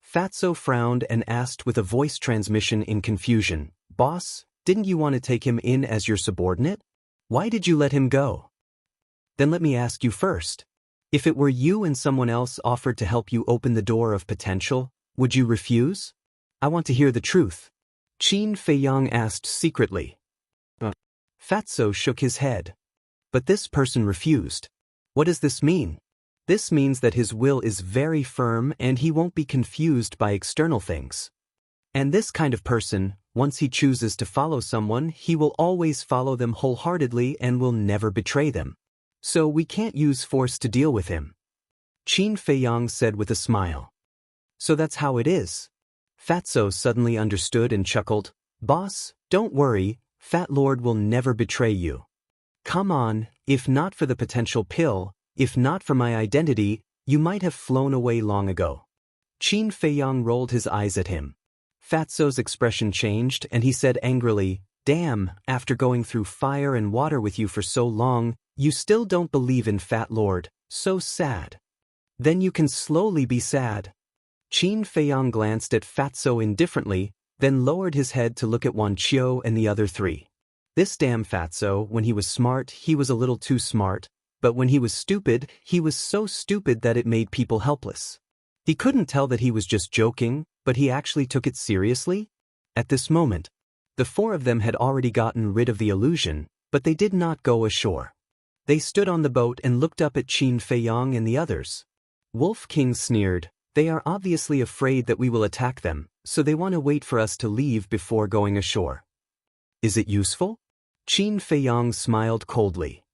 Fatso frowned and asked with a voice transmission in confusion, Boss, didn't you want to take him in as your subordinate? Why did you let him go? Then let me ask you first. If it were you and someone else offered to help you open the door of potential, would you refuse? I want to hear the truth. Qin Feiyang asked secretly. Fatso shook his head. But this person refused. What does this mean? This means that his will is very firm and he won't be confused by external things. And this kind of person, once he chooses to follow someone, he will always follow them wholeheartedly and will never betray them. So we can't use force to deal with him. Qin Feiyang said with a smile. So that's how it is. Fatso suddenly understood and chuckled. Boss, don't worry, Fat Lord will never betray you. Come on, if not for the potential pill, if not for my identity, you might have flown away long ago. Qin Feiyang rolled his eyes at him. Fatso's expression changed and he said angrily, Damn, after going through fire and water with you for so long, you still don't believe in Fat Lord, so sad. Then you can slowly be sad. Qin Feiyang glanced at Fatso indifferently, then lowered his head to look at Wuxia and the other three. This damn Fatso, when he was smart, he was a little too smart, but when he was stupid, he was so stupid that it made people helpless. He couldn't tell that he was just joking, but he actually took it seriously. At this moment, the four of them had already gotten rid of the illusion, but they did not go ashore. They stood on the boat and looked up at Qin Feiyang and the others. Wolf King sneered, They are obviously afraid that we will attack them, so they want to wait for us to leave before going ashore. Is it useful? Qin Feiyang smiled coldly.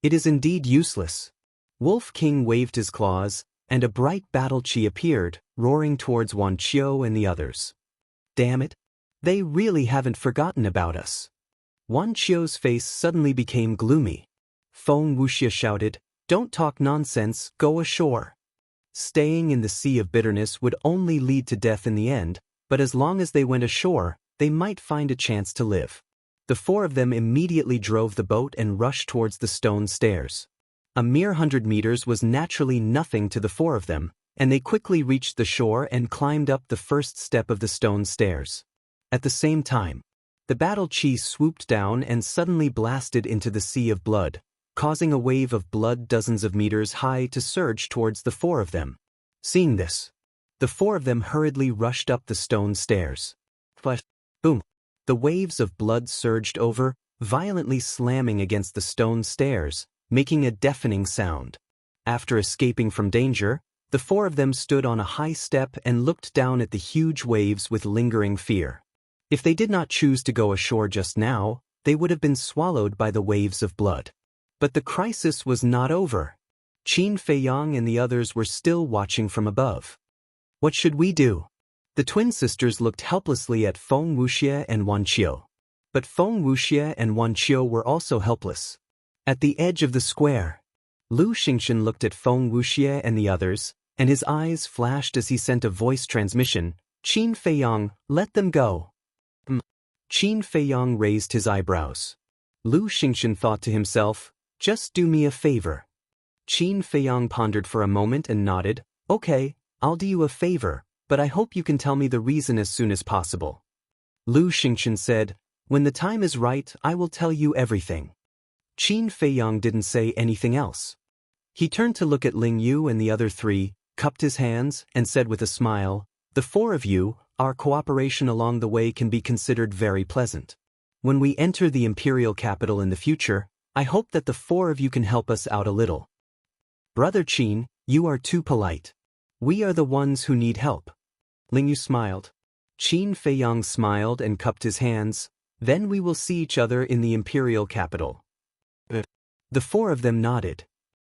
It is indeed useless. Wolf King waved his claws, and a bright battle chi appeared, roaring towards Wuxia and the others. Damn it! They really haven't forgotten about us. Wuxia's face suddenly became gloomy. Wuxia shouted, Don't talk nonsense, go ashore. Staying in the sea of bitterness would only lead to death in the end, but as long as they went ashore, they might find a chance to live. The four of them immediately drove the boat and rushed towards the stone stairs. A mere 100 meters was naturally nothing to the four of them, and they quickly reached the shore and climbed up the first step of the stone stairs. At the same time, the battle chi swooped down and suddenly blasted into the sea of blood, causing a wave of blood dozens of meters high to surge towards the four of them. Seeing this, the four of them hurriedly rushed up the stone stairs. But, boom! The waves of blood surged over, violently slamming against the stone stairs, making a deafening sound. After escaping from danger, the four of them stood on a high step and looked down at the huge waves with lingering fear. If they did not choose to go ashore just now, they would have been swallowed by the waves of blood. But the crisis was not over. Qin Feiyang and the others were still watching from above. What should we do? The twin sisters looked helplessly at Wuxia and Wuxia. But Wuxia and Wuxia were also helpless. At the edge of the square, Lu Xingxin looked at Wuxia and the others, and his eyes flashed as he sent a voice transmission, Qin Feiyang, let them go. Qin Feiyang raised his eyebrows. Lu Xingxin thought to himself, just do me a favor. Qin Feiyang pondered for a moment and nodded, Okay, I'll do you a favor, but I hope you can tell me the reason as soon as possible. Lu Xingxin said, When the time is right, I will tell you everything. Qin Feiyang didn't say anything else. He turned to look at Ling Yu and the other three, cupped his hands, and said with a smile, The four of you, our cooperation along the way can be considered very pleasant. When we enter the imperial capital in the future, I hope that the four of you can help us out a little. Brother Qin, you are too polite. We are the ones who need help. Ling Yu smiled. Qin Feiyang smiled and cupped his hands. Then we will see each other in the imperial capital. The four of them nodded.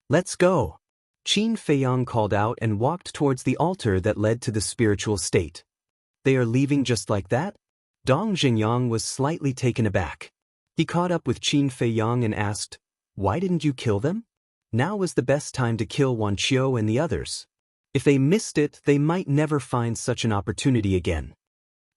Let's go. Qin Feiyang called out and walked towards the altar that led to the spiritual state. They are leaving just like that? Dong Xingyang was slightly taken aback. He caught up with Qin Feiyang and asked, "Why didn't you kill them? Now was the best time to kill Wan Qiu and the others. If they missed it, they might never find such an opportunity again.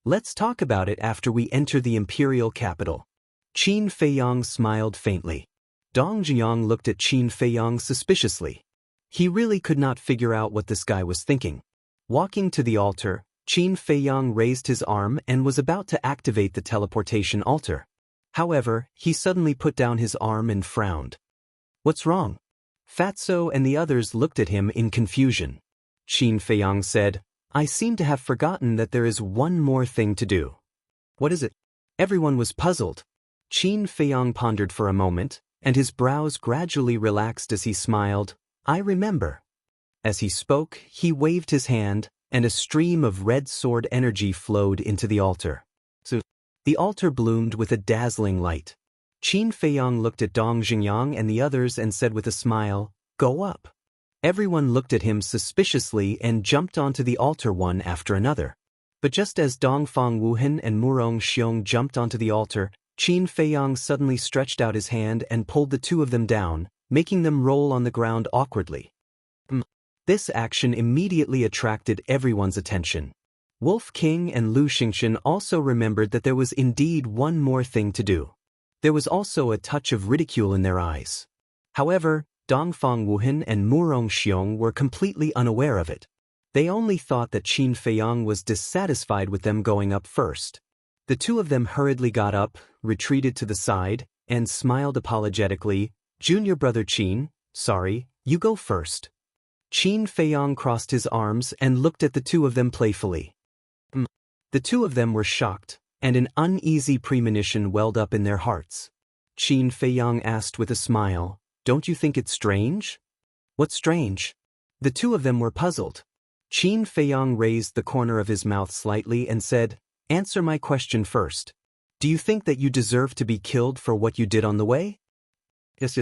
Let's talk about it after we enter the imperial capital." Qin Feiyang smiled faintly. Dong Ziyang looked at Qin Feiyang suspiciously. He really could not figure out what this guy was thinking. Walking to the altar, Qin Feiyang raised his arm and was about to activate the teleportation altar. However, he suddenly put down his arm and frowned. "What's wrong?" Fatso and the others looked at him in confusion. Qin Feiyang said, "I seem to have forgotten that there is one more thing to do." "What is it?" Everyone was puzzled. Qin Feiyang pondered for a moment, and his brows gradually relaxed as he smiled. "I remember." As he spoke, he waved his hand, and a stream of red sword energy flowed into the altar. The altar bloomed with a dazzling light. Qin Feiyang looked at Dong Xingyang and the others and said with a smile, "Go up." Everyone looked at him suspiciously and jumped onto the altar one after another. But just as Dongfang Wuhan and Murong Xiong jumped onto the altar, Qin Feiyang suddenly stretched out his hand and pulled the two of them down, making them roll on the ground awkwardly. This action immediately attracted everyone's attention. Wolf King and Lu Xingxin also remembered that there was indeed one more thing to do. There was also a touch of ridicule in their eyes. However, Dongfang Wuhan and Murong Xiong were completely unaware of it. They only thought that Qin Feiyang was dissatisfied with them going up first. The two of them hurriedly got up, retreated to the side, and smiled apologetically. "Junior brother Qin, sorry, you go first." Qin Feiyang crossed his arms and looked at the two of them playfully. The two of them were shocked, and an uneasy premonition welled up in their hearts. Qin Feiyang asked with a smile, "Don't you think it's strange?" "What's strange?" The two of them were puzzled. Qin Feiyang raised the corner of his mouth slightly and said, "Answer my question first. Do you think that you deserve to be killed for what you did on the way?" Yes.